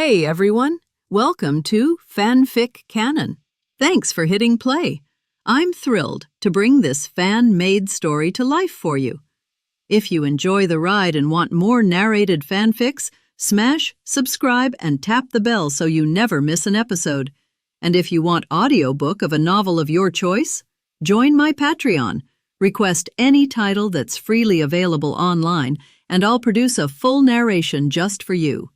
Hey everyone, welcome to FanFic Canon. Thanks for hitting play. I'm thrilled to bring this fan-made story to life for you. If you enjoy the ride and want more narrated fanfics, smash, subscribe, and tap the bell so you never miss an episode. And if you want audiobook of a novel of your choice, join my Patreon. Request any title that's freely available online, and I'll produce a full narration just for you.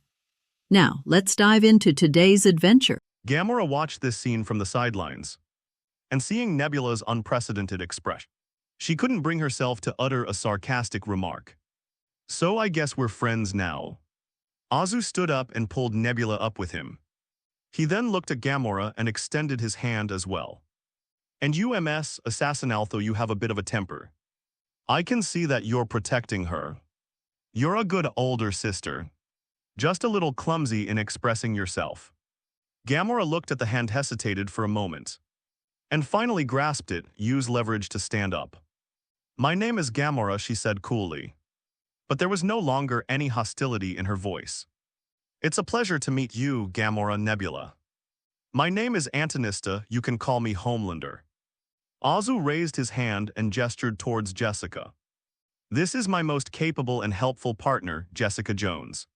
Now, let's dive into today's adventure. Gamora watched this scene from the sidelines, and seeing Nebula's unprecedented expression, she couldn't bring herself to utter a sarcastic remark. "So I guess we're friends now." Azu stood up and pulled Nebula up with him. He then looked at Gamora and extended his hand as well. "And you, MS Assassin, although you have a bit of a temper, I can see that you're protecting her. You're a good older sister. Just a little clumsy in expressing yourself." Gamora looked at the hand, hesitated for a moment, and finally grasped it, used leverage to stand up. "My name is Gamora," she said coolly. But there was no longer any hostility in her voice. "It's a pleasure to meet you, Gamora Nebula. My name is Antonista, you can call me Homelander." Azu raised his hand and gestured towards Jessica. "This is my most capable and helpful partner, Jessica Jones."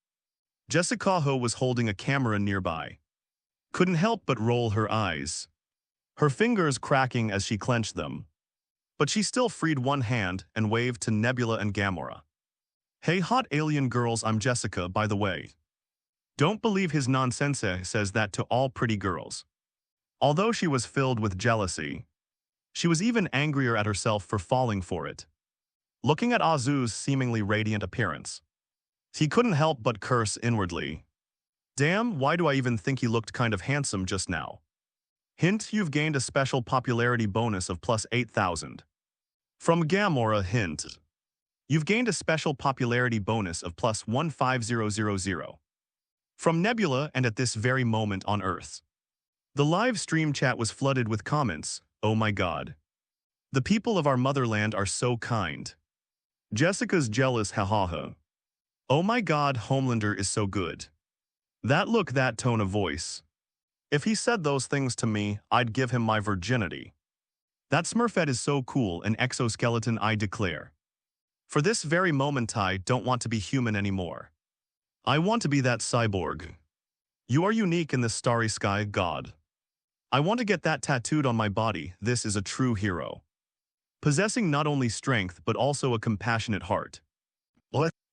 Jessica, who was holding a camera nearby, couldn't help but roll her eyes, her fingers cracking as she clenched them. But she still freed one hand and waved to Nebula and Gamora. "Hey hot alien girls, I'm Jessica, by the way. Don't believe his nonsense, says that to all pretty girls." Although she was filled with jealousy, she was even angrier at herself for falling for it. Looking at Azu's seemingly radiant appearance, he couldn't help but curse inwardly. "Damn, why do I even think he looked kind of handsome just now?" Hint, you've gained a special popularity bonus of plus 8,000. From Gamora, hint. You've gained a special popularity bonus of plus 15000. From Nebula, and at this very moment on Earth. The live stream chat was flooded with comments. "Oh my god. The people of our motherland are so kind. Jessica's jealous, hahaha. Oh my god, Homelander is so good. That look, that tone of voice. If he said those things to me, I'd give him my virginity. That Smurfette is so cool, an exoskeleton, I declare. For this very moment I don't want to be human anymore. I want to be that cyborg. You are unique in this starry sky, god. I want to get that tattooed on my body. This is a true hero. Possessing not only strength but also a compassionate heart."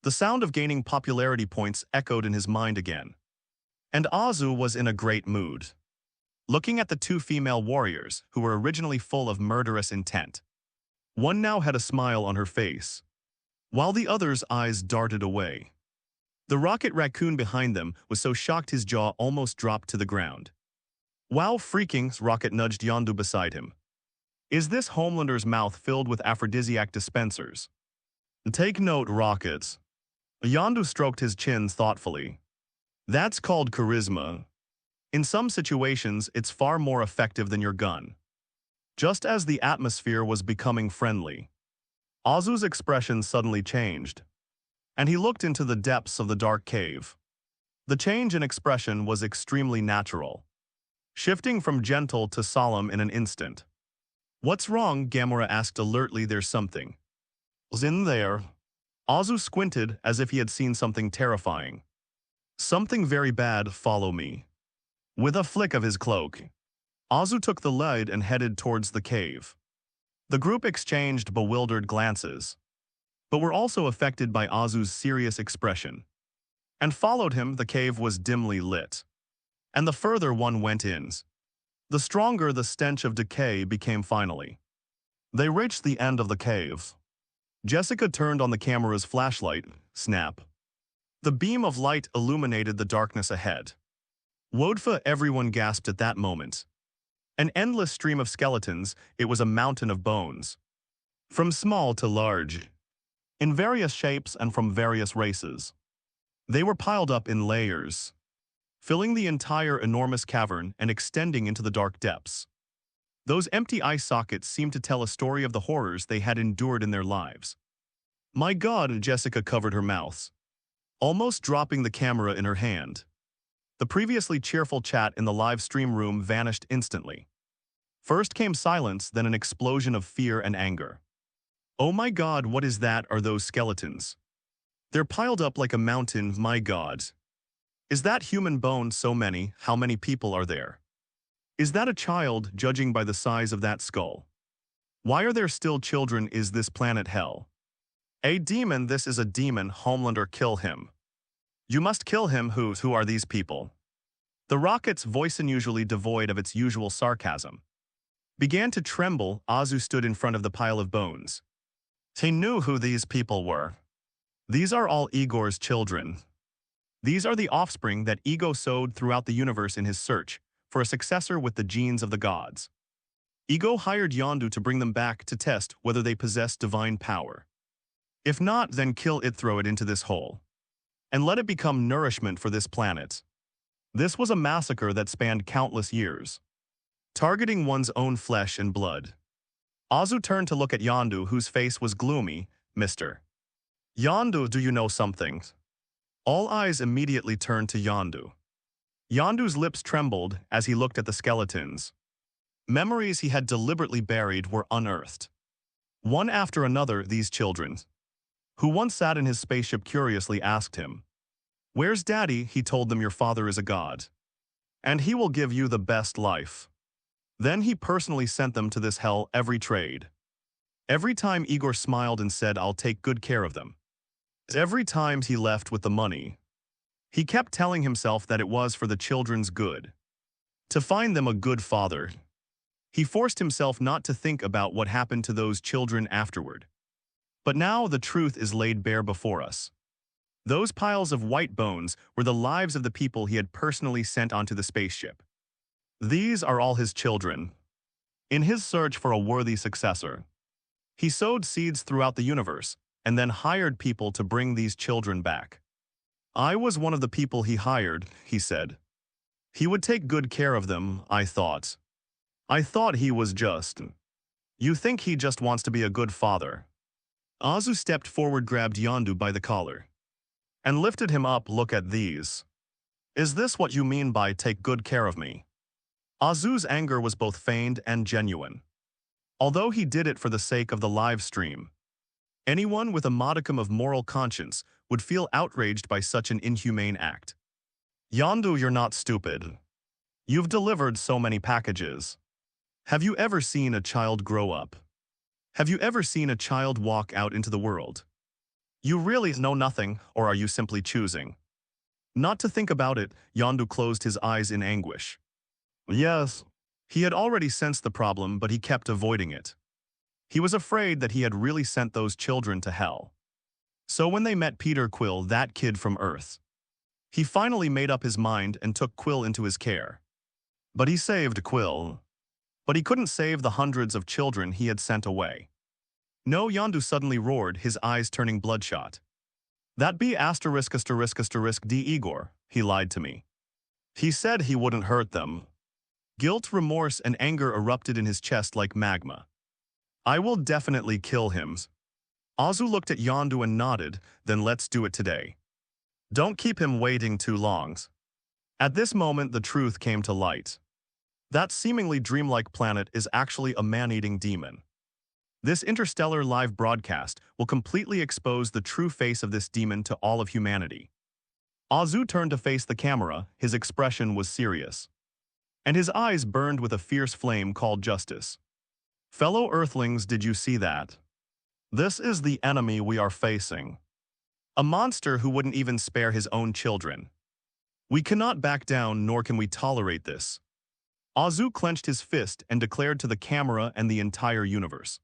The sound of gaining popularity points echoed in his mind again. And Azu was in a great mood. Looking at the two female warriors, who were originally full of murderous intent. One now had a smile on her face, while the other's eyes darted away. The rocket raccoon behind them was so shocked his jaw almost dropped to the ground. "Wow, freaking!" Rocket nudged Yondu beside him. "Is this Homelander's mouth filled with aphrodisiac dispensers?" "Take note, Rockets." Yondu stroked his chin thoughtfully. "That's called charisma. In some situations, it's far more effective than your gun." Just as the atmosphere was becoming friendly, Azu's expression suddenly changed, and he looked into the depths of the dark cave. The change in expression was extremely natural, shifting from gentle to solemn in an instant. "What's wrong?" Gamora asked alertly. "There's something." "Was in there." Azu squinted as if he had seen something terrifying. "Something very bad, follow me." With a flick of his cloak, Azu took the lead and headed towards the cave. The group exchanged bewildered glances, but were also affected by Azu's serious expression, and followed him. The cave was dimly lit, and the further one went in, the stronger the stench of decay became finally. They reached the end of the cave. Jessica turned on the camera's flashlight. Snap. The beam of light illuminated the darkness ahead. Wodfa, everyone gasped at that moment. An endless stream of skeletons, it was a mountain of bones. From small to large. In various shapes and from various races. They were piled up in layers, filling the entire enormous cavern and extending into the dark depths. Those empty eye sockets seemed to tell a story of the horrors they had endured in their lives. "My god," Jessica covered her mouth, almost dropping the camera in her hand. The previously cheerful chat in the live stream room vanished instantly. First came silence, then an explosion of fear and anger. Oh my god, what is that? Are those skeletons? They're piled up like a mountain, my god. Is that human bone? So many? How many people are there? Is that a child, judging by the size of that skull? Why are there still children? Is this planet hell? A demon, this is a demon. Homelander, kill him. You must kill him. Who are these people? The Rocket's voice, unusually devoid of its usual sarcasm, began to tremble. Azu stood in front of the pile of bones. He knew who these people were. These are all Igor's children. These are the offspring that Ego sowed throughout the universe in his search for a successor with the genes of the gods. Ego hired Yondu to bring them back to test whether they possess divine power. If not, then kill it, throw it into this hole, and let it become nourishment for this planet. This was a massacre that spanned countless years, targeting one's own flesh and blood. Azu turned to look at Yondu, whose face was gloomy. Mr. Yondu, do you know something? All eyes immediately turned to Yondu. Yondu's lips trembled as he looked at the skeletons. Memories he had deliberately buried were unearthed. One after another, these children, who once sat in his spaceship, curiously asked him, "Where's Daddy?" He told them, "Your father is a god, and he will give you the best life." Then he personally sent them to this hell every trade. Every time Igor smiled and said, "I'll take good care of them." Every time he left with the money, he kept telling himself that it was for the children's good, to find them a good father. He forced himself not to think about what happened to those children afterward. But now the truth is laid bare before us. Those piles of white bones were the lives of the people he had personally sent onto the spaceship. These are all his children. In his search for a worthy successor, he sowed seeds throughout the universe and then hired people to bring these children back. I was one of the people he hired, he said. He would take good care of them, I thought. I thought he was just. You think he just wants to be a good father? Azu stepped forward, grabbed Yondu by the collar, and lifted him up. Look at these. Is this what you mean by take good care of me? Azu's anger was both feigned and genuine. Although he did it for the sake of the live stream, anyone with a modicum of moral conscience would feel outraged by such an inhumane act. Yondu, you're not stupid. You've delivered so many packages. Have you ever seen a child grow up? Have you ever seen a child walk out into the world? You really know nothing, or are you simply choosing not to think about it? Yondu closed his eyes in anguish. Yes. He had already sensed the problem, but he kept avoiding it. He was afraid that he had really sent those children to hell. So when they met Peter Quill, that kid from Earth, he finally made up his mind and took Quill into his care. But he saved Quill. But he couldn't save the hundreds of children he had sent away. No, Yondu suddenly roared, his eyes turning bloodshot. That be *****D Igor, he lied to me. He said he wouldn't hurt them. Guilt, remorse, and anger erupted in his chest like magma. I will definitely kill him. Azu looked at Yondu and nodded, then let's do it today. Don't keep him waiting too long. At this moment, the truth came to light. That seemingly dreamlike planet is actually a man-eating demon. This interstellar live broadcast will completely expose the true face of this demon to all of humanity. Azu turned to face the camera, his expression was serious, and his eyes burned with a fierce flame called justice. Fellow Earthlings, did you see that? This is the enemy we are facing. A monster who wouldn't even spare his own children. We cannot back down, nor can we tolerate this. Azu clenched his fist and declared to the camera and the entire universe.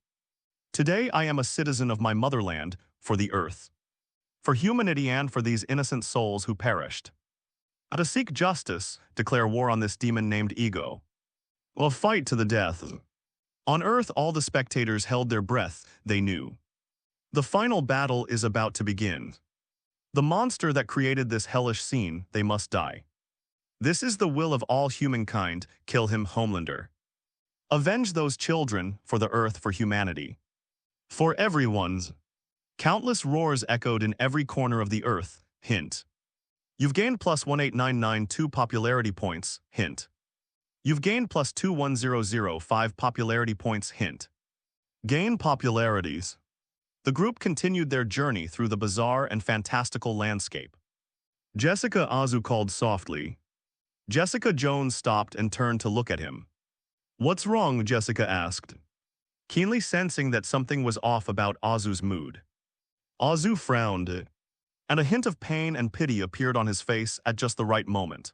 Today I am a citizen of my motherland, for the Earth, for humanity, and for these innocent souls who perished. To seek justice, declare war on this demon named Ego. We'll fight to the death. On Earth, all the spectators held their breath. They knew the final battle is about to begin. The monster that created this hellish scene, they must die. This is the will of all humankind. Kill him, Homelander. Avenge those children, for the Earth, for humanity. For everyone's. Countless roars echoed in every corner of the Earth. Hint. You've gained plus 18992 popularity points, hint. You've gained plus 21005 popularity points, hint. Gain popularities. The group continued their journey through the bizarre and fantastical landscape. Jessica Azu called softly. Jessica Jones stopped and turned to look at him. What's wrong? Jessica asked, keenly sensing that something was off about Azu's mood. Azu frowned, and a hint of pain and pity appeared on his face at just the right moment.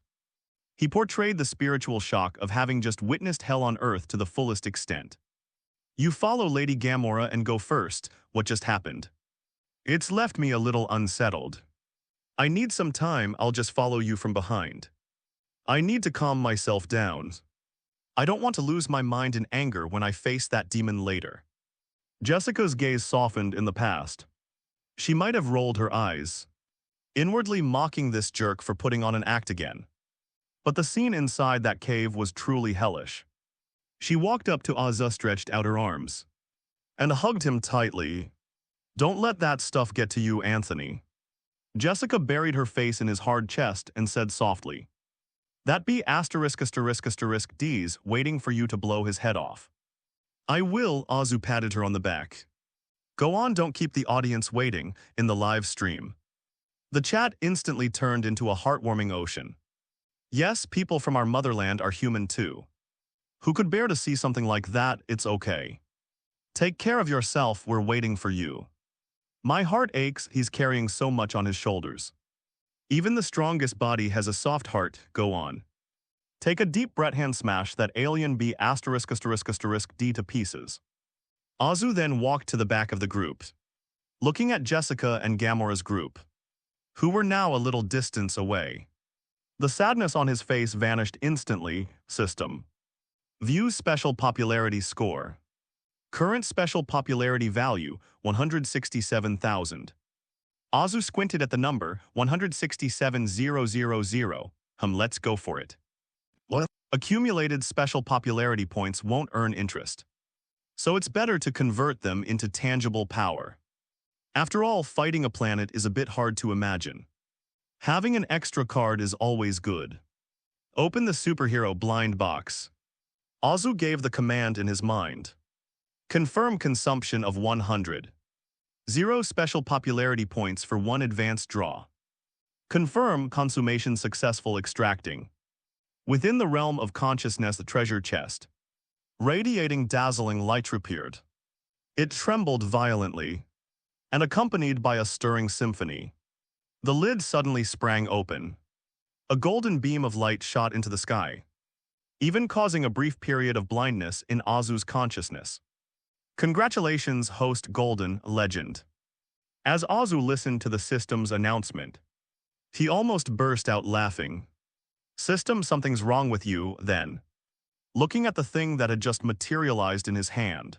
He portrayed the spiritual shock of having just witnessed hell on earth to the fullest extent. You follow Lady Gamora and go first. What just happened? It's left me a little unsettled. I need some time. I'll just follow you from behind. I need to calm myself down. I don't want to lose my mind in anger when I face that demon later. Jessica's gaze softened in the past. She might have rolled her eyes, inwardly mocking this jerk for putting on an act again. But the scene inside that cave was truly hellish. She walked up to Azu, stretched out her arms, and hugged him tightly. Don't let that stuff get to you, Anthony. Jessica buried her face in his hard chest and said softly, that be **** D's waiting for you to blow his head off. I will. Azu patted her on the back. Go on, don't keep the audience waiting. In the live stream, the chat instantly turned into a heartwarming ocean. Yes, people from our motherland are human too. Who could bear to see something like that? It's okay. Take care of yourself, we're waiting for you. My heart aches, he's carrying so much on his shoulders. Even the strongest body has a soft heart. Go on. Take a deep breath, hand smash that alien be **** D to pieces. Azu then walked to the back of the group, looking at Jessica and Gamora's group, who were now a little distance away. The sadness on his face vanished instantly. System. View special popularity score. Current special popularity value, 167,000. Azu squinted at the number, 167,000. Let's go for it. What? Accumulated special popularity points won't earn interest, so it's better to convert them into tangible power. After all, fighting a planet is a bit hard to imagine. Having an extra card is always good. Open the superhero blind box. Azu gave the command in his mind. Confirm consumption of 100. 0 special popularity points for 1 advanced draw. Confirm consummation successful. Extracting. Within the realm of consciousness, the treasure chest. Radiating dazzling light appeared. It trembled violently, and accompanied by a stirring symphony. The lid suddenly sprang open. A golden beam of light shot into the sky, even causing a brief period of blindness in Azu's consciousness. Congratulations, host Golden Legend. As Azu listened to the system's announcement, he almost burst out laughing. System, something's wrong with you, then. Looking at the thing that had just materialized in his hand,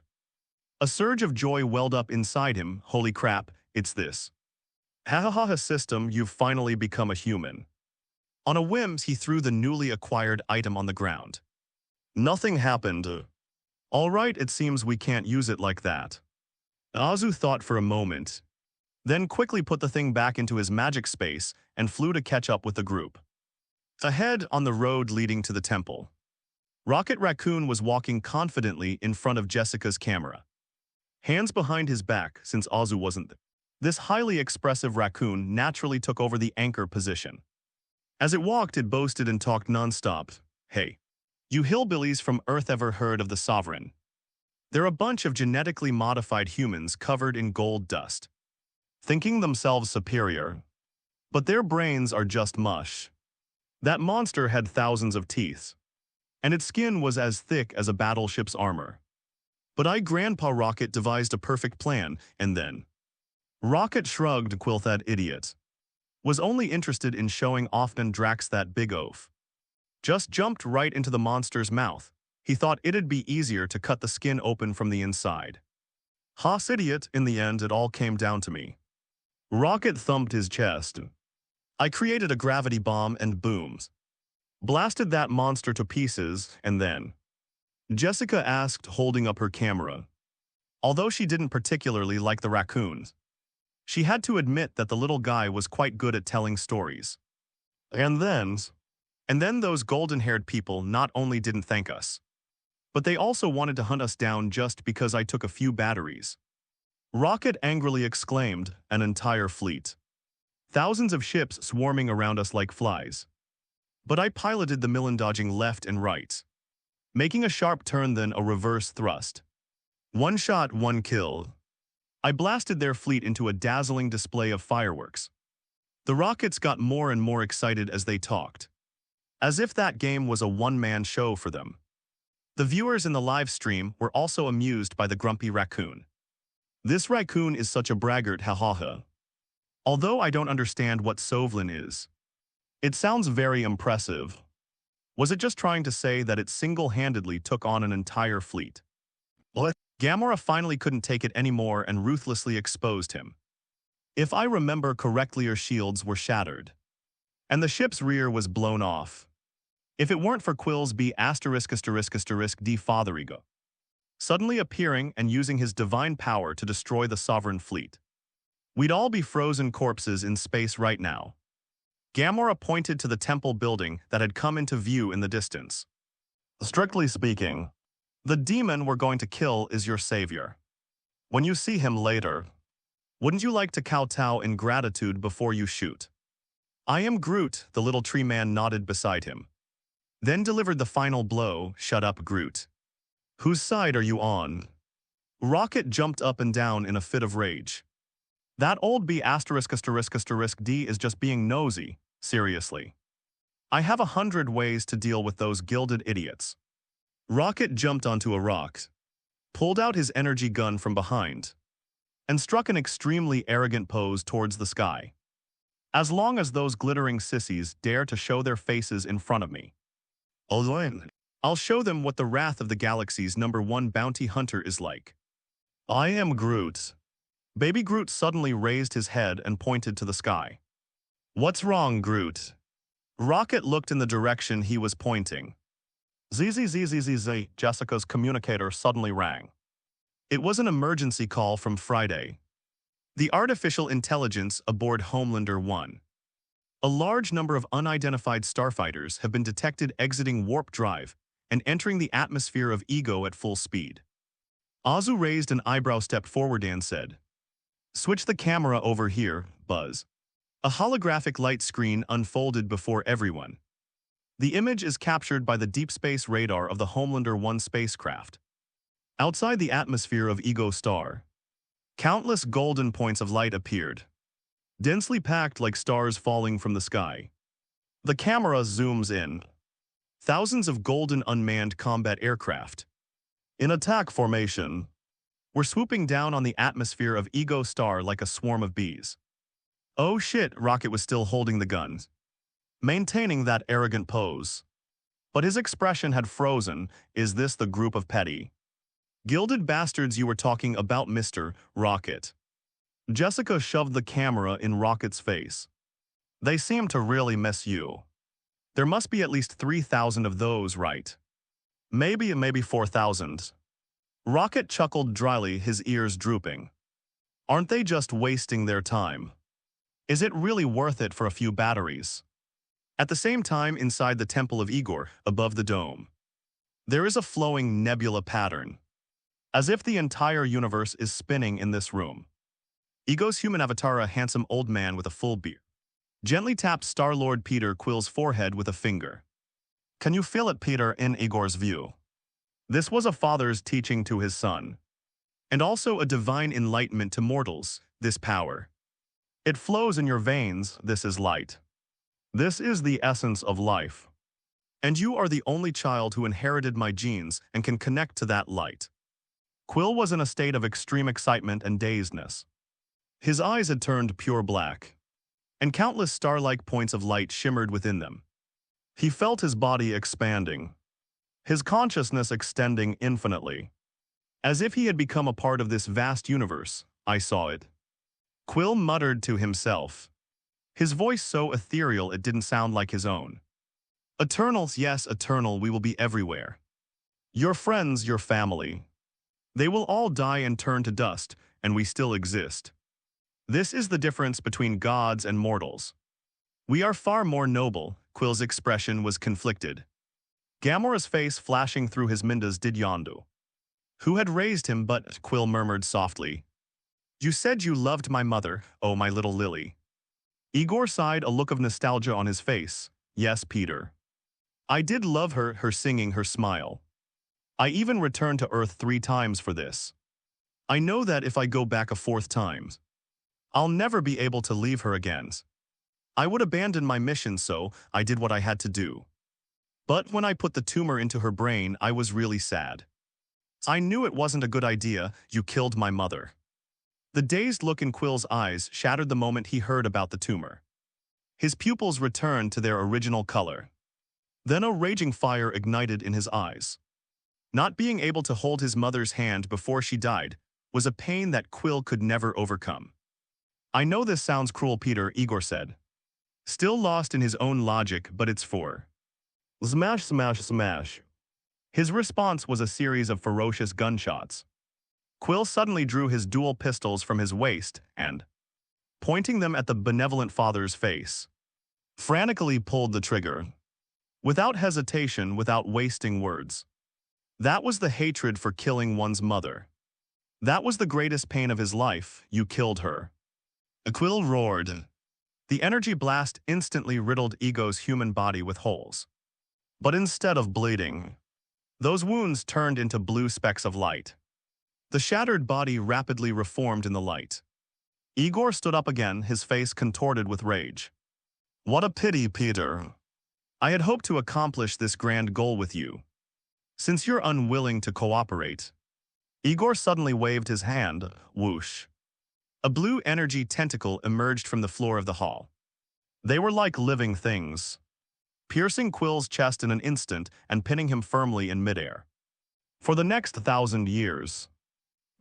a surge of joy welled up inside him. Holy crap, it's this. Ha ha ha, system, you've finally become a human. On a whim, he threw the newly acquired item on the ground. Nothing happened. All right, it seems we can't use it like that. Azu thought for a moment, then quickly put the thing back into his magic space and flew to catch up with the group. Ahead, on the road leading to the temple, Rocket Raccoon was walking confidently in front of Jessica's camera, hands behind his back since Azu wasn't there. This highly expressive raccoon naturally took over the anchor position. As it walked, it boasted and talked nonstop. Hey, you hillbillies from Earth, ever heard of the Sovereign? They're a bunch of genetically modified humans covered in gold dust, thinking themselves superior, but their brains are just mush. That monster had thousands of teeth, and its skin was as thick as a battleship's armor. But Grandpa Rocket devised a perfect plan, and then Rocket shrugged. Quill, that idiot was only interested in showing off, and Drax, that big oaf, just jumped right into the monster's mouth. He thought it'd be easier to cut the skin open from the inside. Haas, idiot, in the end it all came down to me. Rocket thumped his chest. I created a gravity bomb and booms, blasted that monster to pieces, and then Jessica asked, holding up her camera. Although she didn't particularly like the raccoons, she had to admit that the little guy was quite good at telling stories. And then, and then those golden-haired people not only didn't thank us, but they also wanted to hunt us down just because I took a few batteries. Rocket angrily exclaimed, an entire fleet. Thousands of ships swarming around us like flies. But I piloted the Millen dodging left and right, making a sharp turn then a reverse thrust. One shot, one kill. I blasted their fleet into a dazzling display of fireworks. The rockets got more and more excited as they talked, as if that game was a one-man show for them. The viewers in the live stream were also amused by the grumpy raccoon. This raccoon is such a braggart, ha ha ha. Although I don't understand what Sovlin is. It sounds very impressive. Was it just trying to say that it single-handedly took on an entire fleet? What? Gamora finally couldn't take it anymore and ruthlessly exposed him. If I remember correctly, her shields were shattered, and the ship's rear was blown off. If it weren't for Quill's B******** D Fatherigo suddenly appearing and using his divine power to destroy the sovereign fleet, we'd all be frozen corpses in space right now. Gamora pointed to the temple building that had come into view in the distance. Strictly speaking, the demon we're going to kill is your savior. When you see him later, wouldn't you like to kowtow in gratitude before you shoot? I am Groot, the little tree man nodded beside him. Then delivered the final blow, shut up Groot. Whose side are you on? Rocket jumped up and down in a fit of rage. That old B******* D is just being nosy, seriously. I have 100 ways to deal with those gilded idiots. Rocket jumped onto a rock, pulled out his energy gun from behind, and struck an extremely arrogant pose towards the sky. As long as those glittering sissies dare to show their faces in front of me, I'll show them what the wrath of the galaxy's #1 bounty hunter is like. I am Groot. Baby Groot suddenly raised his head and pointed to the sky. What's wrong, Groot? Rocket looked in the direction he was pointing. ZZZZZZ, Jessica's communicator suddenly rang. It was an emergency call from Friday. The artificial intelligence aboard Homelander 1. A large number of unidentified starfighters have been detected exiting warp drive and entering the atmosphere of Ego at full speed. Azu raised an eyebrow, stepped forward and said, "Switch the camera over here, Buzz." A holographic light screen unfolded before everyone. The image is captured by the deep space radar of the Homelander 1 spacecraft. Outside the atmosphere of Ego Star, countless golden points of light appeared, densely packed like stars falling from the sky. The camera zooms in. Thousands of golden unmanned combat aircraft, in attack formation, were swooping down on the atmosphere of Ego Star like a swarm of bees. Oh shit, Rocket was still holding the gun, maintaining that arrogant pose. But his expression had frozen. Is this the group of petty, gilded bastards you were talking about, Mr. Rocket? Jessica shoved the camera in Rocket's face. They seem to really miss you. There must be at least 3,000 of those, right? Maybe 4,000. Rocket chuckled dryly, his ears drooping. Aren't they just wasting their time? Is it really worth it for a few batteries? At the same time, inside the Temple of Igor, above the dome, there is a flowing nebula pattern, as if the entire universe is spinning in this room. Ego's human avatar, a handsome old man with a full beard, gently tapped Star-Lord Peter Quill's forehead with a finger. Can you feel it, Peter? In Igor's view, this was a father's teaching to his son, and also a divine enlightenment to mortals, this power. It flows in your veins, this is light. This is the essence of life. And you are the only child who inherited my genes and can connect to that light. Quill was in a state of extreme excitement and dazedness. His eyes had turned pure black, and countless star-like points of light shimmered within them. He felt his body expanding, his consciousness extending infinitely. As if he had become a part of this vast universe, I saw it. Quill muttered to himself, his voice so ethereal it didn't sound like his own. Eternals, yes, eternal, we will be everywhere. Your friends, your family. They will all die and turn to dust, and we still exist. This is the difference between gods and mortals. We are far more noble, Quill's expression was conflicted. Gamora's face flashing through his mindas did Yondu. Who had raised him but, Quill murmured softly. You said you loved my mother, oh my little Lily. Igor sighed, a look of nostalgia on his face. Yes, Peter. I did love her, her singing, her smile. I even returned to Earth 3 times for this. I know that if I go back a 4th time, I'll never be able to leave her again. I would abandon my mission, so I did what I had to do. But when I put the tumor into her brain, I was really sad. I knew it wasn't a good idea. You killed my mother. The dazed look in Quill's eyes shattered the moment he heard about the tumor. His pupils returned to their original color. Then a raging fire ignited in his eyes. Not being able to hold his mother's hand before she died was a pain that Quill could never overcome. I know this sounds cruel, Peter, Igor said. Still lost in his own logic, but it's for. Smash, smash, smash. His response was a series of ferocious gunshots. Quill suddenly drew his dual pistols from his waist and, pointing them at the benevolent father's face, frantically pulled the trigger. Without hesitation, without wasting words. That was the hatred for killing one's mother. That was the greatest pain of his life. You killed her. Quill roared. The energy blast instantly riddled Ego's human body with holes. But instead of bleeding, those wounds turned into blue specks of light. The shattered body rapidly reformed in the light. Igor stood up again, his face contorted with rage. What a pity, Peter. I had hoped to accomplish this grand goal with you. Since you're unwilling to cooperate. Igor suddenly waved his hand, whoosh. A blue energy tentacle emerged from the floor of the hall. They were like living things, piercing Quill's chest in an instant and pinning him firmly in midair. For the next 1,000 years.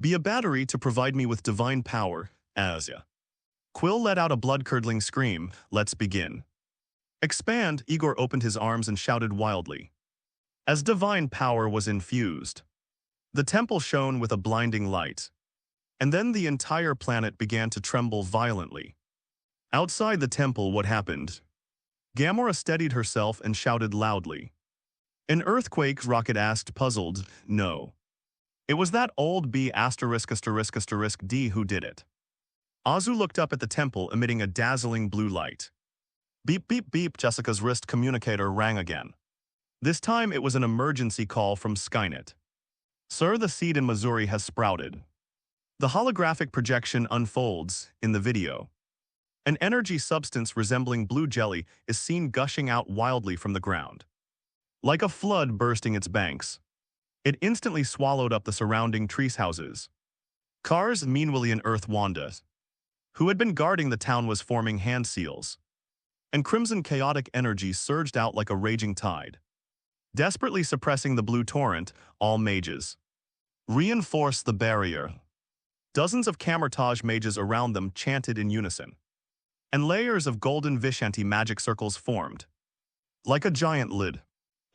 Be a battery to provide me with divine power, Azia. Quill let out a blood-curdling scream. Let's begin. Expand, Igor opened his arms and shouted wildly. As divine power was infused, the temple shone with a blinding light. And then the entire planet began to tremble violently. Outside the temple, what happened? Gamora steadied herself and shouted loudly. An earthquake, Rocket asked, puzzled. No. It was that old B*******D who did it. Azu looked up at the temple, emitting a dazzling blue light. Beep, beep, beep, Jessica's wrist communicator rang again. This time it was an emergency call from Skynet. Sir, the seed in Missouri has sprouted. The holographic projection unfolds in the video. An energy substance resembling blue jelly is seen gushing out wildly from the ground. Like a flood bursting its banks. It instantly swallowed up the surrounding trees houses. Cars, meanwhile in Earth Wanda, who had been guarding the town, was forming hand seals. And crimson chaotic energy surged out like a raging tide. Desperately suppressing the blue torrent, all mages reinforce the barrier. Dozens of Camertage mages around them chanted in unison. And layers of golden Vishanti magic circles formed. Like a giant lid,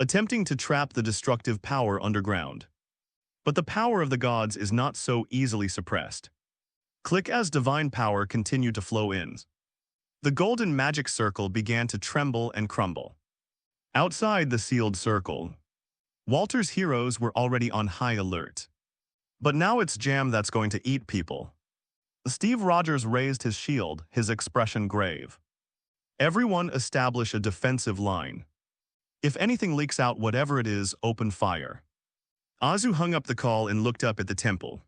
attempting to trap the destructive power underground. But the power of the gods is not so easily suppressed. Click as divine power continued to flow in. The golden magic circle began to tremble and crumble. Outside the sealed circle, Walter's heroes were already on high alert. But now it's jam that's going to eat people. Steve Rogers raised his shield, his expression grave. Everyone establish a defensive line. If anything leaks out, whatever it is, open fire. Azu hung up the call and looked up at the temple.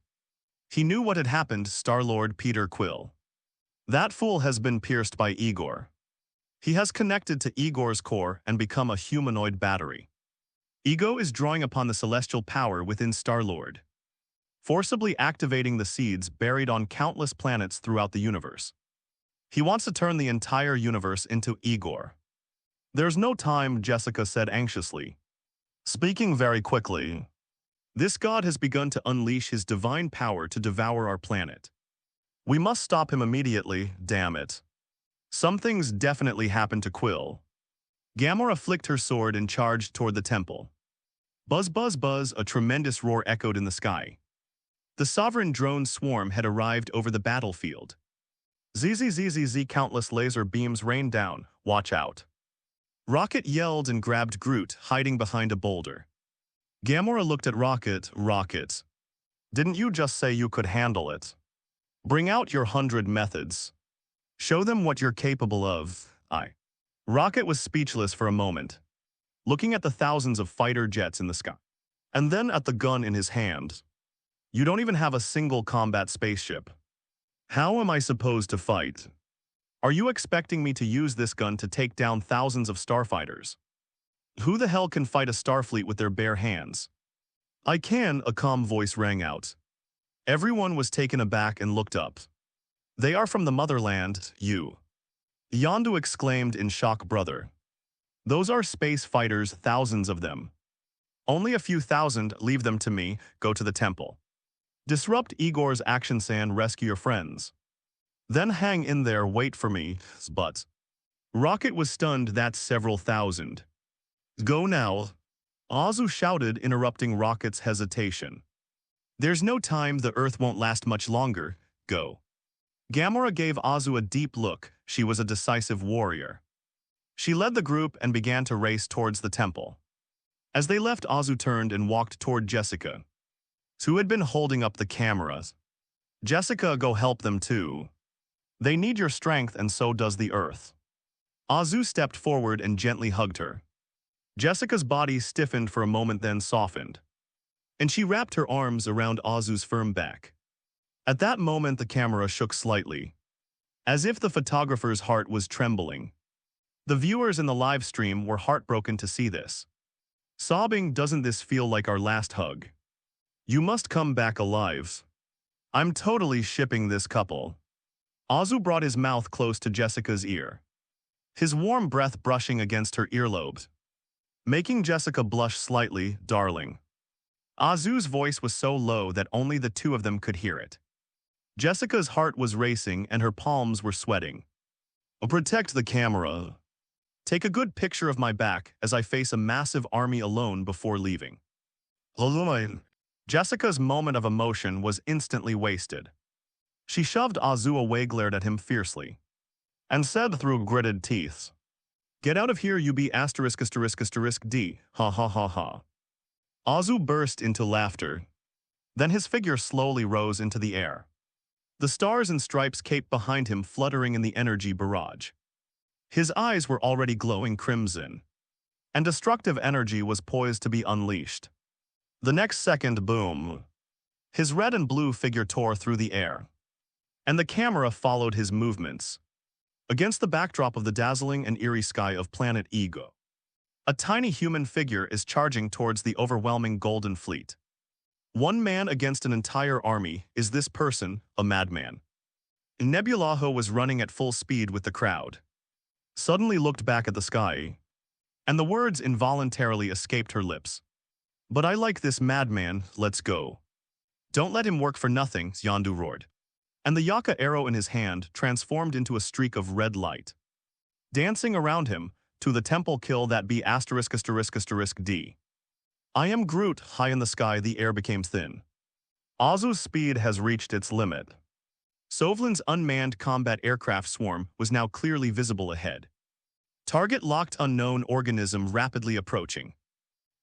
He knew what had happened, Star-Lord Peter Quill. That fool has been pierced by Igor. He has connected to Igor's core and become a humanoid battery. Ego is drawing upon the celestial power within Star-Lord, forcibly activating the seeds buried on countless planets throughout the universe. He wants to turn the entire universe into Igor. There's no time, Jessica said anxiously. Speaking very quickly, this god has begun to unleash his divine power to devour our planet. We must stop him immediately, damn it. Something's definitely happened to Quill. Gamora flicked her sword and charged toward the temple. Buzz, buzz, buzz, a tremendous roar echoed in the sky. The sovereign drone swarm had arrived over the battlefield. ZZZZZ, countless laser beams rained down, watch out. Rocket yelled and grabbed Groot, hiding behind a boulder. Gamora looked at Rocket. Rocket, didn't you just say you could handle it? Bring out your 100 methods. Show them what you're capable of. Rocket was speechless for a moment, looking at the thousands of fighter jets in the sky, and then at the gun in his hand. You don't even have a single combat spaceship. How am I supposed to fight? Are you expecting me to use this gun to take down thousands of starfighters? Who the hell can fight a starfleet with their bare hands? I can, a calm voice rang out. Everyone was taken aback and looked up. They are from the motherland, you. Yondu exclaimed in shock. Brother. Those are space fighters, thousands of them. Only a few thousand, leave them to me, go to the temple. Disrupt Igor's action sand, rescue your friends. Then hang in there, wait for me, but. Rocket was stunned. That's several thousand. Go now. Azu shouted, interrupting Rocket's hesitation. There's no time, the Earth won't last much longer, go. Gamora gave Azu a deep look. She was a decisive warrior. She led the group and began to race towards the temple. As they left, Azu turned and walked toward Jessica, who had been holding up the cameras. Jessica, go help them too. They need your strength and so does the Earth. Azu stepped forward and gently hugged her. Jessica's body stiffened for a moment, then softened, and she wrapped her arms around Azu's firm back. At that moment, the camera shook slightly, as if the photographer's heart was trembling. The viewers in the live stream were heartbroken to see this. Sobbing, doesn't this feel like our last hug? You must come back alive. I'm totally shipping this couple. Azu brought his mouth close to Jessica's ear, his warm breath brushing against her earlobes, making Jessica blush slightly. Darling. Azu's voice was so low that only the two of them could hear it. Jessica's heart was racing and her palms were sweating. Protect the camera. Take a good picture of my back as I face a massive army alone before leaving. Jessica's moment of emotion was instantly wasted. She shoved Azu away, glared at him fiercely, and said through gritted teeth, Get out of here, you be *********************************** D. Ha ha ha ha. Azu burst into laughter. Then his figure slowly rose into the air, the stars and stripes cape behind him fluttering in the energy barrage. His eyes were already glowing crimson, and destructive energy was poised to be unleashed. The next second, boom. His red and blue figure tore through the air, and the camera followed his movements. Against the backdrop of the dazzling and eerie sky of planet Ego, a tiny human figure is charging towards the overwhelming Golden Fleet. One man against an entire army. Is this person a madman? Nebulaho was running at full speed with the crowd, suddenly looked back at the sky, and the words involuntarily escaped her lips. But I like this madman, let's go. Don't let him work for nothing, Yondu roared. And the Yaka arrow in his hand transformed into a streak of red light. Dancing around him, to the temple kill that be ********** D. I am Groot. High in the sky, the air became thin. Azu's speed has reached its limit. Sovlin's unmanned combat aircraft swarm was now clearly visible ahead. Target locked, unknown organism rapidly approaching.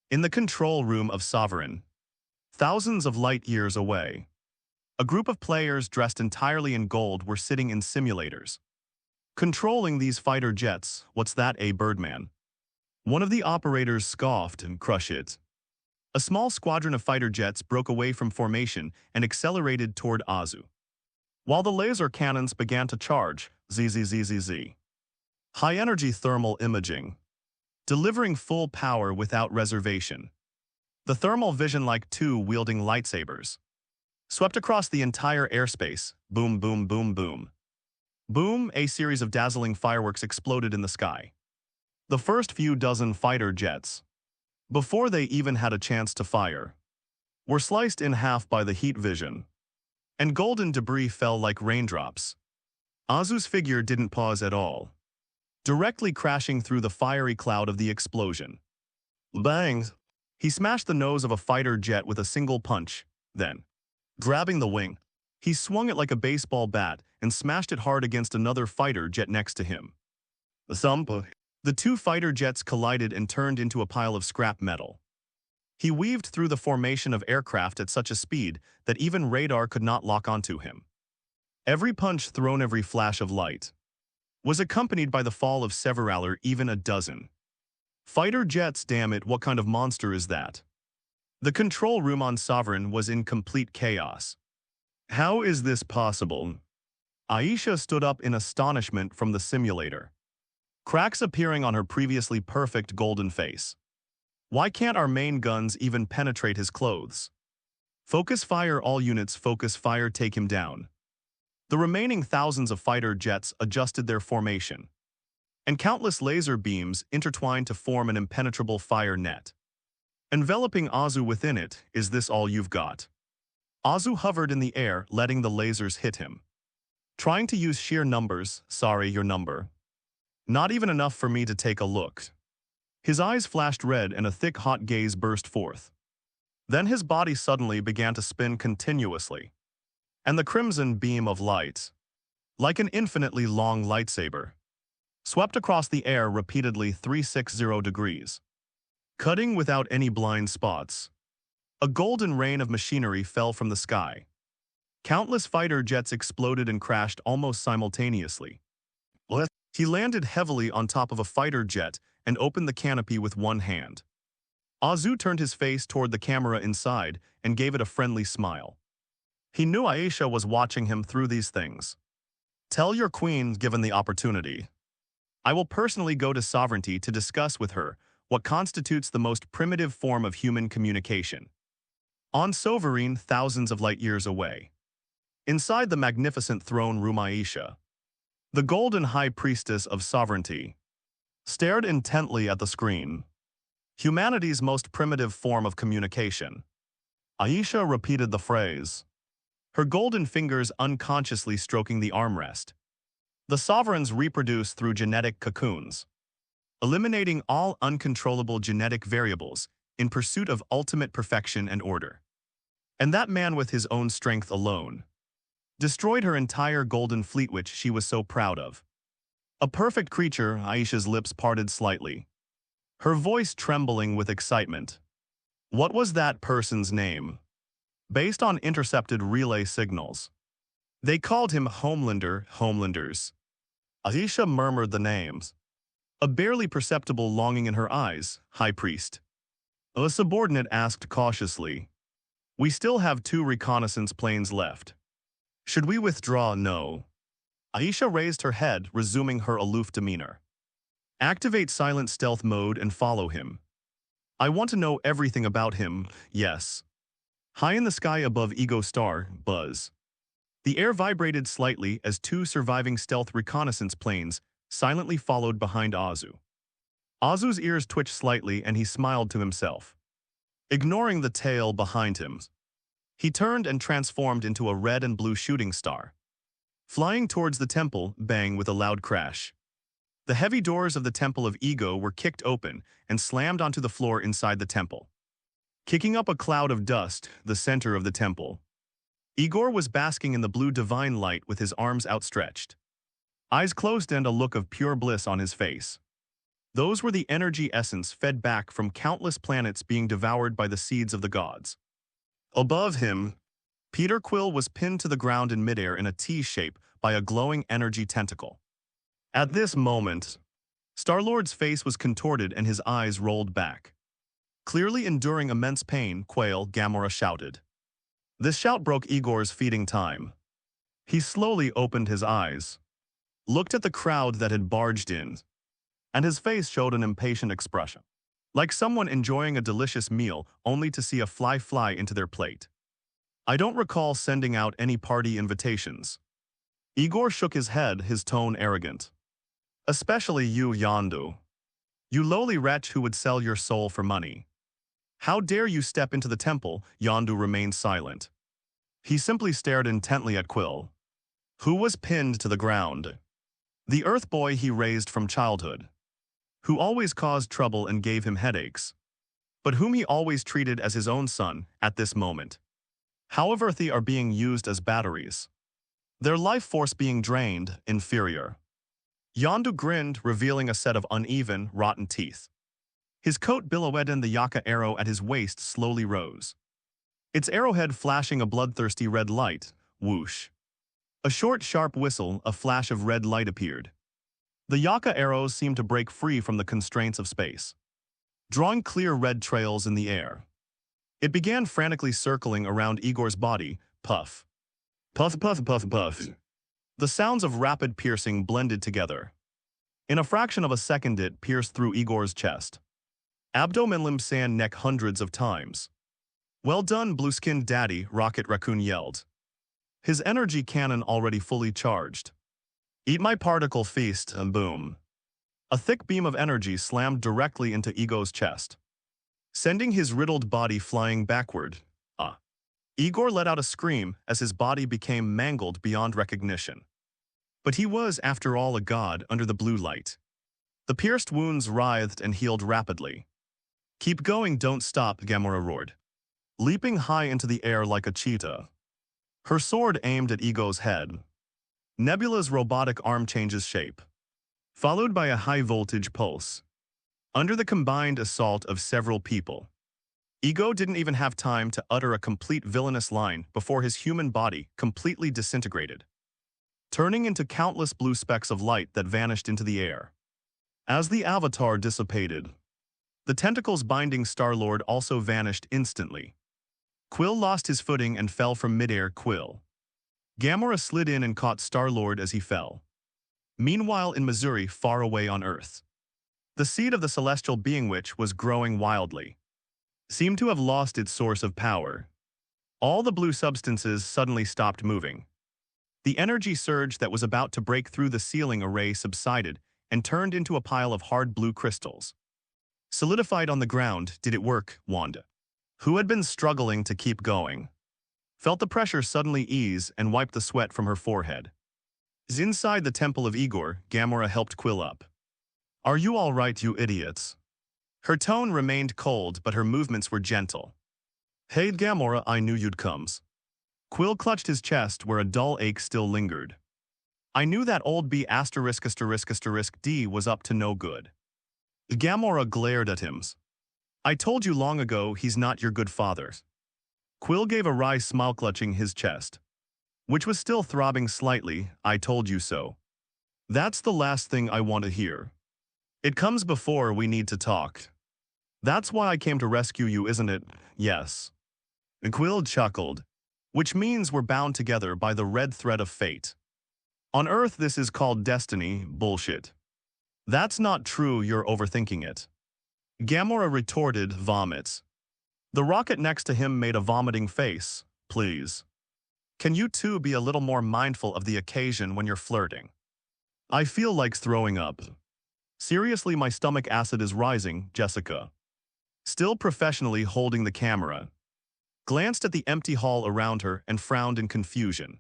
In the control room of Sovereign, thousands of light years away, a group of players dressed entirely in gold were sitting in simulators, controlling these fighter jets. What's that, a Birdman? One of the operators scoffed. And crush it. A small squadron of fighter jets broke away from formation and accelerated toward Azu, while the laser cannons began to charge. ZZZZZ. High-energy thermal imaging, delivering full power without reservation. The thermal vision, like two wielding lightsabers, swept across the entire airspace. Boom, boom, boom, boom. Boom, a series of dazzling fireworks exploded in the sky. The first few dozen fighter jets, before they even had a chance to fire, were sliced in half by the heat vision, and golden debris fell like raindrops. Azu's figure didn't pause at all, directly crashing through the fiery cloud of the explosion. Bang! He smashed the nose of a fighter jet with a single punch, then, grabbing the wing, he swung it like a baseball bat and smashed it hard against another fighter jet next to him. Thump. The two fighter jets collided and turned into a pile of scrap metal. He weaved through the formation of aircraft at such a speed that even radar could not lock onto him. Every punch thrown, every flash of light, was accompanied by the fall of several, even a dozen. Fighter jets, damn it, what kind of monster is that? The control room on Sovereign was in complete chaos. How is this possible? Aisha stood up in astonishment from the simulator, cracks appearing on her previously perfect golden face. Why can't our main guns even penetrate his clothes? Focus fire, all units, focus fire, take him down. The remaining thousands of fighter jets adjusted their formation, and countless laser beams intertwined to form an impenetrable fire net, enveloping Azu within it. Is this all you've got? Azu hovered in the air, letting the lasers hit him, trying to use sheer numbers. Sorry, your number. Not even enough for me to take a look. His eyes flashed red and a thick hot gaze burst forth. Then his body suddenly began to spin continuously, and the crimson beam of light, like an infinitely long lightsaber, swept across the air repeatedly 360 degrees, cutting without any blind spots. A golden rain of machinery fell from the sky. Countless fighter jets exploded and crashed almost simultaneously. He landed heavily on top of a fighter jet and opened the canopy with one hand. Azu turned his face toward the camera inside and gave it a friendly smile. He knew Aisha was watching him through these things. Tell your queen, given the opportunity, I will personally go to Sovereignty to discuss with her what constitutes the most primitive form of human communication. On Sovereign, thousands of light years away. Inside the magnificent throne room, Aisha, the golden high priestess of sovereignty, stared intently at the screen. Humanity's most primitive form of communication. Aisha repeated the phrase, her golden fingers unconsciously stroking the armrest. The sovereigns reproduce through genetic cocoons, eliminating all uncontrollable genetic variables in pursuit of ultimate perfection and order. And that man, with his own strength alone, destroyed her entire golden fleet, which she was so proud of. A perfect creature. Aisha's lips parted slightly, her voice trembling with excitement. What was that person's name? Based on intercepted relay signals, they called him Homelander. Homelanders. Aisha murmured the names, a barely perceptible longing in her eyes. High Priest. A subordinate asked cautiously, we still have 2 reconnaissance planes left. Should we withdraw? No. Aisha raised her head, resuming her aloof demeanor. Activate silent stealth mode and follow him. I want to know everything about him. Yes. High in the sky above Ego Star, buzz. The air vibrated slightly as 2 surviving stealth reconnaissance planes silently followed behind Azu. Azu's ears twitched slightly and he smiled to himself. Ignoring the tail behind him, he turned and transformed into a red and blue shooting star, flying towards the temple. Bang, with a loud crash. The heavy doors of the Temple of Ego were kicked open and slammed onto the floor inside the temple, kicking up a cloud of dust. The center of the temple, Igor was basking in the blue divine light with his arms outstretched, eyes closed and a look of pure bliss on his face. Those were the energy essence fed back from countless planets being devoured by the seeds of the gods. Above him, Peter Quill was pinned to the ground in midair in a T shape by a glowing energy tentacle. At this moment, Star-Lord's face was contorted and his eyes rolled back. Clearly enduring immense pain, Quail, Gamora shouted. This shout broke Igor's feeding time. He slowly opened his eyes, looked at the crowd that had barged in, and his face showed an impatient expression, like someone enjoying a delicious meal only to see a fly fly into their plate. I don't recall sending out any party invitations. Igor shook his head, his tone arrogant. Especially you, Yondu. You lowly wretch who would sell your soul for money. How dare you step into the temple? Yondu remained silent. He simply stared intently at Quill, who was pinned to the ground. The Earth boy he raised from childhood, who always caused trouble and gave him headaches, but whom he always treated as his own son at this moment. However, they are being used as batteries, their life force being drained. Inferior. Yondu grinned, revealing a set of uneven, rotten teeth. His coat billowed, the Yaka arrow at his waist slowly rose. Its arrowhead flashing a bloodthirsty red light. Whoosh. A short, sharp whistle, a flash of red light appeared. The Yaka arrows seemed to break free from the constraints of space, drawing clear red trails in the air. It began frantically circling around Igor's body. Puff. Puff, puff, puff, puff. The sounds of rapid piercing blended together. In a fraction of a second it pierced through Igor's chest, abdomen, limbs, and neck hundreds of times. "Well done, blue-skinned daddy," Rocket Raccoon yelled, his energy cannon already fully charged. "Eat my particle feast," and boom. A thick beam of energy slammed directly into Igor's chest, sending his riddled body flying backward. Igor let out a scream as his body became mangled beyond recognition. But he was, after all, a god under the blue light. The pierced wounds writhed and healed rapidly. "Keep going, don't stop," Gamora roared, leaping high into the air like a cheetah. Her sword aimed at Igor's head. Nebula's robotic arm changes shape, followed by a high-voltage pulse. Under the combined assault of several people, Igor didn't even have time to utter a complete villainous line before his human body completely disintegrated, turning into countless blue specks of light that vanished into the air. As the avatar dissipated, the tentacles binding Star-Lord also vanished instantly. Quill lost his footing and fell from midair. Gamora slid in and caught Star-Lord as he fell. Meanwhile, in Missouri, far away on Earth, the seed of the celestial being which was growing wildly seemed to have lost its source of power. All the blue substances suddenly stopped moving. The energy surge that was about to break through the ceiling array subsided and turned into a pile of hard blue crystals, solidified on the ground. "Did it work?" Wanda, who had been struggling to keep going, felt the pressure suddenly ease and wiped the sweat from her forehead. Inside the temple of Igor, Gamora helped Quill up. "Are you all right, you idiots?" Her tone remained cold, but her movements were gentle. "Hey, Gamora, I knew you'd come." Quill clutched his chest where a dull ache still lingered. "I knew that old B*** D was up to no good." Gamora glared at him. "I told you long ago he's not your good father." Quill gave a wry smile, clutching his chest, which was still throbbing slightly. "I told you so. That's the last thing I want to hear. It comes before we need to talk. That's why I came to rescue you, isn't it?" "Yes." Quill chuckled. "Which means we're bound together by the red thread of fate. On Earth this is called destiny." "Bullshit. That's not true, you're overthinking it." Gamora retorted, vomits. The rocket next to him made a vomiting face. "Please. Can you two be a little more mindful of the occasion when you're flirting? I feel like throwing up. Seriously, my stomach acid is rising." Jessica, still professionally holding the camera, glanced at the empty hall around her and frowned in confusion.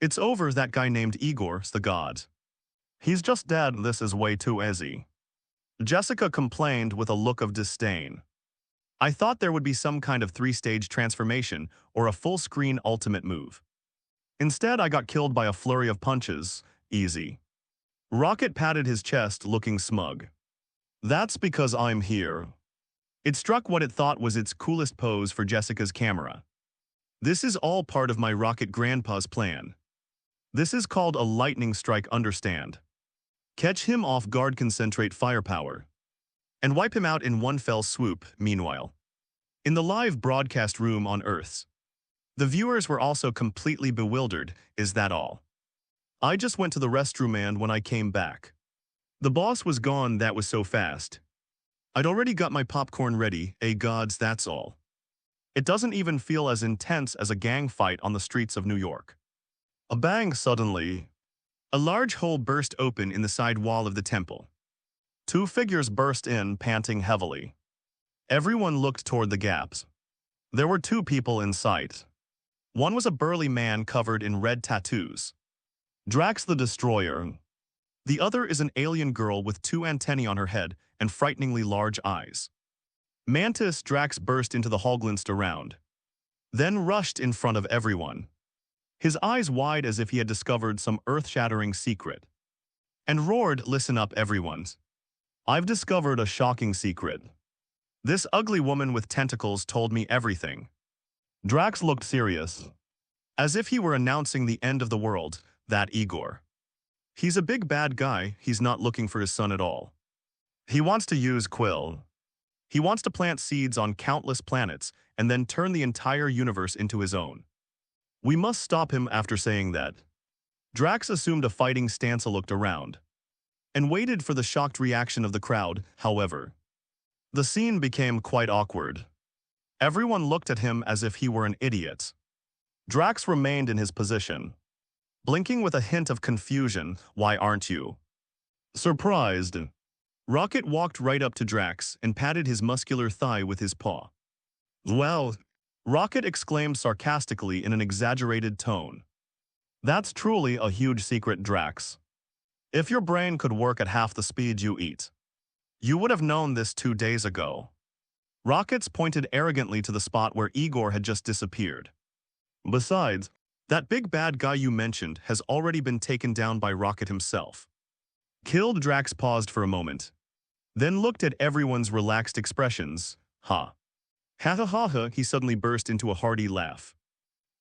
"It's over, that guy named Igor's the god. He's just dead. This is way too easy." Jessica complained with a look of disdain. "I thought there would be some kind of 3-stage transformation or a full-screen ultimate move. Instead, I got killed by a flurry of punches. Easy." Rocket patted his chest, looking smug. "That's because I'm here." It struck what it thought was its coolest pose for Jessica's camera. "This is all part of my Rocket Grandpa's plan. This is called a lightning strike, understand? Catch him off guard, concentrate firepower, and wipe him out in one fell swoop." Meanwhile, in the live broadcast room on Earth, the viewers were also completely bewildered. "Is that all? I just went to the restroom and when I came back, the boss was gone. That was so fast. I'd already got my popcorn ready. Gods, that's all. It doesn't even feel as intense as a gang fight on the streets of New York." A bang. Suddenly, a large hole burst open in the side wall of the temple. 2 figures burst in, panting heavily. Everyone looked toward the gaps. There were 2 people in sight. One was a burly man covered in red tattoos, Drax the Destroyer. The other is an alien girl with 2 antennae on her head and frighteningly large eyes. Mantis. Drax burst into the hall, glanced around, then rushed in front of everyone, his eyes wide as if he had discovered some earth-shattering secret. and roared, "Listen up, everyone. I've discovered a shocking secret. This ugly woman with tentacles told me everything." Drax looked serious, as if he were announcing the end of the world, that Igor. He's a big bad guy, he's not looking for his son at all. He wants to use Quill. He wants to plant seeds on countless planets and then turn the entire universe into his own. We must stop him after saying that. Drax assumed a fighting stance, looked around, and waited for the shocked reaction of the crowd. However, the scene became quite awkward. Everyone looked at him as if he were an idiot. Drax remained in his position, blinking with a hint of confusion. "Why aren't you surprised?" Rocket walked right up to Drax and patted his muscular thigh with his paw. "Well," Rocket exclaimed sarcastically in an exaggerated tone. "That's truly a huge secret, Drax. If your brain could work at half the speed you eat, you would have known this 2 days ago." Rockets pointed arrogantly to the spot where Igor had just disappeared. "Besides, that big bad guy you mentioned has already been taken down by Rocket himself." Killed. Drax paused for a moment, then looked at everyone's relaxed expressions. "Ha. Ha ha ha ha," he suddenly burst into a hearty laugh,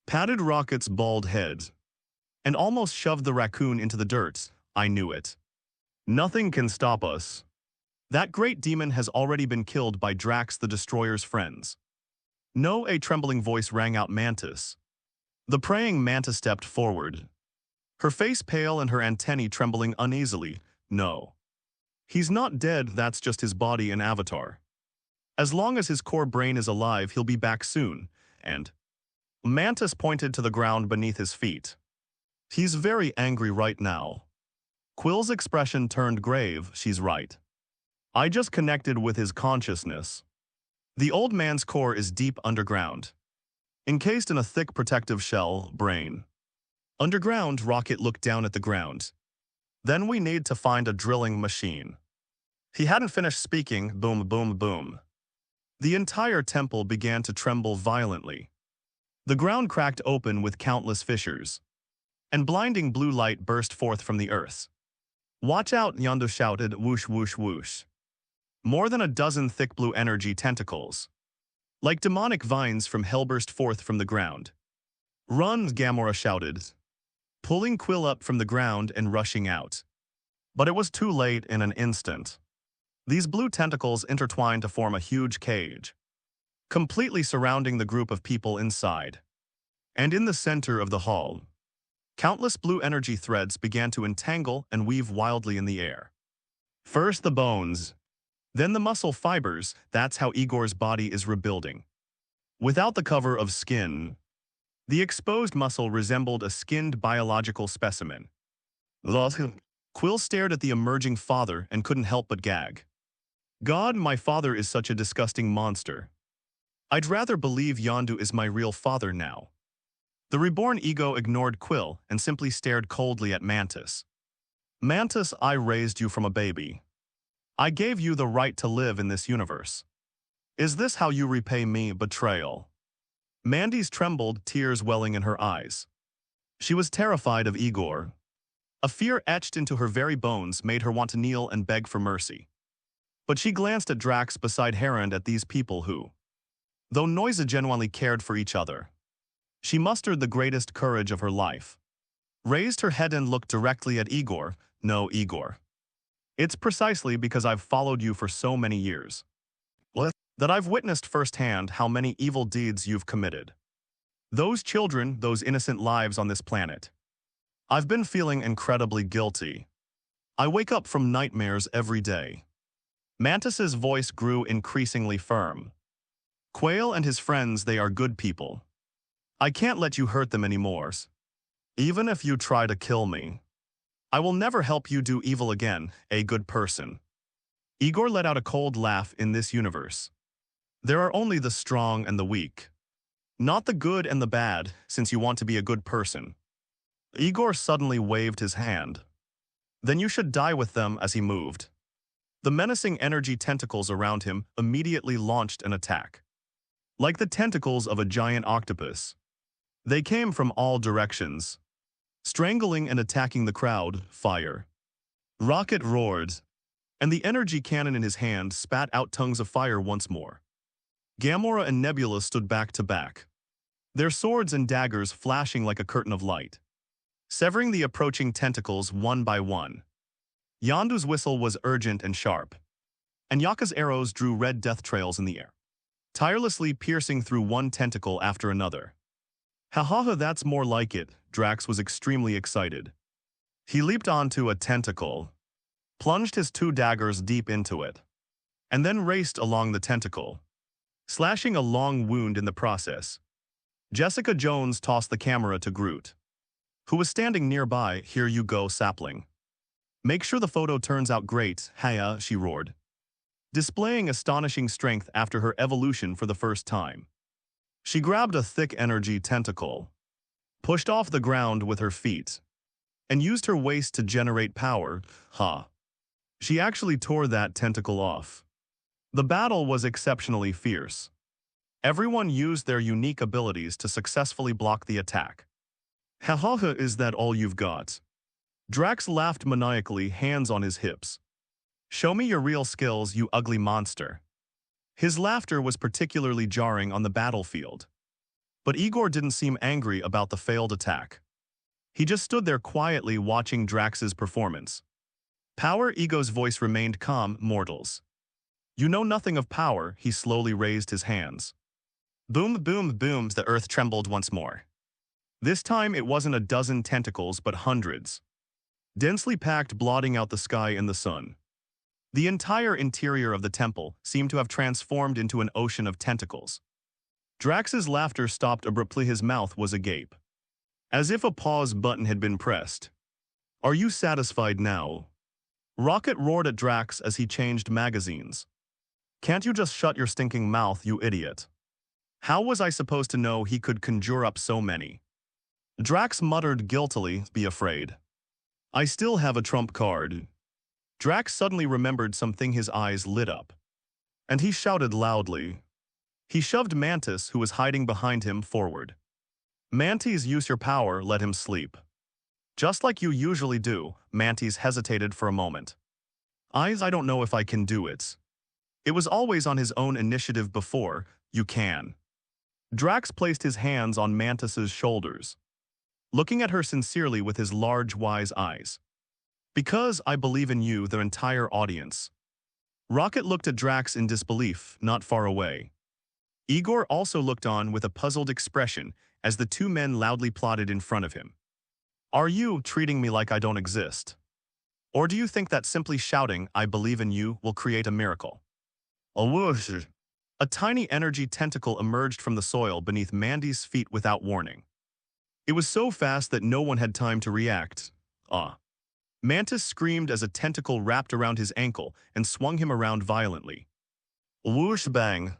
patted Rocket's bald head, and almost shoved the raccoon into the dirt. "I knew it. Nothing can stop us. That great demon has already been killed by Drax the Destroyer's friends." "No," a trembling voice rang out. "Mantis." The praying mantis stepped forward, her face pale and her antennae trembling uneasily. "No. He's not dead, that's just his body and avatar. As long as his core brain is alive, he'll be back soon, and..." Mantis pointed to the ground beneath his feet. "He's very angry right now." Quill's expression turned grave. "She's right. I just connected with his consciousness. The old man's core is deep underground, encased in a thick protective shell, brain. Underground." Rocket looked down at the ground. "Then we need to find a drilling machine." He hadn't finished speaking. Boom, boom, boom. The entire temple began to tremble violently. The ground cracked open with countless fissures, and blinding blue light burst forth from the earth. "Watch out," Yondu shouted. Whoosh, whoosh, whoosh. More than a dozen thick blue energy tentacles, like demonic vines from hell, burst forth from the ground. "Run," Gamora shouted, pulling Quill up from the ground and rushing out. But it was too late. In an instant, these blue tentacles intertwined to form a huge cage, completely surrounding the group of people inside. And in the center of the hall, countless blue energy threads began to entangle and weave wildly in the air. First the bones, then the muscle fibers. That's how Igor's body is rebuilding. Without the cover of skin, the exposed muscle resembled a skinned biological specimen. Quill stared at the emerging father and couldn't help but gag. "God, my father is such a disgusting monster. I'd rather believe Yondu is my real father now." The reborn ego ignored Quill and simply stared coldly at Mantis. "Mantis, I raised you from a baby. I gave you the right to live in this universe. Is this how you repay me? Betrayal." Mandy's trembled, tears welling in her eyes. She was terrified of Igor. A fear etched into her very bones made her want to kneel and beg for mercy. But she glanced at Drax beside her and at these people who, though Noisa genuinely cared for each other, she mustered the greatest courage of her life. Raised her head and looked directly at Igor. "No, Igor. It's precisely because I've followed you for so many years that I've witnessed firsthand how many evil deeds you've committed. Those children, those innocent lives on this planet. I've been feeling incredibly guilty. I wake up from nightmares every day." Mantis's voice grew increasingly firm. "Quail and his friends, they are good people. I can't let you hurt them anymore. Even if you try to kill me, I will never help you do evil again, a good person." Igor let out a cold laugh. "In this universe, there are only the strong and the weak, not the good and the bad, since you want to be a good person." Igor suddenly waved his hand. "Then you should die with them." As he moved, the menacing energy tentacles around him immediately launched an attack. Like the tentacles of a giant octopus, they came from all directions, strangling and attacking the crowd. Fire. Rocket roared, and the energy cannon in his hand spat out tongues of fire once more. Gamora and Nebula stood back to back, their swords and daggers flashing like a curtain of light, severing the approaching tentacles one by one. Yondu's whistle was urgent and sharp, and Yaka's arrows drew red death trails in the air, tirelessly piercing through one tentacle after another. Ha, that's more like it, Drax was extremely excited. He leaped onto a tentacle, plunged his two daggers deep into it, and then raced along the tentacle, slashing a long wound in the process. Jessica Jones tossed the camera to Groot, who was standing nearby. Here you go, sapling. Make sure the photo turns out great, Haya, she roared, displaying astonishing strength after her evolution for the first time. She grabbed a thick energy tentacle, pushed off the ground with her feet, and used her waist to generate power. She actually tore that tentacle off. The battle was exceptionally fierce. Everyone used their unique abilities to successfully block the attack. Is that all you've got? Drax laughed maniacally, hands on his hips. Show me your real skills, you ugly monster. His laughter was particularly jarring on the battlefield. But Igor didn't seem angry about the failed attack. He just stood there quietly watching Drax's performance. Power Ego's voice remained calm. Mortals, you know nothing of power. He slowly raised his hands. Boom, boom, boom, the earth trembled once more. This time it wasn't a dozen tentacles but hundreds, densely packed, blotting out the sky and the sun. The entire interior of the temple seemed to have transformed into an ocean of tentacles. Drax's laughter stopped abruptly. His mouth was agape, as if a pause button had been pressed. Are you satisfied now? Rocket roared at Drax as he changed magazines. Can't you just shut your stinking mouth, you idiot? How was I supposed to know he could conjure up so many? Drax muttered guiltily, be afraid. I still have a trump card. Drax suddenly remembered something. His eyes lit up, and he shouted loudly. He shoved Mantis, who was hiding behind him, forward. Mantis, use your power, let him sleep. Just like you usually do. Mantis hesitated for a moment. I don't know if I can do it. It was always on his own initiative before. You can. Drax placed his hands on Mantis's shoulders, looking at her sincerely with his large, wise eyes. Because I believe in you, the entire audience. Rocket looked at Drax in disbelief, not far away. Igor also looked on with a puzzled expression as the two men loudly plotted in front of him. Are you treating me like I don't exist? Or do you think that simply shouting, I believe in you, will create a miracle? A whoosh. A tiny energy tentacle emerged from the soil beneath Mandy's feet without warning. It was so fast that no one had time to react. Mantis screamed as a tentacle wrapped around his ankle and swung him around violently. Whoosh bang.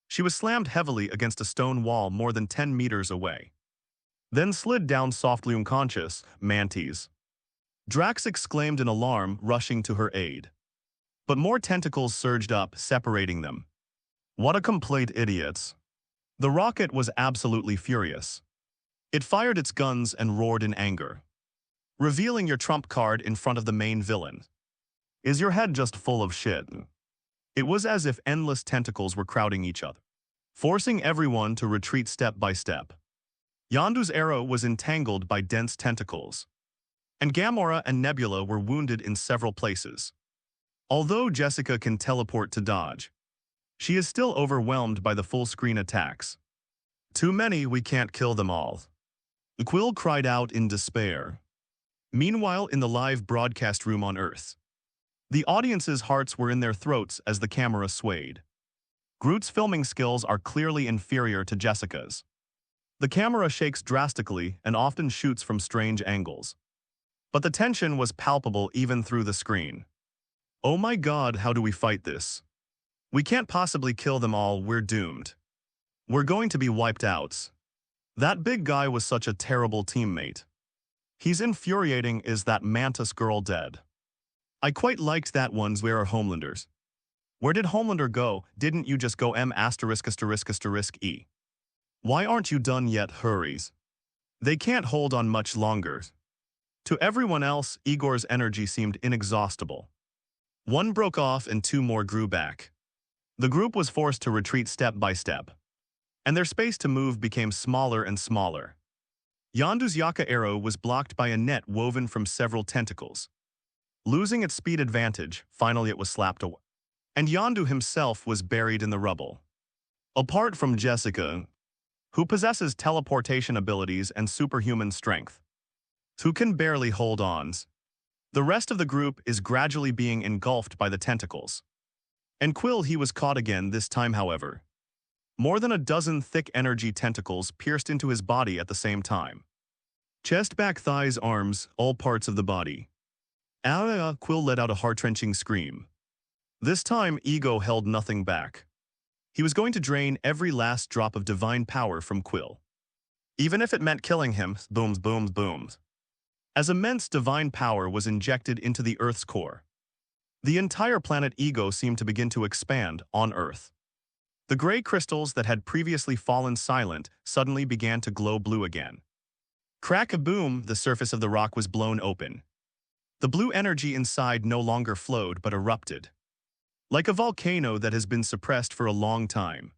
She was slammed heavily against a stone wall more than 10 meters away, then slid down softly unconscious. Mantis. Drax exclaimed in alarm, rushing to her aid. But more tentacles surged up, separating them. What a complete idiots. The rocket was absolutely furious. It fired its guns and roared in anger, revealing your trump card in front of the main villain. Is your head just full of shit? It was as if endless tentacles were crowding each other, forcing everyone to retreat step by step. Yondu's arrow was entangled by dense tentacles, and Gamora and Nebula were wounded in several places. Although Jessica can teleport to dodge, she is still overwhelmed by the full-screen attacks. Too many, we can't kill them all. Quill cried out in despair. Meanwhile, in the live broadcast room on Earth, the audience's hearts were in their throats as the camera swayed. Groot's filming skills are clearly inferior to Jessica's. The camera shakes drastically and often shoots from strange angles. But the tension was palpable even through the screen. Oh my God, how do we fight this? We can't possibly kill them all, we're doomed. We're going to be wiped out. That big guy was such a terrible teammate. He's infuriating. Is that Mantis girl dead? I quite liked that one's where are Homelanders. Where did Homelander go? Didn't you just go M******E? Why aren't you done yet? Hurries. They can't hold on much longer. To everyone else, Igor's energy seemed inexhaustible. One broke off and two more grew back. The group was forced to retreat step by step, and their space to move became smaller and smaller. Yondu's Yaka arrow was blocked by a net woven from several tentacles. Losing its speed advantage, finally it was slapped away, and Yondu himself was buried in the rubble. Apart from Jessica, who possesses teleportation abilities and superhuman strength, who can barely hold on, the rest of the group is gradually being engulfed by the tentacles. And Quill, he was caught again this time, however. More than a dozen thick energy tentacles pierced into his body at the same time. Chest, back, thighs, arms, all parts of the body. Quill let out a heart-wrenching scream. This time, Ego held nothing back. He was going to drain every last drop of divine power from Quill. Even if it meant killing him, booms, booms, booms. As immense divine power was injected into the Earth's core, the entire planet Ego seemed to begin to expand on Earth. The gray crystals that had previously fallen silent suddenly began to glow blue again. Crack-a-boom, the surface of the rock was blown open. The blue energy inside no longer flowed but erupted. Like a volcano that has been suppressed for a long time.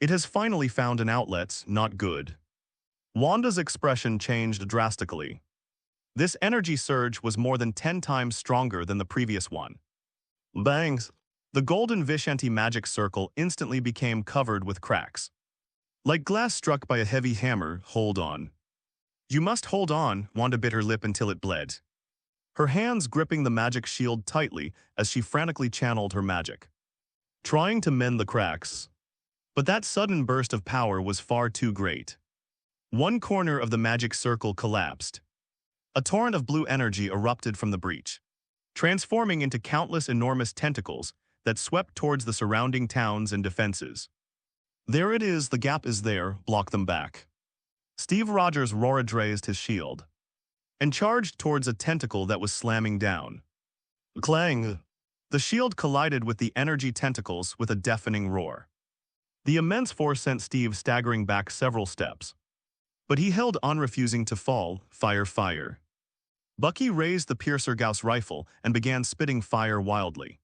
It has finally found an outlet, not good. Wanda's expression changed drastically. This energy surge was more than 10 times stronger than the previous one. Bangs! The golden Vishanti magic circle instantly became covered with cracks. Like glass struck by a heavy hammer, hold on. You must hold on, Wanda bit her lip until it bled. Her hands gripping the magic shield tightly as she frantically channeled her magic, trying to mend the cracks. But that sudden burst of power was far too great. One corner of the magic circle collapsed. A torrent of blue energy erupted from the breach, transforming into countless enormous tentacles that swept towards the surrounding towns and defenses. There it is, the gap is there, block them back. Steve Rogers raised his shield and charged towards a tentacle that was slamming down. Clang! The shield collided with the energy tentacles with a deafening roar. The immense force sent Steve staggering back several steps. But he held on, refusing to fall. Fire, fire. Bucky raised the Piercer Gauss rifle and began spitting fire wildly.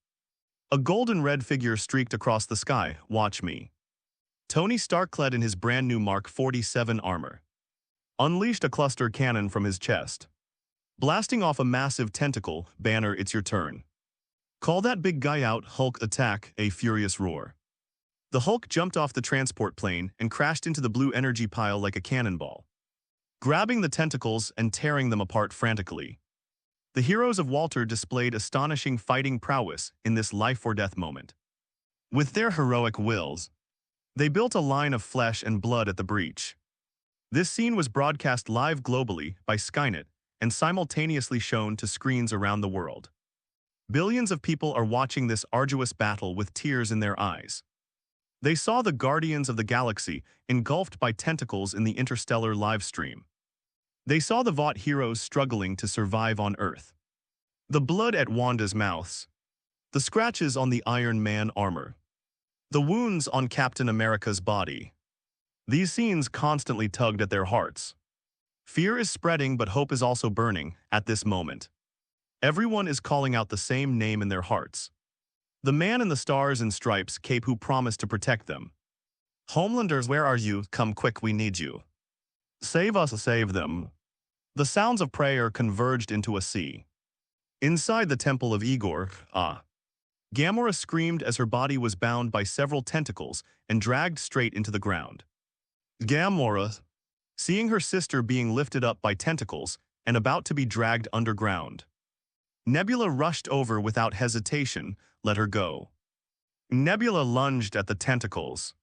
A golden red figure streaked across the sky. Watch me. Tony Stark, clad in his brand new Mark 47 armor, unleashed a cluster cannon from his chest, blasting off a massive tentacle. Banner, it's your turn. Call that big guy out. Hulk attack. A furious roar. The Hulk jumped off the transport plane and crashed into the blue energy pile like a cannonball, grabbing the tentacles and tearing them apart frantically. The heroes of Walter displayed astonishing fighting prowess in this life-or-death moment. With their heroic wills, they built a line of flesh and blood at the breach. This scene was broadcast live globally by Skynet and simultaneously shown to screens around the world. Billions of people are watching this arduous battle with tears in their eyes. They saw the Guardians of the Galaxy engulfed by tentacles in the interstellar livestream. They saw the Vought heroes struggling to survive on Earth. The blood at Wanda's mouths, the scratches on the Iron Man armor, the wounds on Captain America's body. These scenes constantly tugged at their hearts. Fear is spreading, but hope is also burning at this moment. Everyone is calling out the same name in their hearts. The man in the stars and stripes cape who promised to protect them. Homelanders, where are you? Come quick, we need you. Save us, save them. The sounds of prayer converged into a sea. Inside the temple of Igor, Gamora screamed as her body was bound by several tentacles and dragged straight into the ground. Gamora, seeing her sister being lifted up by tentacles and about to be dragged underground. Nebula rushed over without hesitation, let her go. Nebula lunged at the tentacles,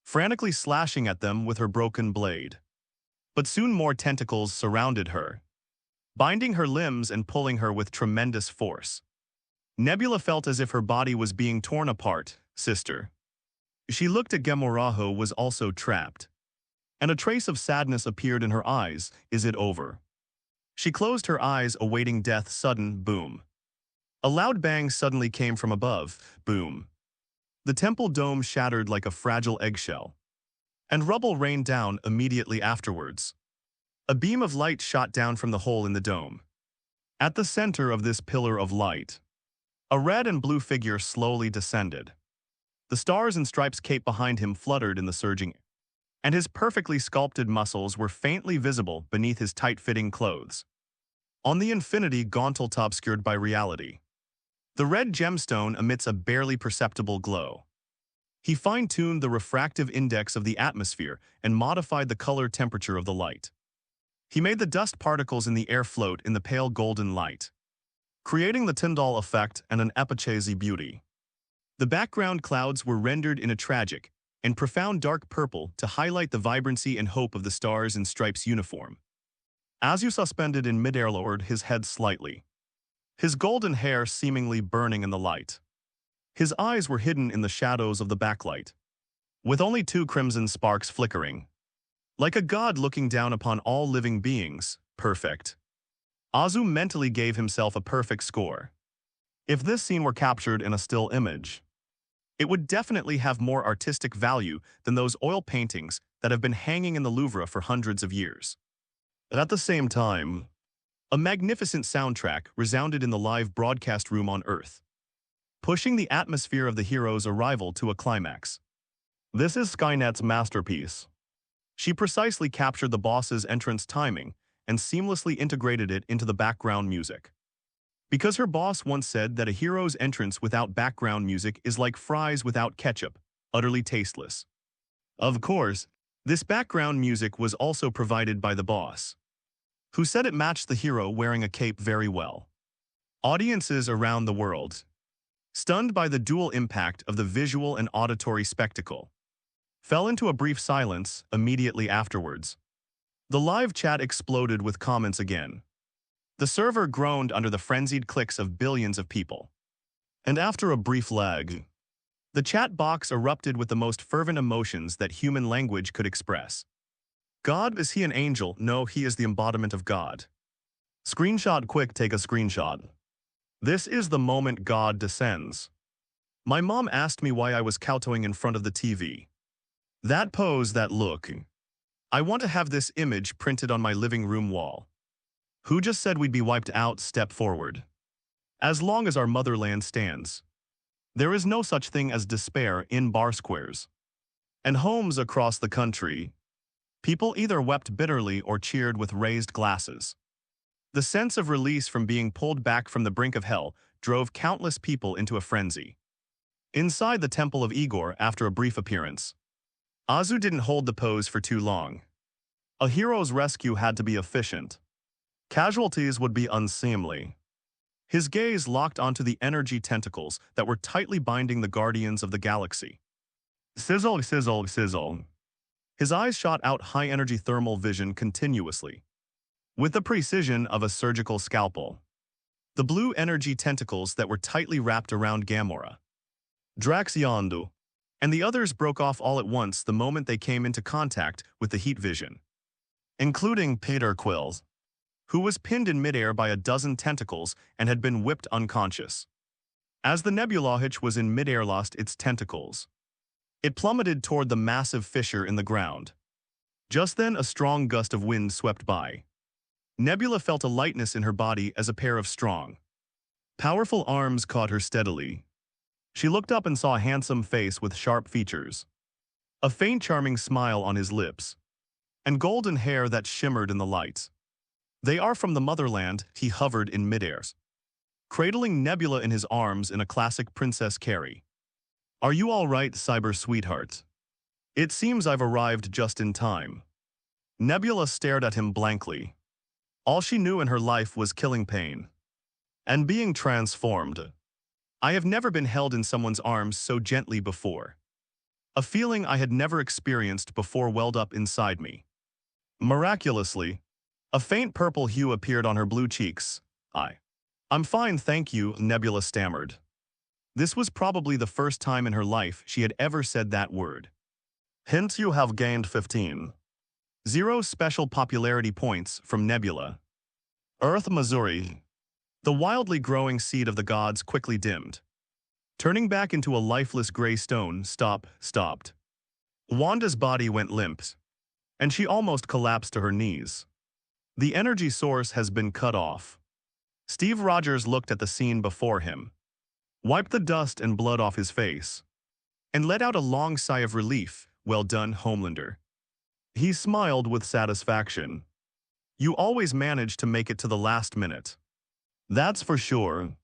frantically slashing at them with her broken blade. But soon more tentacles surrounded her, binding her limbs and pulling her with tremendous force. Nebula felt as if her body was being torn apart. Sister. She looked at Gamora, who was also trapped, and a trace of sadness appeared in her eyes. Is it over? She closed her eyes, awaiting death. Sudden boom. A loud bang suddenly came from above. Boom. The temple dome shattered like a fragile eggshell, and rubble rained down immediately afterwards. A beam of light shot down from the hole in the dome. At the center of this pillar of light, a red and blue figure slowly descended. The stars and stripes cape behind him fluttered in the surging air, and his perfectly sculpted muscles were faintly visible beneath his tight-fitting clothes. On the infinity gauntlet obscured by reality, the red gemstone emits a barely perceptible glow. He fine-tuned the refractive index of the atmosphere and modified the color temperature of the light. He made the dust particles in the air float in the pale golden light, creating the Tyndall effect and an epichasy beauty. The background clouds were rendered in a tragic and profound dark purple to highlight the vibrancy and hope of the stars and stripes uniform. Azu suspended in midair lowered his head slightly, his golden hair seemingly burning in the light. His eyes were hidden in the shadows of the backlight, with only 2 crimson sparks flickering. Like a god looking down upon all living beings, perfect. Azu mentally gave himself a perfect score. If this scene were captured in a still image, it would definitely have more artistic value than those oil paintings that have been hanging in the Louvre for hundreds of years. At the same time, a magnificent soundtrack resounded in the live broadcast room on Earth, pushing the atmosphere of the hero's arrival to a climax. This is Skynet's masterpiece. She precisely captured the boss's entrance timing and seamlessly integrated it into the background music. Because her boss once said that a hero's entrance without background music is like fries without ketchup, utterly tasteless. Of course, this background music was also provided by the boss, who said it matched the hero wearing a cape very well. Audiences around the world, stunned by the dual impact of the visual and auditory spectacle, fell into a brief silence immediately afterwards. The live chat exploded with comments again. The server groaned under the frenzied clicks of billions of people. And after a brief lag, the chat box erupted with the most fervent emotions that human language could express. God, is he an angel? No, he is the embodiment of God. Screenshot quick, take a screenshot. This is the moment God descends. My mom asked me why I was kowtowing in front of the TV. That pose, that look. I want to have this image printed on my living room wall. Who just said we'd be wiped out? Step forward. As long as our motherland stands, there is no such thing as despair in bar squares. And homes across the country, people either wept bitterly or cheered with raised glasses. The sense of release from being pulled back from the brink of hell drove countless people into a frenzy. Inside the Temple of Igor, after a brief appearance, Azu didn't hold the pose for too long. A hero's rescue had to be efficient. Casualties would be unseemly. His gaze locked onto the energy tentacles that were tightly binding the guardians of the galaxy. Sizzle, sizzle, sizzle. His eyes shot out high-energy thermal vision continuously, with the precision of a surgical scalpel. The blue energy tentacles that were tightly wrapped around Gamora, Drax Yondu, and the others broke off all at once the moment they came into contact with the heat vision, including Peter Quills, who was pinned in midair by a dozen tentacles and had been whipped unconscious. As the Nebula Hitch was in midair lost its tentacles, it plummeted toward the massive fissure in the ground. Just then a strong gust of wind swept by. Nebula felt a lightness in her body as a pair of strong, powerful arms caught her steadily. She looked up and saw a handsome face with sharp features, a faint charming smile on his lips, and golden hair that shimmered in the lights. They are from the motherland. He hovered in midair, cradling Nebula in his arms in a classic Princess Carrie. Are you all right, cyber sweetheart? It seems I've arrived just in time. Nebula stared at him blankly. All she knew in her life was killing pain and being transformed. I have never been held in someone's arms so gently before. A feeling I had never experienced before welled up inside me. Miraculously, a faint purple hue appeared on her blue cheeks. I'm fine, thank you, Nebula stammered. This was probably the first time in her life she had ever said that word. Hint, you have gained 15. 0 special popularity points from Nebula. Earth, Missouri. The wildly growing seed of the gods quickly dimmed, turning back into a lifeless gray stone. Stopped. Wanda's body went limp, and she almost collapsed to her knees. The energy source has been cut off. Steve Rogers looked at the scene before him, wiped the dust and blood off his face, and let out a long sigh of relief. Well done, Homelander. He smiled with satisfaction. You always manage to make it to the last minute. That's for sure.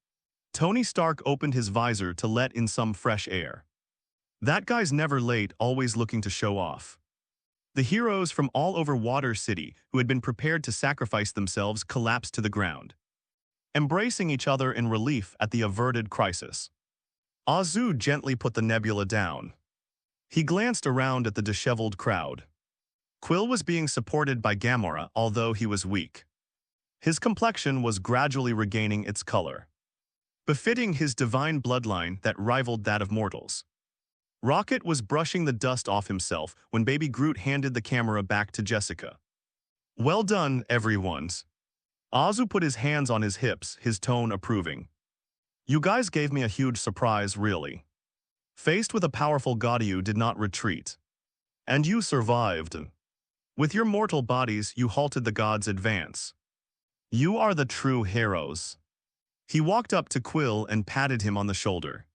Tony Stark opened his visor to let in some fresh air. That guy's never late, always looking to show off. The heroes from all over Water City who had been prepared to sacrifice themselves collapsed to the ground, embracing each other in relief at the averted crisis. Azu gently put the nebula down. He glanced around at the disheveled crowd. Quill was being supported by Gamora, although he was weak. His complexion was gradually regaining its color, befitting his divine bloodline that rivaled that of mortals. Rocket was brushing the dust off himself when Baby Groot handed the camera back to Jessica. Well done, everyone. Azu put his hands on his hips, his tone approving. You guys gave me a huge surprise, really. Faced with a powerful god, you did not retreat. And you survived. With your mortal bodies, you halted the gods' advance. You are the true heroes. He walked up to Quill and patted him on the shoulder.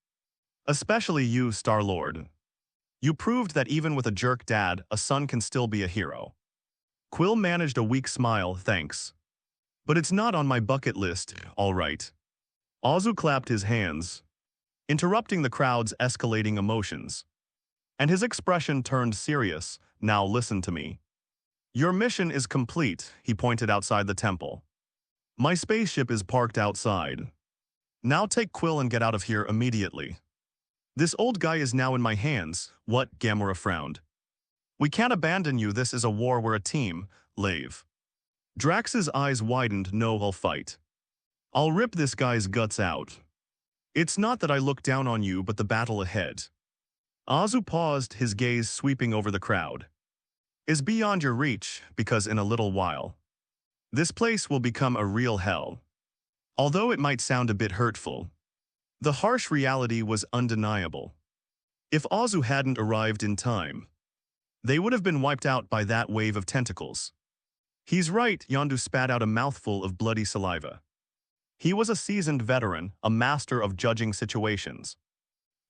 Especially you, Star-Lord. You proved that even with a jerk dad, a son can still be a hero. Quill managed a weak smile, thanks. But it's not on my bucket list, all right. Azu clapped his hands, interrupting the crowd's escalating emotions. And his expression turned serious. Now listen to me. Your mission is complete, he pointed outside the temple. My spaceship is parked outside. Now take Quill and get out of here immediately. This old guy is now in my hands. What? Gamora frowned. We can't abandon you. This is a war. We're a team, Lave. Drax's eyes widened. No, I'll fight. I'll rip this guy's guts out. It's not that I look down on you, but the battle ahead. Azu paused, his gaze sweeping over the crowd. Is beyond your reach, because in a little while, this place will become a real hell. Although it might sound a bit hurtful, the harsh reality was undeniable. If Azu hadn't arrived in time, they would have been wiped out by that wave of tentacles. He's right, Yondu spat out a mouthful of bloody saliva. He was a seasoned veteran, a master of judging situations.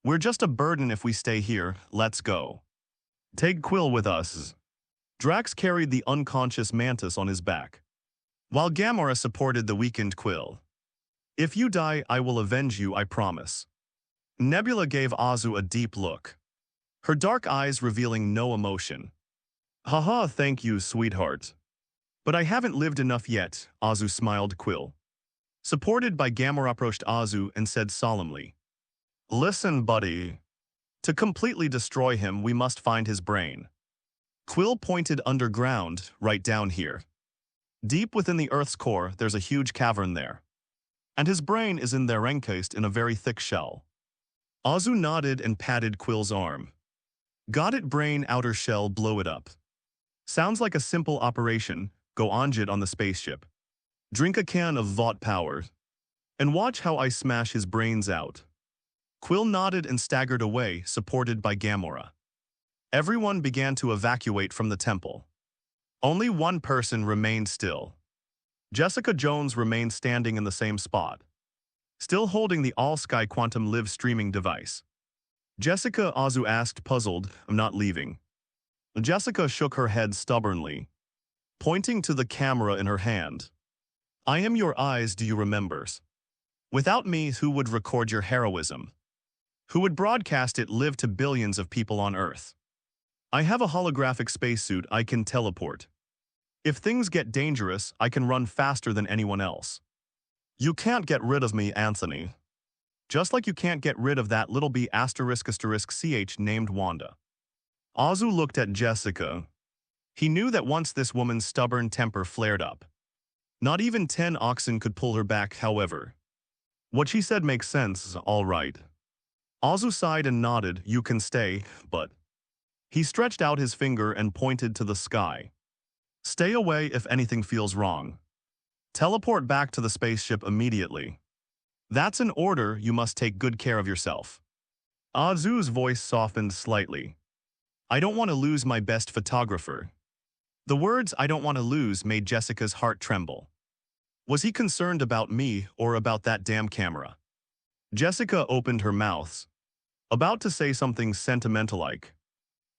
We're just a burden if we stay here. Let's go. Take Quill with us. Drax carried the unconscious Mantis on his back, while Gamora supported the weakened Quill. If you die, I will avenge you, I promise. Nebula gave Azu a deep look, her dark eyes revealing no emotion. Haha, thank you, sweetheart. But I haven't lived enough yet, Azu smiled. Quill, supported by Gamora, approached Azu and said solemnly, Listen, buddy. To completely destroy him, we must find his brain. Quill pointed underground, right down here. Deep within the Earth's core, there's a huge cavern there. And his brain is in there encased in a very thick shell. Azu nodded and patted Quill's arm. Got it, brain, outer shell, blow it up. Sounds like a simple operation. Go onjit on the spaceship. Drink a can of Vought power. And watch how I smash his brains out. Quill nodded and staggered away, supported by Gamora. Everyone began to evacuate from the temple. Only one person remained still. Jessica Jones remained standing in the same spot, still holding the all-sky quantum live streaming device. Jessica, Azu asked, puzzled, I'm not leaving. Jessica shook her head stubbornly, pointing to the camera in her hand. I am your eyes, do you remember? Without me, who would record your heroism? Who would broadcast it live to billions of people on Earth? I have a holographic spacesuit I can teleport. If things get dangerous, I can run faster than anyone else. You can't get rid of me, Anthony. Just like you can't get rid of that little bee **ch named Wanda. Azu looked at Jessica. He knew that once this woman's stubborn temper flared up, not even 10 oxen could pull her back, however. What she said makes sense, all right. Azu sighed and nodded, you can stay, but... He stretched out his finger and pointed to the sky. Stay away if anything feels wrong. Teleport back to the spaceship immediately. That's an order, you must take good care of yourself. Azu's voice softened slightly. I don't want to lose my best photographer. The words "I don't want to lose" made Jessica's heart tremble. Was he concerned about me or about that damn camera? Jessica opened her mouth, about to say something sentimental like,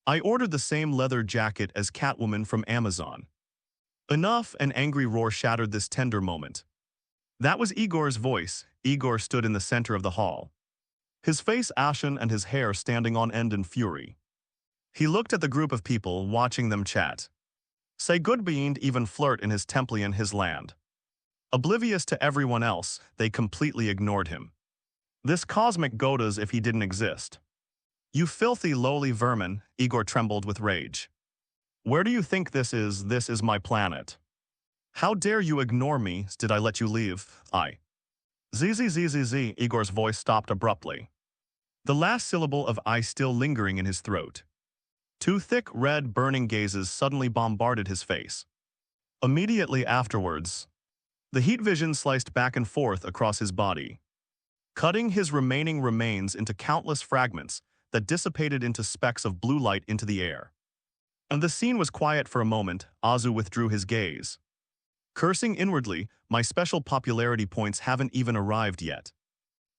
"I ordered the same leather jacket as Catwoman from Amazon." Enough, an angry roar shattered this tender moment. That was Igor's voice. Igor stood in the center of the hall, his face ashen and his hair standing on end in fury. He looked at the group of people, watching them chat, say goodbye and even flirt in his temple in his land. Oblivious to everyone else, they completely ignored him. This cosmic goat as if he didn't exist. "You filthy lowly vermin," Igor trembled with rage. "Where do you think this is? This is my planet. How dare you ignore me? Did I let you leave? I..." "Zzzzz," Igor's voice stopped abruptly, the last syllable of "I" still lingering in his throat. Two thick, red, burning gazes suddenly bombarded his face. Immediately afterwards, the heat vision sliced back and forth across his body, cutting his remaining remains into countless fragments that dissipated into specks of blue light into the air. And the scene was quiet for a moment. Azu withdrew his gaze, cursing inwardly, "My special popularity points haven't even arrived yet.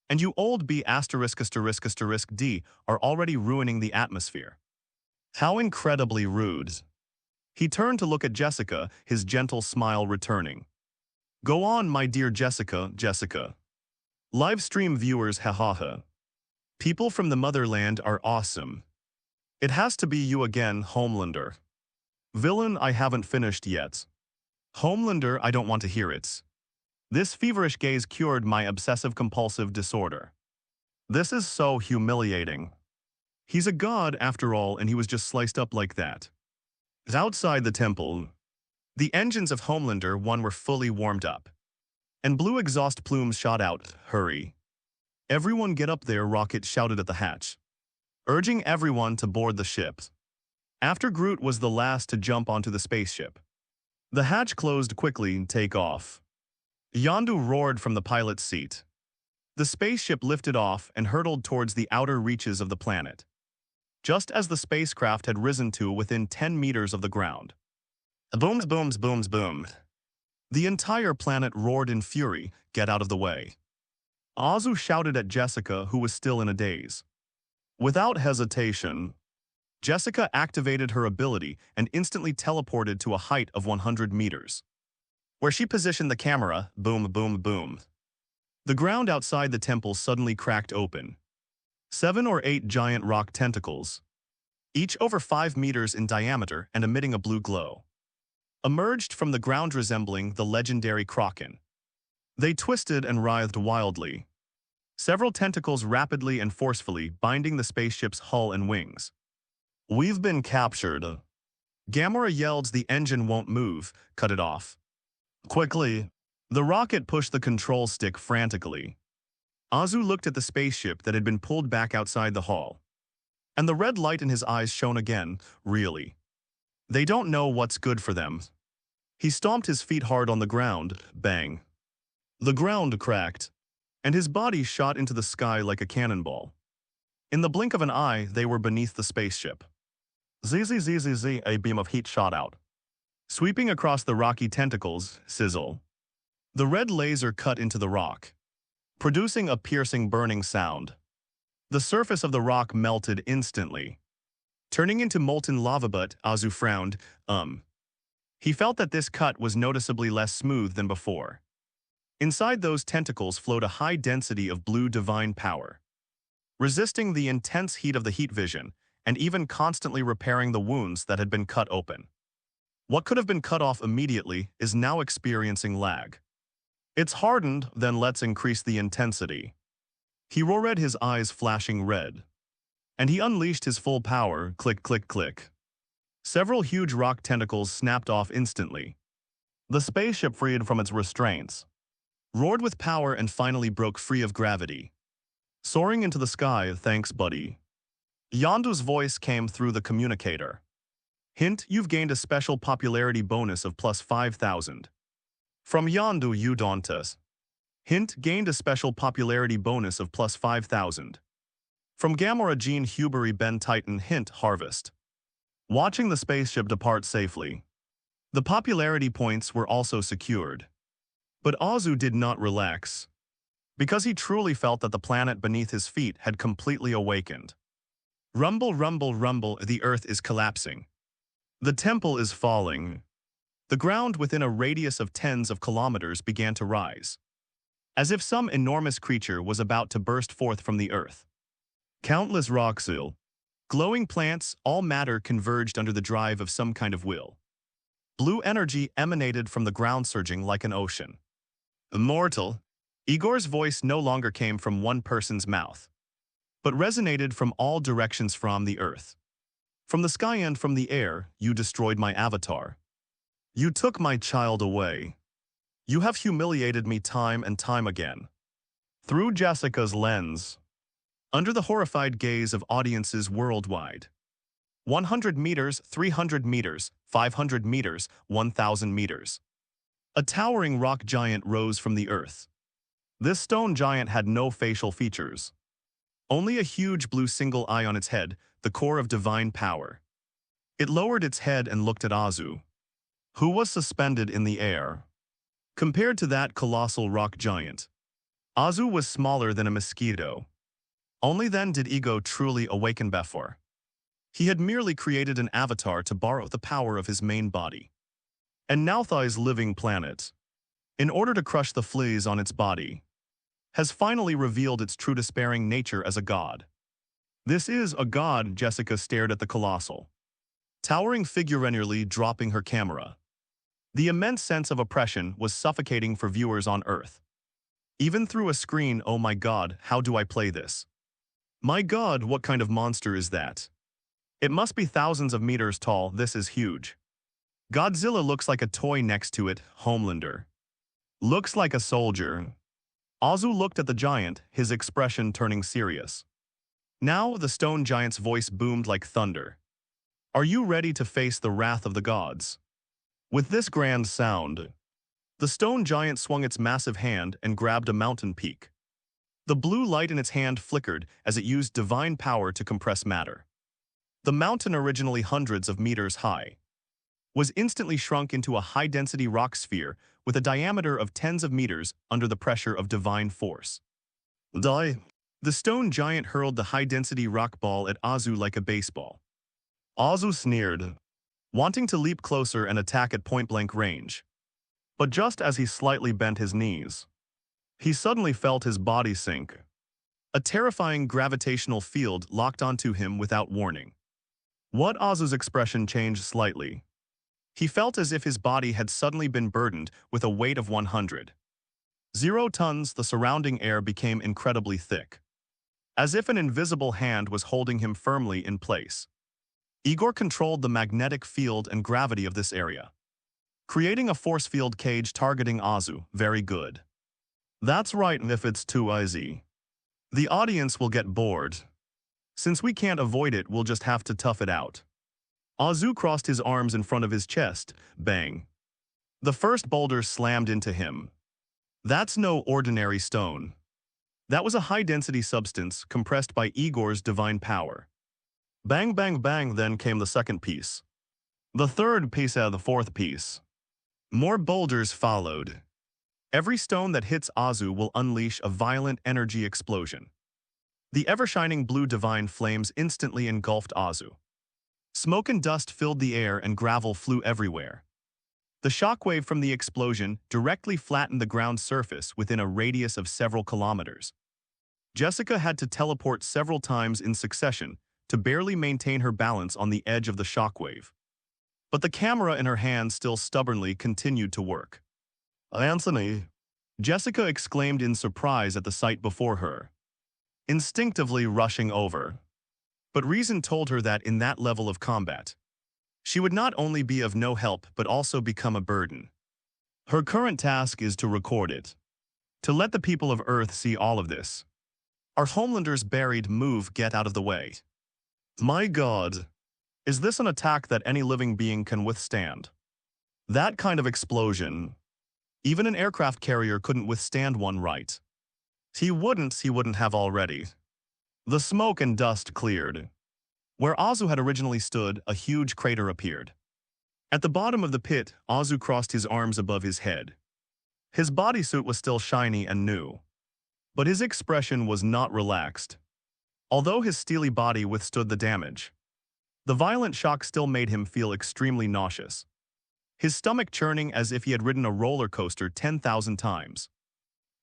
And you old B*******D are already ruining the atmosphere. How incredibly rude." He turned to look at Jessica, his gentle smile returning. "Go on, my dear Jessica, Jessica. Livestream viewers, hahaha. People from the motherland are awesome. It has to be you again, Homelander. Villain, I haven't finished yet. Homelander, I don't want to hear it. This feverish gaze cured my obsessive-compulsive disorder. This is so humiliating. He's a god after all, and he was just sliced up like that." Outside the temple, the engines of Homelander 1 were fully warmed up, and blue exhaust plumes shot out. "Hurry. Everyone get up there," Rocket shouted at the hatch, urging everyone to board the ship. After Groot was the last to jump onto the spaceship, the hatch closed quickly. "Take off." Yondu roared from the pilot's seat. The spaceship lifted off and hurtled towards the outer reaches of the planet, just as the spacecraft had risen to within 10 meters of the ground. Booms, booms, booms, boom. The entire planet roared in fury. "Get out of the way." Azu shouted at Jessica, who was still in a daze. Without hesitation, Jessica activated her ability and instantly teleported to a height of 100 meters, where she positioned the camera. Boom, boom, boom. The ground outside the temple suddenly cracked open. 7 or 8 giant rock tentacles, each over 5 meters in diameter and emitting a blue glow, emerged from the ground resembling the legendary Kraken. They twisted and writhed wildly, several tentacles rapidly and forcefully binding the spaceship's hull and wings. "We've been captured." Gamora yelled. "The engine won't move. Cut it off." Quickly, the rocket pushed the control stick frantically. Azu looked at the spaceship that had been pulled back outside the hall, and the red light in his eyes shone again. "Really? They don't know what's good for them." He stomped his feet hard on the ground. Bang. The ground cracked, and his body shot into the sky like a cannonball. In the blink of an eye, they were beneath the spaceship. Zzzzz, a beam of heat shot out, sweeping across the rocky tentacles. Sizzle. The red laser cut into the rock, producing a piercing burning sound. The surface of the rock melted instantly, turning into molten lava. But Azu frowned. He felt that this cut was noticeably less smooth than before. Inside those tentacles flowed a high density of blue divine power, resisting the intense heat of the heat vision and even constantly repairing the wounds that had been cut open. What could have been cut off immediately is now experiencing lag. "It's hardened, then let's increase the intensity." He roared, his eyes flashing red, and he unleashed his full power. Click, click, click. Several huge rock tentacles snapped off instantly. The spaceship freed from its restraints, roared with power, and finally broke free of gravity, soaring into the sky. "Thanks, buddy." Yondu's voice came through the communicator. "Hint, you've gained a special popularity bonus of plus 5,000. From Yondu, you don't. Hint, gained a special popularity bonus of plus 5,000. From Gamora Jean Hubery Ben Titan. Hint, harvest. Watching the spaceship depart safely, The popularity points were also secured. But Azu did not relax, because he truly felt that the planet beneath his feet had completely awakened. Rumble, rumble, rumble, the earth is collapsing. The temple is falling. The ground within a radius of tens of kilometers began to rise, as if some enormous creature was about to burst forth from the earth. Countless rocks, glowing plants, all matter converged under the drive of some kind of will. Blue energy emanated from the ground, surging like an ocean. Immortal. Igor's voice no longer came from one person's mouth, but resonated from all directions from the earth. From the sky and from the air, you destroyed my avatar. You took my child away. You have humiliated me time and time again. Through Jessica's lens, under the horrified gaze of audiences worldwide. 100 meters, 300 meters, 500 meters, 1,000 meters. A towering rock giant rose from the earth. This stone giant had no facial features. Only a huge blue single eye on its head, the core of divine power. It lowered its head and looked at Azu, who was suspended in the air. Compared to that colossal rock giant, Azu was smaller than a mosquito. Only then did Ego truly awaken before. He had merely created an avatar to borrow the power of his main body. And Nauthai's living planet, in order to crush the fleas on its body, has finally revealed its true despairing nature as a god. This is a god. Jessica stared at the colossal, towering figure, nearly dropping her camera. The immense sense of oppression was suffocating for viewers on Earth. Even through a screen, oh my god, how do I play this? My god, what kind of monster is that? It must be thousands of meters tall. This is huge. Godzilla looks like a toy next to it. Homelander looks like a soldier. Azu looked at the giant, his expression turning serious. Now the stone giant's voice boomed like thunder. Are you ready to face the wrath of the gods? With this grand sound, the stone giant swung its massive hand and grabbed a mountain peak. The blue light in its hand flickered as it used divine power to compress matter. The mountain, originally hundreds of meters high, was instantly shrunk into a high-density rock sphere with a diameter of tens of meters under the pressure of divine force. Die! The stone giant hurled the high-density rock ball at Azu like a baseball. Azu sneered, wanting to leap closer and attack at point-blank range. But just as he slightly bent his knees, he suddenly felt his body sink. A terrifying gravitational field locked onto him without warning. What? Azu's expression changed slightly. He felt as if his body had suddenly been burdened with a weight of 100. 0 tons. The surrounding air became incredibly thick, as if an invisible hand was holding him firmly in place. Igor controlled the magnetic field and gravity of this area, creating a force field cage targeting Azu. Very good. That's right, if it's too easy, the audience will get bored. Since we can't avoid it, we'll just have to tough it out. Azu crossed his arms in front of his chest. Bang. The first boulder slammed into him. That's no ordinary stone. That was a high-density substance compressed by Igor's divine power. Bang, bang, bang, then came the second piece. The third piece and the fourth piece. More boulders followed. Every stone that hits Azu will unleash a violent energy explosion. The ever-shining blue divine flames instantly engulfed Azu. Smoke and dust filled the air and gravel flew everywhere. The shockwave from the explosion directly flattened the ground surface within a radius of several kilometers. Jessica had to teleport several times in succession to barely maintain her balance on the edge of the shockwave. But the camera in her hand still stubbornly continued to work. Anthony! Jessica exclaimed in surprise at the sight before her, instinctively rushing over. But reason told her that in that level of combat, she would not only be of no help but also become a burden. Her current task is to record it, to let the people of Earth see all of this. Are Homelander's buried? Move, get out of the way. My God! Is this an attack that any living being can withstand? That kind of explosion, even an aircraft carrier couldn't withstand one, right? He wouldn't have already. The smoke and dust cleared. Where Azu had originally stood, a huge crater appeared. At the bottom of the pit, Azu crossed his arms above his head. His bodysuit was still shiny and new, but his expression was not relaxed. Although his steely body withstood the damage, the violent shock still made him feel extremely nauseous, his stomach churning as if he had ridden a roller coaster 10,000 times,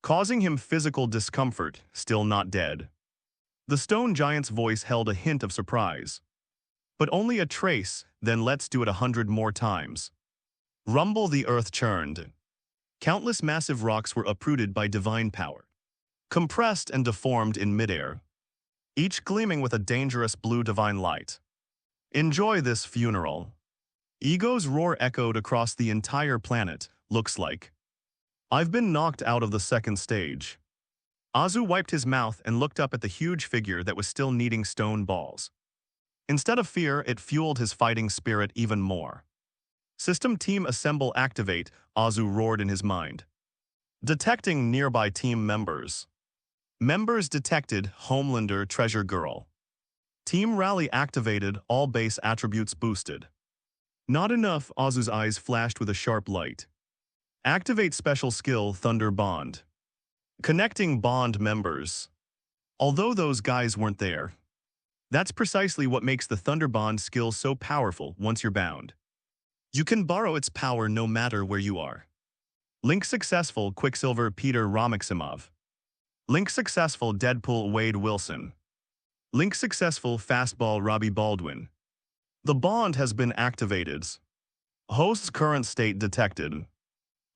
causing him physical discomfort, still not dead. The stone giant's voice held a hint of surprise. But only a trace, then let's do it 100 more times. Rumble, the earth churned. Countless massive rocks were uprooted by divine power, compressed and deformed in midair, each gleaming with a dangerous blue divine light. Enjoy this funeral. Ego's roar echoed across the entire planet, looks like. I've been knocked out of the second stage. Azu wiped his mouth and looked up at the huge figure that was still kneading stone balls. Instead of fear, it fueled his fighting spirit even more. System Team Assemble Activate, Azu roared in his mind. Detecting nearby team members. Members detected, Homelander, Treasure Girl. Team Rally activated, all base attributes boosted. Not enough, Azu's eyes flashed with a sharp light. Activate special skill, Thunder Bond. Connecting bond members. Although those guys weren't there, that's precisely what makes the Thunder Bond skill so powerful once you're bound. You can borrow its power no matter where you are. Link successful, Quicksilver, Peter Ramiximov. Link successful, Deadpool, Wade Wilson. Link successful, Fastball, Robbie Baldwin. The bond has been activated. Host's current state detected.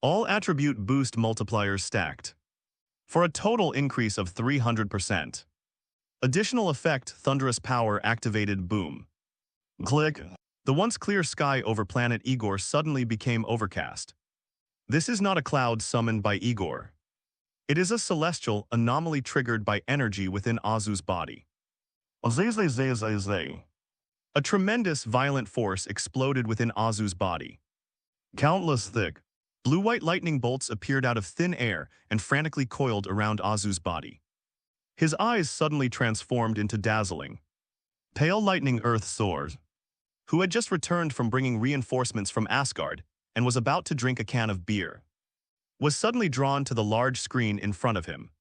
All attribute boost multipliers stacked, for a total increase of 300%. Additional effect, thunderous power activated, boom. Click. The once clear sky over planet Igor suddenly became overcast. This is not a cloud summoned by Igor. It is a celestial anomaly triggered by energy within Azu's body. A tremendous, violent force exploded within Azu's body. Countless thick, blue-white lightning bolts appeared out of thin air and frantically coiled around Azu's body. His eyes suddenly transformed into dazzling, pale lightning. Earth Sword, who had just returned from bringing reinforcements from Asgard and was about to drink a can of beer, was suddenly drawn to the large screen in front of him,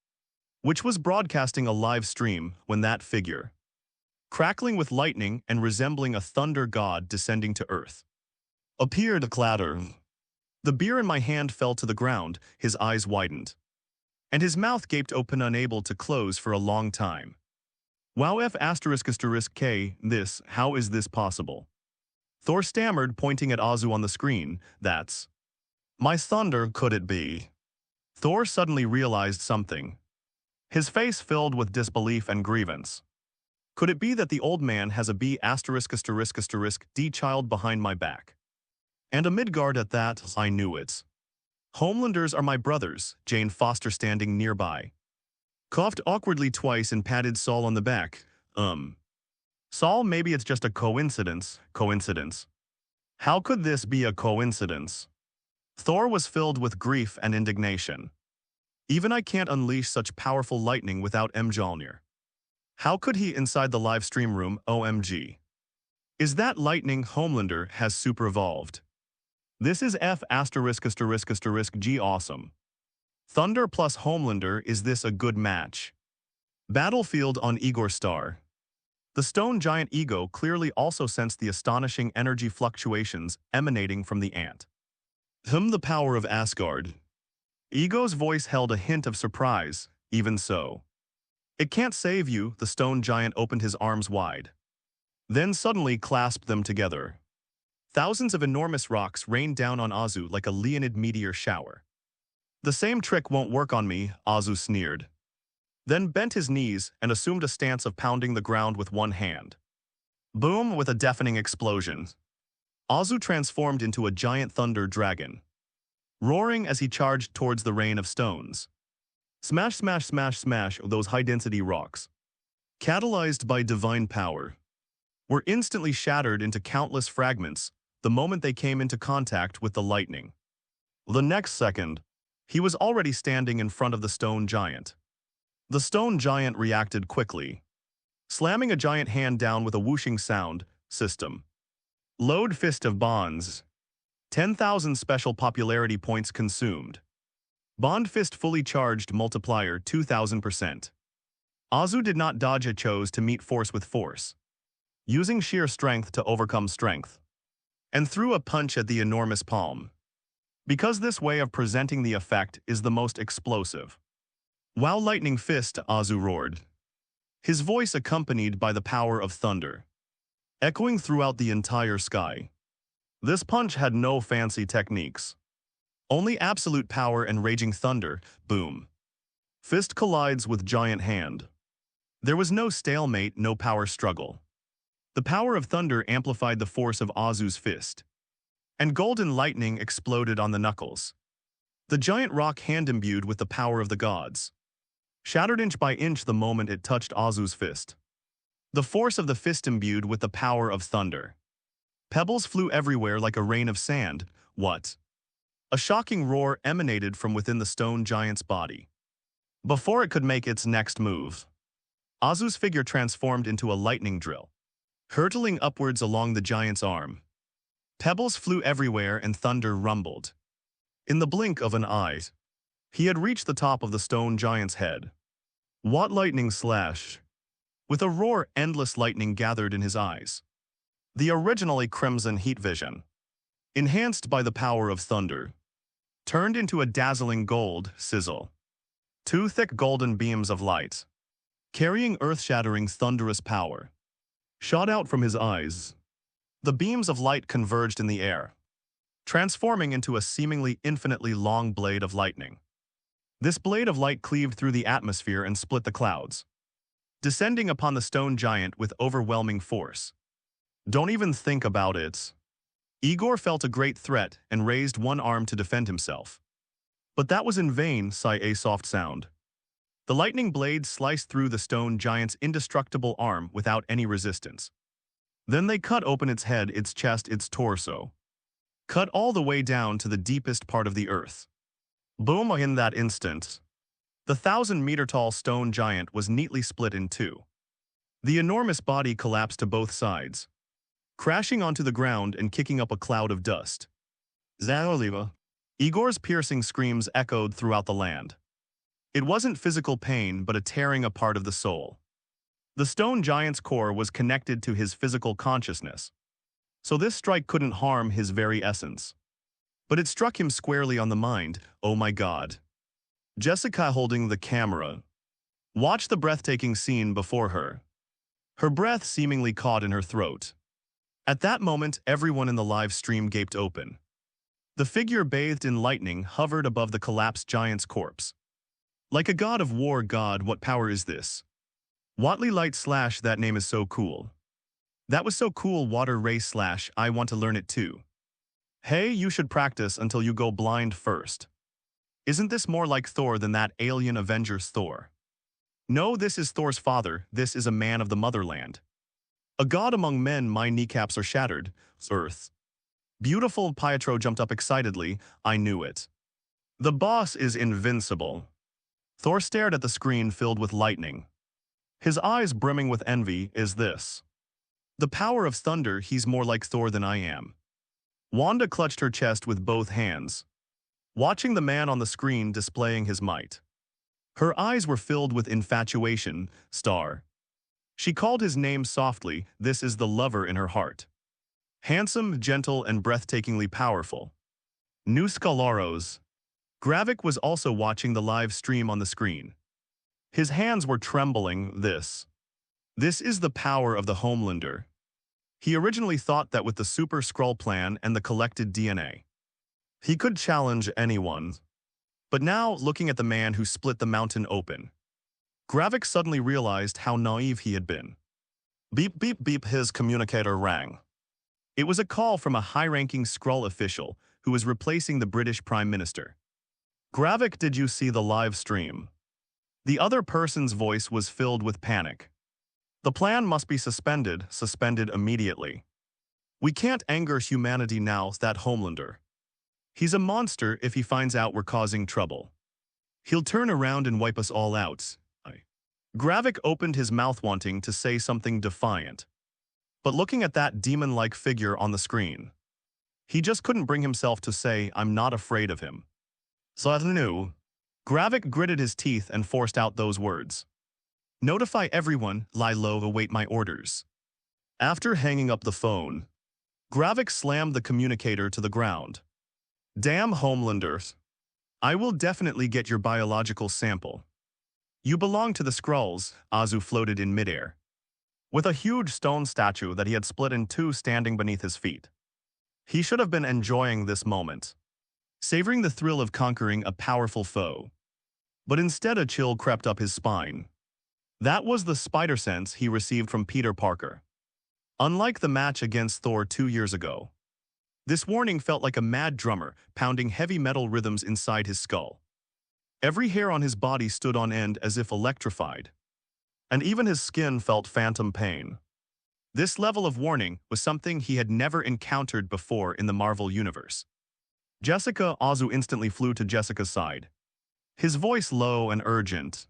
which was broadcasting a live stream when that figure, crackling with lightning and resembling a thunder god descending to earth, appeared. A clatter. The beer in my hand fell to the ground, his eyes widened, and his mouth gaped open, unable to close for a long time. Wow, F***K, this, how is this possible? Thor stammered, pointing at Azu on the screen. That's my thunder, could it be? Thor suddenly realized something. His face filled with disbelief and grievance. Could it be that the old man has a B*******D child behind my back? And a Midgard at that? I knew it. Homelanders are my brothers, Jane Foster, standing nearby, coughed awkwardly twice and patted Saul on the back. Saul, maybe it's just a coincidence. Coincidence? How could this be a coincidence? Thor was filled with grief and indignation. Even I can't unleash such powerful lightning without Mjolnir. How could he inside the live stream room? OMG. Is that lightning? Homelander has super evolved. This is F***G awesome. Thunder plus Homelander, is this a good match? Battlefield on Igor Star. The stone giant Ego clearly also sensed the astonishing energy fluctuations emanating from the ant. The power of Asgard. Ego's voice held a hint of surprise. Even so, it can't save you. The stone giant opened his arms wide, then suddenly clasped them together. Thousands of enormous rocks rained down on Azu like a Leonid meteor shower. The same trick won't work on me, Azu sneered, then bent his knees and assumed a stance of pounding the ground with one hand. Boom! With a deafening explosion, Azu transformed into a giant thunder dragon, roaring as he charged towards the rain of stones. Smash, smash, smash, smash. Those high-density rocks, catalyzed by divine power, were instantly shattered into countless fragments the moment they came into contact with the lightning. The next second, he was already standing in front of the stone giant. The stone giant reacted quickly, slamming a giant hand down with a whooshing sound. System. Load Fist of Bonds. 10,000 special popularity points consumed. Bond Fist fully charged multiplier 2,000%. Azu did not dodge, it chose to meet force with force, using sheer strength to overcome strength, and threw a punch at the enormous palm. Because this way of presenting the effect is the most explosive. Wow, lightning fist, Azu roared, his voice accompanied by the power of thunder, echoing throughout the entire sky. This punch had no fancy techniques, only absolute power and raging thunder. Boom. Fist collides with giant hand. There was no stalemate, no power struggle. The power of thunder amplified the force of Azu's fist, and golden lightning exploded on the knuckles. The giant rock hand, imbued with the power of the gods, shattered inch by inch the moment it touched Azu's fist. The force of the fist imbued with the power of thunder. Pebbles flew everywhere like a rain of sand. What? A shocking roar emanated from within the stone giant's body. Before it could make its next move, Azu's figure transformed into a lightning drill, hurtling upwards along the giant's arm. Pebbles flew everywhere and thunder rumbled. In the blink of an eye, he had reached the top of the stone giant's head. What lightning slash! With a roar, endless lightning gathered in his eyes. The originally crimson heat vision, enhanced by the power of thunder, turned into a dazzling gold sizzle. Two thick golden beams of light, carrying earth-shattering thunderous power, shot out from his eyes. The beams of light converged in the air, transforming into a seemingly infinitely long blade of lightning. This blade of light cleaved through the atmosphere and split the clouds, descending upon the stone giant with overwhelming force. Don't even think about it. Igor felt a great threat and raised one arm to defend himself. But that was in vain. Sigh, a soft sound. The lightning blade sliced through the stone giant's indestructible arm without any resistance. Then they cut open its head, its chest, its torso, cut all the way down to the deepest part of the earth. Boom! In that instant, the 1,000-meter-tall stone giant was neatly split in two. The enormous body collapsed to both sides, crashing onto the ground and kicking up a cloud of dust. Zaoliva. Igor's piercing screams echoed throughout the land. It wasn't physical pain, but a tearing apart of the soul. The stone giant's core was connected to his physical consciousness, so this strike couldn't harm his very essence. But it struck him squarely on the mind. Oh my God. Jessica, holding the camera, watched the breathtaking scene before her, her breath seemingly caught in her throat. At that moment, everyone in the live stream gaped open. The figure bathed in lightning hovered above the collapsed giant's corpse. Like a god of war. God, what power is this? Watley Light slash, that name is so cool. That was so cool. Water Ray slash, I want to learn it too. Hey, you should practice until you go blind first. Isn't this more like Thor than that alien Avengers Thor? No, this is Thor's father. This is a man of the motherland. A god among men. My kneecaps are shattered. Earth. Beautiful. Pietro jumped up excitedly. I knew it. The boss is invincible. Thor stared at the screen filled with lightning, his eyes brimming with envy. Is this the power of thunder? He's more like Thor than I am. Wanda clutched her chest with both hands, watching the man on the screen displaying his might. Her eyes were filled with infatuation. Star. She called his name softly. This is the lover in her heart. Handsome, gentle, and breathtakingly powerful. New Scalaros. Gravik was also watching the live stream on the screen. His hands were trembling. This is the power of the Homelander. He originally thought that with the Super Skrull plan and the collected DNA, he could challenge anyone. But now, looking at the man who split the mountain open, Gravik suddenly realized how naive he had been. Beep, beep, beep, his communicator rang. It was a call from a high-ranking Skrull official who was replacing the British Prime Minister. Gravik, did you see the live stream? The other person's voice was filled with panic. The plan must be suspended immediately. We can't anger humanity now, that Homelander. He's a monster. If he finds out we're causing trouble, he'll turn around and wipe us all out. Gravik opened his mouth wanting to say something defiant, but looking at that demon-like figure on the screen, He just couldn't bring himself to say, "I'm not afraid of him." So I knew. Gravik gritted his teeth and forced out those words. "Notify everyone, lie low, await my orders." After hanging up the phone, Gravik slammed the communicator to the ground. "Damn Homelander. I will definitely get your biological sample. You belong to the Skrulls," Azu floated in midair, with a huge stone statue that he had split in two standing beneath his feet. He should have been enjoying this moment, savoring the thrill of conquering a powerful foe. But instead a chill crept up his spine. That was the spider sense he received from Peter Parker. Unlike the match against Thor 2 years ago, this warning felt like a mad drummer pounding heavy metal rhythms inside his skull. Every hair on his body stood on end as if electrified, and even his skin felt phantom pain. This level of warning was something he had never encountered before in the Marvel Universe. "Jessica," Azu instantly flew to Jessica's side, his voice low and urgent.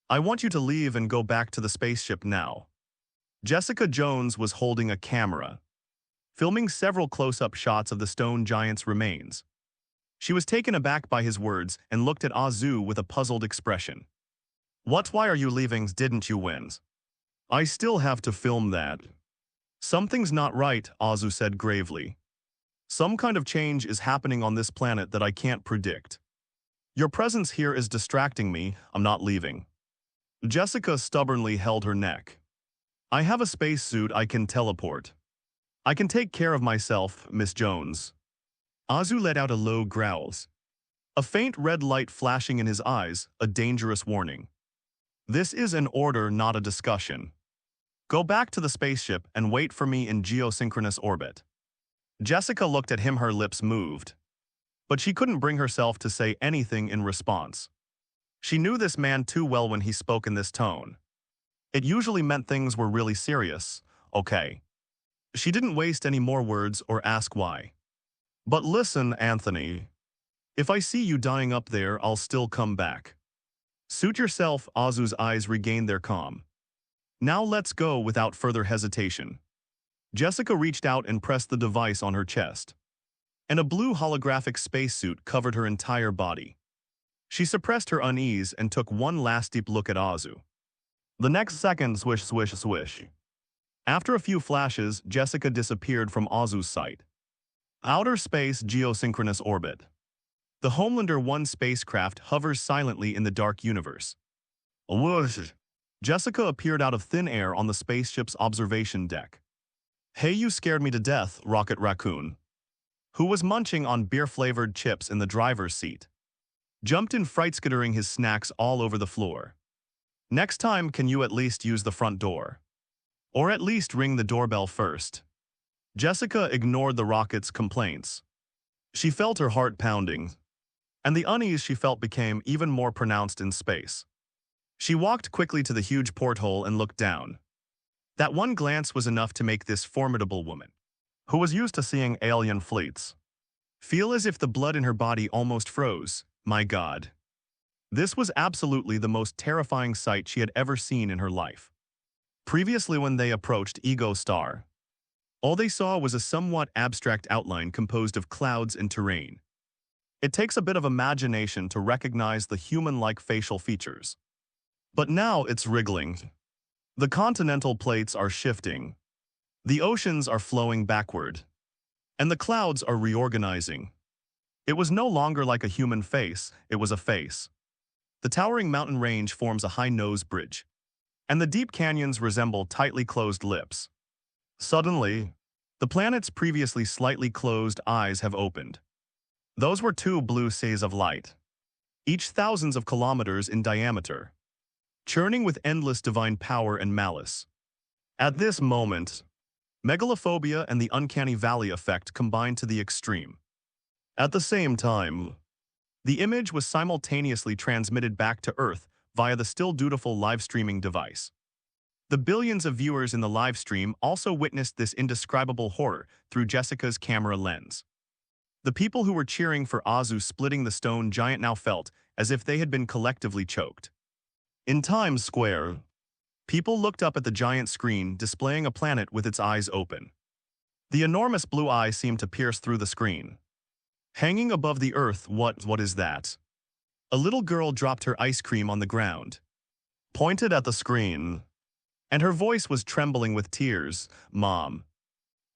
"I want you to leave and go back to the spaceship now." Jessica Jones was holding a camera, filming several close-up shots of the stone giant's remains. She was taken aback by his words and looked at Azu with a puzzled expression. "What? Why are you leaving? Didn't you win?" "I still have to film that." "Something's not right," Azu said gravely. "Some kind of change is happening on this planet that I can't predict. Your presence here is distracting me. I'm not leaving." Jessica stubbornly held her neck. "I have a spacesuit. I can teleport. I can take care of myself, Miss Jones." Azu let out a low growl, a faint red light flashing in his eyes, a dangerous warning. "This is an order, not a discussion. Go back to the spaceship and wait for me in geosynchronous orbit." Jessica looked at him, her lips moved, but she couldn't bring herself to say anything in response. She knew this man too well when he spoke in this tone. It usually meant things were really serious. Okay. She didn't waste any more words or ask why. "But listen, Anthony. If I see you dying up there, I'll still come back." "Suit yourself." Azu's eyes regained their calm. "Now let's go." Without further hesitation, Jessica reached out and pressed the device on her chest, and a blue holographic spacesuit covered her entire body. She suppressed her unease and took one last deep look at Azu. The next second, swish, swish, swish. After a few flashes, Jessica disappeared from Azu's sight. Outer space geosynchronous orbit. The Homelander 1 spacecraft hovers silently in the dark universe. Whoosh! Jessica appeared out of thin air on the spaceship's observation deck. "Hey, you scared me to death," Rocket Raccoon, who was munching on beer-flavored chips in the driver's seat, jumped in fright, skittering his snacks all over the floor. "Next time, can you at least use the front door? Or at least ring the doorbell first?" Jessica ignored the Rocket's complaints. She felt her heart pounding, and the unease she felt became even more pronounced in space. She walked quickly to the huge porthole and looked down. That one glance was enough to make this formidable woman, who was used to seeing alien fleets, feel as if the blood in her body almost froze. My God. This was absolutely the most terrifying sight she had ever seen in her life. Previously, when they approached Ego Star, all they saw was a somewhat abstract outline composed of clouds and terrain. It takes a bit of imagination to recognize the human-like facial features. But now it's wriggling. The continental plates are shifting. The oceans are flowing backward. And the clouds are reorganizing. It was no longer like a human face, it was a face. The towering mountain range forms a high nose bridge, and the deep canyons resemble tightly closed lips. Suddenly, the planet's previously slightly closed eyes have opened. Those were two blue seas of light, each thousands of kilometers in diameter, churning with endless divine power and malice. At this moment, megalophobia and the uncanny valley effect combined to the extreme. At the same time, the image was simultaneously transmitted back to Earth via the still dutiful live streaming device. The billions of viewers in the live stream also witnessed this indescribable horror through Jessica's camera lens. The people who were cheering for Azu splitting the stone giant now felt as if they had been collectively choked. In Times Square, people looked up at the giant screen displaying a planet with its eyes open. The enormous blue eye seemed to pierce through the screen. Hanging above the earth, what is that? A little girl dropped her ice cream on the ground, pointed at the screen, and her voice was trembling with tears. Mom.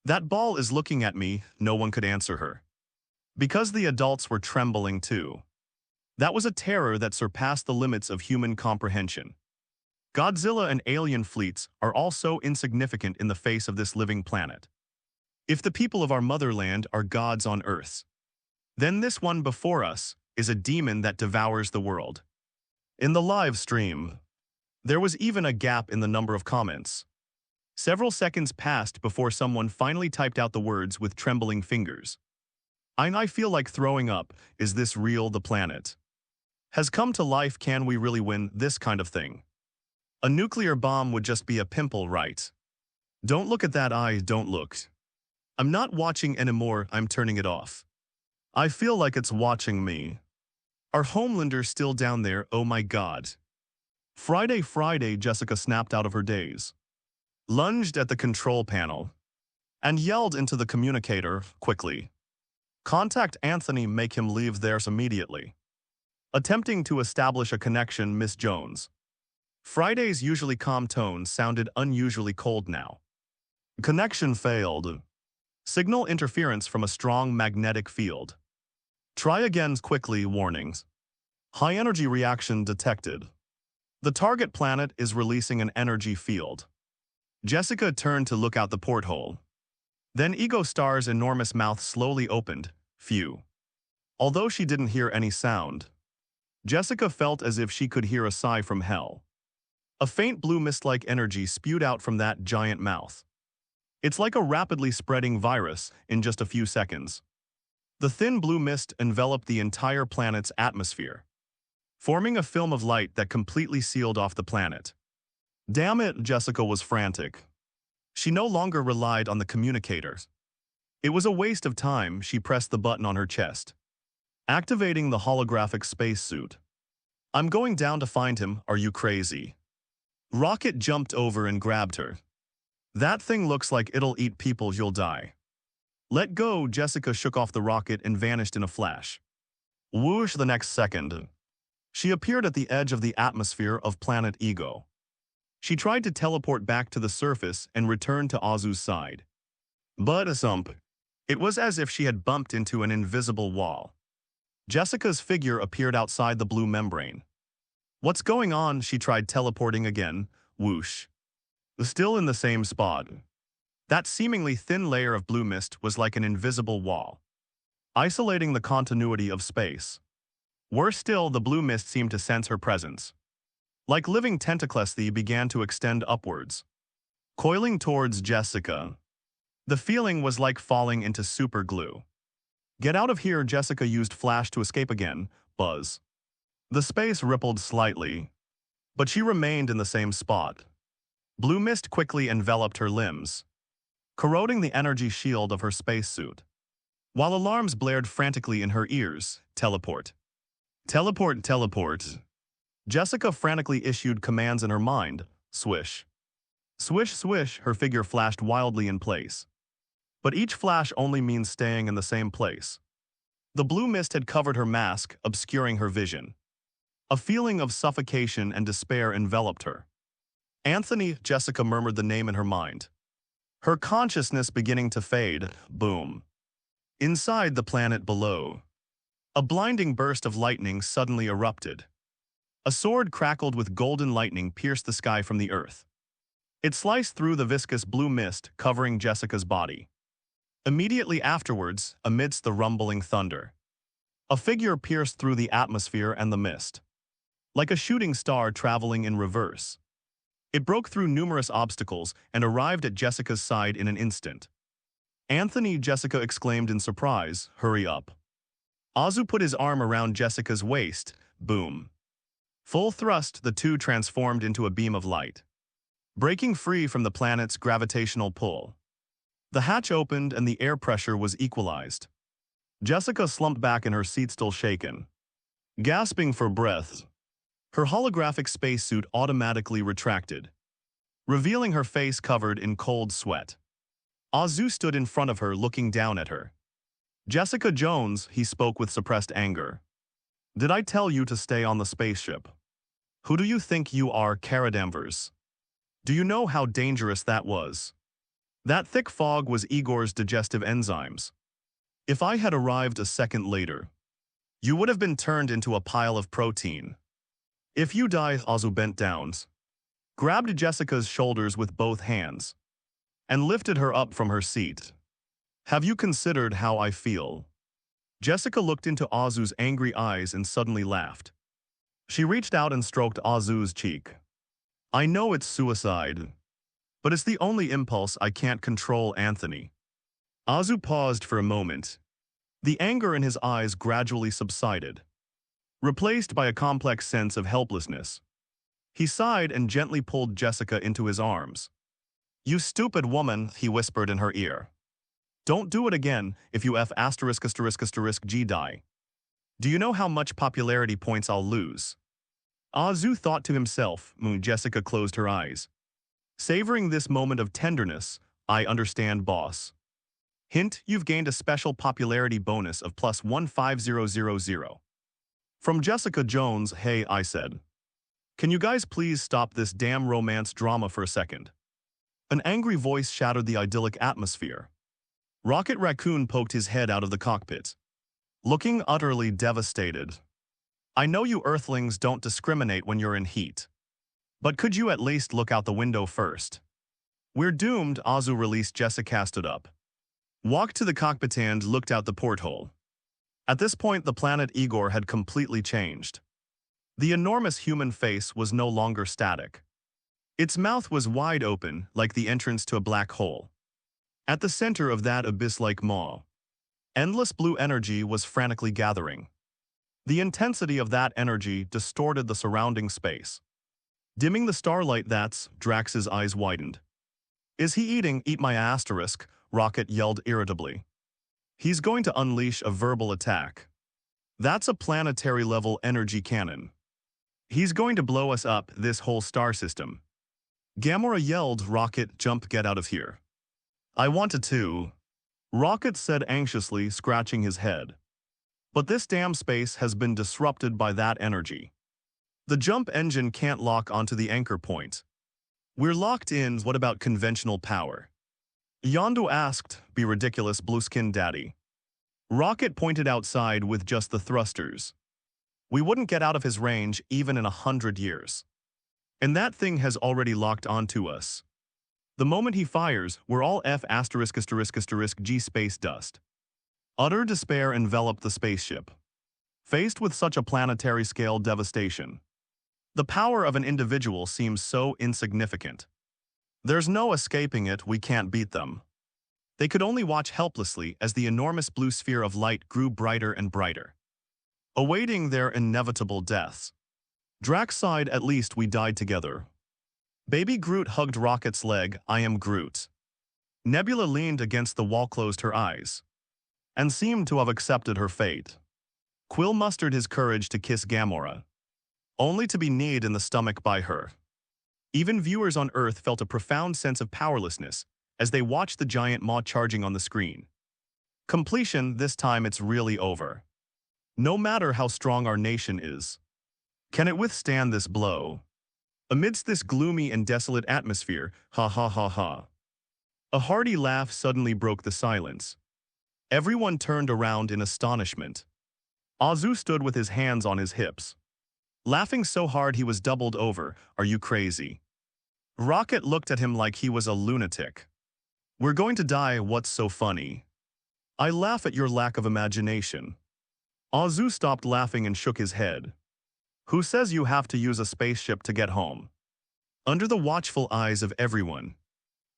That ball is looking at me. No one could answer her, because the adults were trembling too. That was a terror that surpassed the limits of human comprehension. Godzilla and alien fleets are all so insignificant in the face of this living planet. If the people of our motherland are gods on Earth, then this one before us is a demon that devours the world. In the live stream, there was even a gap in the number of comments. Several seconds passed before someone finally typed out the words with trembling fingers. I feel like throwing up. Is this real? The planet has come to life. Can we really win this kind of thing? A nuclear bomb would just be a pimple, right? Don't look at that eye. Don't look. I'm not watching anymore. I'm turning it off. I feel like it's watching me. Are Homelander still down there? Oh my God. Friday, Jessica snapped out of her daze, lunged at the control panel, and yelled into the communicator, quickly. Contact Anthony, make him leave theirs immediately. Attempting to establish a connection, Miss Jones. Friday's usually calm tone sounded unusually cold now. Connection failed. Signal interference from a strong magnetic field. Try again quickly, warnings. High energy reaction detected. The target planet is releasing an energy field. Jessica turned to look out the porthole. Then Ego Star's enormous mouth slowly opened. Phew. Although she didn't hear any sound, Jessica felt as if she could hear a sigh from hell. A faint blue mist-like energy spewed out from that giant mouth. It's like a rapidly spreading virus in just a few seconds. The thin blue mist enveloped the entire planet's atmosphere, forming a film of light that completely sealed off the planet. Damn it, Jessica was frantic. She no longer relied on the communicators. It was a waste of time. She pressed the button on her chest, activating the holographic spacesuit. I'm going down to find him. Are you crazy? Rocket jumped over and grabbed her. That thing looks like it'll eat people. You'll die. Let go. Jessica shook off the rocket and vanished in a flash. Whoosh! The next second, she appeared at the edge of the atmosphere of planet Ego. She tried to teleport back to the surface and return to Azu's side. But it was as if she had bumped into an invisible wall. Jessica's figure appeared outside the blue membrane. What's going on? She tried teleporting again. Whoosh. Still in the same spot. That seemingly thin layer of blue mist was like an invisible wall, isolating the continuity of space. Worse still, the blue mist seemed to sense her presence. Like living tentacles, they began to extend upwards, coiling towards Jessica. The feeling was like falling into super glue. Get out of here! Jessica used flash to escape again. Buzz. The space rippled slightly, but she remained in the same spot. Blue mist quickly enveloped her limbs, corroding the energy shield of her spacesuit. While alarms blared frantically in her ears, teleport. Teleport, teleport. Jessica frantically issued commands in her mind. Swish. Swish, swish, her figure flashed wildly in place. But each flash only means staying in the same place. The blue mist had covered her mask, obscuring her vision. A feeling of suffocation and despair enveloped her. Anthony, Jessica murmured the name in her mind. Her consciousness beginning to fade. Boom. Inside the planet below, a blinding burst of lightning suddenly erupted. A sword crackled with golden lightning pierced the sky from the earth. It sliced through the viscous blue mist covering Jessica's body. Immediately afterwards, amidst the rumbling thunder, a figure pierced through the atmosphere and the mist, like a shooting star traveling in reverse. It broke through numerous obstacles and arrived at Jessica's side in an instant. Anthony, Jessica exclaimed in surprise, hurry up. Azu put his arm around Jessica's waist. Boom. Full thrust, the two transformed into a beam of light, breaking free from the planet's gravitational pull. The hatch opened and the air pressure was equalized. Jessica slumped back in her seat, still shaken, gasping for breath. Her holographic spacesuit automatically retracted, revealing her face covered in cold sweat. Azu stood in front of her looking down at her. Jessica Jones, he spoke with suppressed anger. Did I tell you to stay on the spaceship? Who do you think you are, Kara Danvers? Do you know how dangerous that was? That thick fog was Igor's digestive enzymes. If I had arrived a second later, you would have been turned into a pile of protein. If you die, Azu bent down, grabbed Jessica's shoulders with both hands, and lifted her up from her seat. Have you considered how I feel? Jessica looked into Azu's angry eyes and suddenly laughed. She reached out and stroked Azu's cheek. I know it's suicide, but it's the only impulse I can't control, Anthony. Azu paused for a moment. The anger in his eyes gradually subsided, replaced by a complex sense of helplessness. He sighed and gently pulled Jessica into his arms. You stupid woman, he whispered in her ear. Don't do it again if you G die. Do you know how much popularity points I'll lose? Azu thought to himself. Jessica closed her eyes. Savoring this moment of tenderness, I understand, boss. Hint, you've gained a special popularity bonus of plus 15000. From Jessica Jones, hey, I said. Can you guys please stop this damn romance drama for a second? An angry voice shattered the idyllic atmosphere. Rocket Raccoon poked his head out of the cockpit, looking utterly devastated. I know you Earthlings don't discriminate when you're in heat. But could you at least look out the window first? We're doomed, Azu released. Jessica stood up, walked to the cockpit and looked out the porthole. At this point, the planet Igor had completely changed. The enormous human face was no longer static. Its mouth was wide open, like the entrance to a black hole. At the center of that abyss-like maw, endless blue energy was frantically gathering. The intensity of that energy distorted the surrounding space, dimming the starlight. Drax's eyes widened. Is he eating? Eat my asterisk, Rocket yelled irritably. He's going to unleash a verbal attack. That's a planetary-level energy cannon. He's going to blow us up, this whole star system. Gamora yelled. Rocket, jump, get out of here. I wanted to, Rocket said anxiously, scratching his head. But this damn space has been disrupted by that energy. The jump engine can't lock onto the anchor point. We're locked in. What about conventional power? Yondu asked. Be ridiculous, blue-skinned daddy. Rocket pointed outside with just the thrusters. We wouldn't get out of his range even in 100 years. And that thing has already locked onto us. The moment he fires, we're all G space dust. Utter despair enveloped the spaceship. Faced with such a planetary-scale devastation, the power of an individual seems so insignificant. There's no escaping it. We can't beat them. They could only watch helplessly as the enormous blue sphere of light grew brighter and brighter, awaiting their inevitable deaths. Drax sighed. At least we died together. Baby Groot hugged Rocket's leg. I am Groot. Nebula leaned against the wall, closed her eyes, and seemed to have accepted her fate. Quill mustered his courage to kiss Gamora, only to be kneed in the stomach by her. Even viewers on Earth felt a profound sense of powerlessness as they watched the giant maw charging on the screen. Completion. This time it's really over. No matter how strong our nation is, can it withstand this blow? Amidst this gloomy and desolate atmosphere, ha ha ha ha. A hearty laugh suddenly broke the silence. Everyone turned around in astonishment. Azu stood with his hands on his hips, laughing so hard he was doubled over. Are you crazy? Rocket looked at him like he was a lunatic. We're going to die. What's so funny? I laugh at your lack of imagination. Azu stopped laughing and shook his head. Who says you have to use a spaceship to get home? Under the watchful eyes of everyone,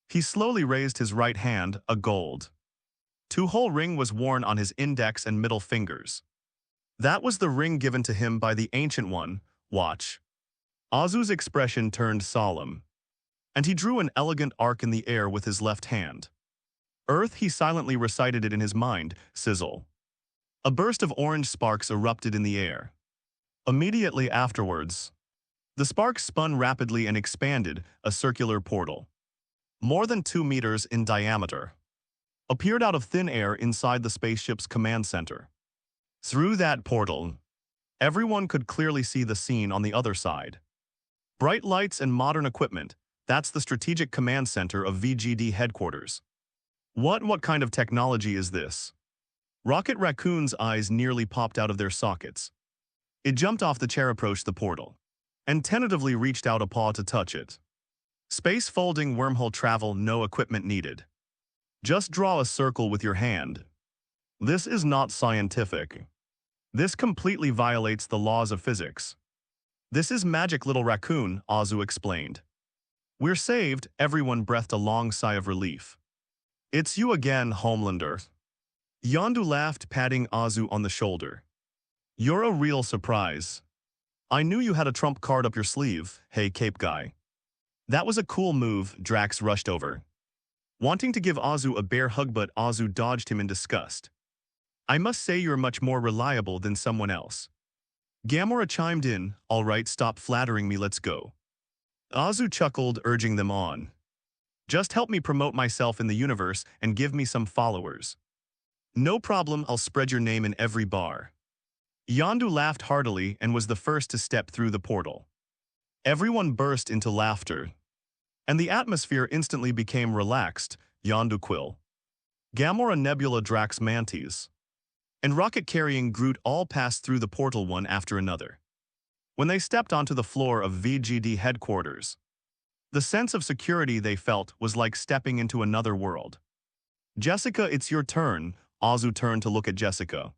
he slowly raised his right hand. A gold two-hole ring was worn on his index and middle fingers. That was the ring given to him by the Ancient One. Watch. Azu's expression turned solemn, and he drew an elegant arc in the air with his left hand. Earth, he silently recited it in his mind. Sizzle. A burst of orange sparks erupted in the air. Immediately afterwards, the sparks spun rapidly and expanded, a circular portal, more than 2 meters in diameter. appeared out of thin air inside the spaceship's command center. Through that portal, everyone could clearly see the scene on the other side. Bright lights and modern equipment, that's the strategic command center of VGD headquarters. What kind of technology is this? Rocket Raccoon's eyes nearly popped out of their sockets. It jumped off the chair, approached the portal, and tentatively reached out a paw to touch it. Space folding wormhole travel, no equipment needed. Just draw a circle with your hand. This is not scientific. This completely violates the laws of physics. This is magic, little raccoon, Azu explained. We're saved, everyone breathed a long sigh of relief. It's you again, Homelander. Yondu laughed, patting Azu on the shoulder. You're a real surprise. I knew you had a trump card up your sleeve, hey cape guy. That was a cool move, Drax rushed over, wanting to give Azu a bear hug, but Azu dodged him in disgust. I must say you're much more reliable than someone else. Gamora chimed in, all right, stop flattering me, let's go. Azu chuckled, urging them on. Just help me promote myself in the universe and give me some followers. No problem, I'll spread your name in every bar. Yondu laughed heartily and was the first to step through the portal. Everyone burst into laughter, and the atmosphere instantly became relaxed. Yondu Quill, Gamora, Nebula, Drax Mantis, and rocket-carrying Groot all passed through the portal one after another. When they stepped onto the floor of VGD headquarters, the sense of security they felt was like stepping into another world. Jessica, it's your turn, Azu turned to look at Jessica.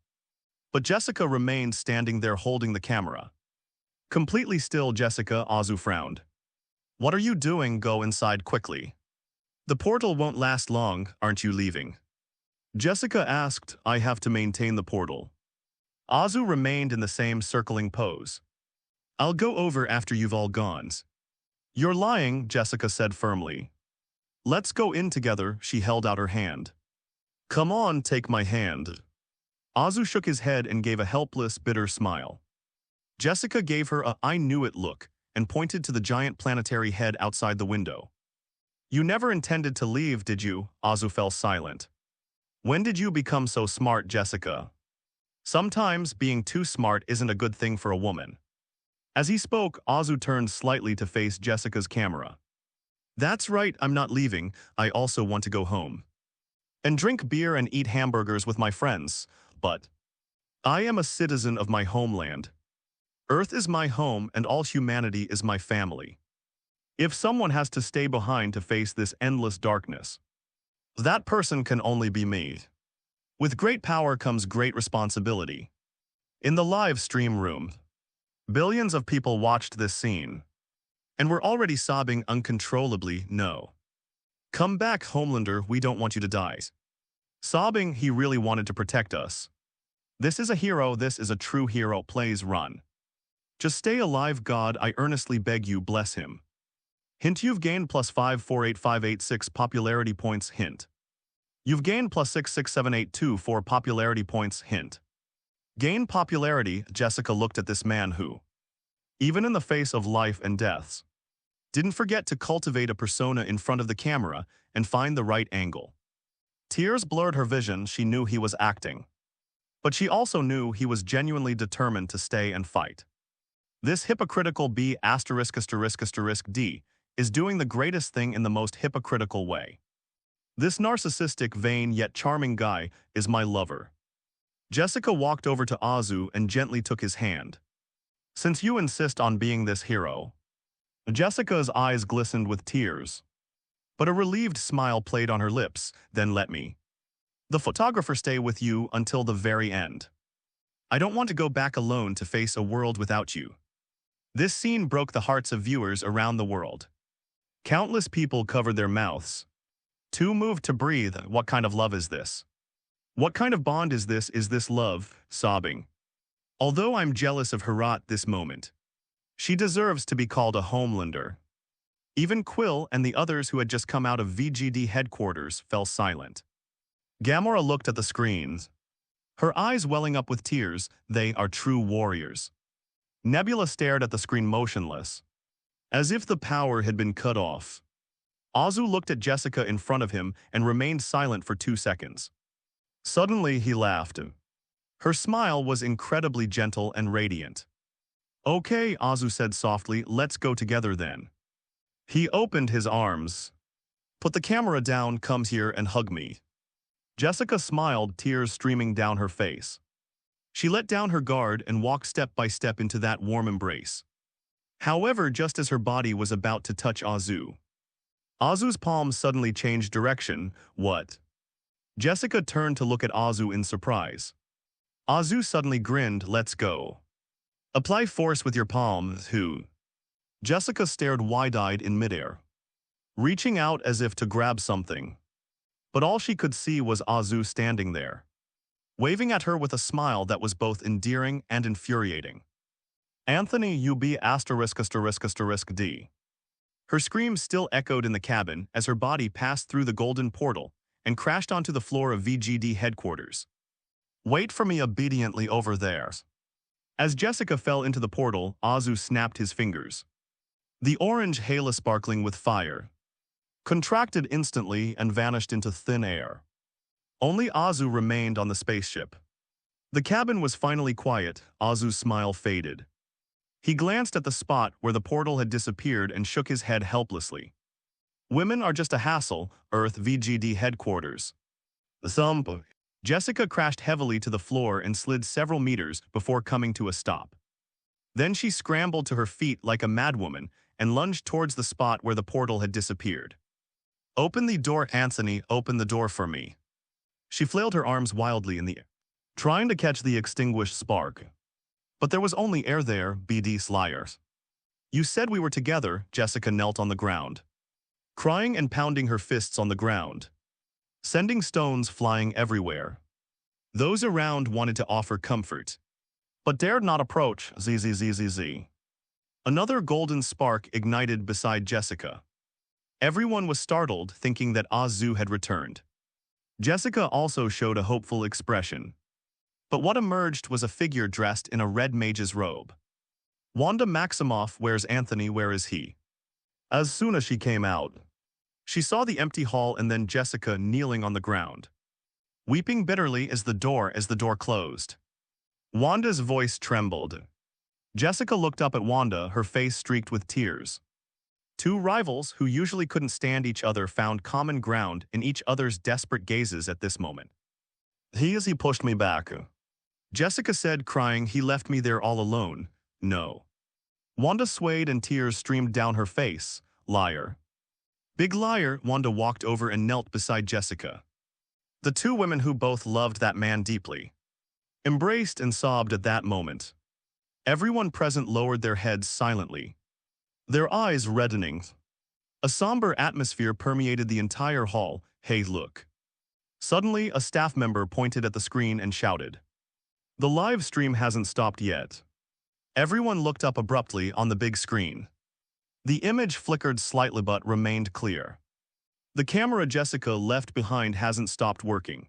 But Jessica remained standing there holding the camera. Completely still, Jessica, Azu frowned. What are you doing? Go inside quickly. The portal won't last long, aren't you leaving? Jessica asked. I have to maintain the portal. Azu remained in the same circling pose. I'll go over after you've all gone. You're lying, Jessica said firmly. Let's go in together, she held out her hand. Come on, take my hand. Azu shook his head and gave a helpless, bitter smile. Jessica gave her a I knew it look and pointed to the giant planetary head outside the window. You never intended to leave, did you? Azu fell silent. When did you become so smart, Jessica? Sometimes being too smart isn't a good thing for a woman. As he spoke, Azu turned slightly to face Jessica's camera. That's right, I'm not leaving, I also want to go home. And drink beer and eat hamburgers with my friends, but I am a citizen of my homeland. Earth is my home and all humanity is my family. If someone has to stay behind to face this endless darkness, that person can only be me. With great power comes great responsibility. In the live stream room, billions of people watched this scene, and were already sobbing uncontrollably. No. Come back, Homelander, we don't want you to die. Sobbing, he really wanted to protect us. This is a hero, this is a true hero, plays run. Just stay alive, God, I earnestly beg you, bless him. Hint, you've gained plus 548,586 popularity points, hint. You've gained plus 667,824 popularity points, hint. Gain popularity. Jessica looked at this man who, even in the face of life and deaths, didn't forget to cultivate a persona in front of the camera and find the right angle. Tears blurred her vision, she knew he was acting. But she also knew he was genuinely determined to stay and fight. This hypocritical B*******D is doing the greatest thing in the most hypocritical way. This narcissistic, vain yet charming guy is my lover. Jessica walked over to Azu and gently took his hand. Since you insist on being this hero. Jessica's eyes glistened with tears, but a relieved smile played on her lips. Then let me, the photographer, stay with you until the very end. I don't want to go back alone to face a world without you. This scene broke the hearts of viewers around the world. Countless people covered their mouths, too moved to breathe. What kind of love is this? What kind of bond is this? Is this love? Sobbing. Although I'm jealous of her at this moment. She deserves to be called a Homelander. Even Quill and the others who had just come out of VGD headquarters fell silent. Gamora looked at the screens, her eyes welling up with tears. They are true warriors. Nebula stared at the screen motionless, as if the power had been cut off. Azu looked at Jessica in front of him and remained silent for 2 seconds. Suddenly, he laughed. Her smile was incredibly gentle and radiant. "Okay," Azu said softly, "let's go together then." He opened his arms. "Put the camera down, come here and hug me." Jessica smiled, tears streaming down her face. She let down her guard and walked step by step into that warm embrace. However, just as her body was about to touch Azu's palms suddenly changed direction. "What?" Jessica turned to look at Azu in surprise. Azu suddenly grinned. "Let's go. Apply force with your palms." "Who?" Jessica stared wide-eyed in midair, reaching out as if to grab something. But all she could see was Azu standing there, waving at her with a smile that was both endearing and infuriating. "Anthony, you be ******D. Her screams still echoed in the cabin as her body passed through the golden portal and crashed onto the floor of VGD headquarters. "Wait for me obediently over there." As Jessica fell into the portal, Azu snapped his fingers. The orange halo sparkling with fire contracted instantly and vanished into thin air. Only Azu remained on the spaceship. The cabin was finally quiet. Azu's smile faded. He glanced at the spot where the portal had disappeared and shook his head helplessly. "Women are just a hassle, Earth VGD headquarters." Thump. Jessica crashed heavily to the floor and slid several meters before coming to a stop. Then she scrambled to her feet like a madwoman and lunged towards the spot where the portal had disappeared. "Open the door, Anthony, open the door for me." She flailed her arms wildly in the air, trying to catch the extinguished spark. But there was only air there, BD Slayers. "You said we were together." Jessica knelt on the ground, crying and pounding her fists on the ground, sending stones flying everywhere. Those around wanted to offer comfort, but dared not approach. Zzz. Another golden spark ignited beside Jessica. Everyone was startled, thinking that Azu had returned. Jessica also showed a hopeful expression. But what emerged was a figure dressed in a red mage's robe. "Wanda Maximoff, where's Anthony, where is he?" As soon as she came out, she saw the empty hall and then Jessica kneeling on the ground, weeping bitterly as the door closed. Wanda's voice trembled. Jessica looked up at Wanda, her face streaked with tears. Two rivals who usually couldn't stand each other found common ground in each other's desperate gazes at this moment. He pushed me back," Jessica said, crying. "He left me there all alone." "No." Wanda swayed and tears streamed down her face. "Liar. Big liar." Wanda walked over and knelt beside Jessica. The two women, who both loved that man deeply, embraced and sobbed at that moment. Everyone present lowered their heads silently, their eyes reddening. A somber atmosphere permeated the entire hall. "Hey, look." Suddenly, a staff member pointed at the screen and shouted, "The live stream hasn't stopped yet." Everyone looked up abruptly on the big screen. The image flickered slightly but remained clear. The camera Jessica left behind hasn't stopped working.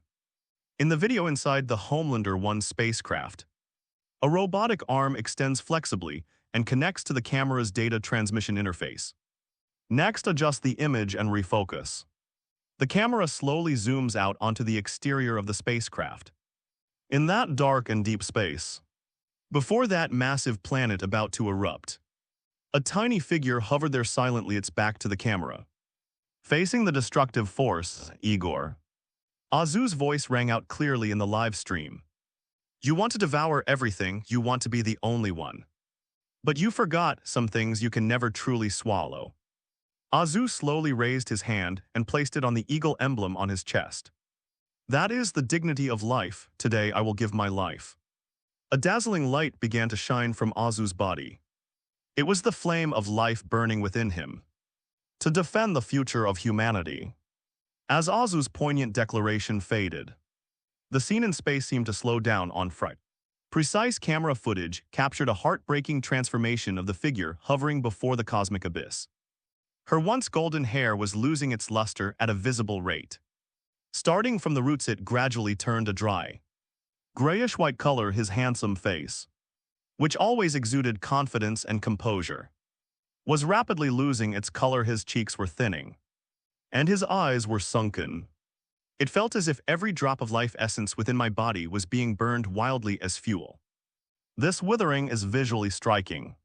In the video inside the Homelander 1 spacecraft, a robotic arm extends flexibly and connects to the camera's data transmission interface. Next, adjust the image and refocus. The camera slowly zooms out onto the exterior of the spacecraft. In that dark and deep space, before that massive planet about to erupt, a tiny figure hovered there silently, its back to the camera, facing the destructive force. "Igor." Azu's voice rang out clearly in the live stream. "You want to devour everything, you want to be the only one. But you forgot some things you can never truly swallow." Azu slowly raised his hand and placed it on the eagle emblem on his chest. "That is the dignity of life. Today I will give my life." A dazzling light began to shine from Azu's body. It was the flame of life burning within him, to defend the future of humanity. As Azu's poignant declaration faded, the scene in space seemed to slow down on fright. Precise camera footage captured a heartbreaking transformation of the figure hovering before the cosmic abyss. Her once golden hair was losing its luster at a visible rate. Starting from the roots, it gradually turned a dry, grayish-white color. His handsome face, which always exuded confidence and composure, was rapidly losing its color. His cheeks were thinning, and his eyes were sunken. It felt as if every drop of life essence within my body was being burned wildly as fuel. This withering is visually striking.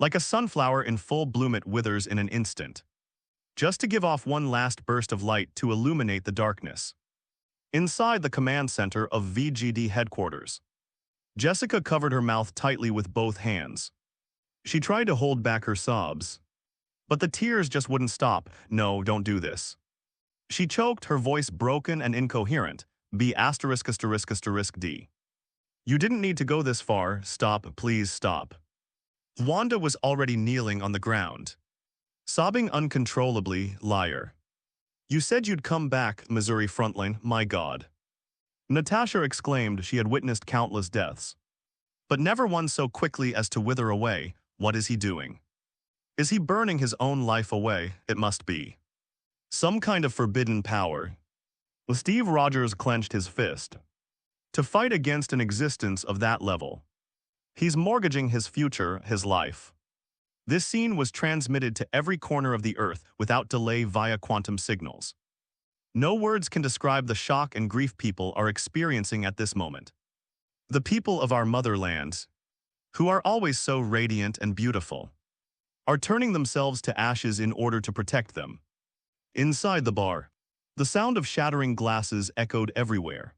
Like a sunflower in full bloom, it withers in an instant, just to give off one last burst of light to illuminate the darkness. Inside the command center of VGD headquarters, Jessica covered her mouth tightly with both hands. She tried to hold back her sobs, but the tears just wouldn't stop. No, don't do this. She choked, her voice broken and incoherent. B*******D. You didn't need to go this far. Stop, please stop. Wanda was already kneeling on the ground, sobbing uncontrollably. Liar. You said you'd come back, Missouri frontline, my God. Natasha exclaimed. She had witnessed countless deaths, but never one so quickly as to wither away. What is he doing? Is he burning his own life away? It must be some kind of forbidden power. Steve Rogers clenched his fist. To fight against an existence of that level, he's mortgaging his future, his life. This scene was transmitted to every corner of the Earth without delay via quantum signals. No words can describe the shock and grief people are experiencing at this moment. The people of our motherland, who are always so radiant and beautiful, are turning themselves to ashes in order to protect them. Inside the bar, the sound of shattering glasses echoed everywhere.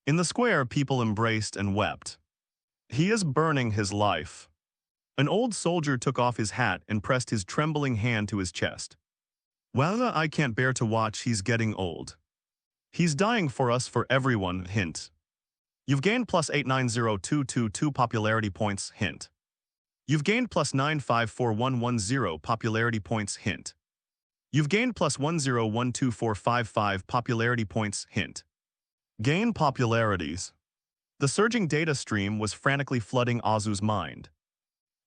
In the square, people embraced and wept. He is burning his life. An old soldier took off his hat and pressed his trembling hand to his chest. Well, I can't bear to watch. He's getting old. He's dying for us, for everyone. Hint. You've gained plus 890222 popularity points. Hint. You've gained plus 954110 popularity points. Hint. You've gained plus 1012455 popularity points. Hint. Gain popularities. The surging data stream was frantically flooding Azu's mind.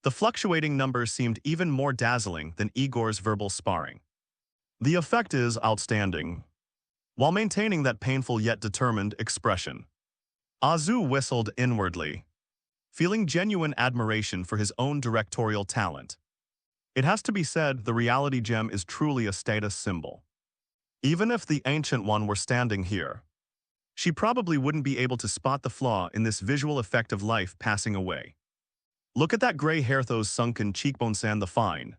The fluctuating numbers seemed even more dazzling than Igor's verbal sparring. The effect is outstanding. While maintaining that painful yet determined expression, Azu whistled inwardly, feeling genuine admiration for his own directorial talent. It has to be said, the reality gem is truly a status symbol. Even if the Ancient One were standing here, she probably wouldn't be able to spot the flaw in this visual effect of life passing away. Look at that gray hair, those sunken cheekbones, and the fine,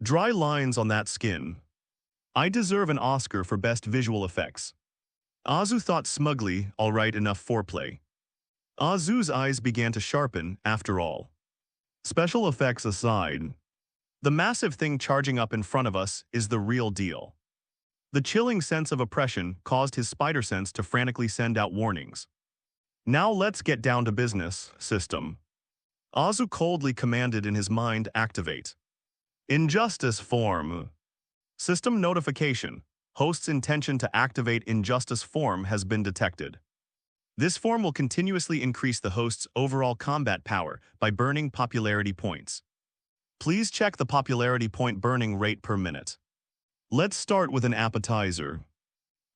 dry lines on that skin. I deserve an Oscar for best visual effects. Azu thought smugly. All right, enough foreplay. Azu's eyes began to sharpen. After all, special effects aside, the massive thing charging up in front of us is the real deal. The chilling sense of oppression caused his spider sense to frantically send out warnings. Now let's get down to business, system. Azu coldly commanded in his mind. Activate. Injustice form. System notification. Host's intention to activate Injustice form has been detected. This form will continuously increase the host's overall combat power by burning popularity points. Please check the popularity point burning rate per minute. Let's start with an appetizer.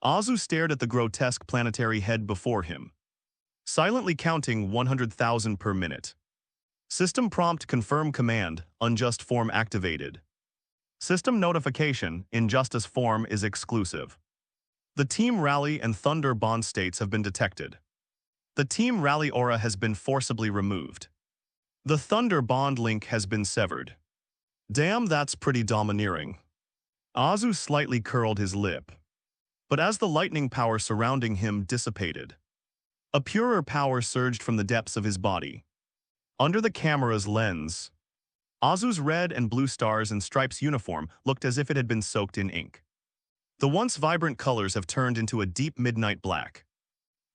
Azu stared at the grotesque planetary head before him, silently counting 100,000 per minute. System prompt. Confirm command. Unjust form activated. System notification. Injustice form is exclusive. The Team Rally and Thunder bond states have been detected. The Team Rally aura has been forcibly removed. The Thunder bond link has been severed. Damn, that's pretty domineering. Azu slightly curled his lip. But as the lightning power surrounding him dissipated, a purer power surged from the depths of his body. Under the camera's lens, Azu's red and blue stars and stripes uniform looked as if it had been soaked in ink. The once vibrant colors have turned into a deep midnight black,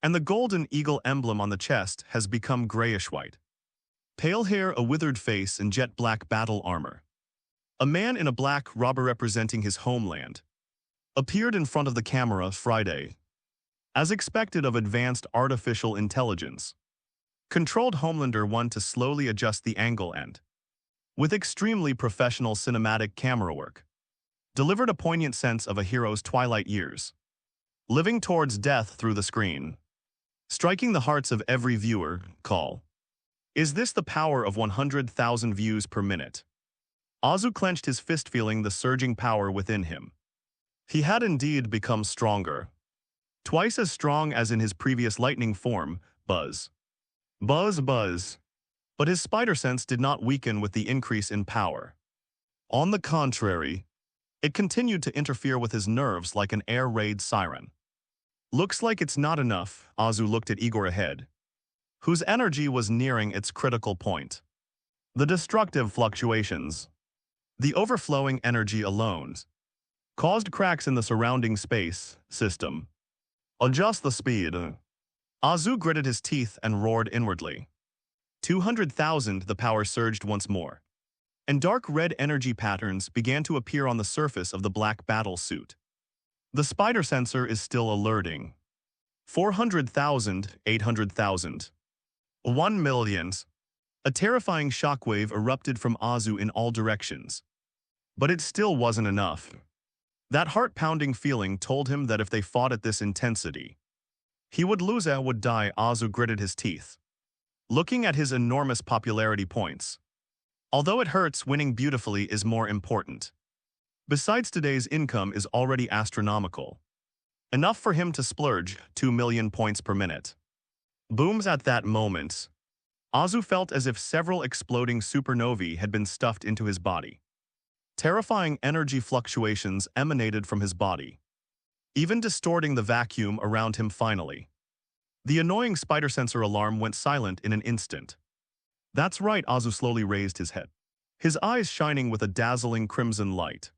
and the golden eagle emblem on the chest has become grayish-white. Pale hair, a withered face, and jet-black battle armor. A man in a black robe representing his homeland appeared in front of the camera Friday. As expected of advanced artificial intelligence, controlled Homelander 1 to slowly adjust the angle and, with extremely professional cinematic camera work, delivered a poignant sense of a hero's twilight years, living towards death through the screen, striking the hearts of every viewer. Call. Is this the power of 100,000 views per minute? Azu clenched his fist, feeling the surging power within him. He had indeed become stronger. Twice as strong as in his previous lightning form, buzz. Buzz, buzz. But his spider sense did not weaken with the increase in power. On the contrary, it continued to interfere with his nerves like an air raid siren. Looks like it's not enough, Azu looked at Igor ahead, whose energy was nearing its critical point. The destructive fluctuations, the overflowing energy alone, caused cracks in the surrounding space system. Adjust the speed. Azu gritted his teeth and roared inwardly. 200,000, the power surged once more, and dark red energy patterns began to appear on the surface of the black battle suit. The spider sensor is still alerting. 400,000, 800,000. 1 million. A terrifying shockwave erupted from Azu in all directions. But it still wasn't enough. That heart-pounding feeling told him that if they fought at this intensity, he would lose and would die. Azu gritted his teeth, looking at his enormous popularity points. Although it hurts, winning beautifully is more important. Besides, today's income is already astronomical. Enough for him to splurge 2 million points per minute. Booms at that moment. Azu felt as if several exploding supernovae had been stuffed into his body. Terrifying energy fluctuations emanated from his body, even distorting the vacuum around him finally. The annoying spider sensor alarm went silent in an instant. That's right, Azu slowly raised his head, his eyes shining with a dazzling crimson light.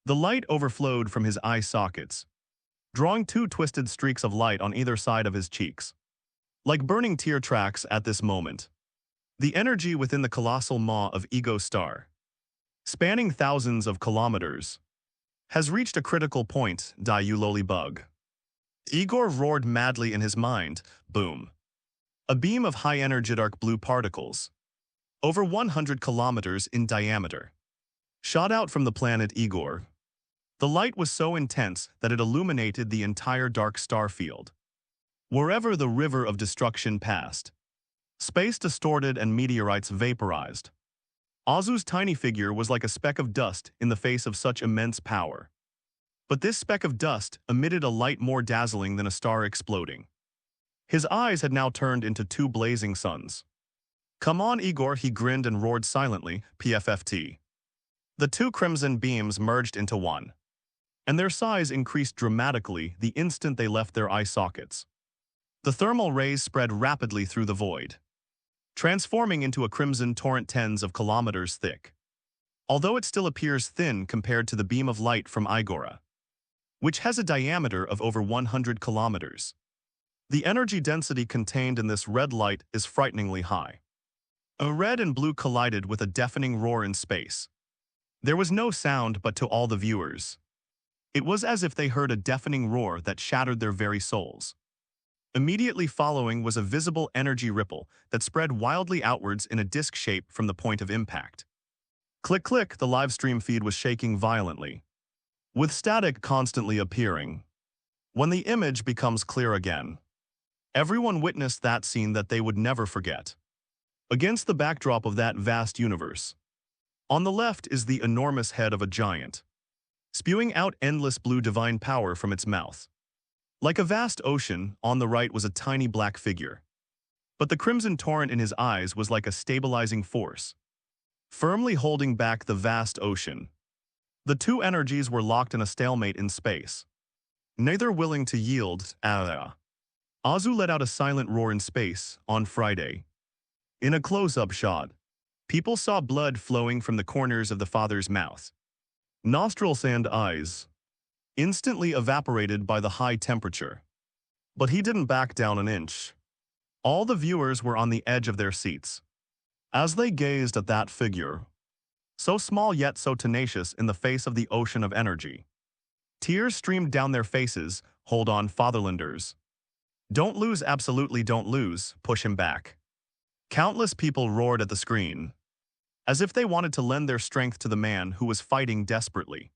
The light overflowed from his eye sockets, drawing two twisted streaks of light on either side of his cheeks, like burning tear tracks at this moment. The energy within the colossal maw of Ego Star, spanning thousands of kilometers, has reached a critical point, you lowly bug. Igor roared madly in his mind. Boom. A beam of high-energy dark blue particles, over 100 kilometers in diameter, shot out from the planet Igor. The light was so intense that it illuminated the entire dark star field. Wherever the river of destruction passed, space distorted and meteorites vaporized. Azu's tiny figure was like a speck of dust in the face of such immense power. But this speck of dust emitted a light more dazzling than a star exploding. His eyes had now turned into two blazing suns. Come on, Igor, he grinned and roared silently, PFFT. The two crimson beams merged into one, and their size increased dramatically the instant they left their eye sockets. The thermal rays spread rapidly through the void, transforming into a crimson torrent tens of kilometers thick. Although it still appears thin compared to the beam of light from Igora, which has a diameter of over 100 kilometers. The energy density contained in this red light is frighteningly high. A red and blue collided with a deafening roar in space. There was no sound but to all the viewers. It was as if they heard a deafening roar that shattered their very souls. Immediately following was a visible energy ripple that spread wildly outwards in a disc shape from the point of impact. Click click, the live stream feed was shaking violently, with static constantly appearing. When the image becomes clear again, everyone witnessed that scene that they would never forget. Against the backdrop of that vast universe, on the left is the enormous head of a giant, spewing out endless blue divine power from its mouth. Like a vast ocean, on the right was a tiny black figure. But the crimson torrent in his eyes was like a stabilizing force, firmly holding back the vast ocean. The two energies were locked in a stalemate in space, neither willing to yield. Azu let out a silent roar in space on Friday. In a close-up shot, people saw blood flowing from the corners of the father's mouth, nostrils and eyes, instantly evaporated by the high temperature. But he didn't back down an inch. All the viewers were on the edge of their seats as they gazed at that figure, so small yet so tenacious in the face of the ocean of energy. Tears streamed down their faces. Hold on, fatherlanders. Don't lose, absolutely don't lose, push him back. Countless people roared at the screen, as if they wanted to lend their strength to the man who was fighting desperately.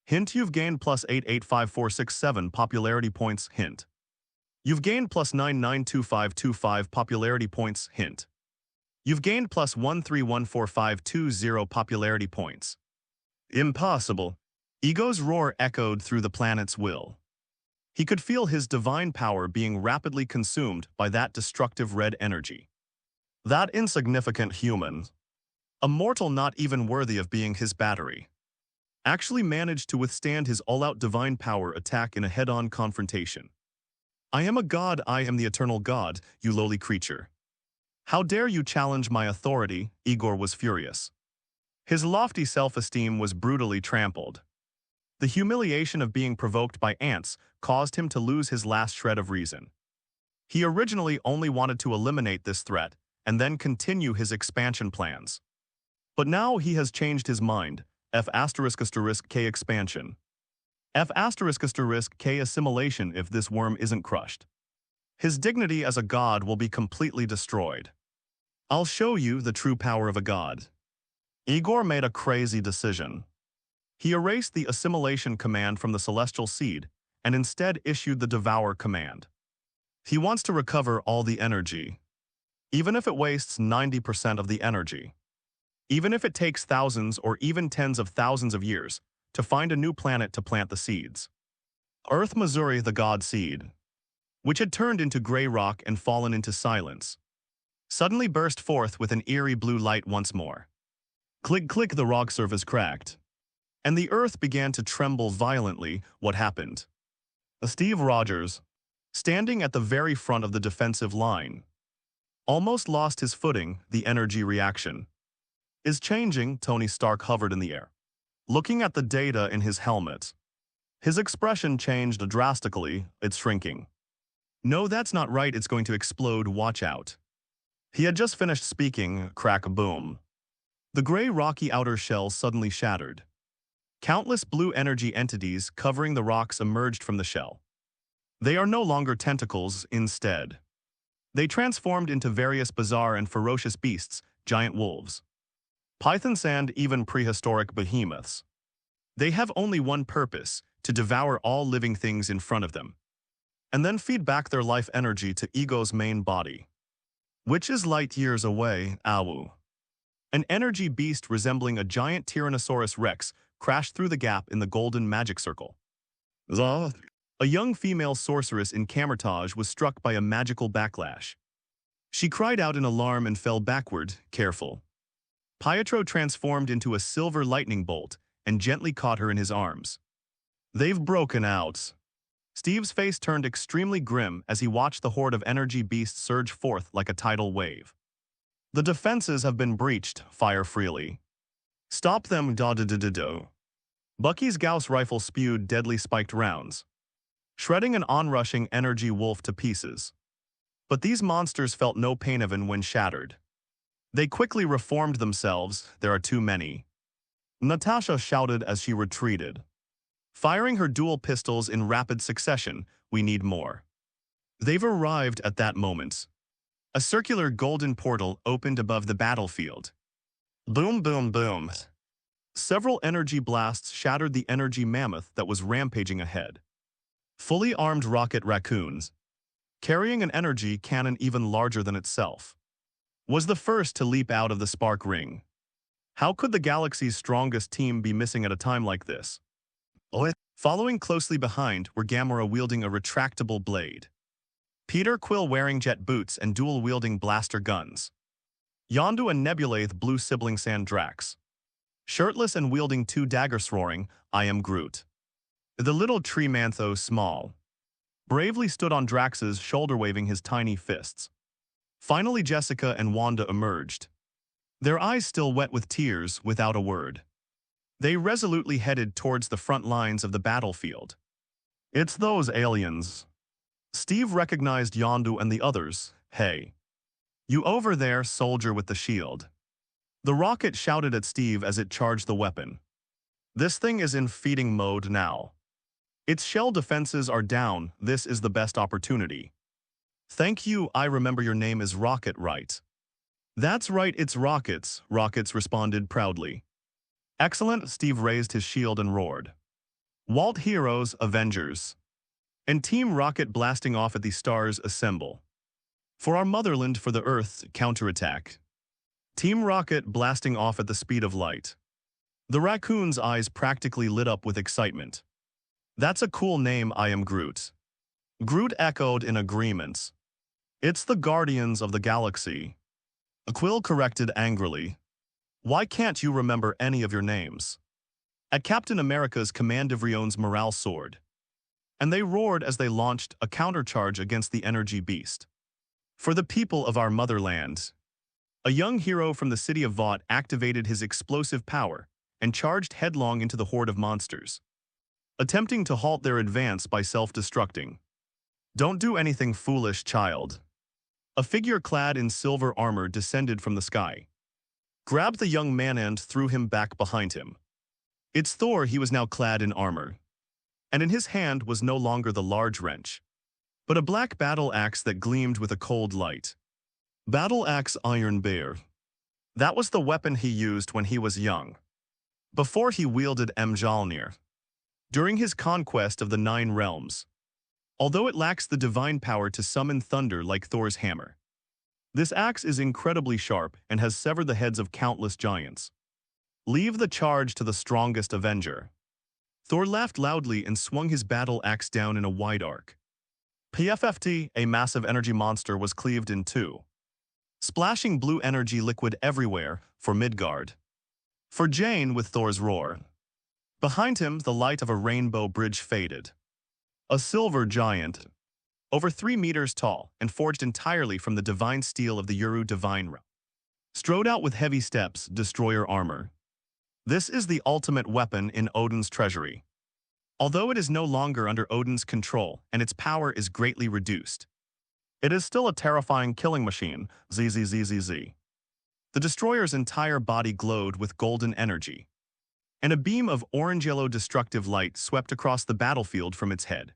Hint, you've gained plus 885467 popularity points. Hint. You've gained plus 992525 popularity points. Hint. You've gained plus 13145520 popularity points. Impossible. Ego's roar echoed through the planet's will. He could feel his divine power being rapidly consumed by that destructive red energy. That insignificant human, a mortal not even worthy of being his battery, actually managed to withstand his all-out divine power attack in a head-on confrontation. I am a god, I am the eternal god, you lowly creature. How dare you challenge my authority? Igor was furious. His lofty self-esteem was brutally trampled. The humiliation of being provoked by ants caused him to lose his last shred of reason. He originally only wanted to eliminate this threat and then continue his expansion plans. But now he has changed his mind. F***K expansion. F***K assimilation if this worm isn't crushed. His dignity as a god will be completely destroyed. I'll show you the true power of a god. Igor made a crazy decision. He erased the assimilation command from the celestial seed and instead issued the devour command. He wants to recover all the energy, even if it wastes 90% of the energy. Even if it takes thousands or even tens of thousands of years to find a new planet to plant the seeds. Earth Missouri, the god seed, which had turned into gray rock and fallen into silence, suddenly burst forth with an eerie blue light once more. Click, click, the rock surface cracked, and the earth began to tremble violently. What happened? Steve Rogers, standing at the very front of the defensive line, almost lost his footing. The energy reaction is changing. Tony Stark hovered in the air, looking at the data in his helmet. His expression changed drastically. It's shrinking. No, that's not right. It's going to explode. Watch out. He had just finished speaking. Crack, boom. The gray rocky outer shell suddenly shattered. Countless blue energy entities covering the rocks emerged from the shell. They are no longer tentacles. Instead, they transformed into various bizarre and ferocious beasts, giant wolves, pythons, and even prehistoric behemoths. They have only one purpose: to devour all living things in front of them, and then feed back their life energy to Ego's main body, which is light years away. Awu. An energy beast resembling a giant Tyrannosaurus Rex crashed through the gap in the golden magic circle. A young female sorceress in camouflage was struck by a magical backlash. She cried out in alarm and fell backward. Careful. Pietro transformed into a silver lightning bolt and gently caught her in his arms. They've broken out. Steve's face turned extremely grim as he watched the horde of energy beasts surge forth like a tidal wave. The defenses have been breached. Fire freely. Stop them. Da-da-da-da-do. Bucky's Gauss rifle spewed deadly spiked rounds, shredding an onrushing energy wolf to pieces. But these monsters felt no pain even when shattered. They quickly reformed themselves. There are too many. Natasha shouted as she retreated, firing her dual pistols in rapid succession. We need more. They've arrived at that moment. A circular golden portal opened above the battlefield. Boom, boom, boom. Several energy blasts shattered the energy mammoth that was rampaging ahead. Fully armed rocket raccoons, carrying an energy cannon even larger than itself, was the first to leap out of the spark ring. How could the galaxy's strongest team be missing at a time like this? Following closely behind were Gamora wielding a retractable blade, Peter Quill wearing jet boots and dual-wielding blaster guns, Yondu and Nebula blue sibling Sandrax, shirtless and wielding two daggers, roaring, I am Groot. The little tree Mantho, small, bravely stood on Drax's shoulder waving his tiny fists. Finally Jessica and Wanda emerged, their eyes still wet with tears. Without a word, they resolutely headed towards the front lines of the battlefield. It's those aliens. Steve recognized Yondu and the others. Hey, you over there, soldier with the shield. The rocket shouted at Steve as it charged the weapon. This thing is in feeding mode now. Its shell defenses are down. This is the best opportunity. Thank you. I remember your name is Rocket, right? That's right, it's Rockets, Rockets responded proudly. Excellent. Steve raised his shield and roared. Walt heroes, Avengers, and Team Rocket blasting off at the stars, assemble. For our motherland, for the Earth's counterattack. Team Rocket blasting off at the speed of light. The raccoon's eyes practically lit up with excitement. That's a cool name, I am Groot. Groot echoed in agreement. It's the Guardians of the Galaxy. Quill corrected angrily. Why can't you remember any of your names? At Captain America's command of Rion's morale soared. And they roared as they launched a countercharge against the energy beast. For the people of our motherland. A young hero from the city of Vought activated his explosive power and charged headlong into the horde of monsters, attempting to halt their advance by self-destructing. Don't do anything foolish, child. A figure clad in silver armor descended from the sky, grabbed the young man and threw him back behind him. It's Thor. He was now clad in armor, and in his hand was no longer the large wrench, but a black battle axe that gleamed with a cold light. Battle axe Iron Bear. That was the weapon he used when he was young, before he wielded Mjolnir, during his conquest of the 9 realms. Although it lacks the divine power to summon thunder like Thor's hammer, this axe is incredibly sharp and has severed the heads of countless giants. Leave the charge to the strongest Avenger. Thor laughed loudly and swung his battle axe down in a wide arc. PFFT, a massive energy monster, was cleaved in two, splashing blue energy liquid everywhere for Midgard. For Jane with Thor's roar. Behind him, the light of a rainbow bridge faded. A silver giant, over 3 meters tall and forged entirely from the divine steel of the Uru divine realm, strode out with heavy steps, destroyer armor. This is the ultimate weapon in Odin's treasury. Although it is no longer under Odin's control and its power is greatly reduced, it is still a terrifying killing machine. ZZZZZ. The destroyer's entire body glowed with golden energy, and a beam of orange-yellow destructive light swept across the battlefield from its head.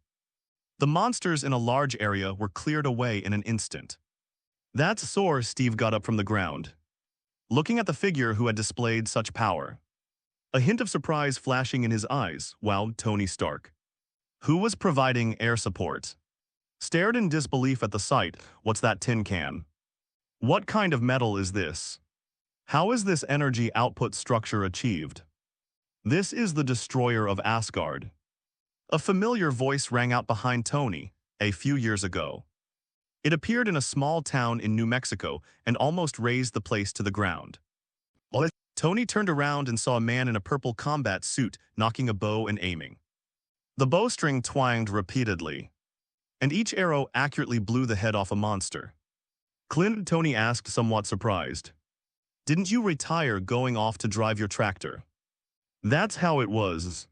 The monsters in a large area were cleared away in an instant. That's sore. Steve got up from the ground, looking at the figure who had displayed such power, a hint of surprise flashing in his eyes. Wow, Tony Stark, who was providing air support, stared in disbelief at the sight. What's that tin can? What kind of metal is this? How is this energy output structure achieved? This is the destroyer of Asgard. A familiar voice rang out behind Tony a few years ago. It appeared in a small town in New Mexico and almost razed the place to the ground. Tony turned around and saw a man in a purple combat suit knocking a bow and aiming. The bowstring twanged repeatedly, and each arrow accurately blew the head off a monster. Clint, Tony asked, somewhat surprised. Didn't you retire going off to drive your tractor? That's how it was.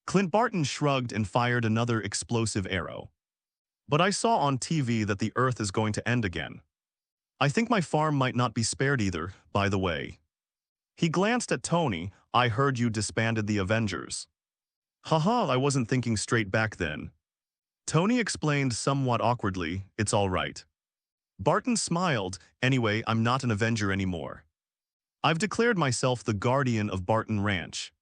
Clint Barton shrugged and fired another explosive arrow. But I saw on TV that the Earth is going to end again. I think my farm might not be spared either, by the way. He glanced at Tony. I heard you disbanded the Avengers. Haha, I wasn't thinking straight back then. Tony explained somewhat awkwardly, it's all right. Barton smiled. Anyway, I'm not an Avenger anymore. I've declared myself the guardian of Barton Ranch.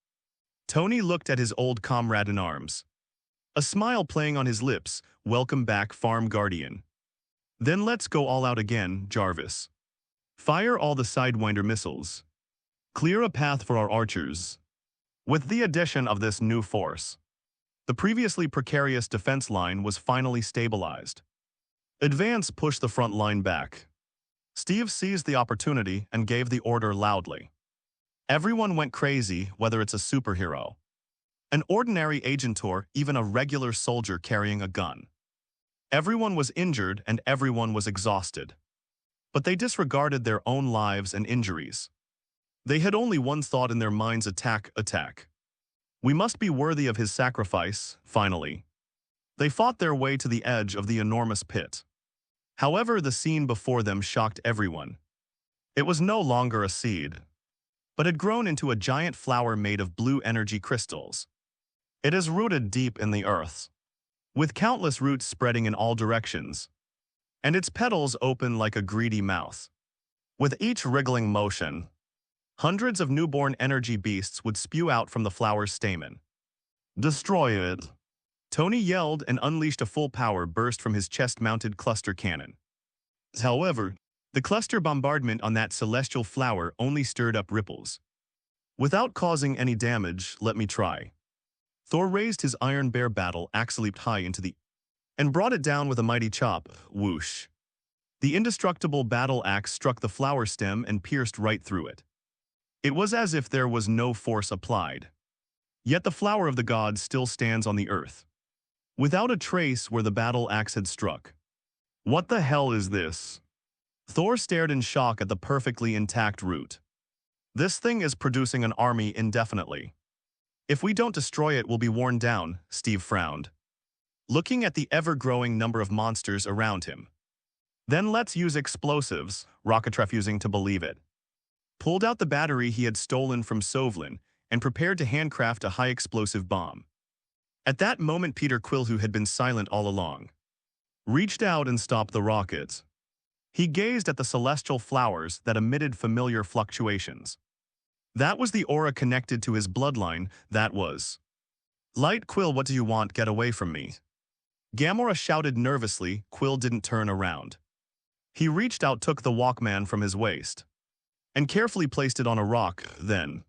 Tony looked at his old comrade in arms, a smile playing on his lips. Welcome back, Farm Guardian. Then let's go all out again, Jarvis. Fire all the Sidewinder missiles. Clear a path for our archers. With the addition of this new force, the previously precarious defense line was finally stabilized. Advance pushed the front line back. Steve seized the opportunity and gave the order loudly. Everyone went crazy, whether it's a superhero, an ordinary agent, or even a regular soldier carrying a gun. Everyone was injured and everyone was exhausted. But they disregarded their own lives and injuries. They had only one thought in their minds: attack, attack. We must be worthy of his sacrifice, finally. They fought their way to the edge of the enormous pit. However, the scene before them shocked everyone. It was no longer a seed, but had grown into a giant flower made of blue energy crystals. It is rooted deep in the earth, with countless roots spreading in all directions, and its petals open like a greedy mouth. With each wriggling motion, hundreds of newborn energy beasts would spew out from the flower's stamen. Destroy it! Tony yelled and unleashed a full power burst from his chest-mounted cluster cannon. However, the cluster bombardment on that celestial flower only stirred up ripples. Without causing any damage, let me try. Thor raised his iron bear battle axe leaped high into the and brought it down with a mighty chop, whoosh. The indestructible battle axe struck the flower stem and pierced right through it. It was as if there was no force applied. Yet the flower of the gods still stands on the earth, without a trace where the battle axe had struck. What the hell is this? Thor stared in shock at the perfectly intact root. This thing is producing an army indefinitely. If we don't destroy it, we'll be worn down, Steve frowned, looking at the ever-growing number of monsters around him. Then let's use explosives, Rocket refusing to believe it. Pulled out the battery he had stolen from Sovlin and prepared to handcraft a high-explosive bomb. At that moment, Peter Quill, who had been silent all along, reached out and stopped the rocket. He gazed at the celestial flowers that emitted familiar fluctuations. That was the aura connected to his bloodline, that was. Light. Quill, what do you want? Get away from me. Gamora shouted nervously. Quill didn't turn around. He reached out, took the Walkman from his waist, and carefully placed it on a rock. Then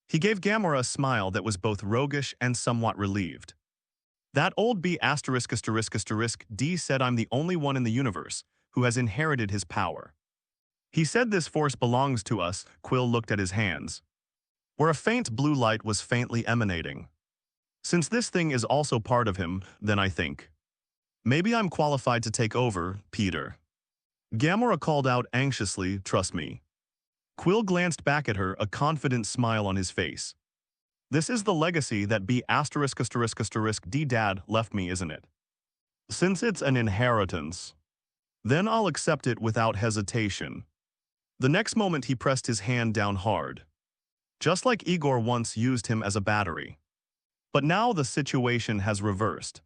he gave Gamora a smile that was both roguish and somewhat relieved. That old B*******D said I'm the only one in the universe who has inherited his power. He said this force belongs to us. Quill looked at his hands, where a faint blue light was faintly emanating. Since this thing is also part of him, then I think maybe I'm qualified to take over, Peter. Gamora called out anxiously, trust me. Quill glanced back at her, a confident smile on his face. This is the legacy that B******D Dad left me, isn't it? Since it's an inheritance, then I'll accept it without hesitation. The next moment he pressed his hand down hard, just like Igor once used him as a battery. But now the situation has reversed,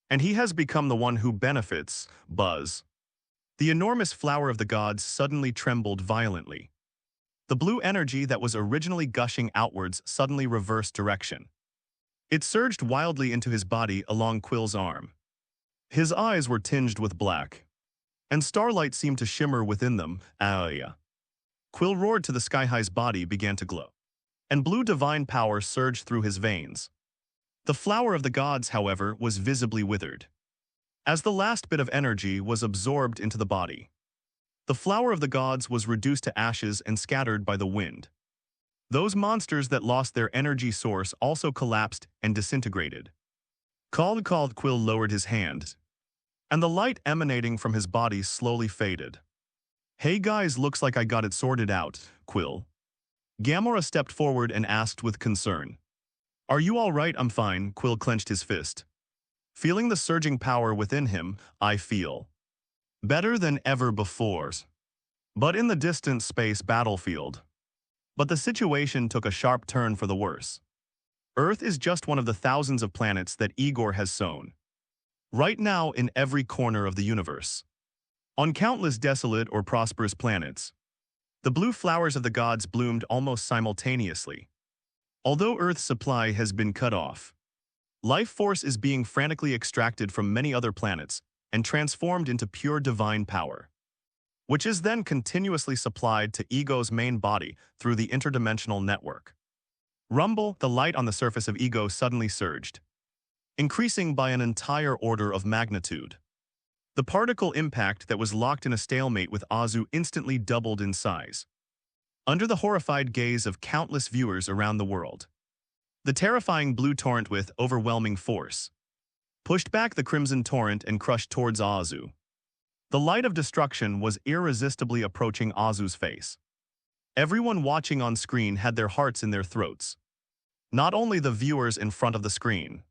and he has become the one who benefits. Buzz. The enormous flower of the gods suddenly trembled violently. The blue energy that was originally gushing outwards suddenly reversed direction. It surged wildly into his body along Quill's arm. His eyes were tinged with black, and starlight seemed to shimmer within them. Ah. Quill roared to the sky. High's body began to glow, and blue divine power surged through his veins. The flower of the gods, however, was visibly withered, as the last bit of energy was absorbed into the body. The flower of the gods was reduced to ashes and scattered by the wind. Those monsters that lost their energy source also collapsed and disintegrated. Called. Quill lowered his hand, and the light emanating from his body slowly faded. Hey guys, looks like I got it sorted out, Quill. Gamora stepped forward and asked with concern. Are you all right? I'm fine, Quill clenched his fist. Feeling the surging power within him, I feel better than ever before. But in the distant space battlefield. But the situation took a sharp turn for the worse. Earth is just one of the thousands of planets that Igor has sown right now in every corner of the universe. On countless desolate or prosperous planets, the blue flowers of the gods bloomed almost simultaneously. Although Earth's supply has been cut off, life force is being frantically extracted from many other planets and transformed into pure divine power, which is then continuously supplied to Ego's main body through the interdimensional network. Rumble, the light on the surface of Ego suddenly surged, increasing by an entire order of magnitude. The particle impact that was locked in a stalemate with Azu instantly doubled in size, under the horrified gaze of countless viewers around the world. The terrifying blue torrent with overwhelming force pushed back the crimson torrent and crushed towards Azu. The light of destruction was irresistibly approaching Azu's face. Everyone watching on screen had their hearts in their throats. Not only the viewers in front of the screen,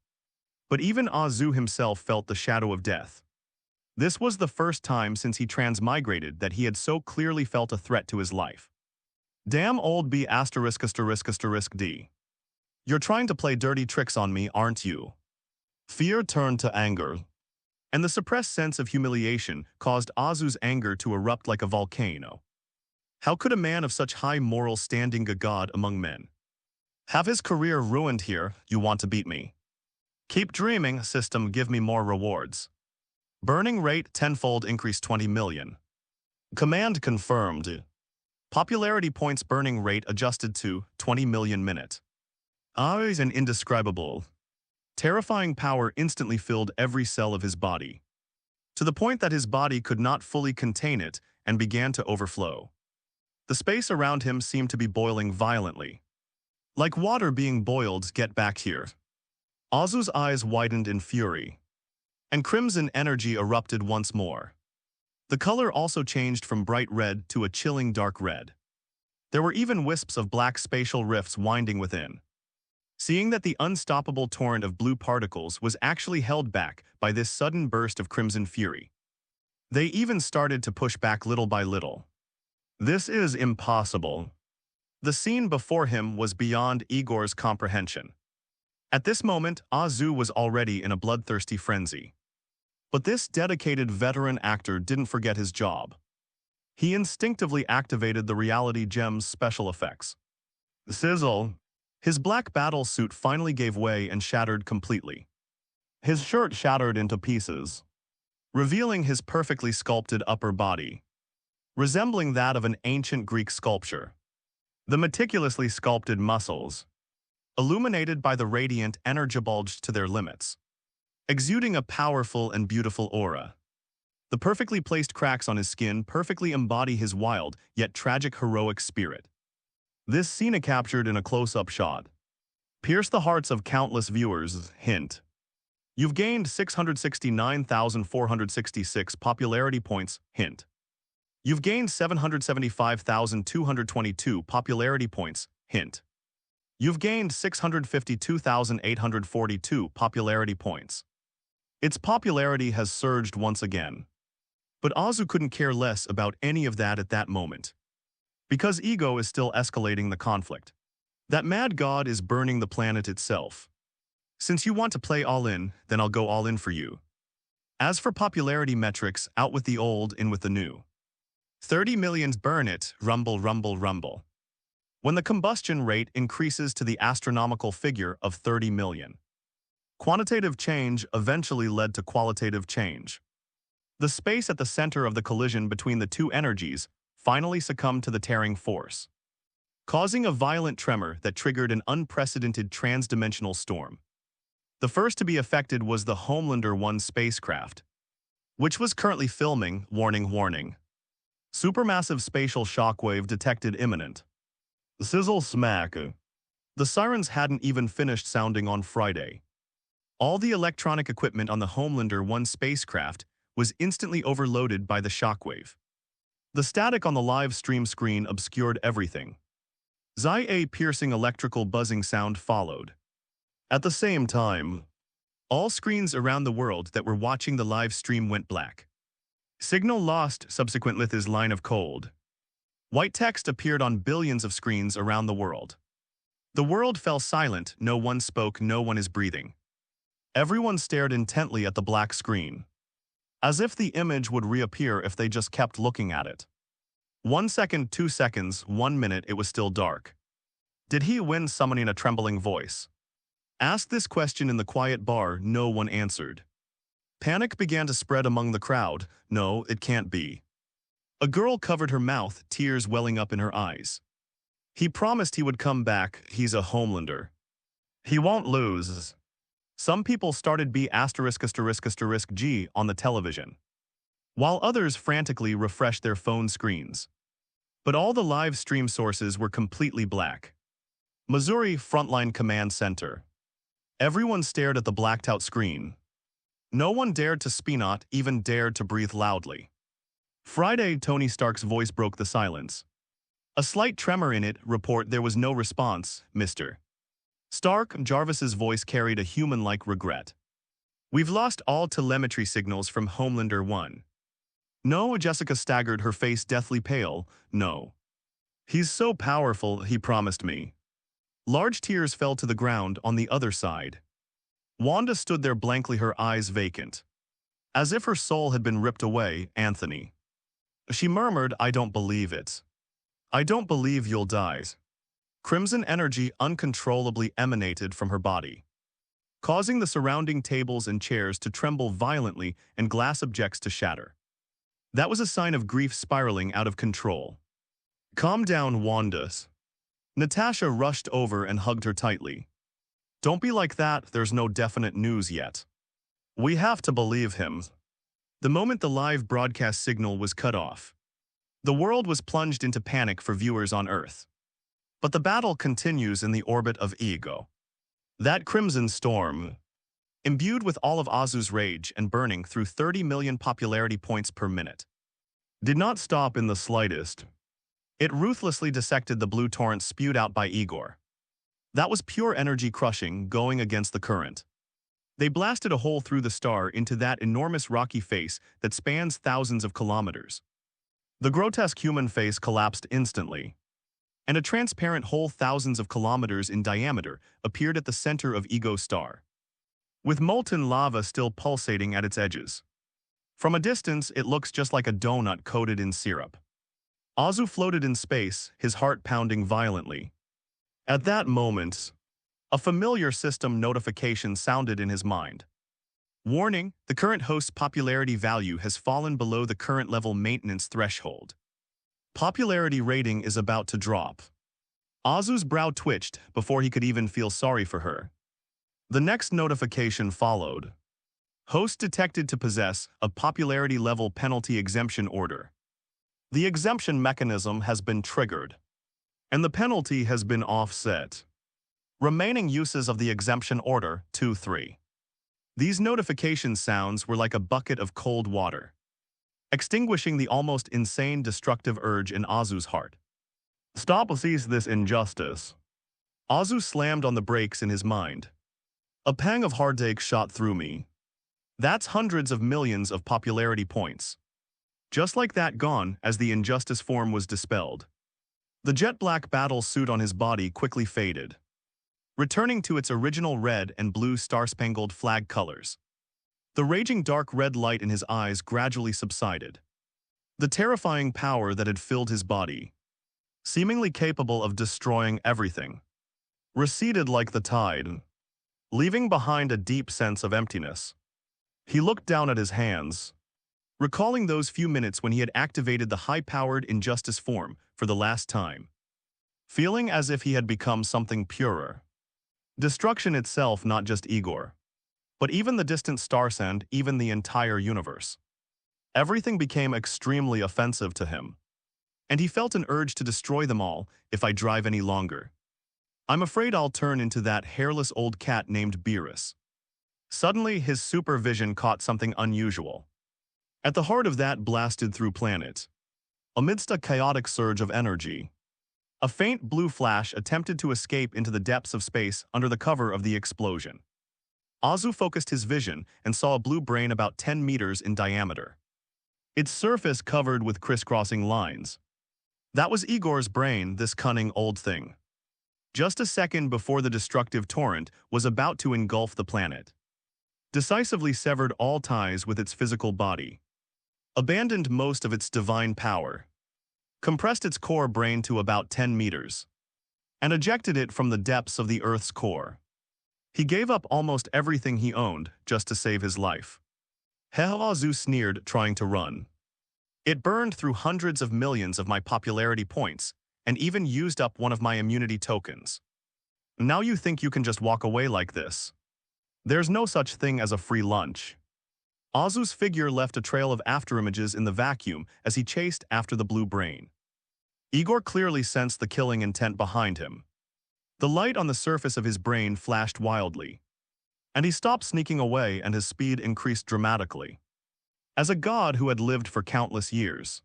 but even Azu himself felt the shadow of death. This was the first time since he transmigrated that he had so clearly felt a threat to his life. Damn old B******D. You're trying to play dirty tricks on me, aren't you? Fear turned to anger, and the suppressed sense of humiliation caused Azu's anger to erupt like a volcano. How could a man of such high moral standing, a god among men, have his career ruined here? You want to beat me? Keep dreaming, system, give me more rewards. Burning rate tenfold increase 20 million. Command confirmed. Popularity points burning rate adjusted to 20 million minute. Eyes and indescribable. Terrifying power instantly filled every cell of his body, to the point that his body could not fully contain it and began to overflow. The space around him seemed to be boiling violently. Like water being boiled, get back here. Azu's eyes widened in fury, and crimson energy erupted once more. The color also changed from bright red to a chilling dark red. There were even wisps of black spatial rifts winding within. Seeing that the unstoppable torrent of blue particles was actually held back by this sudden burst of crimson fury, they even started to push back little by little. This is impossible. The scene before him was beyond Igor's comprehension. At this moment, Azu was already in a bloodthirsty frenzy. But this dedicated veteran actor didn't forget his job. He instinctively activated the reality gem's special effects. Sizzle. His black battle suit finally gave way and shattered completely. His shirt shattered into pieces, revealing his perfectly sculpted upper body, resembling that of an ancient Greek sculpture. The meticulously sculpted muscles, illuminated by the radiant energy, bulged to their limits, exuding a powerful and beautiful aura. The perfectly placed cracks on his skin perfectly embody his wild yet tragic heroic spirit. This scene captured in a close-up shot pierced the hearts of countless viewers. Hint: you've gained 669,466 popularity points. Hint: you've gained 775,222 popularity points. Hint: you've gained 652,842 popularity points. Its popularity has surged once again. But Azu couldn't care less about any of that at that moment, because ego is still escalating the conflict. That mad god is burning the planet itself. Since you want to play all in, then I'll go all in for you. As for popularity metrics, out with the old, in with the new. 30 millions, burn it, rumble, rumble, rumble. When the combustion rate increases to the astronomical figure of 30 million. Quantitative change eventually led to qualitative change. The space at the center of the collision between the two energies finally succumbed to the tearing force, causing a violent tremor that triggered an unprecedented transdimensional storm. The first to be affected was the Homelander 1 spacecraft, which was currently filming. Warning, warning. Supermassive spatial shockwave detected imminent. Sizzle smack. The sirens hadn't even finished sounding on Friday. All the electronic equipment on the Homelander 1 spacecraft was instantly overloaded by the shockwave. The static on the live stream screen obscured everything. A piercing electrical buzzing sound followed. At the same time, all screens around the world that were watching the live stream went black. Signal lost subsequent with his line of cold. White text appeared on billions of screens around the world. The world fell silent, no one spoke, no one is breathing. Everyone stared intently at the black screen, as if the image would reappear if they just kept looking at it. 1 second, 2 seconds, 1 minute, it was still dark. Did he win? Summoning a trembling voice asked this question in the quiet bar. No one answered. Panic began to spread among the crowd. No, it can't be. A girl covered her mouth, tears welling up in her eyes. He promised he would come back. He's a Homelander. He won't lose. Some people started B*******G on the television, while others frantically refreshed their phone screens. But all the live stream sources were completely black. Missouri Frontline Command Center. Everyone stared at the blacked-out screen. No one dared to speak, not even dared to breathe loudly. Friday, Tony Stark's voice broke the silence. A slight tremor in it. Report. There was no response, Mr. Stark. Jarvis's voice carried a human-like regret. We've lost all telemetry signals from Homelander 1. No, Jessica staggered, her face deathly pale. No. He's so powerful, he promised me. Large tears fell to the ground on the other side. Wanda stood there blankly, her eyes vacant, as if her soul had been ripped away. Anthony. She murmured, I don't believe it. I don't believe you'll die. Crimson energy uncontrollably emanated from her body, causing the surrounding tables and chairs to tremble violently and glass objects to shatter. That was a sign of grief spiraling out of control. Calm down, Wanda's. Natasha rushed over and hugged her tightly. Don't be like that, there's no definite news yet. We have to believe him. The moment the live broadcast signal was cut off, the world was plunged into panic for viewers on Earth. But the battle continues in the orbit of Ego. That crimson storm, imbued with all of Azu's rage and burning through 30 million popularity points per minute, did not stop in the slightest. It ruthlessly dissected the blue torrent spewed out by Igor. That was pure energy crushing, going against the current. They blasted a hole through the star into that enormous rocky face that spans thousands of kilometers. The grotesque human face collapsed instantly, and a transparent hole thousands of kilometers in diameter appeared at the center of Ego's star, with molten lava still pulsating at its edges. From a distance, it looks just like a donut coated in syrup. Azu floated in space, his heart pounding violently. At that moment, a familiar system notification sounded in his mind. Warning, the current host's popularity value has fallen below the current level maintenance threshold. Popularity rating is about to drop. Azu's brow twitched before he could even feel sorry for her. The next notification followed. Host detected to possess a popularity level penalty exemption order. The exemption mechanism has been triggered, and the penalty has been offset. Remaining uses of the exemption order, 2-3. These notification sounds were like a bucket of cold water, extinguishing the almost insane destructive urge in Azu's heart. Stop or cease this injustice. Azu slammed on the brakes in his mind. A pang of heartache shot through me. That's hundreds of millions of popularity points. Just like that gone as the injustice form was dispelled. The jet-black battle suit on his body quickly faded, returning to its original red and blue star-spangled flag colors. The raging dark red light in his eyes gradually subsided. The terrifying power that had filled his body, seemingly capable of destroying everything, receded like the tide, leaving behind a deep sense of emptiness. He looked down at his hands, recalling those few minutes when he had activated the high-powered injustice form for the last time, feeling as if he had become something purer. Destruction itself, not just Igor, but even the distant Starsand, even the entire universe. Everything became extremely offensive to him, and he felt an urge to destroy them all if I drive any longer. I'm afraid I'll turn into that hairless old cat named Beerus. Suddenly, his supervision caught something unusual. At the heart of that blasted-through planet, amidst a chaotic surge of energy, a faint blue flash attempted to escape into the depths of space under the cover of the explosion. Azu focused his vision and saw a blue brain about 10 meters in diameter, its surface covered with crisscrossing lines. That was Igor's brain, this cunning old thing. Just a second before the destructive torrent was about to engulf the planet, decisively severed all ties with its physical body, abandoned most of its divine power, compressed its core brain to about 10 meters, and ejected it from the depths of the Earth's core. He gave up almost everything he owned just to save his life. Azu sneered, trying to run. It burned through hundreds of millions of my popularity points and even used up one of my immunity tokens. Now you think you can just walk away like this? There's no such thing as a free lunch. Azu's figure left a trail of afterimages in the vacuum as he chased after the blue brain. Igor clearly sensed the killing intent behind him. The light on the surface of his brain flashed wildly, and he stopped sneaking away and his speed increased dramatically. As a god who had lived for countless years,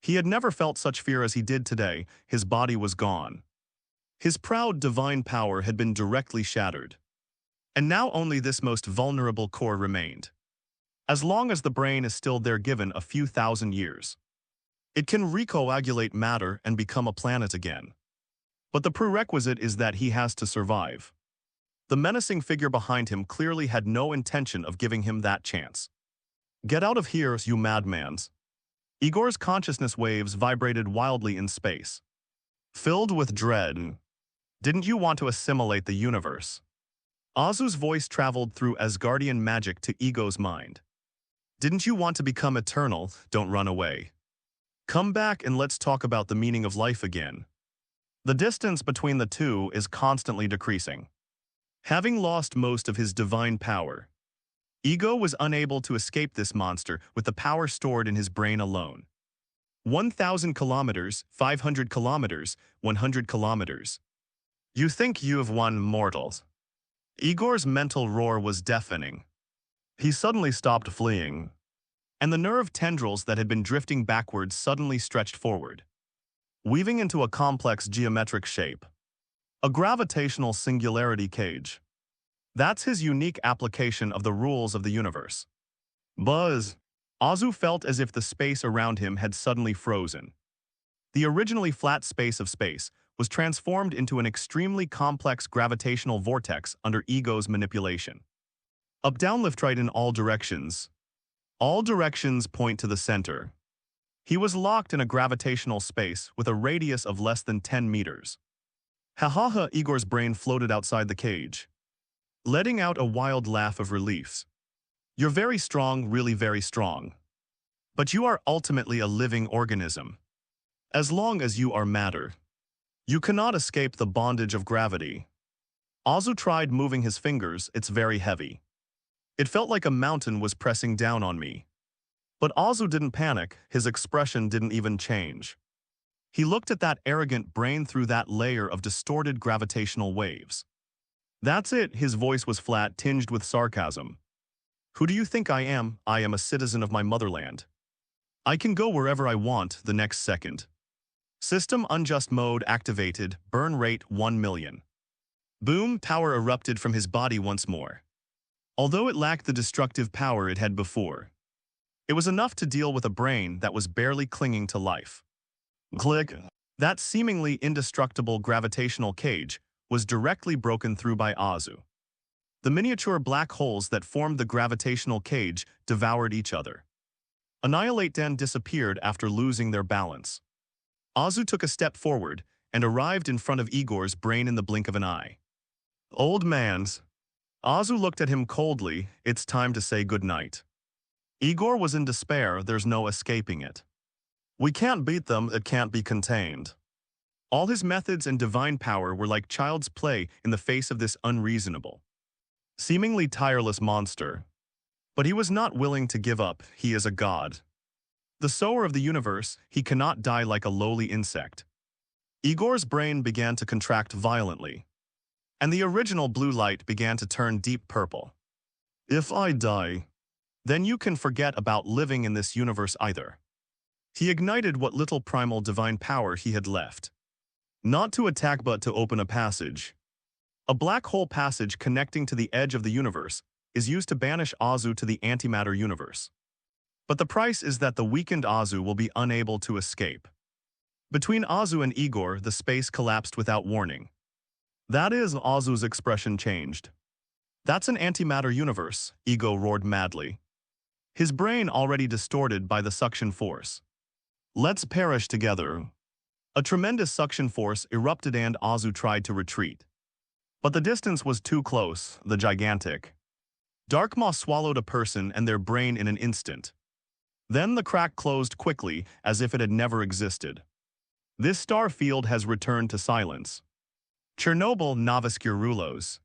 he had never felt such fear as he did today. His body was gone. His proud divine power had been directly shattered, and now only this most vulnerable core remained. As long as the brain is still there given a few thousand years, it can recoagulate matter and become a planet again. But the prerequisite is that he has to survive. The menacing figure behind him clearly had no intention of giving him that chance. Get out of here, you madmans. Igor's consciousness waves vibrated wildly in space, filled with dread. Didn't you want to assimilate the universe? Azu's voice traveled through Asgardian magic to Ego's mind. Didn't you want to become eternal? Don't run away. Come back and let's talk about the meaning of life again. The distance between the two is constantly decreasing. Having lost most of his divine power, Ego was unable to escape this monster with the power stored in his brain alone. 1,000 kilometers, 500 kilometers, 100 kilometers. You think you have won, mortals. Igor's mental roar was deafening. He suddenly stopped fleeing, and the nerve tendrils that had been drifting backwards suddenly stretched forward, weaving into a complex geometric shape. A gravitational singularity cage. That's his unique application of the rules of the universe. Buzz. Azu felt as if the space around him had suddenly frozen. The originally flat space of space was transformed into an extremely complex gravitational vortex under Ego's manipulation. Up-down left right in all directions. All directions point to the center. He was locked in a gravitational space with a radius of less than 10 meters. Ha, Igor's brain floated outside the cage, letting out a wild laugh of relief. You're very strong, really very strong. But you are ultimately a living organism. As long as you are matter, you cannot escape the bondage of gravity. Azu tried moving his fingers. It's very heavy. It felt like a mountain was pressing down on me. But Azu didn't panic. His expression didn't even change. He looked at that arrogant brain through that layer of distorted gravitational waves. That's it, his voice was flat, tinged with sarcasm. Who do you think I am? I am a citizen of my motherland. I can go wherever I want the next second. System unjust mode activated, burn rate 1 million. Boom, power erupted from his body once more. Although it lacked the destructive power it had before, it was enough to deal with a brain that was barely clinging to life. Click. That seemingly indestructible gravitational cage was directly broken through by Azu. The miniature black holes that formed the gravitational cage devoured each other. Annihilate then disappeared after losing their balance. Azu took a step forward and arrived in front of Igor's brain in the blink of an eye. Old man's. Azu looked at him coldly. It's time to say goodnight. Igor was in despair. There's no escaping it. We can't beat them, it can't be contained. All his methods and divine power were like child's play in the face of this unreasonable, seemingly tireless monster. But he was not willing to give up. He is a god. The sower of the universe, he cannot die like a lowly insect. Igor's brain began to contract violently, and the original blue light began to turn deep purple. If I die, then you can forget about living in this universe either. He ignited what little primal divine power he had left. Not to attack but to open a passage. A black hole passage connecting to the edge of the universe is used to banish Azu to the antimatter universe. But the price is that the weakened Azu will be unable to escape. Between Azu and Igor, the space collapsed without warning. That is, Azu's expression changed. That's an antimatter universe, Ego roared madly, his brain already distorted by the suction force. Let's perish together. A tremendous suction force erupted and Azu tried to retreat. But the distance was too close, the gigantic Darkmaw swallowed a person and their brain in an instant. Then the crack closed quickly as if it had never existed. This star field has returned to silence. Chernobyl Novoskurulos.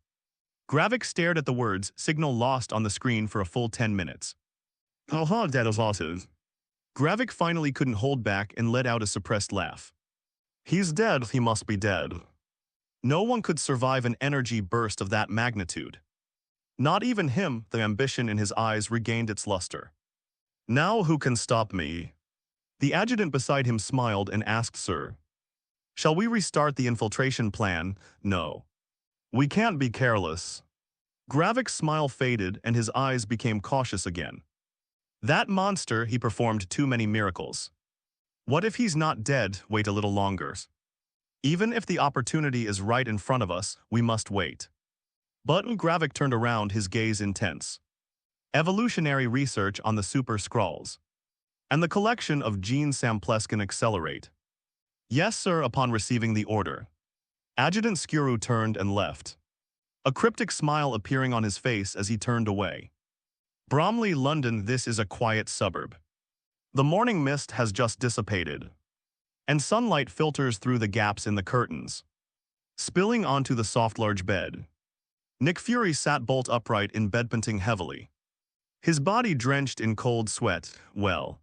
Gravik stared at the words, signal lost on the screen for a full 10 minutes. Haha, that is awesome. Gravik finally couldn't hold back and let out a suppressed laugh. He's dead, he must be dead. No one could survive an energy burst of that magnitude. Not even him. The ambition in his eyes regained its luster. Now who can stop me? The adjutant beside him smiled and asked, Sir, shall we restart the infiltration plan? No. We can't be careless. Gravik's smile faded and his eyes became cautious again. That monster, he performed too many miracles. What if he's not dead? Wait a little longer. Even if the opportunity is right in front of us, we must wait. But Gravik turned around, his gaze intense. Evolutionary research on the Super Skrulls. And the collection of gene samples can accelerate. Yes, sir, upon receiving the order. Adjutant Skuru turned and left, a cryptic smile appearing on his face as he turned away. Bromley, London, this is a quiet suburb. The morning mist has just dissipated, and sunlight filters through the gaps in the curtains, spilling onto the soft large bed. Nick Fury sat bolt upright in bed, panting heavily, his body drenched in cold sweat. Well,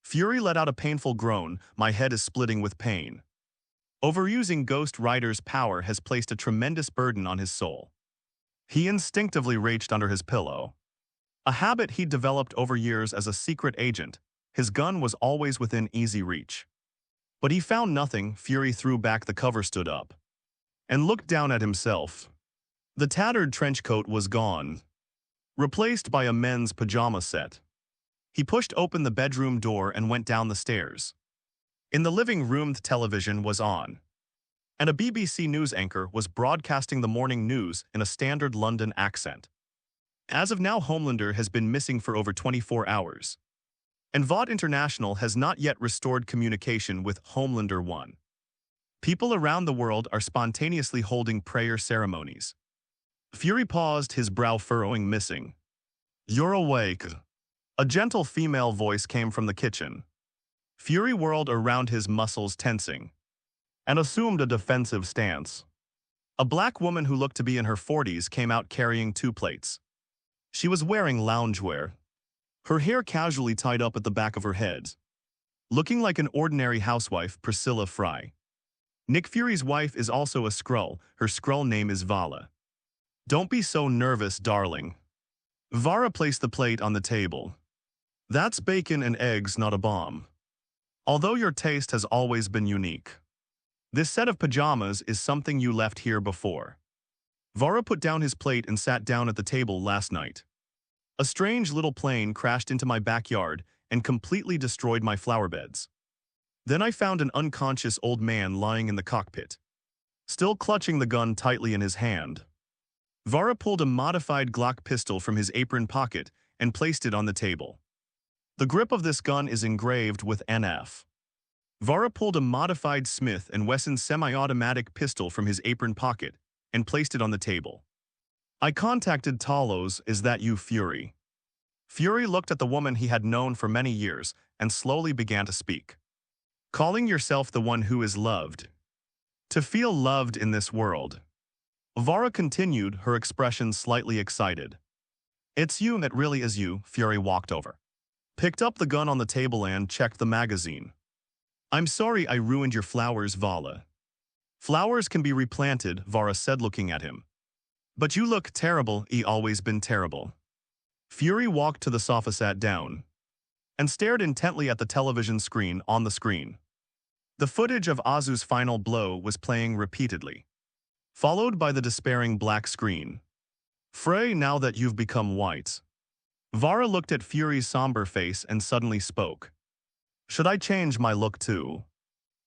Fury let out a painful groan. My head is splitting with pain. Overusing Ghost Rider's power has placed a tremendous burden on his soul. He instinctively reached under his pillow, a habit he'd developed over years as a secret agent. His gun was always within easy reach. But he found nothing. Fury threw back the cover, stood up, and looked down at himself. The tattered trench coat was gone, replaced by a men's pajama set. He pushed open the bedroom door and went down the stairs. In the living room, the television was on, and a BBC news anchor was broadcasting the morning news in a standard London accent. As of now, Homelander has been missing for over 24 hours, and Vought International has not yet restored communication with Homelander 1. People around the world are spontaneously holding prayer ceremonies. Fury paused, his brow furrowing. Missing. You're awake. A gentle female voice came from the kitchen. Fury whirled around, his muscles tensing, and assumed a defensive stance. A black woman who looked to be in her 40s came out carrying 2 plates. She was wearing loungewear, her hair casually tied up at the back of her head, looking like an ordinary housewife. Priscilla Fry. Nick Fury's wife is also a Skrull. Her Skrull name is Vala. Don't be so nervous, darling. Vara placed the plate on the table. That's bacon and eggs, not a bomb. Although your taste has always been unique, this set of pajamas is something you left here before. Vara put down his plate and sat down at the table. Last night, a strange little plane crashed into my backyard and completely destroyed my flower beds. Then I found an unconscious old man lying in the cockpit, still clutching the gun tightly in his hand. Vara pulled a modified Glock pistol from his apron pocket and placed it on the table. The grip of this gun is engraved with NF. Vara pulled a modified Smith & Wesson semi-automatic pistol from his apron pocket and placed it on the table. I contacted Talos. Is that you, Fury? Fury looked at the woman he had known for many years and slowly began to speak. Calling yourself the one who is loved. To feel loved in this world. Vara continued, her expression slightly excited. It's you, it really is you. Fury walked over, picked up the gun on the table and checked the magazine. I'm sorry I ruined your flowers, Vala. Flowers can be replanted, Vara said, looking at him. But you look terrible. Always been terrible. Fury walked to the sofa, sat down, and stared intently at the television screen. On the screen, the footage of Azu's final blow was playing repeatedly, followed by the despairing black screen. Frey, now that you've become white. Vara looked at Fury's somber face and suddenly spoke. Should I change my look too?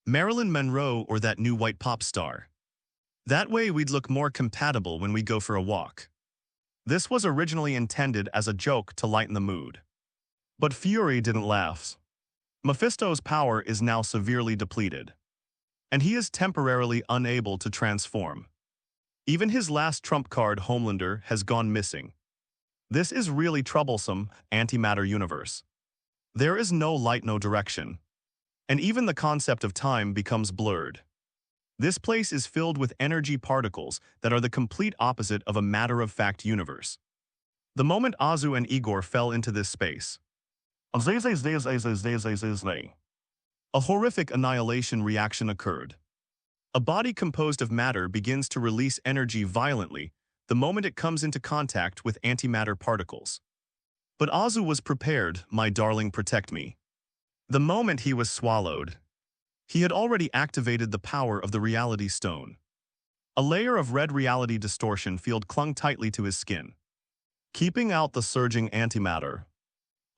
Marilyn Monroe or that new white pop star? That way we'd look more compatible when we go for a walk. This was originally intended as a joke to lighten the mood. But Fury didn't laugh. Mephisto's power is now severely depleted, and he is temporarily unable to transform. Even his last trump card, Homelander, has gone missing. This is really troublesome, antimatter universe. There is no light, no direction, and even the concept of time becomes blurred. This place is filled with energy particles that are the complete opposite of a matter-of-fact universe. The moment Azu and Igor fell into this space, a horrific annihilation reaction occurred. A body composed of matter begins to release energy violently the moment it comes into contact with antimatter particles. But Azu was prepared. My darling, protect me. The moment he was swallowed, he had already activated the power of the reality stone. A layer of red reality distortion field clung tightly to his skin, keeping out the surging antimatter.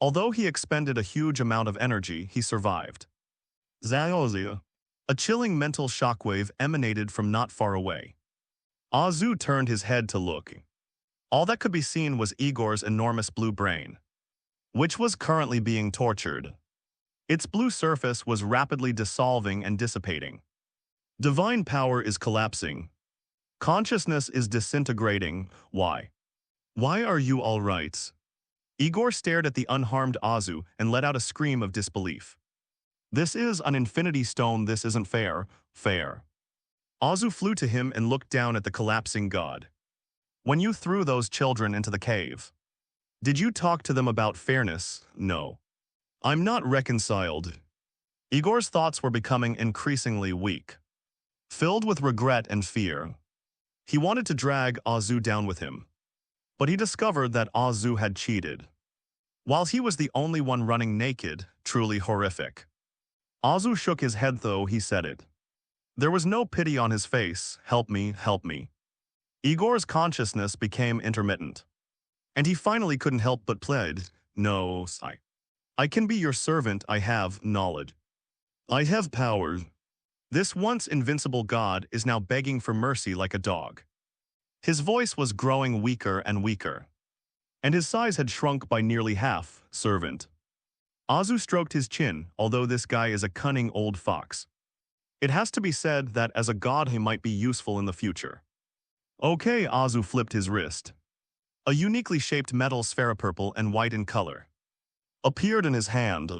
Although he expended a huge amount of energy, he survived. A chilling mental shockwave emanated from not far away. Azu turned his head to look. All that could be seen was Igor's enormous blue brain, which was currently being tortured. Its blue surface was rapidly dissolving and dissipating. Divine power is collapsing. Consciousness is disintegrating. Why? Why are you all right? Igor stared at the unharmed Azu and let out a scream of disbelief. This is an infinity stone, this isn't fair, fair. Azu flew to him and looked down at the collapsing god. When you threw those children into the cave, did you talk to them about fairness? No. I'm not reconciled. Igor's thoughts were becoming increasingly weak. Filled with regret and fear, he wanted to drag Azu down with him. But he discovered that Azu had cheated. While he was the only one running naked, truly horrific. Azu shook his head though he said it. There was no pity on his face. Help me, help me. Igor's consciousness became intermittent. And he finally couldn't help but plead, no, I can be your servant, I have knowledge. I have power. This once invincible god is now begging for mercy like a dog. His voice was growing weaker and weaker. And his size had shrunk by nearly half, servant. Azu stroked his chin, although this guy is a cunning old fox. It has to be said that as a god he might be useful in the future. Okay, Azu flipped his wrist. A uniquely shaped metal sphere, purple and white in color, appeared in his hand.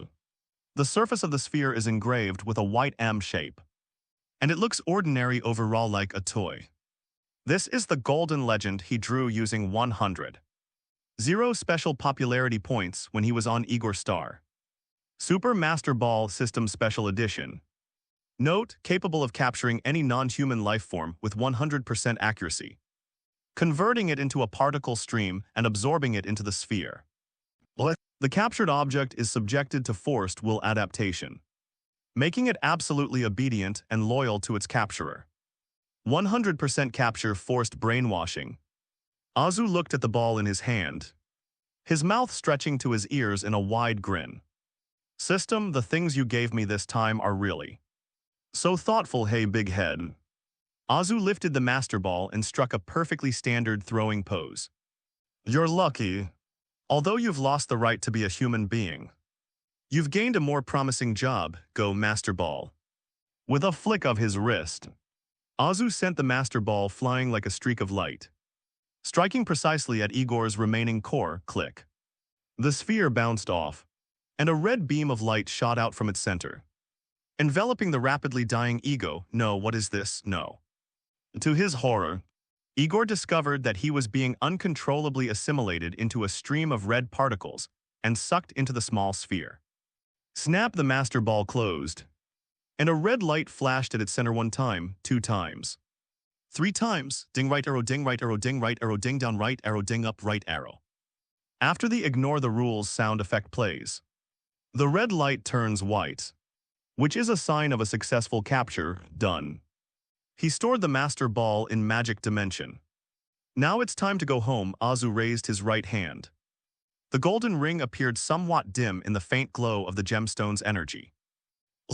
The surface of the sphere is engraved with a white M shape. And it looks ordinary overall, like a toy. This is the golden legend he drew using 100. 0 special popularity points when he was on Igor Star. Super Master Ball System Special Edition. Note, capable of capturing any non-human life form with 100% accuracy, converting it into a particle stream and absorbing it into the sphere. The captured object is subjected to forced will adaptation, making it absolutely obedient and loyal to its capturer. 100% capture forced brainwashing. Azu looked at the ball in his hand, his mouth stretching to his ears in a wide grin. System, the things you gave me this time are really so thoughtful, hey big head. Azu lifted the master ball and struck a perfectly standard throwing pose. You're lucky. Although you've lost the right to be a human being, you've gained a more promising job, go master ball. With a flick of his wrist, Azu sent the master ball flying like a streak of light, striking precisely at Igor's remaining core, click. The sphere bounced off, and a red beam of light shot out from its center, enveloping the rapidly dying ego. No, what is this? No. To his horror, Igor discovered that he was being uncontrollably assimilated into a stream of red particles and sucked into the small sphere. Snap, the master ball closed, and a red light flashed at its center 1 time, 2 times, 3 times, ding right arrow, ding right arrow, ding right arrow, ding down right arrow, ding up right arrow. After the ignore the rules sound effect plays, the red light turns white, which is a sign of a successful capture, done. He stored the master ball in magic dimension. Now it's time to go home. Azu raised his right hand. The golden ring appeared somewhat dim in the faint glow of the gemstone's energy.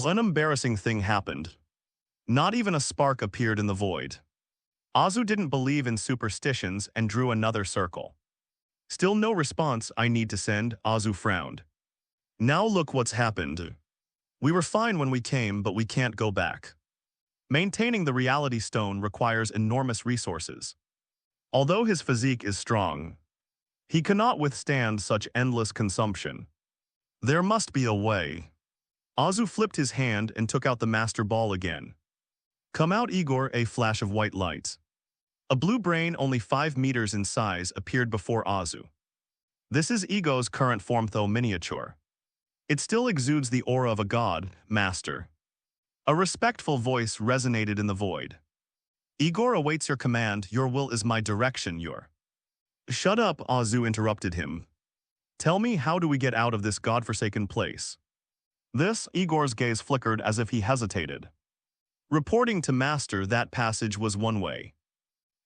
An embarrassing thing happened. Not even a spark appeared in the void. Azu didn't believe in superstitions and drew another circle. Still no response. I need to send, Azu frowned. Now look what's happened. We were fine when we came, but we can't go back. Maintaining the reality stone requires enormous resources. Although his physique is strong, he cannot withstand such endless consumption. There must be a way. Azu flipped his hand and took out the master ball again. Come out, Igor. A flash of white light. A blue brain only 5 meters in size appeared before Azu. This is Ego's current form, though miniature. It still exudes the aura of a god, master. A respectful voice resonated in the void. Igor awaits your command. Your will is my direction. Your... Shut up, Azu interrupted him. Tell me, how do we get out of this godforsaken place? This, Igor's gaze flickered as if he hesitated. Reporting to Master, that passage was one way.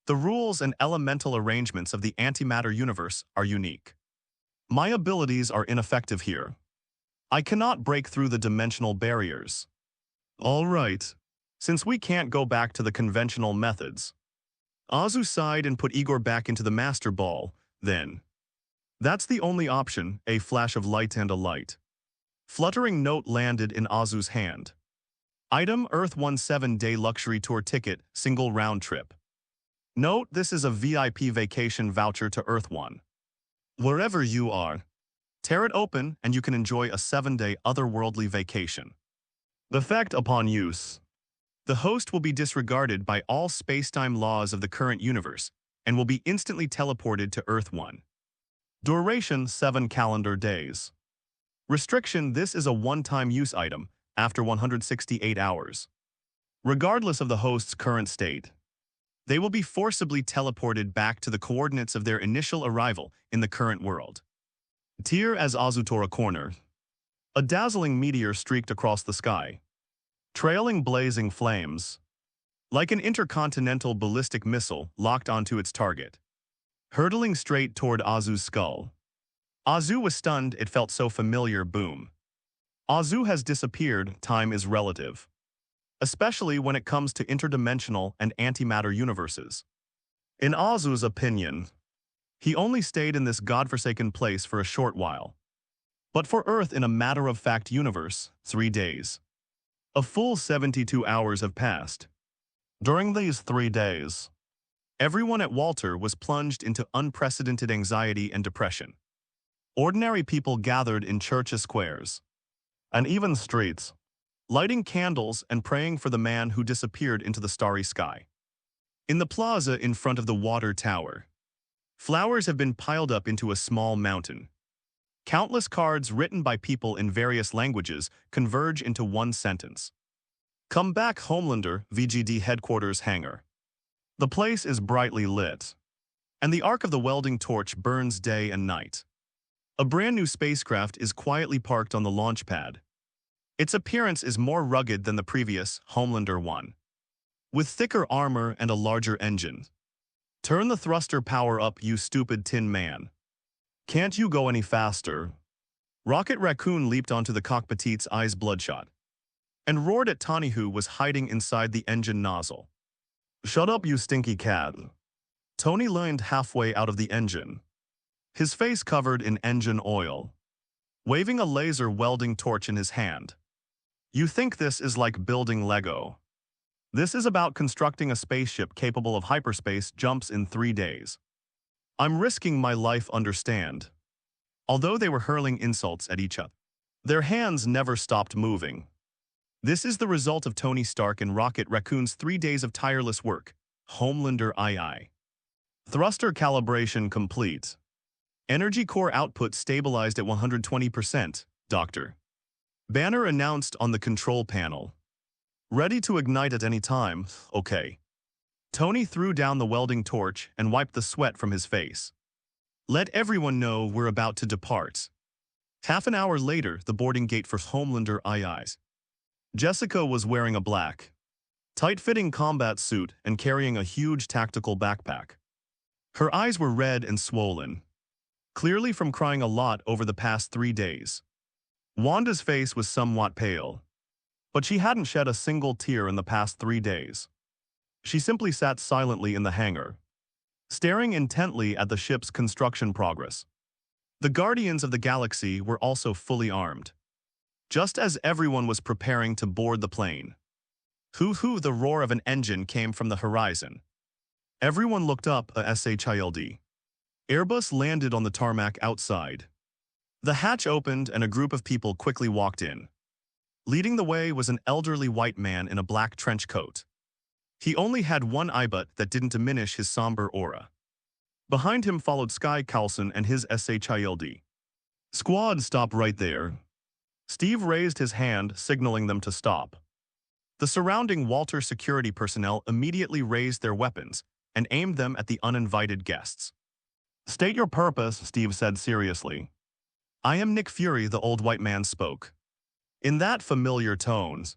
The rules and elemental arrangements of the antimatter universe are unique. My abilities are ineffective here. I cannot break through the dimensional barriers. All right. Since we can't go back to the conventional methods. Azu sighed and put Igor back into the master ball, then. That's the only option, a flash of light and a light. Fluttering note landed in Azu's hand. Item, Earth 1 7-day luxury tour ticket, single round trip. Note, this is a VIP vacation voucher to Earth 1. Wherever you are, tear it open and you can enjoy a 7-day otherworldly vacation. The effect upon use. The host will be disregarded by all space-time laws of the current universe and will be instantly teleported to Earth 1. Duration 7 calendar days. Restriction: this is a one-time use item after 168 hours. Regardless of the host's current state, they will be forcibly teleported back to the coordinates of their initial arrival in the current world. Tier as Azutora Corner. A dazzling meteor streaked across the sky, trailing blazing flames, like an intercontinental ballistic missile locked onto its target, hurtling straight toward Azu's skull. Azu was stunned. It felt so familiar. Boom. Azu has disappeared. Time is relative, especially when it comes to interdimensional and antimatter universes. In Azu's opinion, he only stayed in this godforsaken place for a short while. But for Earth in a matter-of-fact universe, 3 days. A full 72 hours have passed. During these 3 days, everyone at Walter was plunged into unprecedented anxiety and depression. Ordinary people gathered in church squares, and even streets, lighting candles and praying for the man who disappeared into the starry sky. In the plaza in front of the water tower, flowers have been piled up into a small mountain. Countless cards written by people in various languages converge into one sentence. Come back, Homelander, VGD headquarters hangar. The place is brightly lit, and the arc of the welding torch burns day and night. A brand new spacecraft is quietly parked on the launch pad. Its appearance is more rugged than the previous Homelander 1, with thicker armor and a larger engine. Turn the thruster power up, you stupid tin man. Can't you go any faster? Rocket Raccoon leaped onto the cockpit's eyes bloodshot, and roared at Tawny, who was hiding inside the engine nozzle. Shut up, you stinky cat. Tony leaned halfway out of the engine, his face covered in engine oil, waving a laser welding torch in his hand. You think this is like building Lego? This is about constructing a spaceship capable of hyperspace jumps in 3 days. I'm risking my life, understand? Although they were hurling insults at each other, their hands never stopped moving. This is the result of Tony Stark and Rocket Raccoon's 3 days of tireless work. Homelander II. Thruster calibration complete. Energy core output stabilized at 120%, Dr. Banner announced on the control panel. Ready to ignite at any time, okay. Tony threw down the welding torch and wiped the sweat from his face. Let everyone know we're about to depart. Half an hour later, the boarding gate for Homelander II's. Jessica was wearing a black, tight-fitting combat suit and carrying a huge tactical backpack. Her eyes were red and swollen, clearly from crying a lot over the past 3 days. Wanda's face was somewhat pale, but she hadn't shed a single tear in the past 3 days. She simply sat silently in the hangar, staring intently at the ship's construction progress. The Guardians of the Galaxy were also fully armed. Just as everyone was preparing to board the plane, hoo-hoo, the roar of an engine came from the horizon. Everyone looked up. A SHILD Airbus landed on the tarmac outside. The hatch opened and a group of people quickly walked in. Leading the way was an elderly white man in a black trench coat. He only had one eyebut that didn't diminish his somber aura. Behind him followed Sky Carlson and his SHILD squad. Stop right there. Steve raised his hand, signaling them to stop. The surrounding Walter security personnel immediately raised their weapons and aimed them at the uninvited guests. State your purpose, Steve said seriously. I am Nick Fury, the old white man spoke. In that familiar tones,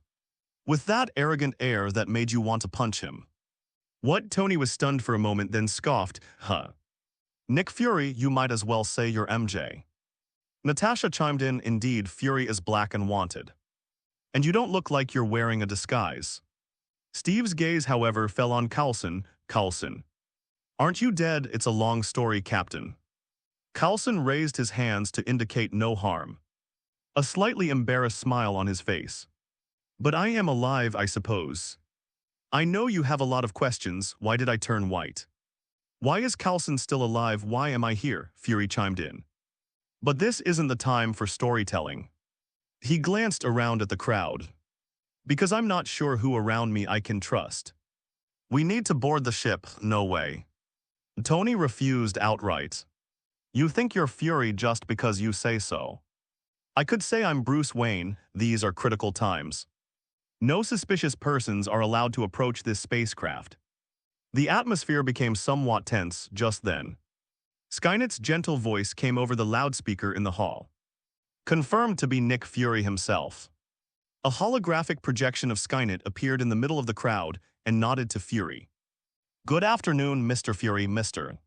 with that arrogant air that made you want to punch him. What? Tony was stunned for a moment, then scoffed, huh. Nick Fury, you might as well say you're MJ. Natasha chimed in, indeed, Fury is black and wanted. And you don't look like you're wearing a disguise. Steve's gaze, however, fell on Carlson. Carlson. Aren't you dead? It's a long story, Captain. Carlson raised his hands to indicate no harm, a slightly embarrassed smile on his face. But I am alive, I suppose. I know you have a lot of questions. Why did I turn white? Why is Coulson still alive? Why am I here? Fury chimed in. But this isn't the time for storytelling. He glanced around at the crowd. Because I'm not sure who around me I can trust. We need to board the ship. No way. Tony refused outright. You think you're Fury just because you say so. I could say I'm Bruce Wayne. These are critical times. No suspicious persons are allowed to approach this spacecraft. The atmosphere became somewhat tense just then. Skynet's gentle voice came over the loudspeaker in the hall. Confirmed to be Nick Fury himself. A holographic projection of Skynet appeared in the middle of the crowd and nodded to Fury. Good afternoon, Mr. Fury, Mr.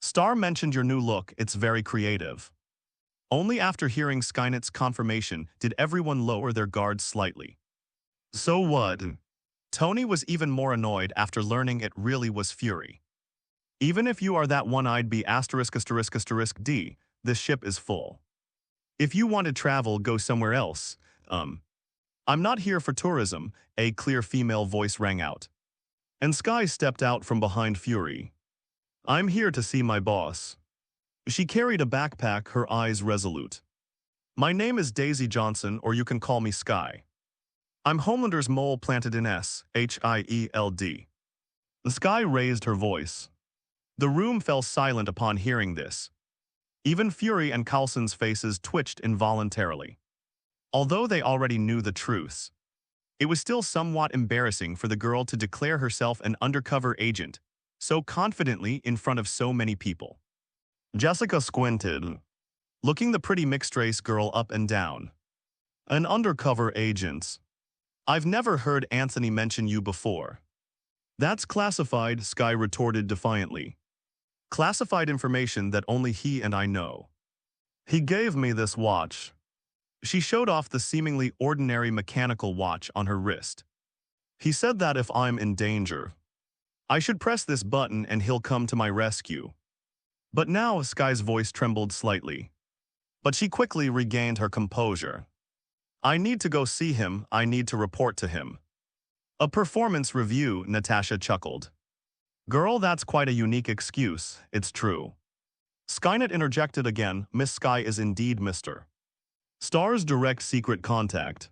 Starr mentioned your new look. It's very creative. Only after hearing Skynet's confirmation did everyone lower their guards slightly. So what? Tony was even more annoyed after learning it really was Fury. Even if you are that one-eyed B********D, this ship is full. If you want to travel, go somewhere else. I'm not here for tourism, a clear female voice rang out. And Skye stepped out from behind Fury. I'm here to see my boss. She carried a backpack, her eyes resolute. My name is Daisy Johnson, or you can call me Skye. I'm Homelander's mole planted in S-H-I-E-L-D. Skye raised her voice. The room fell silent upon hearing this. Even Fury and Coulson's faces twitched involuntarily. Although they already knew the truths, it was still somewhat embarrassing for the girl to declare herself an undercover agent so confidently in front of so many people. Jessica squinted, looking the pretty mixed-race girl up and down. An undercover agent. I've never heard Anthony mention you before. That's classified, Skye retorted defiantly. Classified information that only he and I know. He gave me this watch. She showed off the seemingly ordinary mechanical watch on her wrist. He said that if I'm in danger, I should press this button and he'll come to my rescue. But now Skye's voice trembled slightly. But she quickly regained her composure. I need to go see him, I need to report to him. A performance review, Natasha chuckled. Girl, that's quite a unique excuse, it's true. Skynet interjected again, Miss Skye is indeed Mr. Star's direct secret contact.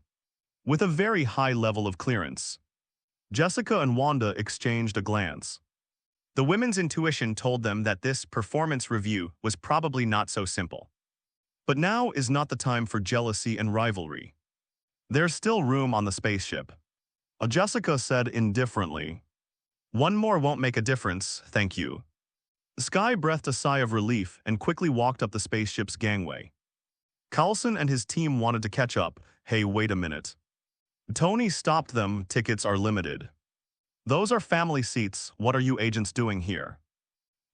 With a very high level of clearance. Jessica and Wanda exchanged a glance. The women's intuition told them that this performance review was probably not so simple. But now is not the time for jealousy and rivalry. There's still room on the spaceship. Jessica said indifferently. One more won't make a difference, thank you. Skye breathed a sigh of relief and quickly walked up the spaceship's gangway. Coulson and his team wanted to catch up. Hey, wait a minute. Tony stopped them, tickets are limited. Those are family seats, what are you agents doing here?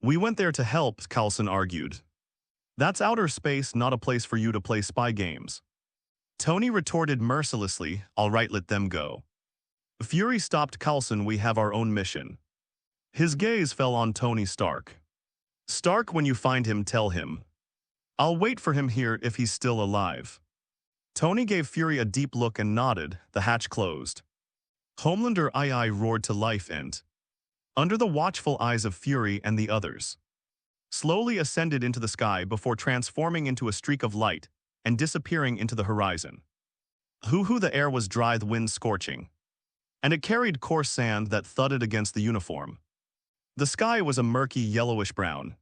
We went there to help, Coulson argued. That's outer space, not a place for you to play spy games. Tony retorted mercilessly, all right, let them go. Fury stopped Coulson, we have our own mission. His gaze fell on Tony Stark. Stark, when you find him, tell him. I'll wait for him here if he's still alive. Tony gave Fury a deep look and nodded, the hatch closed. Homelander II roared to life and, under the watchful eyes of Fury and the others, slowly ascended into the sky before transforming into a streak of light and disappearing into the horizon. The air was dry, the wind scorching, and it carried coarse sand that thudded against the uniform. The sky was a murky yellowish-brown,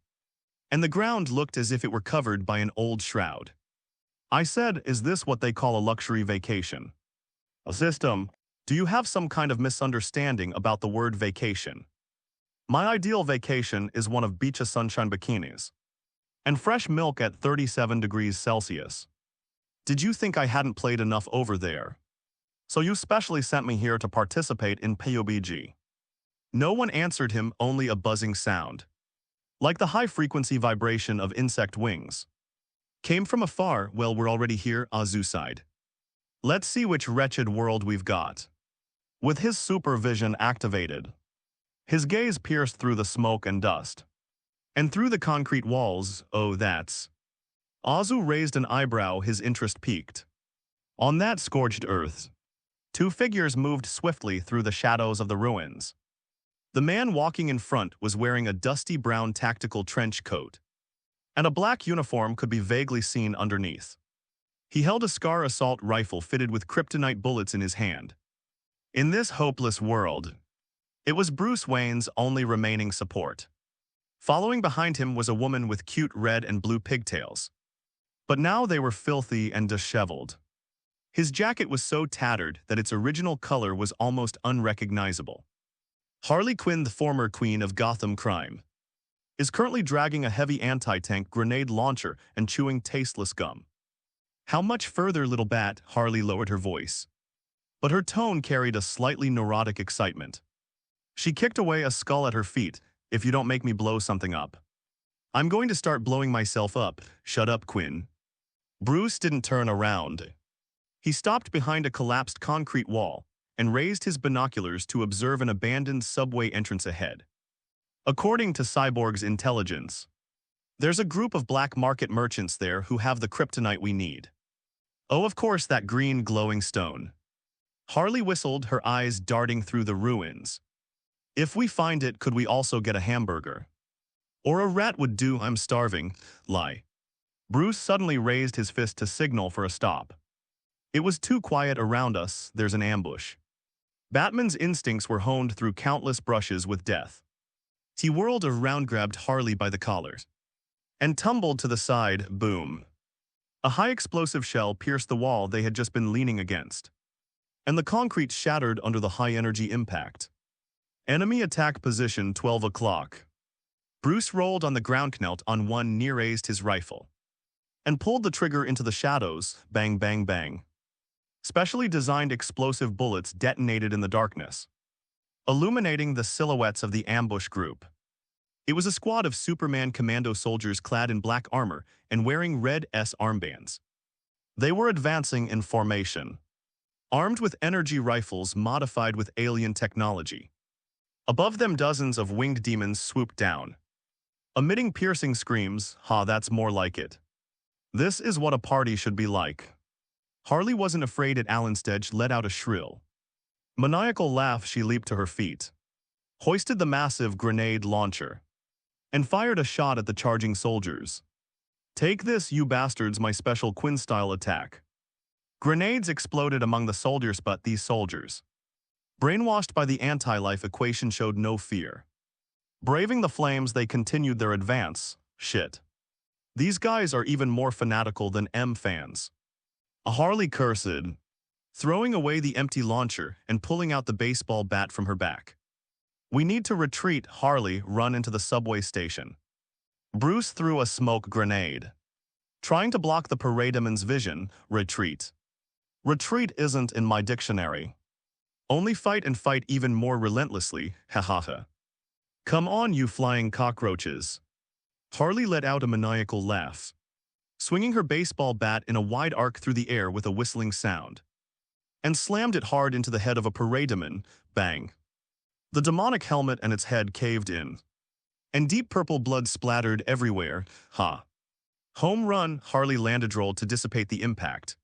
and the ground looked as if it were covered by an old shroud. I said, is this what they call a luxury vacation? A system. Do you have some kind of misunderstanding about the word vacation? My ideal vacation is one of beach sunshine bikinis and fresh milk at 37 degrees Celsius. Did you think I hadn't played enough over there? So you specially sent me here to participate in PUBG. No one answered him, only a buzzing sound, like the high-frequency vibration of insect wings, came from afar. Well, we're already here, Azu sighed. Let's see which wretched world we've got. With his supervision activated, his gaze pierced through the smoke and dust, and through the concrete walls. Oh, that's... Azu raised an eyebrow, his interest piqued. On that scorched earth, two figures moved swiftly through the shadows of the ruins. The man walking in front was wearing a dusty brown tactical trench coat, and a black uniform could be vaguely seen underneath. He held a Scar assault rifle fitted with kryptonite bullets in his hand. In this hopeless world, it was Bruce Wayne's only remaining support. Following behind him was a woman with cute red and blue pigtails. But now they were filthy and disheveled. His jacket was so tattered that its original color was almost unrecognizable. Harley Quinn, the former queen of Gotham crime, is currently dragging a heavy anti-tank grenade launcher and chewing tasteless gum. How much further, little bat? Harley lowered her voice, but her tone carried a slightly neurotic excitement. She kicked away a skull at her feet. If you don't make me blow something up, I'm going to start blowing myself up. Shut up, Quinn. Bruce didn't turn around. He stopped behind a collapsed concrete wall and raised his binoculars to observe an abandoned subway entrance ahead. According to Cyborg's intelligence, there's a group of black market merchants there who have the kryptonite we need. Oh, of course, that green glowing stone. Harley whistled, her eyes darting through the ruins. If we find it, could we also get a hamburger? Or a rat would do. I'm starving. Lie. Bruce suddenly raised his fist to signal for a stop. It was too quiet around us. There's an ambush. Batman's instincts were honed through countless brushes with death. He whirled around, grabbed Harley by the collars, and tumbled to the side. Boom. A high explosive shell pierced the wall they had just been leaning against, and the concrete shattered under the high-energy impact. Enemy attack position 12 o'clock. Bruce rolled on the ground, knelt on one knee, raised his rifle, and pulled the trigger into the shadows. Bang, bang, bang. Specially designed explosive bullets detonated in the darkness, illuminating the silhouettes of the ambush group. It was a squad of Superman commando soldiers clad in black armor and wearing red S armbands. They were advancing in formation, armed with energy rifles modified with alien technology. Above them, dozens of winged demons swooped down, emitting piercing screams. Ha, that's more like it. This is what a party should be like. Harley wasn't afraid. Allenstedge let out a shrill, maniacal laugh. She leaped to her feet, hoisted the massive grenade launcher, and fired a shot at the charging soldiers. Take this, you bastards, my special Quinn-style attack. Grenades exploded among the soldiers, but these soldiers, brainwashed by the anti-life equation, showed no fear. Braving the flames, they continued their advance. Shit. These guys are even more fanatical than M fans. Harley cursed, throwing away the empty launcher and pulling out the baseball bat from her back. We need to retreat. Harley, run into the subway station. Bruce threw a smoke grenade, trying to block the parademan's vision. Retreat. Retreat isn't in my dictionary. Only fight, and fight even more relentlessly. Ha ha ha. Come on, you flying cockroaches. Harley let out a maniacal laugh, swinging her baseball bat in a wide arc through the air with a whistling sound, and slammed it hard into the head of a parademan. Bang. The demonic helmet and its head caved in, and deep purple blood splattered everywhere. Ha. Home run. Harley landed, rolled to dissipate the impact,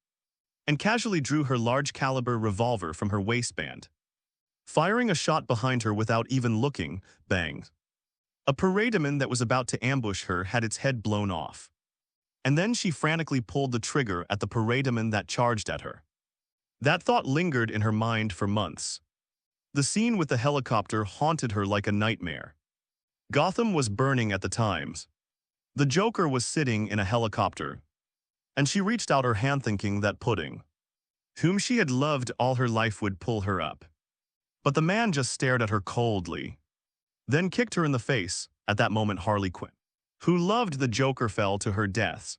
and casually drew her large-caliber revolver from her waistband, firing a shot behind her without even looking. Bang. A parademan that was about to ambush her had its head blown off, and then she frantically pulled the trigger at the parademan that charged at her. That thought lingered in her mind for months. The scene with the helicopter haunted her like a nightmare. Gotham was burning at the time. The Joker was sitting in a helicopter, and she reached out her hand thinking that Pudding, whom she had loved all her life, would pull her up. But the man just stared at her coldly, then kicked her in the face. At that moment, Harley Quinn, who loved the Joker, fell to her death.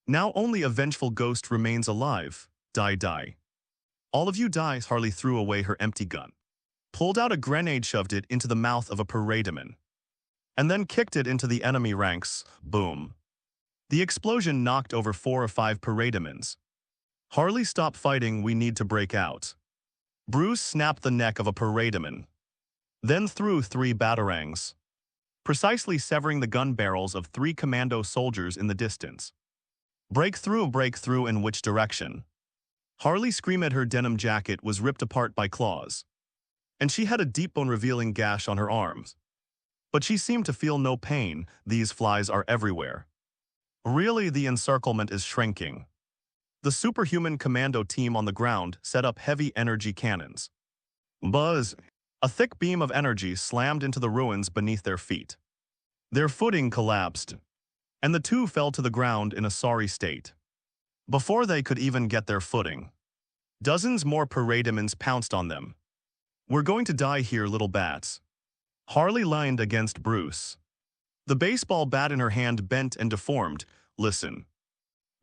Now only a vengeful ghost remains alive. Die, die. All of you die. Harley threw away her empty gun, pulled out a grenade, shoved it into the mouth of a parademan, and then kicked it into the enemy ranks. Boom. The explosion knocked over 4 or 5 parademans. Harley, stop fighting. We need to break out. Bruce snapped the neck of a parademan, then threw 3 batarangs, precisely severing the gun barrels of 3 commando soldiers in the distance. Breakthrough, breakthrough. In which direction? Harley screamed. Her denim jacket was ripped apart by claws, and she had a deep bone-revealing gash on her arms. But she seemed to feel no pain. These flies are everywhere. Really, the encirclement is shrinking. The superhuman commando team on the ground set up heavy energy cannons. Buzz! A thick beam of energy slammed into the ruins beneath their feet. Their footing collapsed, and the two fell to the ground in a sorry state. Before they could even get their footing, dozens more parademons pounced on them. "We're going to die here, little bats." Harley leaned against Bruce. The baseball bat in her hand bent and deformed. "Listen."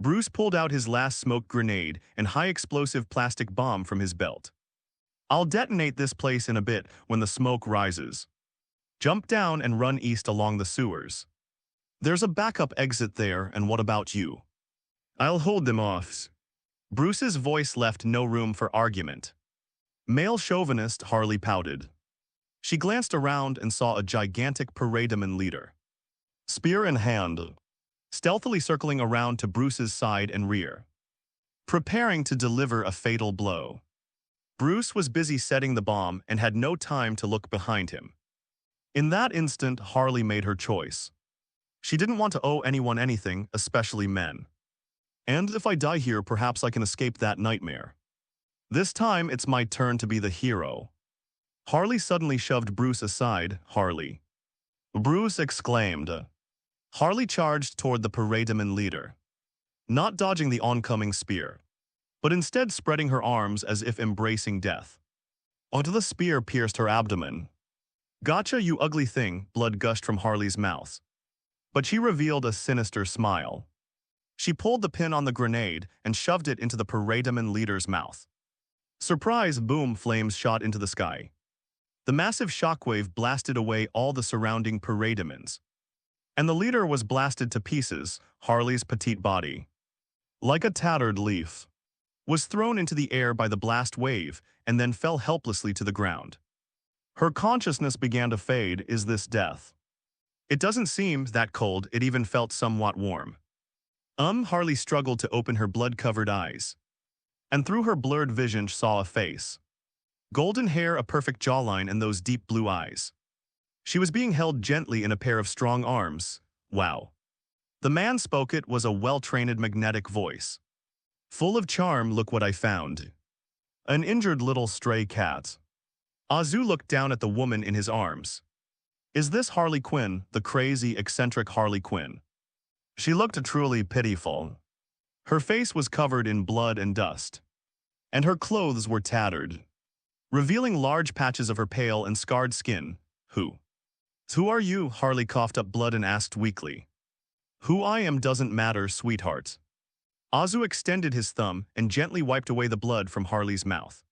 Bruce pulled out his last smoke grenade and high-explosive plastic bomb from his belt. "I'll detonate this place in a bit when the smoke rises. Jump down and run east along the sewers. There's a backup exit there, and what about you?" "I'll hold them off." Bruce's voice left no room for argument. Male chauvinist, Harley pouted. She glanced around and saw a gigantic parademon leader, spear in hand, stealthily circling around to Bruce's side and rear, preparing to deliver a fatal blow. Bruce was busy setting the bomb and had no time to look behind him. In that instant, Harley made her choice. She didn't want to owe anyone anything, especially men. "And if I die here, perhaps I can escape that nightmare. This time, it's my turn to be the hero." Harley suddenly shoved Bruce aside. "Harley!" Bruce exclaimed. Harley charged toward the parademon leader, not dodging the oncoming spear, but instead spreading her arms as if embracing death. Until the spear pierced her abdomen. "Gotcha, you ugly thing," blood gushed from Harley's mouth. But she revealed a sinister smile. She pulled the pin on the grenade and shoved it into the parademon leader's mouth. Surprise! Boom! Flames shot into the sky. The massive shockwave blasted away all the surrounding parademons, and the leader was blasted to pieces. Harley's petite body, like a tattered leaf, was thrown into the air by the blast wave and then fell helplessly to the ground. Her consciousness began to fade. "Is this death?" "It doesn't seem that cold." It even felt somewhat warm. Harley struggled to open her blood-covered eyes, and through her blurred vision saw a face. Golden hair, a perfect jawline, and those deep blue eyes. She was being held gently in a pair of strong arms. "Wow." The man spoke. It was a well-trained magnetic voice, full of charm. "Look what I found. An injured little stray cat." Azu looked down at the woman in his arms. "Is this Harley Quinn, the crazy, eccentric Harley Quinn?" She looked truly pitiful. Her face was covered in blood and dust, and her clothes were tattered, revealing large patches of her pale and scarred skin. Who are you?" Harley coughed up blood and asked weakly. "Who I am doesn't matter, sweetheart." Azu extended his thumb and gently wiped away the blood from Harley's mouth.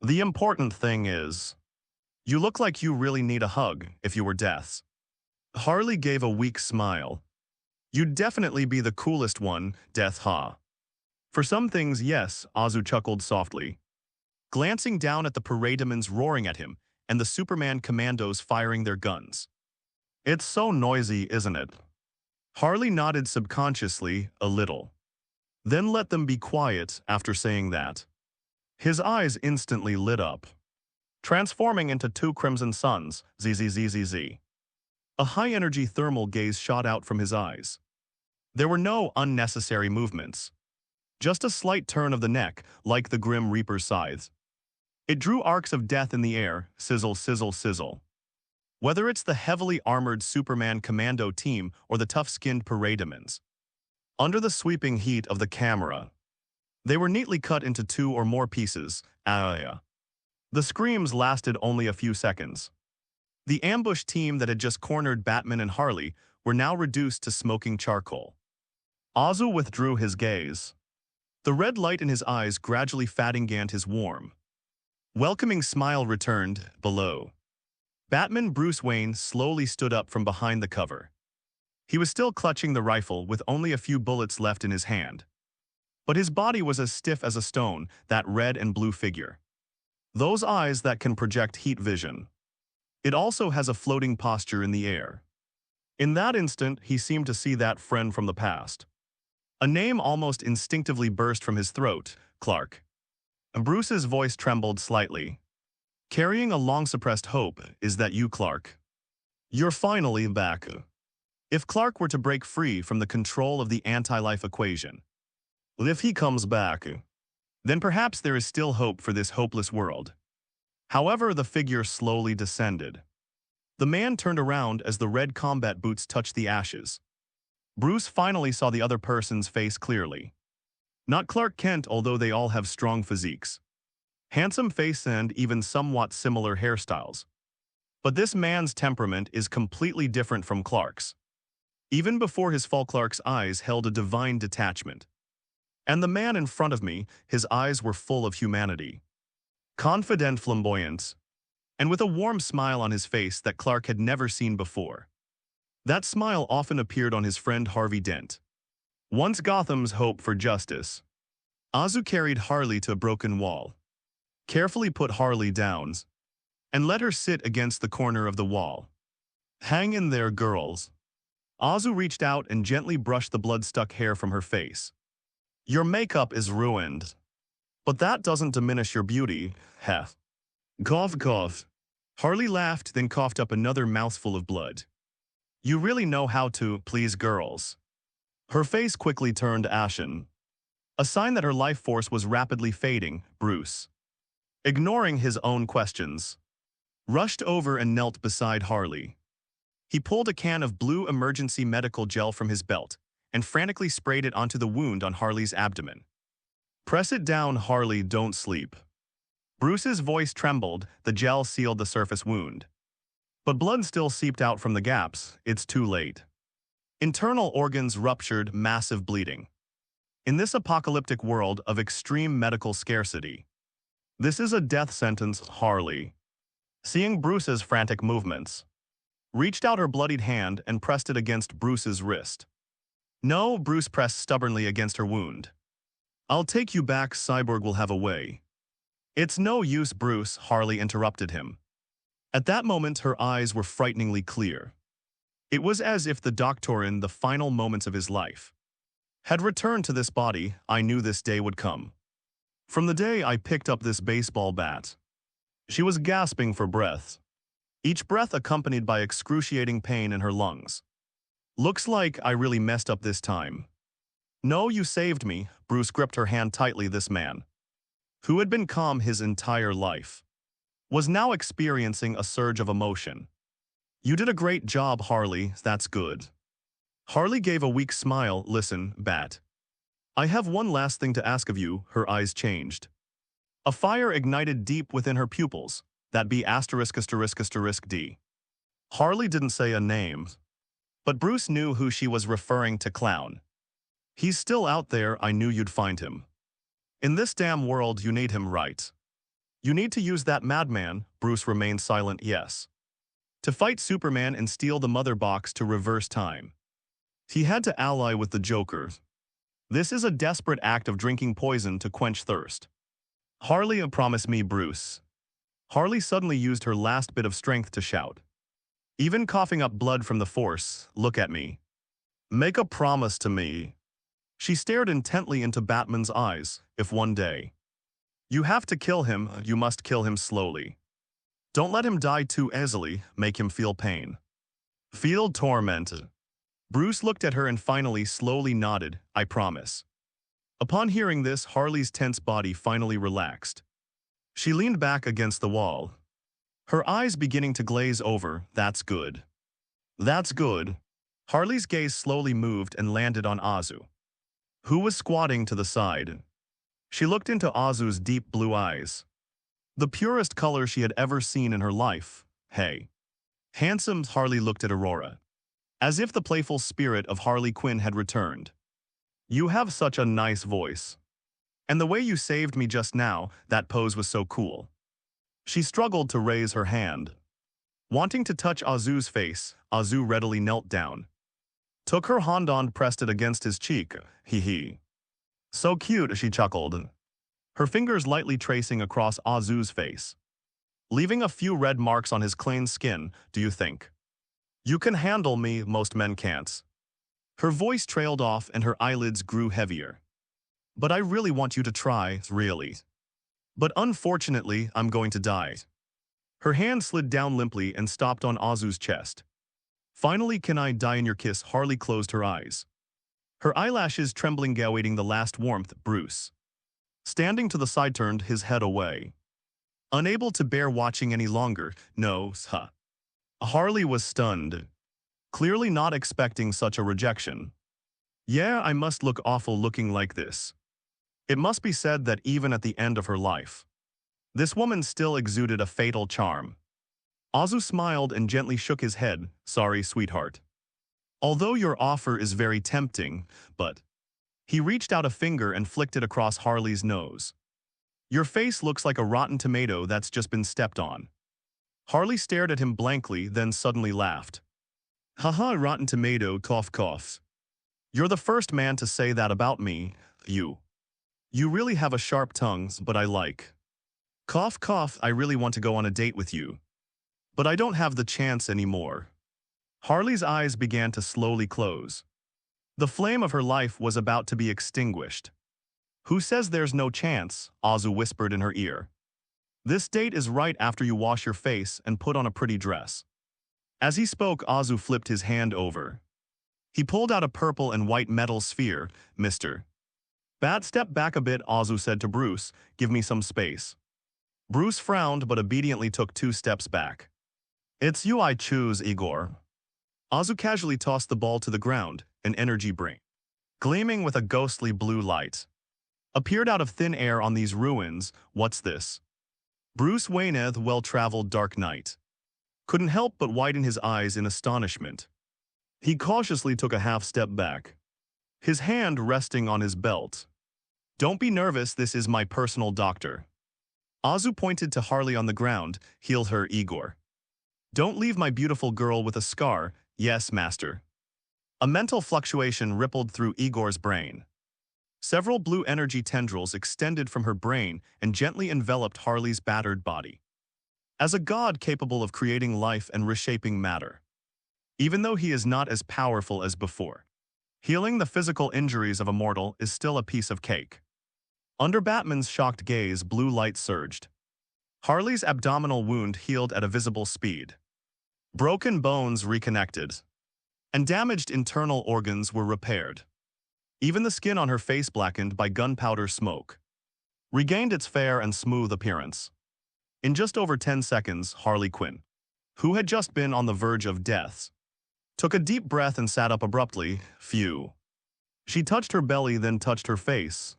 "The important thing is, you look like you really need a hug if you were Death's." Harley gave a weak smile. "You'd definitely be the coolest one, Death, ha." "For some things, yes," Azu chuckled softly, glancing down at the parademons roaring at him and the Superman commandos firing their guns. "It's so noisy, isn't it?" Harley nodded subconsciously, a little. "Then let them be quiet." After saying that, his eyes instantly lit up, transforming into two crimson suns. Zzzzz. A high-energy thermal gaze shot out from his eyes. There were no unnecessary movements, just a slight turn of the neck, like the Grim Reaper's scythe. It drew arcs of death in the air. Sizzle, sizzle, sizzle. Whether it's the heavily armored Superman commando team or the tough-skinned parademons, under the sweeping heat of the camera, they were neatly cut into two or more pieces. The screams lasted only a few seconds. The ambush team that had just cornered Batman and Harley were now reduced to smoking charcoal. Azu withdrew his gaze. The red light in his eyes gradually fading against his warm, welcoming smile returned. Below, Batman Bruce Wayne slowly stood up from behind the cover. He was still clutching the rifle with only a few bullets left in his hand. But his body was as stiff as a stone, that red and blue figure. Those eyes that can project heat vision. It also has a floating posture in the air. In that instant, he seemed to see that friend from the past. A name almost instinctively burst from his throat. Clark. Bruce's voice trembled slightly. Carrying a long-suppressed hope is that you, Clark. You're finally back. If Clark were to break free from the control of the anti-life equation, if he comes back, then perhaps there is still hope for this hopeless world. However, the figure slowly descended. The man turned around as the red combat boots touched the ashes. Bruce finally saw the other person's face clearly. Not Clark Kent, although they all have strong physiques, handsome face and even somewhat similar hairstyles. But this man's temperament is completely different from Clark's. Even before his fall, Clark's eyes held a divine detachment. And the man in front of me, his eyes were full of humanity. Confident flamboyance, and with a warm smile on his face that Clark had never seen before. That smile often appeared on his friend Harvey Dent. Once Gotham's hope for justice. Azu carried Harley to a broken wall, carefully put Harley down, and let her sit against the corner of the wall. Hang in there, girls. Azu reached out and gently brushed the blood-stuck hair from her face. Your makeup is ruined. But that doesn't diminish your beauty, heh. Cough, cough. Harley laughed, then coughed up another mouthful of blood. You really know how to please girls. Her face quickly turned ashen, a sign that her life force was rapidly fading. Bruce, ignoring his own questions, rushed over and knelt beside Harley. He pulled a can of blue emergency medical gel from his belt and frantically sprayed it onto the wound on Harley's abdomen. Press it down, Harley, don't sleep. Bruce's voice trembled, the gel sealed the surface wound. But blood still seeped out from the gaps. It's too late. Internal organs ruptured, massive bleeding. In this apocalyptic world of extreme medical scarcity, this is a death sentence. Harley, seeing Bruce's frantic movements, reached out her bloodied hand and pressed it against Bruce's wrist. No, Bruce pressed stubbornly against her wound. I'll take you back, Cyborg will have a way. It's no use, Bruce, Harley interrupted him. At that moment, her eyes were frighteningly clear. It was as if the doctor, in the final moments of his life, had returned to this body. I knew this day would come. From the day I picked up this baseball bat. She was gasping for breath, each breath accompanied by excruciating pain in her lungs. Looks like I really messed up this time. No, you saved me. Bruce gripped her hand tightly. This man, who had been calm his entire life, was now experiencing a surge of emotion. You did a great job, Harley, that's good. Harley gave a weak smile. Listen, Bat. I have one last thing to ask of you. Her eyes changed. A fire ignited deep within her pupils. That be ****D. Harley didn't say a name, but Bruce knew who she was referring to. Clown. He's still out there. I knew you'd find him. In this damn world, you need him, right? You need to use that madman. Bruce remained silent. Yes. To fight Superman and steal the mother box to reverse time. He had to ally with the Joker. This is a desperate act of drinking poison to quench thirst. Harley, promise me, Bruce. Harley suddenly used her last bit of strength to shout, even coughing up blood from the force. Look at me. Make a promise to me. She stared intently into Batman's eyes. If one day you have to kill him, you must kill him slowly. Don't let him die too easily. Make him feel pain. Feel tormented. Bruce looked at her and finally slowly nodded. I promise. Upon hearing this, Harley's tense body finally relaxed. She leaned back against the wall, her eyes beginning to glaze over. That's good. That's good. Harley's gaze slowly moved and landed on Azu, who was squatting to the side. She looked into Azu's deep blue eyes, the purest color she had ever seen in her life. Hey. Handsome. Harley looked at Aurora, as if the playful spirit of Harley Quinn had returned. You have such a nice voice. And the way you saved me just now, that pose was so cool. She struggled to raise her hand, wanting to touch Azu's face. Azu readily knelt down, took her hand and pressed it against his cheek. Hee. So cute, she chuckled, her fingers lightly tracing across Azu's face, leaving a few red marks on his clean skin. Do you think you can handle me? Most men can't. Her voice trailed off and her eyelids grew heavier. But I really want you to try, really. But unfortunately, I'm going to die. Her hand slid down limply and stopped on Azu's chest. Finally, can I die in your kiss? Harley closed her eyes. Her eyelashes trembling, awaiting the last warmth. Bruce, standing to the side, turned his head away. Unable to bear watching any longer. No, huh. Harley was stunned, clearly not expecting such a rejection. Yeah, I must look awful looking like this. It must be said that even at the end of her life, this woman still exuded a fatal charm. Azu smiled and gently shook his head. Sorry, sweetheart. Although your offer is very tempting, but... He reached out a finger and flicked it across Harley's nose. Your face looks like a rotten tomato that's just been stepped on. Harley stared at him blankly, then suddenly laughed. Haha, rotten tomato, cough cough. You're the first man to say that about me, you. You really have a sharp tongue, but I like. Cough cough, I really want to go on a date with you. But I don't have the chance anymore. Harley's eyes began to slowly close. The flame of her life was about to be extinguished. Who says there's no chance? Azu whispered in her ear. This date is right after you wash your face and put on a pretty dress. As he spoke, Azu flipped his hand over. He pulled out a purple and white metal sphere. Mr. Bat, step back a bit, Azu said to Bruce. Give me some space. Bruce frowned but obediently took 2 steps back. It's you I choose, Igor. Azu casually tossed the ball to the ground, an energy brain, gleaming with a ghostly blue light, appeared out of thin air on these ruins. What's this? Bruce Wayne, the well-traveled Dark Knight, couldn't help but widen his eyes in astonishment. He cautiously took a half step back, his hand resting on his belt. Don't be nervous, this is my personal doctor. Azu pointed to Harley on the ground. Heal her, Igor. Don't leave my beautiful girl with a scar. Yes, master. A mental fluctuation rippled through Igor's brain. Several blue energy tendrils extended from her brain and gently enveloped Harley's battered body. As a god capable of creating life and reshaping matter, even though he is not as powerful as before, healing the physical injuries of a mortal is still a piece of cake. Under Batman's shocked gaze, blue light surged. Harley's abdominal wound healed at a visible speed. Broken bones reconnected, and damaged internal organs were repaired. Even the skin on her face, blackened by gunpowder smoke, regained its fair and smooth appearance. In just over 10 seconds, Harley Quinn, who had just been on the verge of death, took a deep breath and sat up abruptly. Phew. She touched her belly, then touched her face.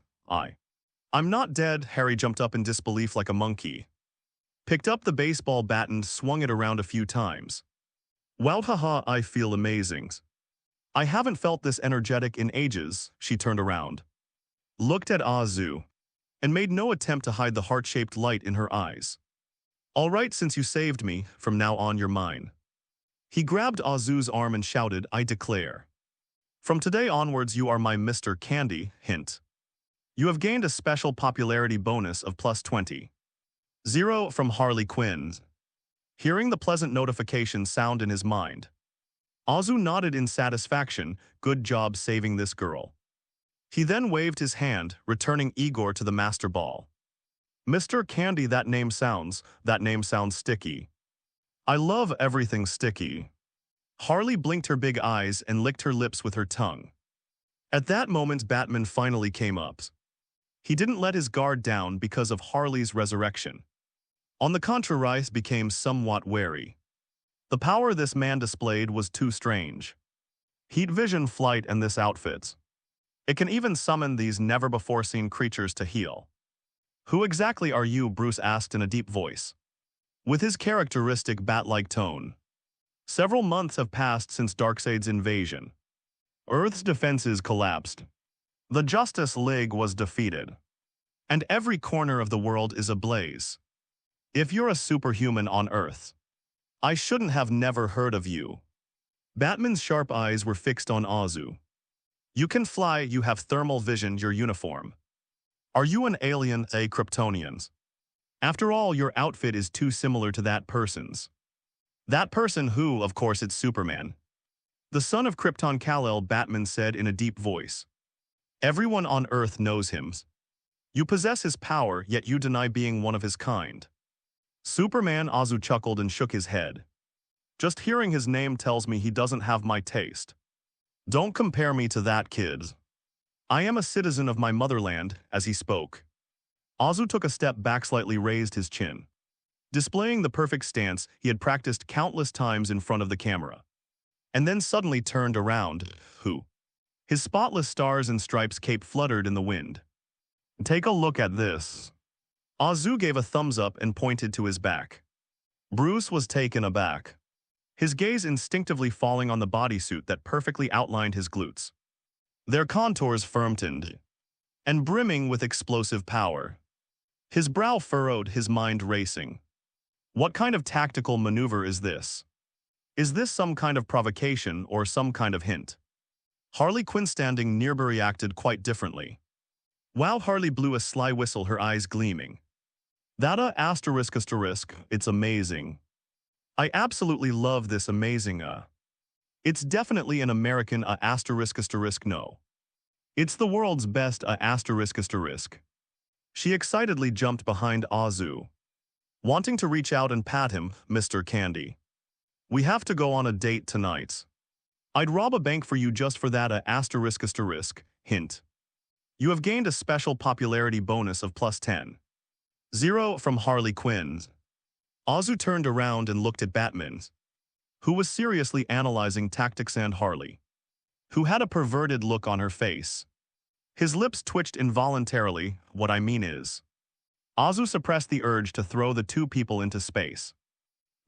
I'm not dead. Harry jumped up in disbelief like a monkey, picked up the baseball bat and swung it around a few times. Wow, haha, I feel amazing. I haven't felt this energetic in ages. She turned around, looked at Azu, and made no attempt to hide the heart-shaped light in her eyes. All right, since you saved me, from now on you're mine. He grabbed Azu's arm and shouted, I declare. From today onwards you are my Mr. Candy, hint. You have gained a special popularity bonus of +20. 0 from Harley Quinn. Hearing the pleasant notification sound in his mind, Azu nodded in satisfaction. Good job saving this girl. He then waved his hand, returning Igor to the master ball. Mr. Candy, that name sounds sticky. I love everything sticky. Harley blinked her big eyes and licked her lips with her tongue. At that moment, Batman finally came up. He didn't let his guard down because of Harley's resurrection. On the contrary, he became somewhat wary. The power this man displayed was too strange. Heat vision, flight, and this outfit. It can even summon these never-before-seen creatures to heal. Who exactly are you? Bruce asked in a deep voice, with his characteristic bat-like tone. Several months have passed since Darkseid's invasion. Earth's defenses collapsed. The Justice League was defeated. And every corner of the world is ablaze. If you're a superhuman on Earth, I shouldn't have never heard of you. Batman's sharp eyes were fixed on Azu. You can fly, you have thermal vision, your uniform. Are you an alien, a Kryptonian? After all, your outfit is too similar to that person's. That person who, of course, it's Superman. The son of Krypton Kal-El, Batman said in a deep voice. Everyone on Earth knows him. You possess his power, yet you deny being one of his kind. Superman Azu chuckled and shook his head. Just hearing his name tells me he doesn't have my taste. Don't compare me to that kid. I am a citizen of my motherland, as he spoke. Azu took a step back, slightly raised his chin, displaying the perfect stance he had practiced countless times in front of the camera, and then suddenly turned around. Who? His spotless stars and stripes cape fluttered in the wind. Take a look at this. Azu gave a thumbs up and pointed to his back. Bruce was taken aback, his gaze instinctively falling on the bodysuit that perfectly outlined his glutes, their contours firm-toned and brimming with explosive power. His brow furrowed, his mind racing. What kind of tactical maneuver is this? Is this some kind of provocation or some kind of hint? Harley Quinn standing nearby reacted quite differently. Wow, Harley blew a sly whistle, her eyes gleaming. That asterisk, it's amazing. I absolutely love this amazing It's definitely an American asterisk, no. It's the world's best asterisk. She excitedly jumped behind Azu, wanting to reach out and pat him. Mr. Candy, we have to go on a date tonight. I'd rob a bank for you just for that asterisk. Hint. You have gained a special popularity bonus of +10. 0 from Harley Quinn. Azu turned around and looked at Batman, who was seriously analyzing tactics, and Harley, who had a perverted look on her face. His lips twitched involuntarily. What I mean is, Azu suppressed the urge to throw the two people into space,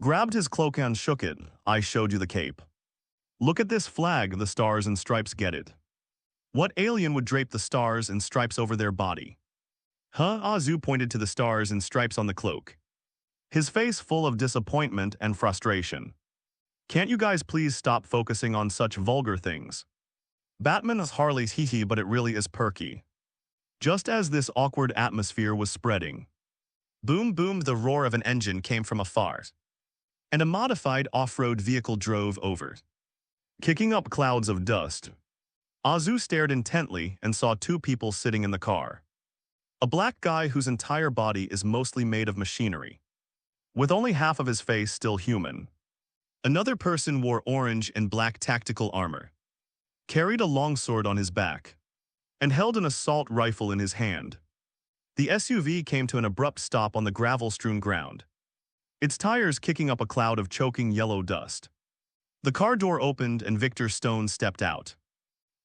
grabbed his cloak and shook it. I showed you the cape. Look at this flag, the stars and stripes, get it? What alien would drape the stars and stripes over their body? Huh? Azu pointed to the stars and stripes on the cloak, his face full of disappointment and frustration. Can't you guys please stop focusing on such vulgar things? Batman's Harley's hee-hee, but it really is perky. Just as this awkward atmosphere was spreading, boom boom, the roar of an engine came from afar, and a modified off-road vehicle drove over, kicking up clouds of dust. Azu stared intently and saw two people sitting in the car. A black guy whose entire body is mostly made of machinery, with only half of his face still human. Another person wore orange and black tactical armor, carried a longsword on his back, and held an assault rifle in his hand. The SUV came to an abrupt stop on the gravel-strewn ground, its tires kicking up a cloud of choking yellow dust. The car door opened and Victor Stone stepped out.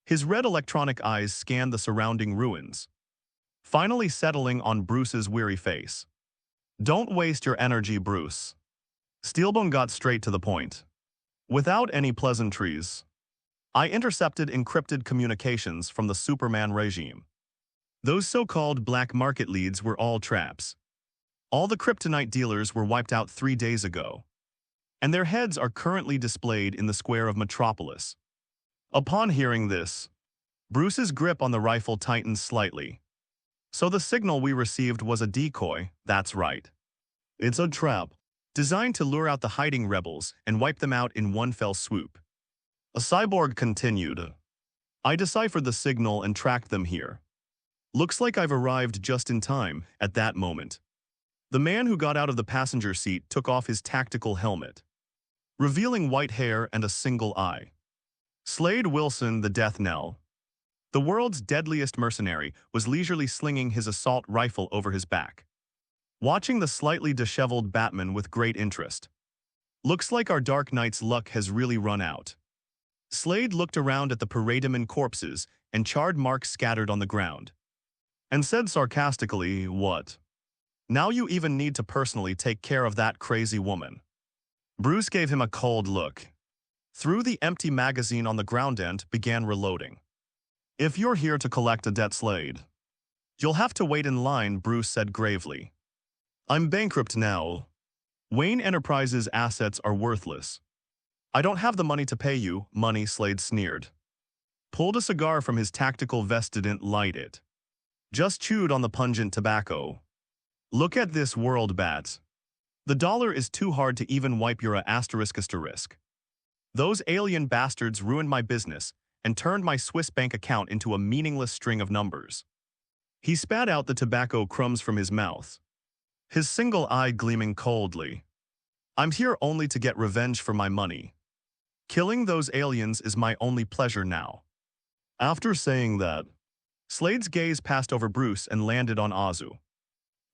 His red electronic eyes scanned the surrounding ruins, finally settling on Bruce's weary face. Don't waste your energy, Bruce. Steelbone got straight to the point, without any pleasantries. I intercepted encrypted communications from the Superman regime. Those so-called black market leads were all traps. All the kryptonite dealers were wiped out 3 days ago, and their heads are currently displayed in the square of Metropolis. Upon hearing this, Bruce's grip on the rifle tightened slightly. So the signal we received was a decoy, that's right. It's a trap, designed to lure out the hiding rebels and wipe them out in one fell swoop. A cyborg continued. I deciphered the signal and tracked them here. Looks like I've arrived just in time. At that moment, the man who got out of the passenger seat took off his tactical helmet, revealing white hair and a single eye. Slade Wilson, the death knell, the world's deadliest mercenary, was leisurely slinging his assault rifle over his back, watching the slightly disheveled Batman with great interest. Looks like our Dark Knight's luck has really run out. Slade looked around at the paradement corpses and charred marks scattered on the ground, and said sarcastically, what? Now you even need to personally take care of that crazy woman. Bruce gave him a cold look, threw the empty magazine on the ground and began reloading. If you're here to collect a debt, Slade, you'll have to wait in line, Bruce said gravely. I'm bankrupt now. Wayne Enterprises' assets are worthless. I don't have the money to pay you, money, Slade sneered. Pulled a cigar from his tactical vest, didn't light it. Just chewed on the pungent tobacco. Look at this world, Bats. The dollar is too hard to even wipe your asterisk. Those alien bastards ruined my business and turned my Swiss bank account into a meaningless string of numbers. He spat out the tobacco crumbs from his mouth. his single eye gleaming coldly. I'm here only to get revenge for my money. Killing those aliens is my only pleasure now. After saying that, Slade's gaze passed over Bruce and landed on Azu,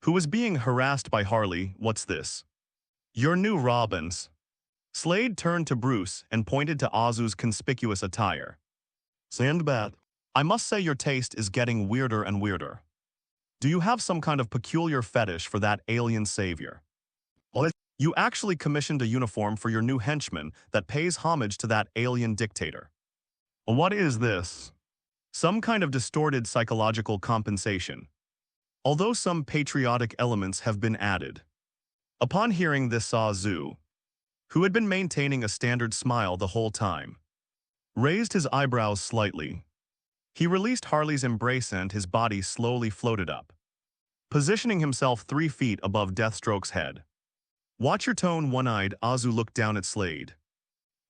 who was being harassed by Harley. What's this? Your new Robins. Slade turned to Bruce and pointed to Azu's conspicuous attire. Sandbat, I must say your taste is getting weirder and weirder. Do you have some kind of peculiar fetish for that alien savior? Well, you actually commissioned a uniform for your new henchman that pays homage to that alien dictator. What is this? Some kind of distorted psychological compensation. Although some patriotic elements have been added. Upon hearing this, Azu, who had been maintaining a standard smile the whole time, raised his eyebrows slightly. He released Harley's embrace and his body slowly floated up, positioning himself 3 feet above Deathstroke's head. Watch your tone, one-eyed. Azu looked down at Slade.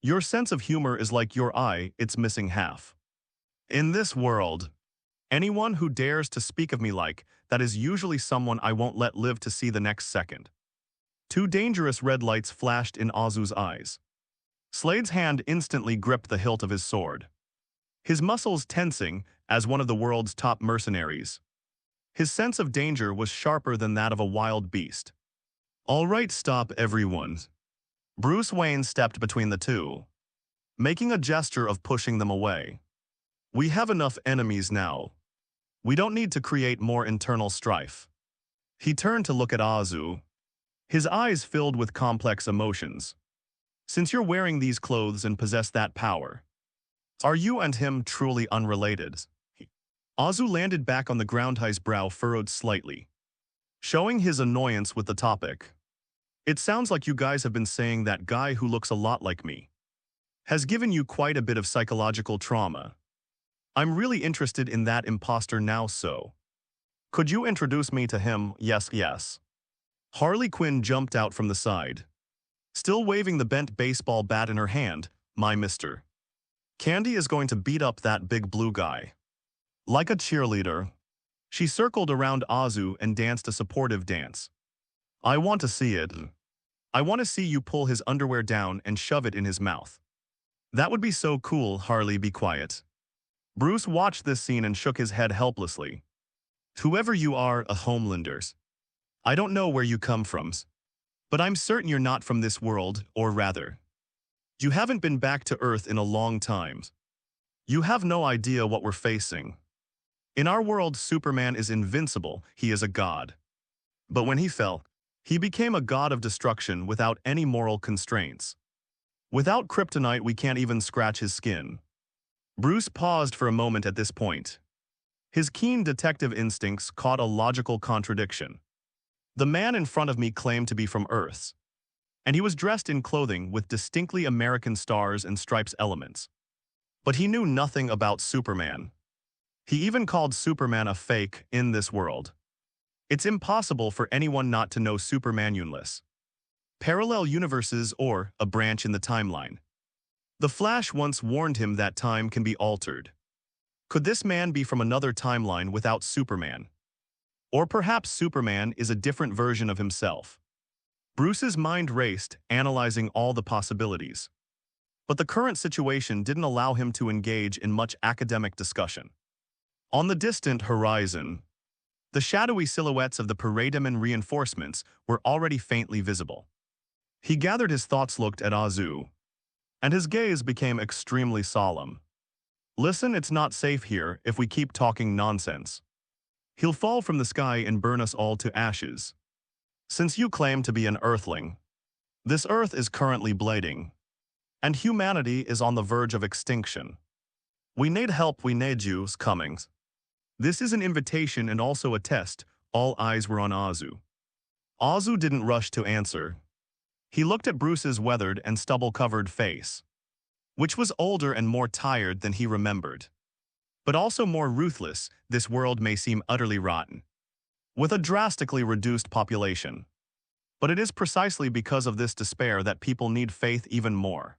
Your sense of humor is like your eye, it's missing half. In this world, anyone who dares to speak of me like that is usually someone I won't let live to see the next second. 2 dangerous red lights flashed in Azu's eyes. Slade's hand instantly gripped the hilt of his sword, his muscles tensing as one of the world's top mercenaries. His sense of danger was sharper than that of a wild beast. All right, stop everyone. Bruce Wayne stepped between the two, making a gesture of pushing them away. We have enough enemies now. We don't need to create more internal strife. He turned to look at Azu, his eyes filled with complex emotions. Since you're wearing these clothes and possess that power, are you and him truly unrelated? Azu landed back on the ground, his brow furrowed slightly, showing his annoyance with the topic. It sounds like you guys have been saying that guy who looks a lot like me has given you quite a bit of psychological trauma. I'm really interested in that imposter now, so could you introduce me to him? Yes. Harley Quinn jumped out from the side, still waving the bent baseball bat in her hand. My mister. Candy is going to beat up that big blue guy. Like a cheerleader, she circled around Azu and danced a supportive dance. I want to see it. I want to see you pull his underwear down and shove it in his mouth. That would be so cool. Harley, be quiet. Bruce watched this scene and shook his head helplessly. Whoever you are, a Homelanders. I don't know where you come from, but I'm certain you're not from this world, or rather, you haven't been back to Earth in a long time. You have no idea what we're facing. In our world, Superman is invincible, he is a god. But when he fell, he became a god of destruction without any moral constraints. Without kryptonite, we can't even scratch his skin. Bruce paused for a moment at this point. His keen detective instincts caught a logical contradiction. The man in front of me claimed to be from Earth, and he was dressed in clothing with distinctly American stars and stripes elements. But he knew nothing about Superman. He even called Superman a fake in this world. It's impossible for anyone not to know Superman unless parallel universes or a branch in the timeline. The Flash once warned him that time can be altered. Could this man be from another timeline without Superman? Or perhaps Superman is a different version of himself. Bruce's mind raced, analyzing all the possibilities. But the current situation didn't allow him to engage in much academic discussion. On the distant horizon, the shadowy silhouettes of the Paradigm reinforcements were already faintly visible. He gathered his thoughts, looked at Azu, and his gaze became extremely solemn. Listen, it's not safe here if we keep talking nonsense. He'll fall from the sky and burn us all to ashes. Since you claim to be an Earthling, this Earth is currently bleeding, and humanity is on the verge of extinction. We need help, we need you's comings. This is an invitation and also a test. All eyes were on Azu. Azu didn't rush to answer. He looked at Bruce's weathered and stubble-covered face, which was older and more tired than he remembered. But also more ruthless. This world may seem utterly rotten, with a drastically reduced population. But it is precisely because of this despair that people need faith even more.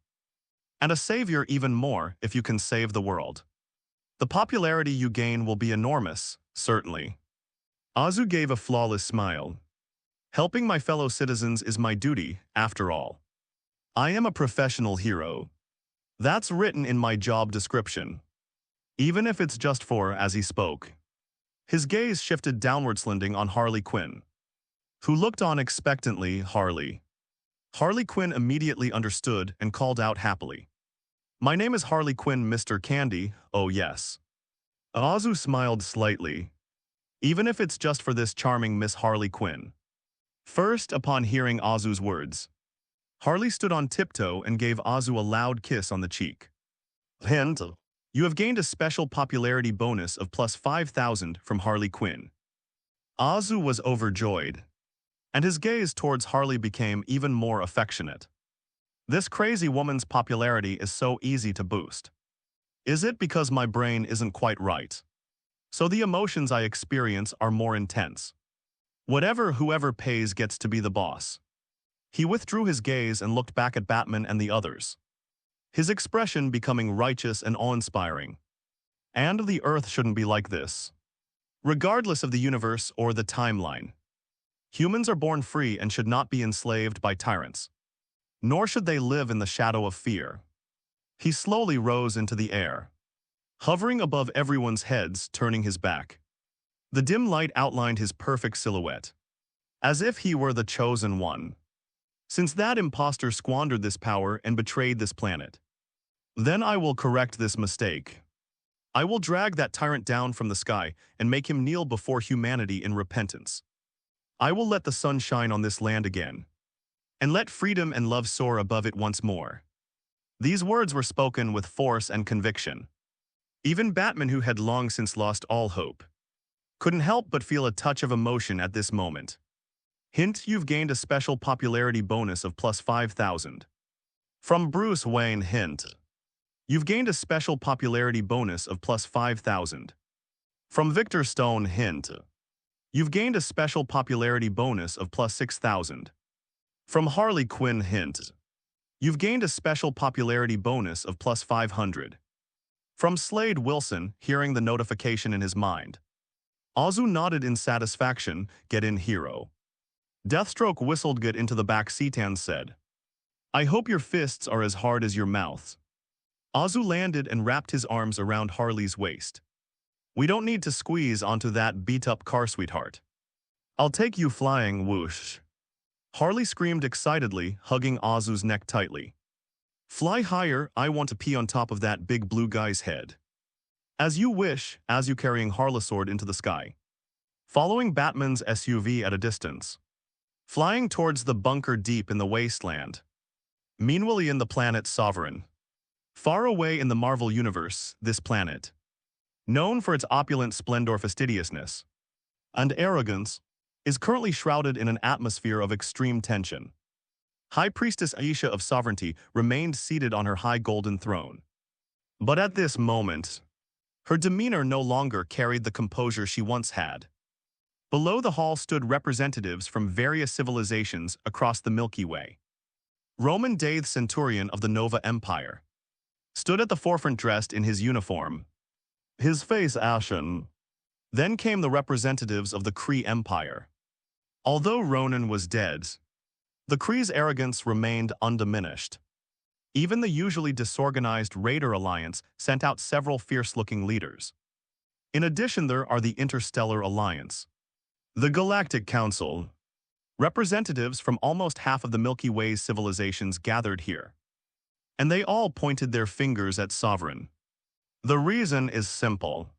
And a savior even more if you can save the world. The popularity you gain will be enormous, certainly. Azu gave a flawless smile. Helping my fellow citizens is my duty, after all. I am a professional hero. That's written in my job description. Even if it's just for as he spoke. His gaze shifted downward, sliding on Harley Quinn, who looked on expectantly. Harley Quinn immediately understood and called out happily. My name is Harley Quinn, Mr. Candy, oh yes. Azu smiled slightly. Even if it's just for this charming Miss Harley Quinn. First, upon hearing Azu's words, Harley stood on tiptoe and gave Azu a loud kiss on the cheek. Hint, you have gained a special popularity bonus of plus 5,000 from Harley Quinn. Azu was overjoyed, and his gaze towards Harley became even more affectionate. This crazy woman's popularity is so easy to boost. Is it because my brain isn't quite right? So the emotions I experience are more intense. Whoever pays gets to be the boss. He withdrew his gaze and looked back at Batman and the others, his expression becoming righteous and awe-inspiring. And the Earth shouldn't be like this. Regardless of the universe or the timeline, humans are born free and should not be enslaved by tyrants. Nor should they live in the shadow of fear. He slowly rose into the air, hovering above everyone's heads, turning his back. The dim light outlined his perfect silhouette, as if he were the chosen one. Since that imposter squandered this power and betrayed this planet, then I will correct this mistake. I will drag that tyrant down from the sky and make him kneel before humanity in repentance. I will let the sun shine on this land again, and let freedom and love soar above it once more. These words were spoken with force and conviction. Even Batman, who had long since lost all hope, couldn't help but feel a touch of emotion at this moment. Hint, you've gained a special popularity bonus of plus 5,000. From Bruce Wayne. Hint, you've gained a special popularity bonus of plus 5,000. From Victor Stone. Hint, you've gained a special popularity bonus of plus 6,000. From Harley Quinn. Hint, you've gained a special popularity bonus of plus 500. From Slade Wilson, hearing the notification in his mind, Azu nodded in satisfaction. Get in, hero. Deathstroke whistled. Get into the back seat and said, I hope your fists are as hard as your mouth. Azu landed and wrapped his arms around Harley's waist. We don't need to squeeze onto that beat-up car, sweetheart. I'll take you flying, whoosh. Harley screamed excitedly, hugging Azu's neck tightly. Fly higher, I want to pee on top of that big blue guy's head. As you wish, Azu carrying Harlesword into the sky, following Batman's SUV at a distance, flying towards the bunker deep in the wasteland. Meanwhile in the planet Sovereign, far away in the Marvel Universe, this planet, known for its opulent splendor, fastidiousness, and arrogance, is currently shrouded in an atmosphere of extreme tension. High Priestess Aisha of Sovereignty remained seated on her high golden throne. But at this moment, her demeanor no longer carried the composure she once had. Below the hall stood representatives from various civilizations across the Milky Way. Roman Daith, Centurion of the Nova Empire, stood at the forefront dressed in his uniform, his face ashen. Then came the representatives of the Kree Empire. Although Ronan was dead, the Kree's arrogance remained undiminished. Even the usually disorganized Raider Alliance sent out several fierce-looking leaders. In addition, there are the Interstellar Alliance, the Galactic Council. Representatives from almost half of the Milky Way's civilizations gathered here, and they all pointed their fingers at Sovereign. The reason is simple.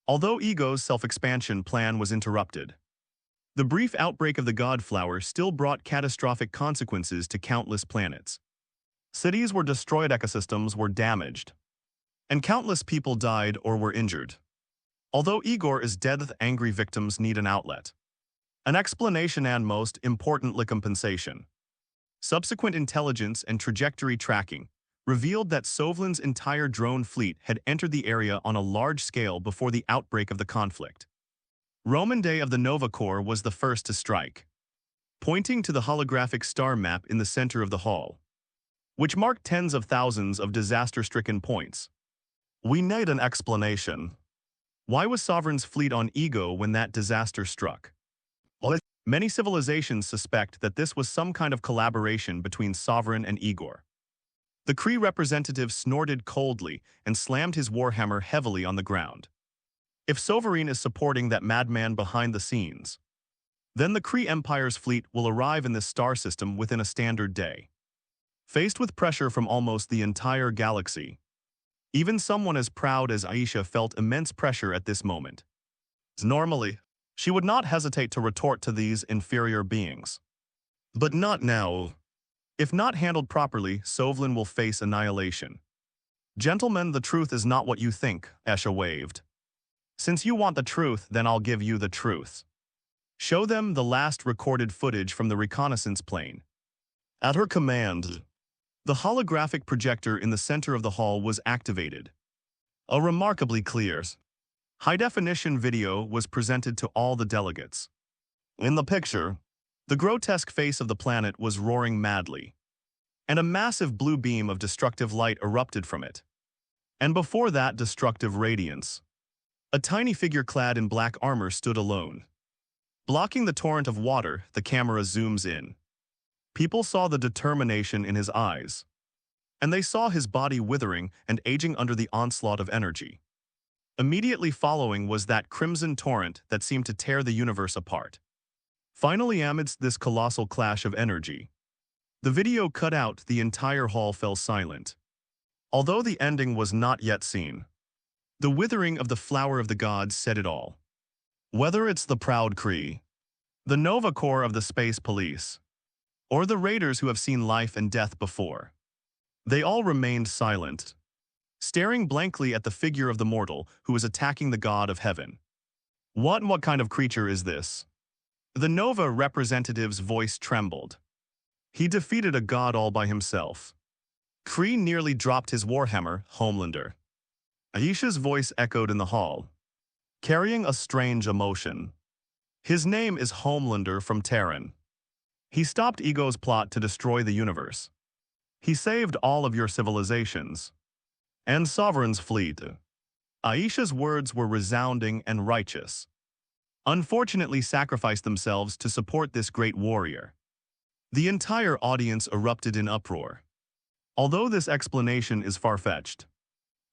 Although Ego's self-expansion plan was interrupted, the brief outbreak of the Godflower still brought catastrophic consequences to countless planets. Cities were destroyed, ecosystems were damaged, and countless people died or were injured. Although Igor is dead, the angry victims need an outlet, an explanation, and most importantly, compensation. Subsequent intelligence and trajectory tracking revealed that Sovlin's entire drone fleet had entered the area on a large scale before the outbreak of the conflict. Roman Day of the Nova Corps was the first to strike, pointing to the holographic star map in the center of the hall, which marked tens of thousands of disaster-stricken points. We need an explanation. Why was Sovereign's fleet on Ego when that disaster struck? Many civilizations suspect that this was some kind of collaboration between Sovereign and Igor. The Kree representative snorted coldly and slammed his warhammer heavily on the ground. If Sovereign is supporting that madman behind the scenes, then the Kree Empire's fleet will arrive in this star system within a standard day. Faced with pressure from almost the entire galaxy, even someone as proud as Aisha felt immense pressure at this moment. Normally, she would not hesitate to retort to these inferior beings. But not now. If not handled properly, Sovlin will face annihilation. Gentlemen, the truth is not what you think, Esha waved. Since you want the truth, then I'll give you the truth. Show them the last recorded footage from the reconnaissance plane. At her command, the holographic projector in the center of the hall was activated. A remarkably clear, high-definition video was presented to all the delegates. In the picture, the grotesque face of the planet was roaring madly, and a massive blue beam of destructive light erupted from it. And before that destructive radiance, a tiny figure clad in black armor stood alone. Blocking the torrent of water, the camera zooms in. People saw the determination in his eyes, and they saw his body withering and aging under the onslaught of energy. Immediately following was that crimson torrent that seemed to tear the universe apart. Finally, amidst this colossal clash of energy, the video cut out, the entire hall fell silent. Although the ending was not yet seen, the withering of the flower of the gods said it all. Whether it's the proud Kree, the Nova Corps of the Space Police, or the raiders who have seen life and death before, they all remained silent, staring blankly at the figure of the mortal who was attacking the god of heaven. What kind of creature is this? The Nova representative's voice trembled. He defeated a god all by himself. Kree nearly dropped his warhammer, Homelander. Aisha's voice echoed in the hall, carrying a strange emotion. His name is Homelander from Terran. He stopped Ego's plot to destroy the universe. He saved all of your civilizations. And Sovereign's fleet. Aisha's words were resounding and righteous. Unfortunately sacrificed themselves to support this great warrior. The entire audience erupted in uproar. Although this explanation is far-fetched,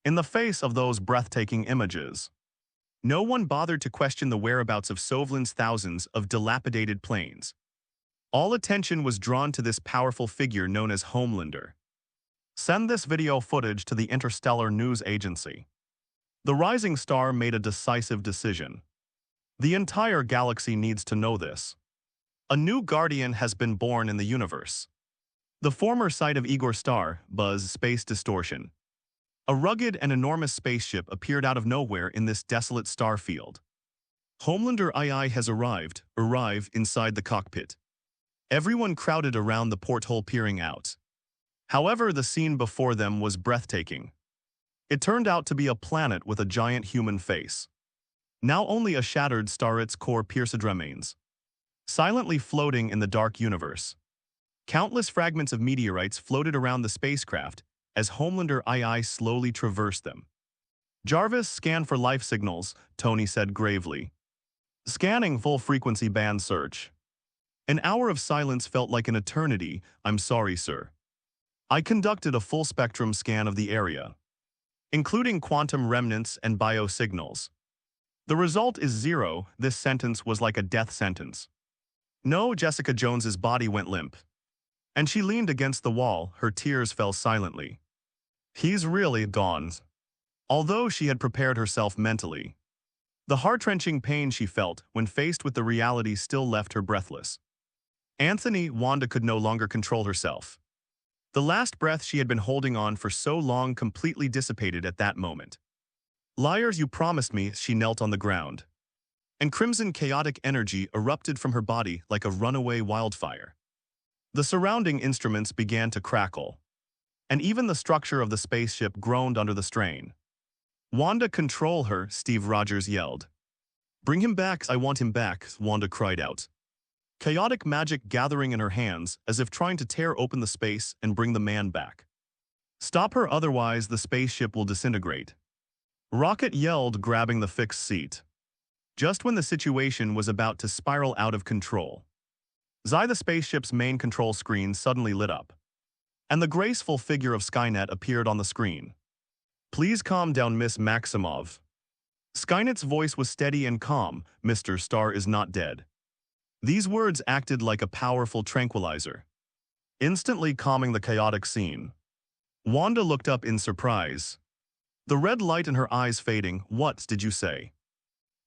in the face of those breathtaking images, no one bothered to question the whereabouts of Sovlin's thousands of dilapidated planes. All attention was drawn to this powerful figure known as Homelander. Send this video footage to the Interstellar News Agency. The rising star made a decisive decision. The entire galaxy needs to know this. A new guardian has been born in the universe. The former site of Igor's star, Buzz Space Distortion. A rugged and enormous spaceship appeared out of nowhere in this desolate star field. Homelander II has arrived inside the cockpit. Everyone crowded around the porthole peering out. However, the scene before them was breathtaking. It turned out to be a planet with a giant human face. Now only a shattered star, its core pierced remains, silently floating in the dark universe. Countless fragments of meteorites floated around the spacecraft as Homelander II slowly traversed them. Jarvis, scan for life signals, Tony said gravely. Scanning, full frequency band search. An hour of silence felt like an eternity. I'm sorry, sir. I conducted a full spectrum scan of the area, including quantum remnants and biosignals. The result is 0. This sentence was like a death sentence. No, Jessica Jones's body went limp, and she leaned against the wall. Her tears fell silently. He's really gone. Although she had prepared herself mentally, the heart-wrenching pain she felt when faced with the reality still left her breathless. Anthony, Wanda could no longer control herself. The last breath she had been holding on for so long completely dissipated at that moment. Liars, you promised me. She knelt on the ground, and crimson chaotic energy erupted from her body like a runaway wildfire. The surrounding instruments began to crackle, and even the structure of the spaceship groaned under the strain. Wanda, control her, Steve Rogers yelled. Bring him back, I want him back, Wanda cried out. Chaotic magic gathering in her hands as if trying to tear open the space and bring the man back. Stop her, otherwise the spaceship will disintegrate. Rocket yelled, grabbing the fixed seat. just when the situation was about to spiral out of control. The spaceship's main control screen suddenly lit up, and the graceful figure of Skynet appeared on the screen. "Please calm down, Miss Maximov." Skynet's voice was steady and calm. "Mr. Starr is not dead." These words acted like a powerful tranquilizer, instantly calming the chaotic scene. Wanda looked up in surprise, the red light in her eyes fading. "What did you say?"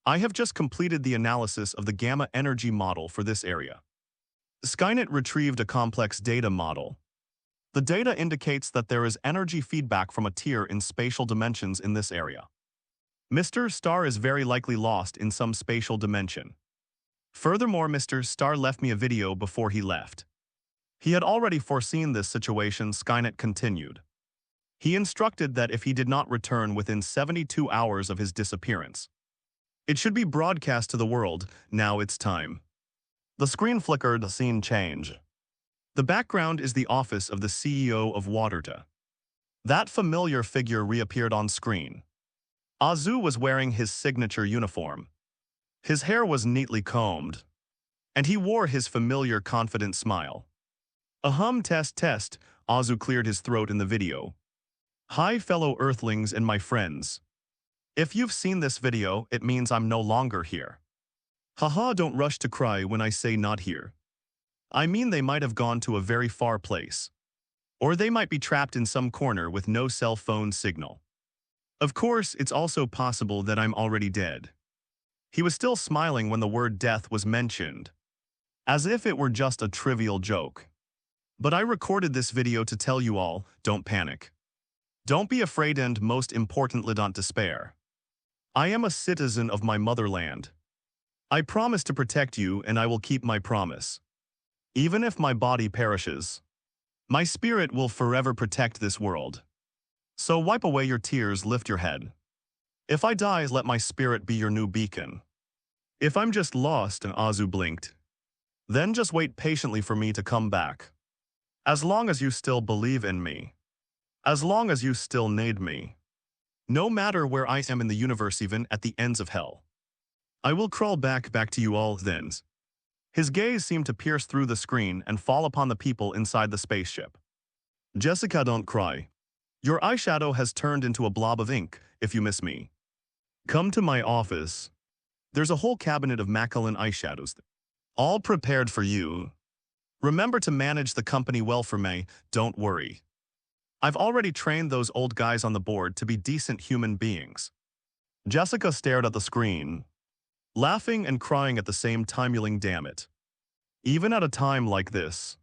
"I have just completed the analysis of the gamma energy model for this area." Skynet retrieved a complex data model. The data indicates that there is energy feedback from a tier in spatial dimensions in this area. Mr. Starr is very likely lost in some spatial dimension. Furthermore, Mr. Starr left me a video before he left. He had already foreseen this situation, Skynet continued. He instructed that if he did not return within 72 hours of his disappearance, it should be broadcast to the world. Now it's time. The screen flickered, the scene changed. The background is the office of the CEO of Vought. That familiar figure reappeared on screen. Azu was wearing his signature uniform. His hair was neatly combed, and he wore his familiar confident smile. Test. Azu cleared his throat in the video. "Hi, fellow Earthlings and my friends. If you've seen this video, it means I'm no longer here. Haha, don't rush to cry when I say not here. I mean they might have gone to a very far place. Or they might be trapped in some corner with no cell phone signal. Of course, it's also possible that I'm already dead." He was still smiling when the word death was mentioned, as if it were just a trivial joke. "But I recorded this video to tell you all, don't panic. Don't be afraid and, most importantly, don't despair. I am a citizen of my motherland. I promise to protect you and I will keep my promise. Even if my body perishes, my spirit will forever protect this world. So wipe away your tears, lift your head. If I die, let my spirit be your new beacon. If I'm just lost," and Azu blinked, "then just wait patiently for me to come back. As long as you still believe in me. As long as you still need me. No matter where I am in the universe, even at the ends of hell. I will crawl back to you all then." His gaze seemed to pierce through the screen and fall upon the people inside the spaceship. "Jessica, don't cry. Your eyeshadow has turned into a blob of ink. If you miss me, come to my office. There's a whole cabinet of Macallan eyeshadows, all prepared for you. Remember to manage the company well for me, don't worry. I've already trained those old guys on the board to be decent human beings." Jessica stared at the screen, laughing and crying at the same time, yelling, "Damn it. Even at a time like this,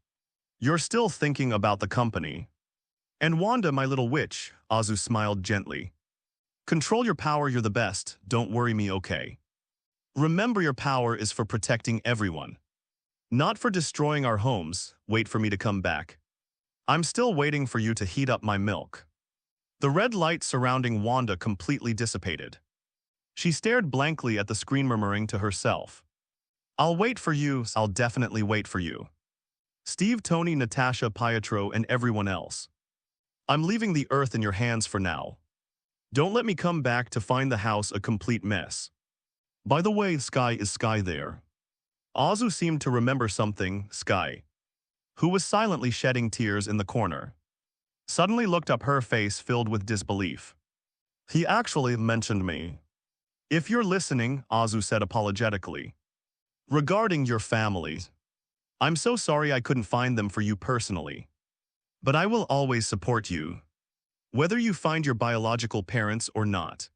you're still thinking about the company." "And Wanda, my little witch," Azu smiled gently. "Control your power, you're the best, don't worry me, okay? Remember, your power is for protecting everyone. Not for destroying our homes. Wait for me to come back. I'm still waiting for you to heat up my milk." The red light surrounding Wanda completely dissipated. She stared blankly at the screen, murmuring to herself, "I'll wait for you, I'll definitely wait for you. Steve, Tony, Natasha, Pietro, and everyone else. I'm leaving the Earth in your hands for now. Don't let me come back to find the house a complete mess. By the way, Sky, is Sky there?" Azu seemed to remember something. Sky, who was silently shedding tears in the corner, suddenly looked up, her face filled with disbelief. "He actually mentioned me. If you're listening," Azu said apologetically, "regarding your family. I'm so sorry I couldn't find them for you personally. But I will always support you, whether you find your biological parents or not.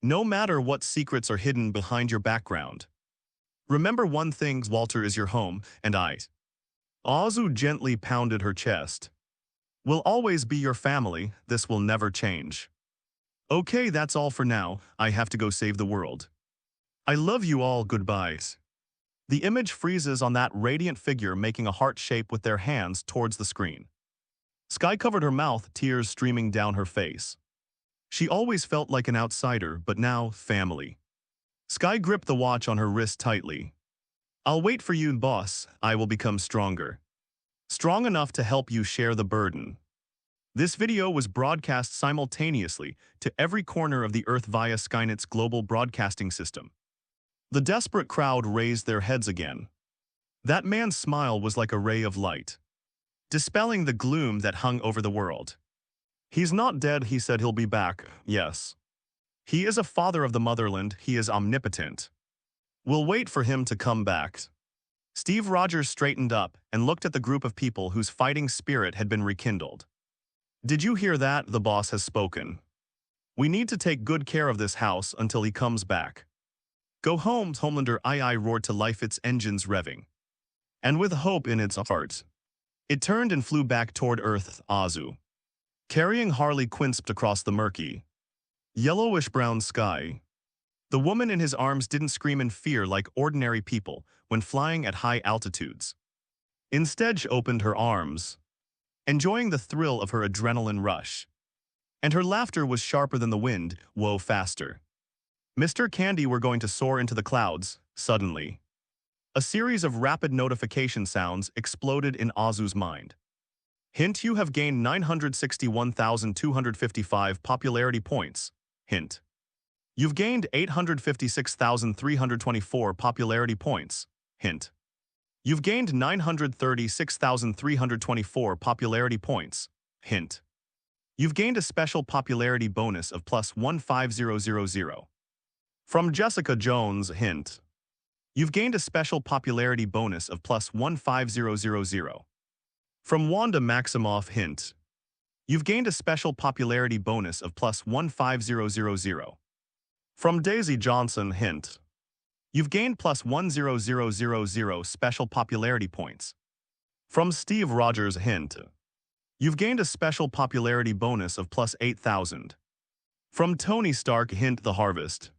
No matter what secrets are hidden behind your background. Remember one thing, Walter is your home, and I." Azu gently pounded her chest. "Will always be your family, this will never change. Okay, that's all for now, I have to go save the world. I love you all, goodbye." The image freezes on that radiant figure, making a heart shape with their hands towards the screen. Sky covered her mouth, tears streaming down her face. She always felt like an outsider, but now, family. Sky gripped the watch on her wrist tightly. "I'll wait for you, boss. I will become stronger. Strong enough to help you share the burden." This video was broadcast simultaneously to every corner of the Earth via Skynet's global broadcasting system. The desperate crowd raised their heads again. That man's smile was like a ray of light, dispelling the gloom that hung over the world. He's not dead, he said. He'll be back, yes. He is a father of the motherland, he is omnipotent. We'll wait for him to come back. Steve Rogers straightened up and looked at the group of people whose fighting spirit had been rekindled. Did you hear that? The boss has spoken. We need to take good care of this house until he comes back. Go home, Homelander. I roared to life, its engines revving. And with hope in its heart, it turned and flew back toward Earth. Azu, carrying Harley Quinn, across the murky, yellowish-brown sky. The woman in his arms didn't scream in fear like ordinary people when flying at high altitudes. Instead, she opened her arms, enjoying the thrill of her adrenaline rush. And her laughter was sharper than the wind. Whoa, faster. Mr. Candy, we're going to soar into the clouds. Suddenly, a series of rapid notification sounds exploded in Azu's mind. Hint: you have gained 961,255 popularity points. Hint: you've gained 856,324 popularity points. Hint: you've gained 936,324 popularity points. Hint: you've gained a special popularity bonus of plus 15000. From Jessica Jones. Hint: you've gained a special popularity bonus of plus 15000. From Wanda Maximoff. Hint: you've gained a special popularity bonus of plus 15000. From Daisy Johnson. Hint: you've gained plus 10000 special popularity points. From Steve Rogers. Hint: you've gained a special popularity bonus of plus 8000. From Tony Stark. Hint: the harvest.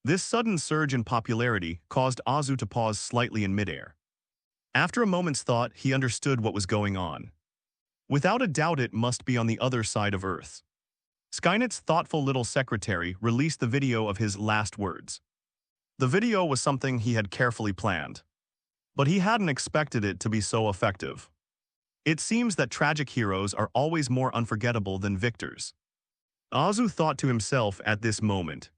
This sudden surge in popularity caused Azu to pause slightly in midair. After a moment's thought, he understood what was going on. Without a doubt, it must be on the other side of Earth. Skynet's thoughtful little secretary released the video of his last words. The video was something he had carefully planned, but he hadn't expected it to be so effective. It seems that tragic heroes are always more unforgettable than victors. Azu thought to himself at this moment.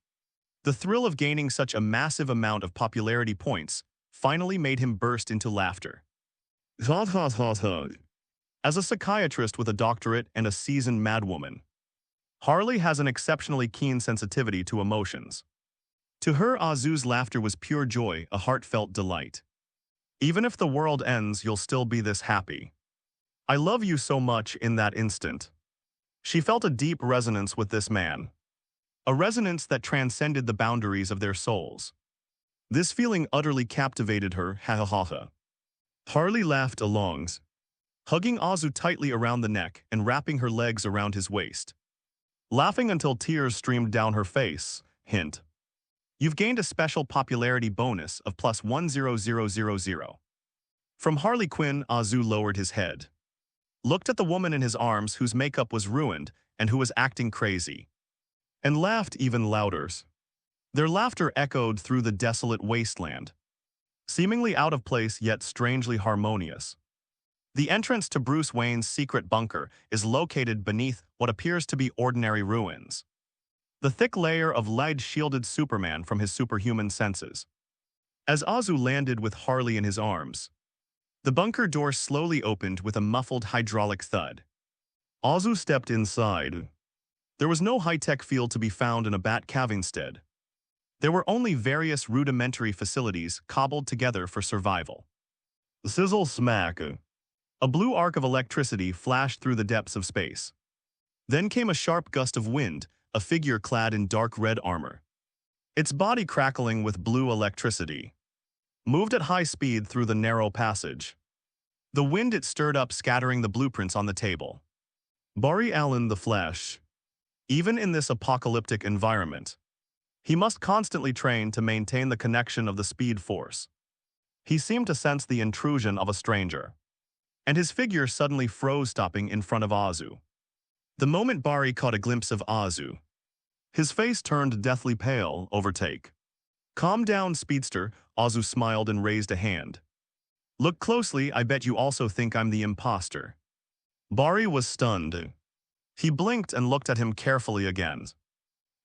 The thrill of gaining such a massive amount of popularity points finally made him burst into laughter. As a psychiatrist with a doctorate and a seasoned madwoman, Harley has an exceptionally keen sensitivity to emotions. To her, Azu's laughter was pure joy, a heartfelt delight. Even if the world ends, you'll still be this happy. I love you so much. In that instant, she felt a deep resonance with this man. A resonance that transcended the boundaries of their souls. This feeling utterly captivated her. Ha ha ha ha. Harley laughed along, hugging Azu tightly around the neck and wrapping her legs around his waist. Laughing until tears streamed down her face. Hint: you've gained a special popularity bonus of plus 10000. From Harley Quinn. Azu lowered his head, looked at the woman in his arms whose makeup was ruined and who was acting crazy, and laughed even louder. Their laughter echoed through the desolate wasteland, seemingly out of place yet strangely harmonious. The entrance to Bruce Wayne's secret bunker is located beneath what appears to be ordinary ruins. The thick layer of lead shielded Superman from his superhuman senses. As Azu landed with Harley in his arms, the bunker door slowly opened with a muffled hydraulic thud. Azu stepped inside. There was no high-tech feel to be found in a Batcave instead. There were only various rudimentary facilities cobbled together for survival. Sizzle smack. A blue arc of electricity flashed through the depths of space. Then came a sharp gust of wind, a figure clad in dark red armor. Its body crackling with blue electricity moved at high speed through the narrow passage. The wind it stirred up, scattering the blueprints on the table. Barry Allen, the Flash. Even in this apocalyptic environment, he must constantly train to maintain the connection of the Speed Force. He seemed to sense the intrusion of a stranger, and his figure suddenly froze, stopping in front of Azu. The moment Barry caught a glimpse of Azu, his face turned deathly pale. Overtake. Calm down, Speedster. Azu smiled and raised a hand. Look closely, I bet you also think I'm the imposter. Barry was stunned. He blinked and looked at him carefully again.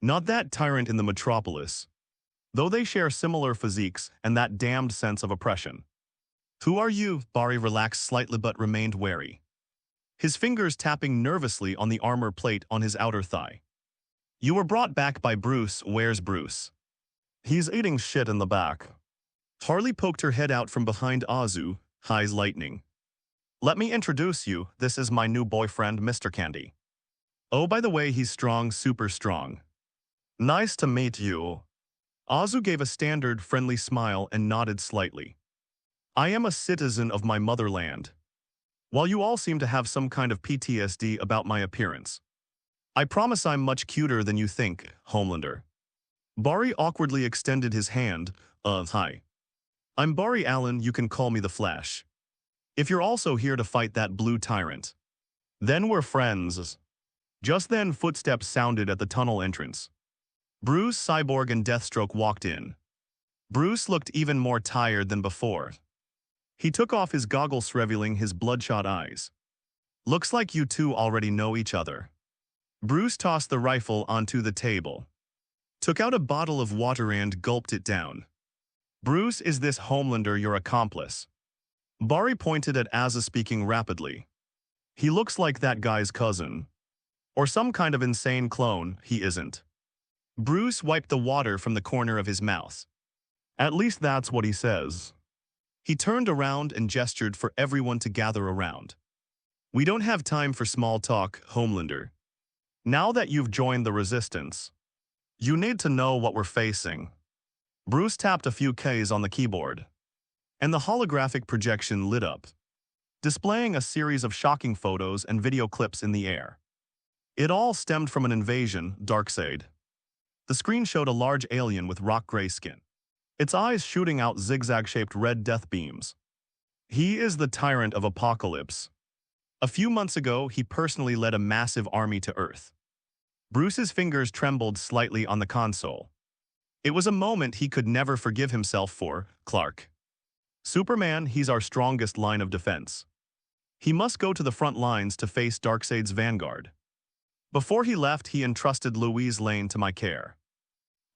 Not that tyrant in the metropolis. though they share similar physiques and that damned sense of oppression. Who are you? Barry relaxed slightly but remained wary, his fingers tapping nervously on the armor plate on his outer thigh. You were brought back by Bruce. Where's Bruce? He's eating shit in the back. Harley poked her head out from behind Azu, eyes lightning. Let me introduce you, this is my new boyfriend, Mr. Candy. Oh, by the way, he's strong, super strong. Nice to meet you. Azu gave a standard, friendly smile and nodded slightly. I am a citizen of my motherland. While you all seem to have some kind of PTSD about my appearance, I promise I'm much cuter than you think, Homelander. Barry awkwardly extended his hand. Hi. I'm Barry Allen, you can call me the Flash. If you're also here to fight that blue tyrant, then we're friends. Just then, footsteps sounded at the tunnel entrance. Bruce, Cyborg, and Deathstroke walked in. Bruce looked even more tired than before. He took off his goggles, revealing his bloodshot eyes. Looks like you two already know each other. Bruce tossed the rifle onto the table, took out a bottle of water and gulped it down. Bruce, is this Homelander your accomplice? Barry pointed at Asa, speaking rapidly. He looks like that guy's cousin. Or some kind of insane clone. He isn't. Bruce wiped the water from the corner of his mouth. At least that's what he says. He turned around and gestured for everyone to gather around. We don't have time for small talk, Homelander. Now that you've joined the Resistance, you need to know what we're facing. Bruce tapped a few keys on the keyboard, and the holographic projection lit up, displaying a series of shocking photos and video clips in the air. It all stemmed from an invasion, Darkseid. The screen showed a large alien with rock-gray skin, its eyes shooting out zigzag-shaped red death beams. He is the tyrant of Apocalypse. A few months ago, he personally led a massive army to Earth. Bruce's fingers trembled slightly on the console. It was a moment he could never forgive himself for. Clark. Superman, he's our strongest line of defense. He must go to the front lines to face Darkseid's vanguard. Before he left, he entrusted Louise Lane to my care.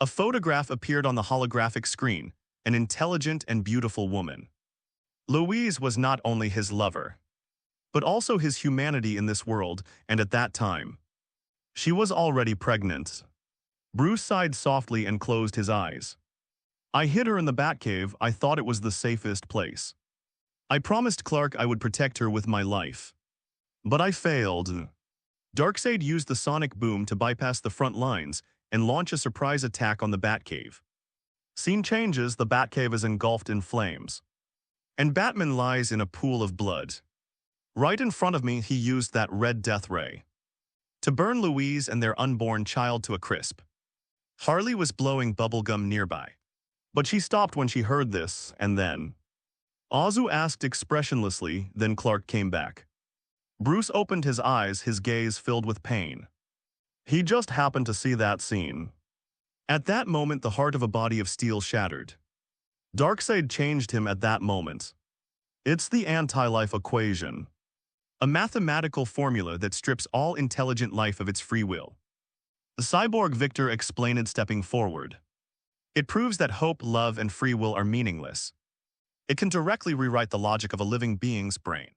A photograph appeared on the holographic screen, an intelligent and beautiful woman. Louise was not only his lover, but also his humanity in this world, and at that time, she was already pregnant. Bruce sighed softly and closed his eyes. I hid her in the Batcave. I thought it was the safest place. I promised Clark I would protect her with my life. But I failed. Darkseid used the sonic boom to bypass the front lines and launch a surprise attack on the Batcave. Scene changes, the Batcave is engulfed in flames, and Batman lies in a pool of blood. Right in front of me, he used that red death ray to burn Louise and their unborn child to a crisp. Harley was blowing bubblegum nearby, but she stopped when she heard this, and then Azu asked expressionlessly, then Clark came back. Bruce opened his eyes, his gaze filled with pain. He just happened to see that scene. At that moment, the heart of a body of steel shattered. Darkseid changed him at that moment. It's the anti-life equation, a mathematical formula that strips all intelligent life of its free will. The cyborg Victor explained, stepping forward. It proves that hope, love, and free will are meaningless. It can directly rewrite the logic of a living being's brain,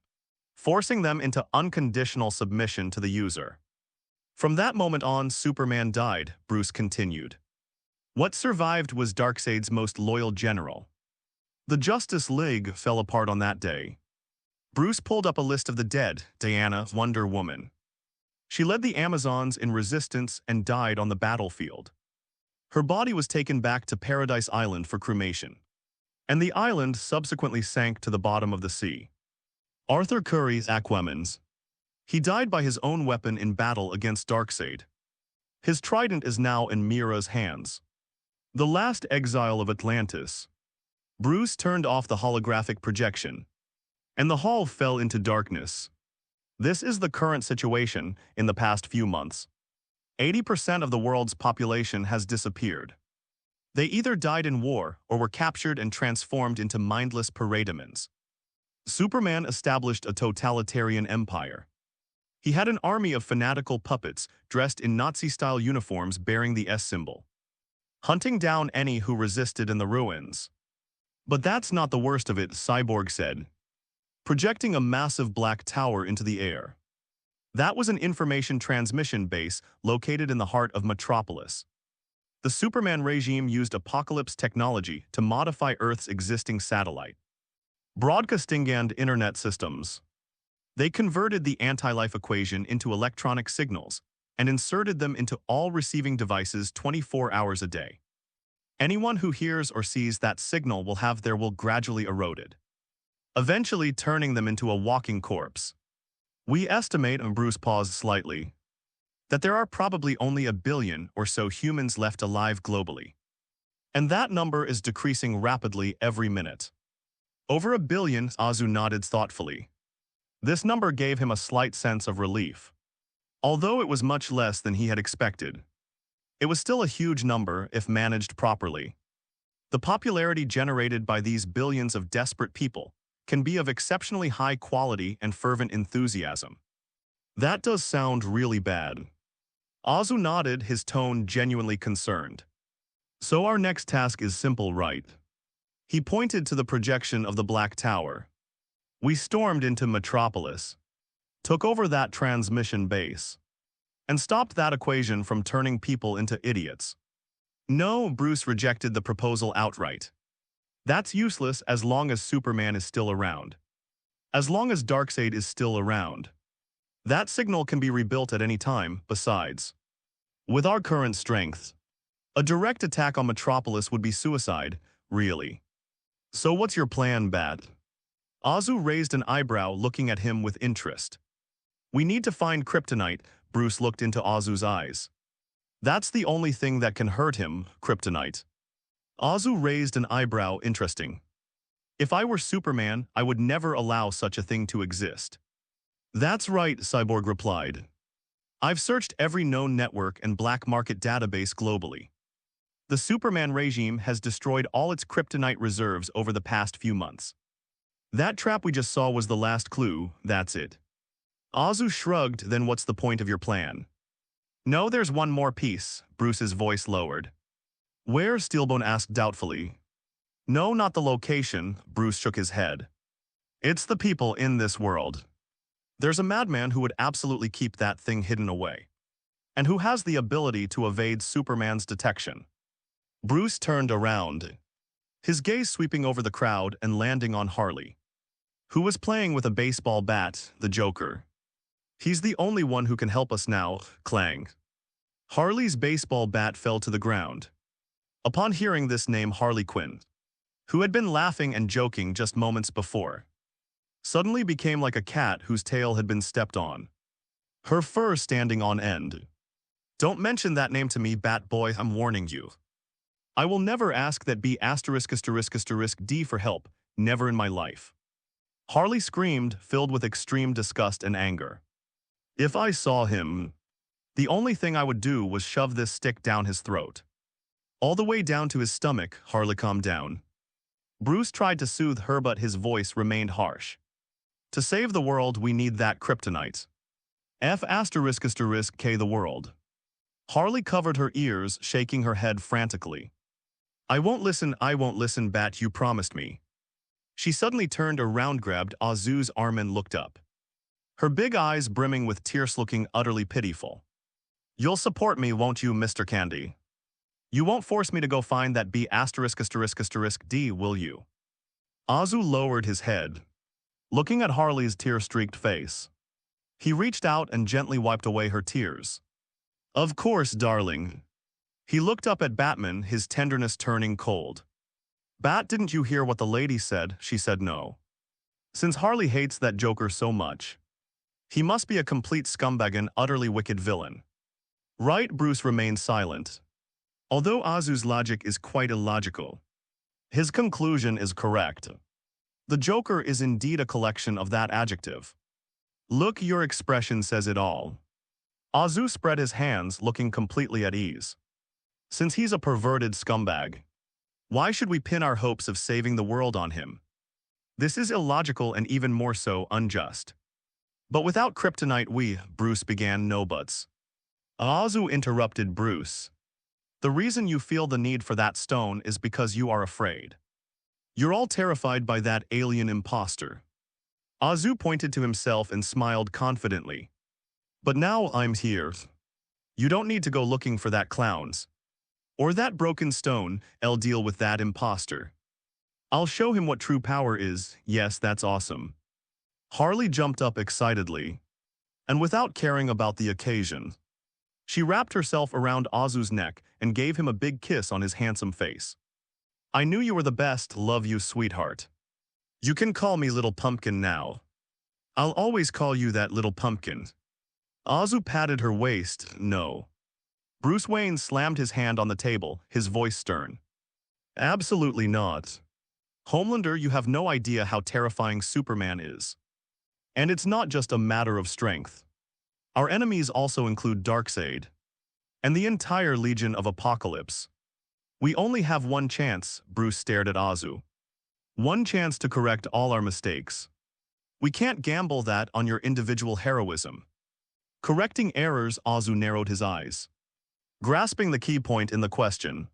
forcing them into unconditional submission to the user. From that moment on, Superman died, Bruce continued. What survived was Darkseid's most loyal general. The Justice League fell apart on that day. Bruce pulled up a list of the dead. Diana, Wonder Woman. She led the Amazons in resistance and died on the battlefield. Her body was taken back to Paradise Island for cremation, and the island subsequently sank to the bottom of the sea. Arthur Curry's Aquemens. He died by his own weapon in battle against Darkseid. His trident is now in Mira's hands. The last exile of Atlantis. Bruce turned off the holographic projection, and the hall fell into darkness. This is the current situation in the past few months. 80% of the world's population has disappeared. They either died in war or were captured and transformed into mindless parademons. Superman established a totalitarian empire. He had an army of fanatical puppets dressed in Nazi-style uniforms bearing the S symbol. hunting down any who resisted in the ruins. But that's not the worst of it, Cyborg said, projecting a massive black tower into the air. That was an information transmission base located in the heart of Metropolis. The Superman regime used apocalypse technology to modify Earth's existing satellite, broadcasting and internet systems. They converted the anti-life equation into electronic signals and inserted them into all receiving devices 24 hours a day. Anyone who hears or sees that signal will have their will gradually eroded, eventually turning them into a walking corpse. We estimate, and Bruce paused slightly, that there are probably only 1 billion or so humans left alive globally. And that number is decreasing rapidly every minute. Over 1 billion, Azu nodded thoughtfully. This number gave him a slight sense of relief. Although it was much less than he had expected, it was still a huge number if managed properly. The popularity generated by these billions of desperate people can be of exceptionally high quality and fervent enthusiasm. That does sound really bad. Azu nodded, his tone genuinely concerned. So our next task is simple, right? He pointed to the projection of the Black Tower. We stormed into Metropolis, took over that transmission base, and stopped that equation from turning people into idiots. No, Bruce rejected the proposal outright. That's useless as long as Superman is still around. As long as Darkseid is still around. That signal can be rebuilt at any time, besides. With our current strength, a direct attack on Metropolis would be suicide, really. So what's your plan, Bat? Azu raised an eyebrow, looking at him with interest. We need to find kryptonite, Bruce looked into Azu's eyes. That's the only thing that can hurt him, kryptonite. Azu raised an eyebrow, interesting. If I were Superman, I would never allow such a thing to exist. That's right, Cyborg replied. I've searched every known network and black market database globally. The Superman regime has destroyed all its kryptonite reserves over the past few months. That trap we just saw was the last clue, that's it. Azu shrugged, then what's the point of your plan? No, there's one more piece, Bruce's voice lowered. Where? Steelbone asked doubtfully. No, not the location, Bruce shook his head. It's the people in this world. There's a madman who would absolutely keep that thing hidden away, and who has the ability to evade Superman's detection. Bruce turned around, his gaze sweeping over the crowd and landing on Harley, who was playing with a baseball bat, the Joker. He's the only one who can help us now, clang. Harley's baseball bat fell to the ground. Upon hearing this name, Harley Quinn, who had been laughing and joking just moments before, suddenly became like a cat whose tail had been stepped on, her fur standing on end. Don't mention that name to me, Bat Boy, I'm warning you. I will never ask that B*****D for help, never in my life. Harley screamed, filled with extreme disgust and anger. If I saw him, the only thing I would do was shove this stick down his throat. All the way down to his stomach. Harley, calm down. Bruce tried to soothe her, but his voice remained harsh. To save the world, we need that kryptonite. F***K the world. Harley covered her ears, shaking her head frantically. I won't listen, Bat, you promised me. She suddenly turned around, grabbed Azu's arm and looked up, her big eyes brimming with tears, looking utterly pitiful. You'll support me, won't you, Mr. Candy? You won't force me to go find that B***D, will you? Azu lowered his head, looking at Harley's tear-streaked face. He reached out and gently wiped away her tears. Of course, darling. He looked up at Batman, his tenderness turning cold. Bat, didn't you hear what the lady said? She said no. Since Harley hates that Joker so much, he must be a complete scumbag and utterly wicked villain. Right? Bruce remained silent. Although Azu's logic is quite illogical, his conclusion is correct. The Joker is indeed a collection of that adjective. Look, your expression says it all. Azu spread his hands, looking completely at ease. Since he's a perverted scumbag, why should we pin our hopes of saving the world on him? This is illogical and even more so unjust. But without kryptonite Bruce began. No buts. Azu interrupted Bruce. The reason you feel the need for that stone is because you are afraid. You're all terrified by that alien imposter. Azu pointed to himself and smiled confidently. But now I'm here. You don't need to go looking for that clowns. Or that broken stone, I'll deal with that imposter. I'll show him what true power is. Yes, that's awesome. Harley jumped up excitedly. And without caring about the occasion, she wrapped herself around Azu's neck and gave him a big kiss on his handsome face. I knew you were the best, love you, sweetheart. You can call me Little Pumpkin now. I'll always call you that, Little Pumpkin. Azu patted her waist. No. Bruce Wayne slammed his hand on the table, his voice stern. Absolutely not. Homelander, you have no idea how terrifying Superman is. And it's not just a matter of strength. Our enemies also include Darkseid and the entire Legion of Apocalypse. We only have one chance, Bruce stared at Azu. One chance to correct all our mistakes. We can't gamble that on your individual heroism. Correcting errors, Azu narrowed his eyes, grasping the key point in the question,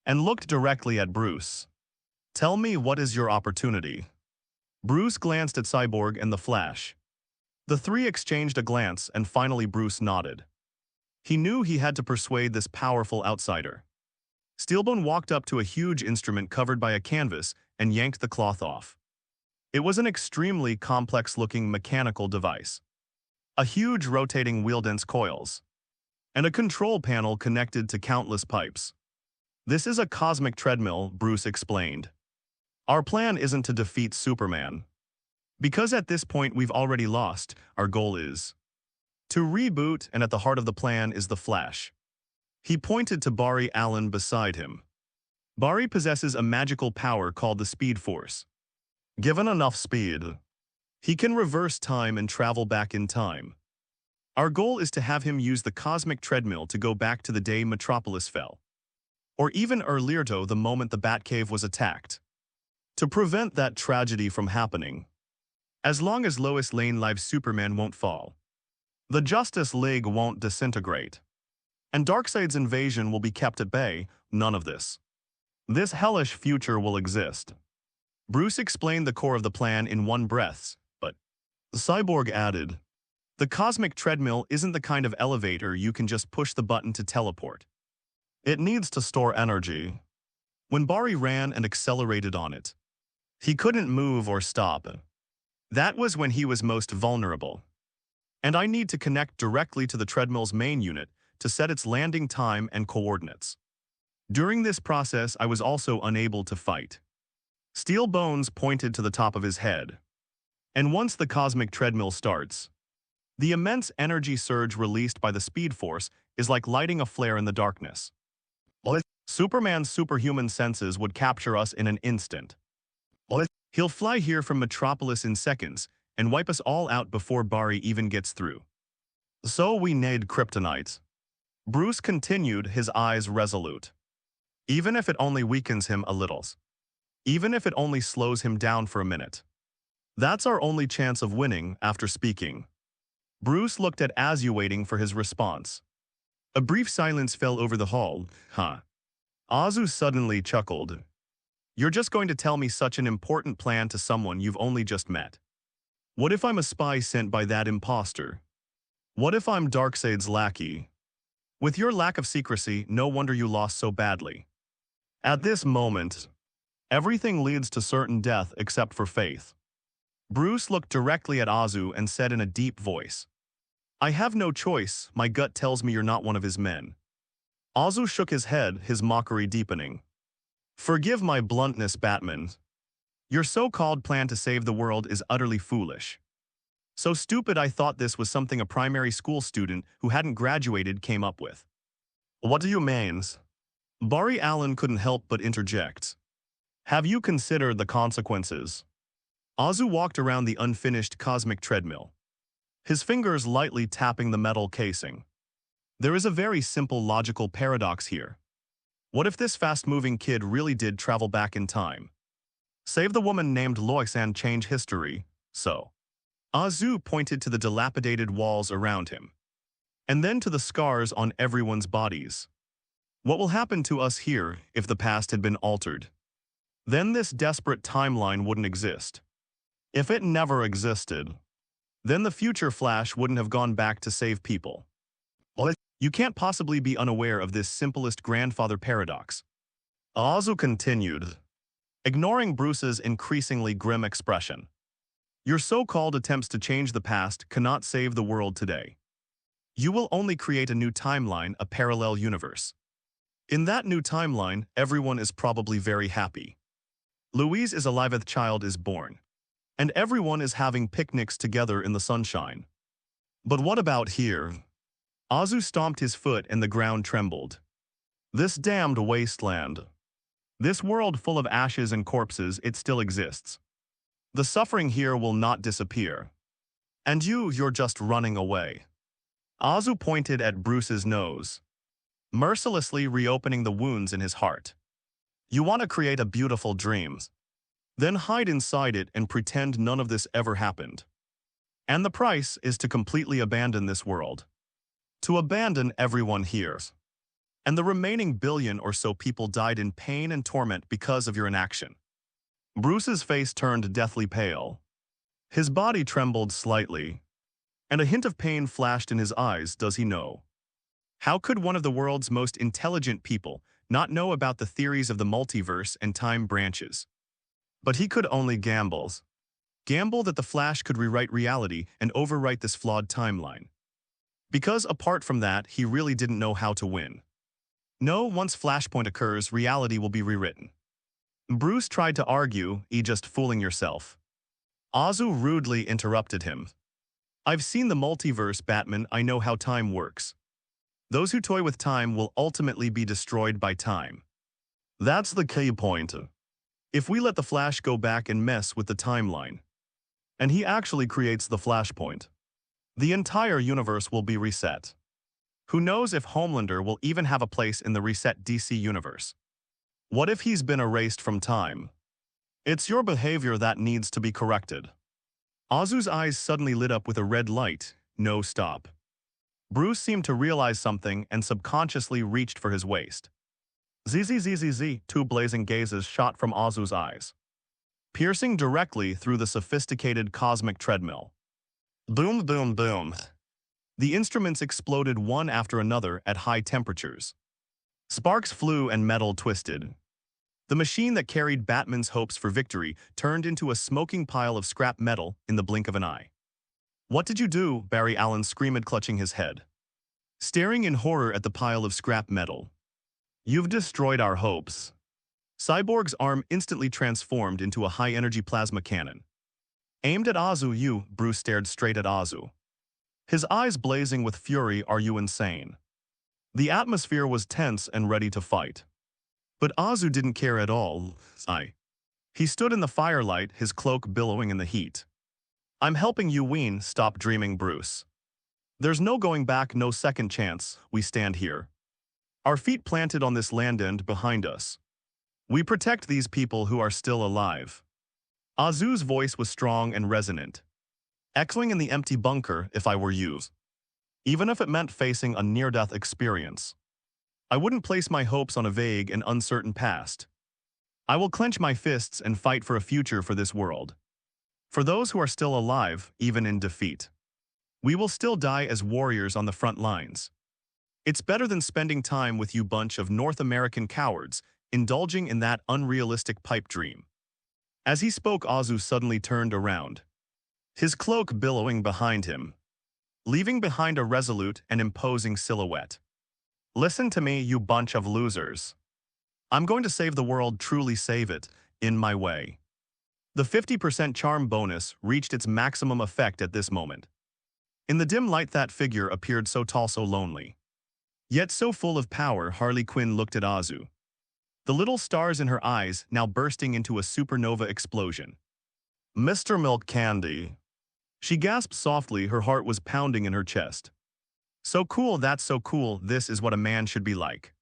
and looked directly at Bruce. Tell me, what is your opportunity? Bruce glanced at Cyborg and the Flash. The three exchanged a glance and finally Bruce nodded. He knew he had to persuade this powerful outsider. Steelbone walked up to a huge instrument covered by a canvas and yanked the cloth off. It was an extremely complex-looking mechanical device. A huge rotating wheel, dense coils, and a control panel connected to countless pipes. This is a cosmic treadmill, Bruce explained. Our plan isn't to defeat Superman. Because at this point we've already lost, our goal is to reboot, and at the heart of the plan is the Flash. He pointed to Barry Allen beside him. Barry possesses a magical power called the Speed Force. Given enough speed, he can reverse time and travel back in time. Our goal is to have him use the cosmic treadmill to go back to the day Metropolis fell. Or even earlier, to the moment the Batcave was attacked. To prevent that tragedy from happening. As long as Lois Lane lives, Superman won't fall. The Justice League won't disintegrate. And Darkseid's invasion will be kept at bay. None of this. This hellish future will exist. Bruce explained the core of the plan in one breath, but Cyborg added, the cosmic treadmill isn't the kind of elevator you can just push the button to teleport. It needs to store energy. When Barry ran and accelerated on it, he couldn't move or stop. That was when he was most vulnerable. And I need to connect directly to the treadmill's main unit to set its landing time and coordinates. During this process, I was also unable to fight. Steel Bones pointed to the top of his head. And once the cosmic treadmill starts, the immense energy surge released by the Speed Force is like lighting a flare in the darkness. Superman's superhuman senses would capture us in an instant. He'll fly here from Metropolis in seconds and wipe us all out before Barry even gets through. So we need kryptonite. Bruce continued, his eyes resolute. Even if it only weakens him a little. Even if it only slows him down for a minute. That's our only chance of winning. After speaking, Bruce looked at Azu, waiting for his response. A brief silence fell over the hall. Azu suddenly chuckled. You're just going to tell me such an important plan to someone you've only just met? What if I'm a spy sent by that imposter? What if I'm Darkseid's lackey? With your lack of secrecy, no wonder you lost so badly. At this moment, everything leads to certain death except for faith. Bruce looked directly at Azu and said in a deep voice, I have no choice, my gut tells me you're not one of his men. Azu shook his head, his mockery deepening. Forgive my bluntness, Batman. Your so-called plan to save the world is utterly foolish. So stupid I thought this was something a primary school student who hadn't graduated came up with. What do you mean? Barry Allen couldn't help but interject. Have you considered the consequences? Azu walked around the unfinished cosmic treadmill, his fingers lightly tapping the metal casing. There is a very simple logical paradox here. What if this fast-moving kid really did travel back in time? Save the woman named Lois and change history, so. Azu pointed to the dilapidated walls around him, and then to the scars on everyone's bodies. What will happen to us here if the past had been altered? Then this desperate timeline wouldn't exist. If it never existed, then the future Flash wouldn't have gone back to save people. Well, you can't possibly be unaware of this simplest grandfather paradox. Azu continued, ignoring Bruce's increasingly grim expression. Your so-called attempts to change the past cannot save the world today. You will only create a new timeline, a parallel universe. In that new timeline, everyone is probably very happy. Louise is alive, a child is born. And everyone is having picnics together in the sunshine. But what about here? Azu stomped his foot and the ground trembled. This damned wasteland. This world full of ashes and corpses, it still exists. The suffering here will not disappear. And you're just running away. Azu pointed at Bruce's nose, mercilessly reopening the wounds in his heart. You want to create a beautiful dream, then hide inside it and pretend none of this ever happened. And the price is to completely abandon this world. To abandon everyone here. And the remaining billion or so people died in pain and torment because of your inaction. Bruce's face turned deathly pale. His body trembled slightly, and a hint of pain flashed in his eyes. Does he know? How could one of the world's most intelligent people not know about the theories of the multiverse and time branches? But he could only gamble. Gamble that the Flash could rewrite reality and overwrite this flawed timeline. Because apart from that, he really didn't know how to win. No, once Flashpoint occurs, reality will be rewritten. Bruce tried to argue, just fooling yourself. Azu rudely interrupted him. I've seen the multiverse, Batman. I know how time works. Those who toy with time will ultimately be destroyed by time. That's the key point. If we let the Flash go back and mess with the timeline, and he actually creates the Flashpoint, the entire universe will be reset. Who knows if Homelander will even have a place in the reset DC universe? What if he's been erased from time? It's your behavior that needs to be corrected. Azu's eyes suddenly lit up with a red light. No, stop. Bruce seemed to realize something and subconsciously reached for his waist. Zzz, two blazing gazes shot from Azu's eyes, piercing directly through the sophisticated cosmic treadmill. Boom, boom, boom. The instruments exploded one after another at high temperatures. Sparks flew and metal twisted. The machine that carried Batman's hopes for victory turned into a smoking pile of scrap metal in the blink of an eye. What did you do? Barry Allen screamed, clutching his head, staring in horror at the pile of scrap metal. You've destroyed our hopes. Cyborg's arm instantly transformed into a high-energy plasma cannon. Aimed at Azu. Bruce stared straight at Azu, his eyes blazing with fury. Are you insane? The atmosphere was tense and ready to fight. But Azu didn't care at all. He stood in the firelight, his cloak billowing in the heat. I'm helping you win. Stop dreaming, Bruce. There's no going back, no second chance. We stand here, our feet planted on this land end behind us. We protect these people who are still alive. Azu's voice was strong and resonant, echoing in the empty bunker. If I were you, even if it meant facing a near-death experience, I wouldn't place my hopes on a vague and uncertain past. I will clench my fists and fight for a future for this world. For those who are still alive, even in defeat. We will still die as warriors on the front lines. It's better than spending time with you bunch of North American cowards, indulging in that unrealistic pipe dream. As he spoke, Azu suddenly turned around, his cloak billowing behind him, leaving behind a resolute and imposing silhouette. Listen to me, you bunch of losers. I'm going to save the world, truly save it, in my way. The 50% charm bonus reached its maximum effect at this moment. In the dim light, that figure appeared so tall, so lonely, yet so full of power. Harley Quinn looked at Azu, the little stars in her eyes now bursting into a supernova explosion. Mr. Milk Candy. She gasped softly, her heart was pounding in her chest. So cool, that's so cool, this is what a man should be like.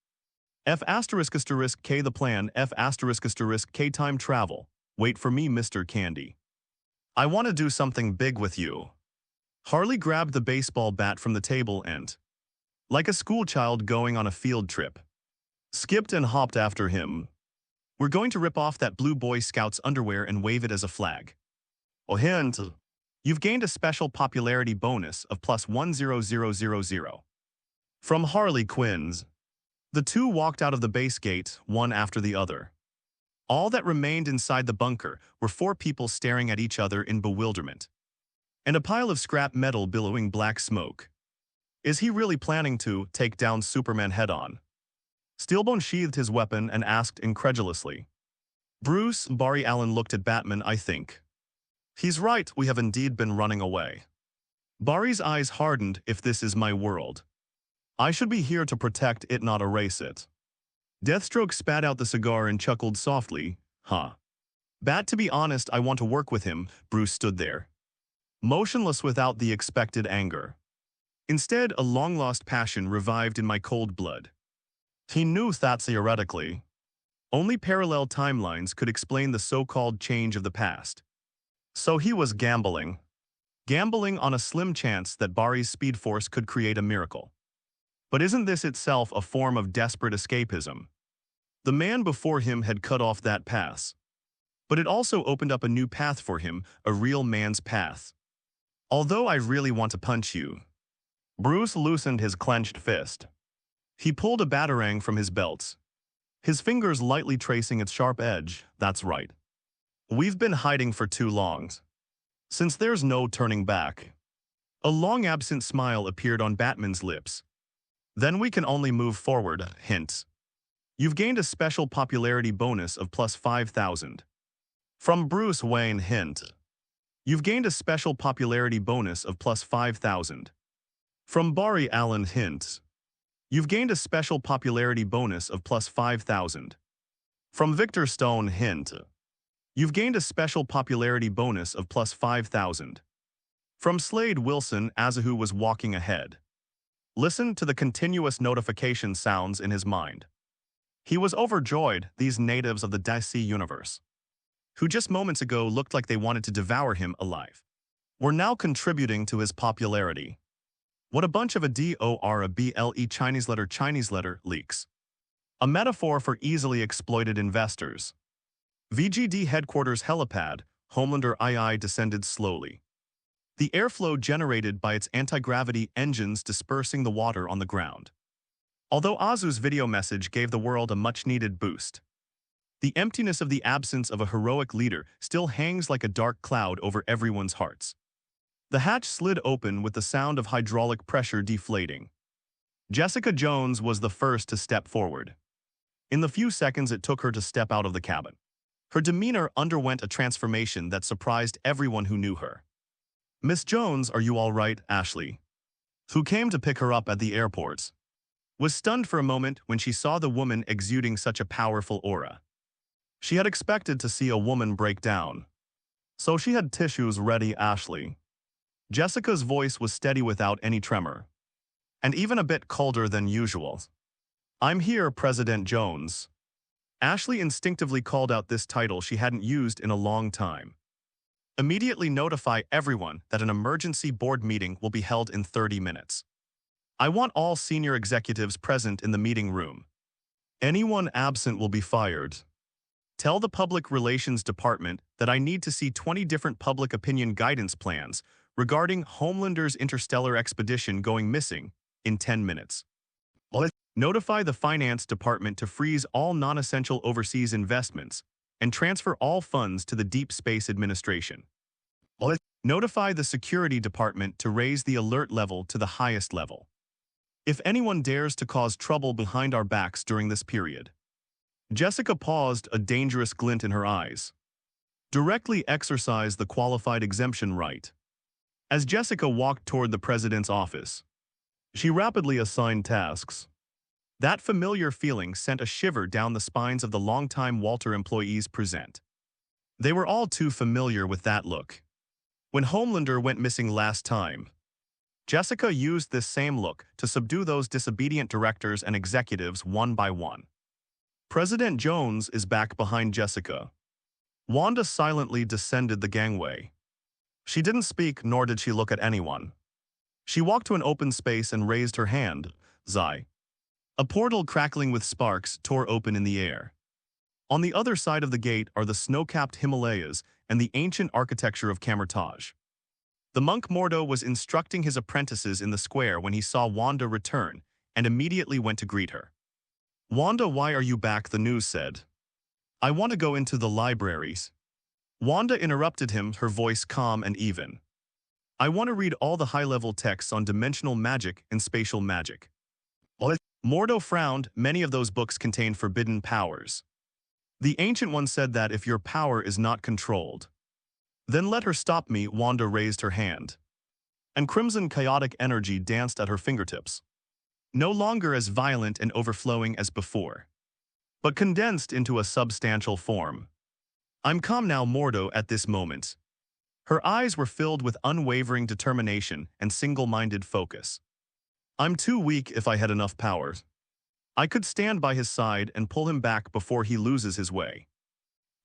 F***K the plan, F***K time travel. Wait for me, Mr. Candy. I want to do something big with you. Harley grabbed the baseball bat from the table and, like a schoolchild going on a field trip, skipped and hopped after him. We're going to rip off that blue Boy Scout's underwear and wave it as a flag. Oh, hint. You've gained a special popularity bonus of plus 10000. From Harley Quinn's. The two walked out of the base gate, one after the other. All that remained inside the bunker were four people staring at each other in bewilderment. And a pile of scrap metal billowing black smoke. Is he really planning to take down Superman head-on? Steelbone sheathed his weapon and asked incredulously. Bruce, Barry Allen looked at Batman, I think. He's right, we have indeed been running away. Barry's eyes hardened. If this is my world, I should be here to protect it, not erase it. Deathstroke spat out the cigar and chuckled softly. Huh. Bat, to be honest, I want to work with him. Bruce stood there, motionless without the expected anger. Instead, a long-lost passion revived in my cold blood. He knew that theoretically, only parallel timelines could explain the so-called change of the past. So he was gambling. Gambling on a slim chance that Barry's speed force could create a miracle. But isn't this itself a form of desperate escapism? The man before him had cut off that path. But it also opened up a new path for him, a real man's path. Although I really want to punch you. Bruce loosened his clenched fist. He pulled a batarang from his belt, his fingers lightly tracing its sharp edge. That's right. We've been hiding for too long. Since there's no turning back. A long-absent smile appeared on Batman's lips. Then we can only move forward, hint. You've gained a special popularity bonus of plus 5,000. From Bruce Wayne, hint. You've gained a special popularity bonus of plus 5,000. From Barry Allen, hint. You've gained a special popularity bonus of plus 5,000. From Victor Stone, hint. You've gained a special popularity bonus of plus 5,000. From Slade Wilson, Azahu was walking ahead. Listen to the continuous notification sounds in his mind. He was overjoyed, these natives of the DC universe, who just moments ago looked like they wanted to devour him alive, were now contributing to his popularity. What a bunch of a DORABLE Chinese letter leaks. A metaphor for easily exploited investors. VGD headquarters helipad, Homelander II descended slowly. The airflow generated by its anti-gravity engines dispersing the water on the ground. Although Azu's video message gave the world a much-needed boost, the emptiness of the absence of a heroic leader still hangs like a dark cloud over everyone's hearts. The hatch slid open with the sound of hydraulic pressure deflating. Jessica Jones was the first to step forward. In the few seconds it took her to step out of the cabin, her demeanor underwent a transformation that surprised everyone who knew her. Miss Jones, are you all right? Ashley, who came to pick her up at the airport, was stunned for a moment when she saw the woman exuding such a powerful aura. She had expected to see a woman break down, so she had tissues ready. Ashley. Jessica's voice was steady without any tremor, and even a bit colder than usual. I'm here, President Jones. Ashley instinctively called out this title she hadn't used in a long time. Immediately notify everyone that an emergency board meeting will be held in 30 minutes. I want all senior executives present in the meeting room. Anyone absent will be fired. Tell the Public Relations Department that I need to see 20 different public opinion guidance plans regarding Homelander's interstellar expedition going missing in 10 minutes. Notify the Finance Department to freeze all non-essential overseas investments and transfer all funds to the Deep Space Administration. Notify the Security Department to raise the alert level to the highest level. If anyone dares to cause trouble behind our backs during this period. Jessica paused, a dangerous glint in her eyes. Directly exercise the qualified exemption right. As Jessica walked toward the president's office, she rapidly assigned tasks. That familiar feeling sent a shiver down the spines of the longtime Walter employees present. They were all too familiar with that look. When Homelander went missing last time, Jessica used this same look to subdue those disobedient directors and executives one by one. President Jones is back behind Jessica. Wanda silently descended the gangway. She didn't speak, nor did she look at anyone. She walked to an open space and raised her hand. Zai. A portal crackling with sparks tore open in the air. On the other side of the gate are the snow-capped Himalayas and the ancient architecture of Kamar-Taj. The monk Mordo was instructing his apprentices in the square when he saw Wanda return and immediately went to greet her. "Wanda, why are you back?" the news said. "I want to go into the libraries." Wanda interrupted him, her voice calm and even. "I want to read all the high-level texts on dimensional magic and spatial magic." Mordo frowned. Many of those books contain forbidden powers. The Ancient One said that if your power is not controlled, then let her stop me. Wanda raised her hand, and crimson chaotic energy danced at her fingertips. No longer as violent and overflowing as before, but condensed into a substantial form. "I'm calm now, Mordo." At this moment, her eyes were filled with unwavering determination and single-minded focus. "I'm too weak. If I had enough power, I could stand by his side and pull him back before he loses his way.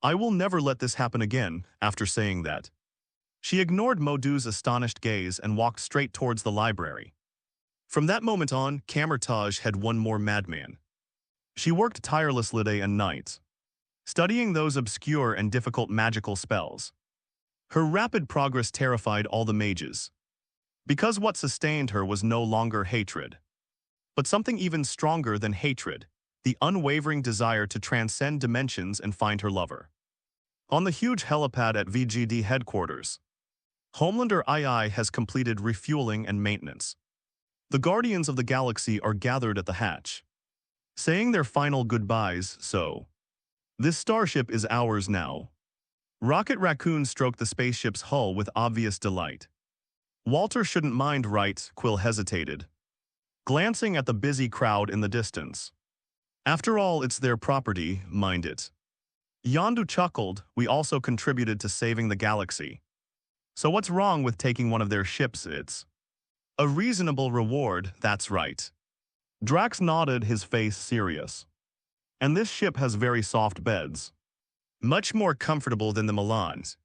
I will never let this happen again." After saying that, she ignored Modu's astonished gaze and walked straight towards the library. From that moment on, Kamar-Taj had one more madman. She worked tirelessly day and night, studying those obscure and difficult magical spells. Her rapid progress terrified all the mages, because what sustained her was no longer hatred, but something even stronger than hatred, the unwavering desire to transcend dimensions and find her lover. On the huge helipad at VGD headquarters, Homelander II has completed refueling and maintenance. The Guardians of the Galaxy are gathered at the hatch, saying their final goodbyes. "So, this starship is ours now." Rocket Raccoon stroked the spaceship's hull with obvious delight. "Walter shouldn't mind, right?" Quill hesitated, glancing at the busy crowd in the distance. "After all, it's their property, mind it." Yondu chuckled. "We also contributed to saving the galaxy. So what's wrong with taking one of their ships? It's a reasonable reward." "That's right." Drax nodded, his face serious. "And this ship has very soft beds, much more comfortable than the Milan's."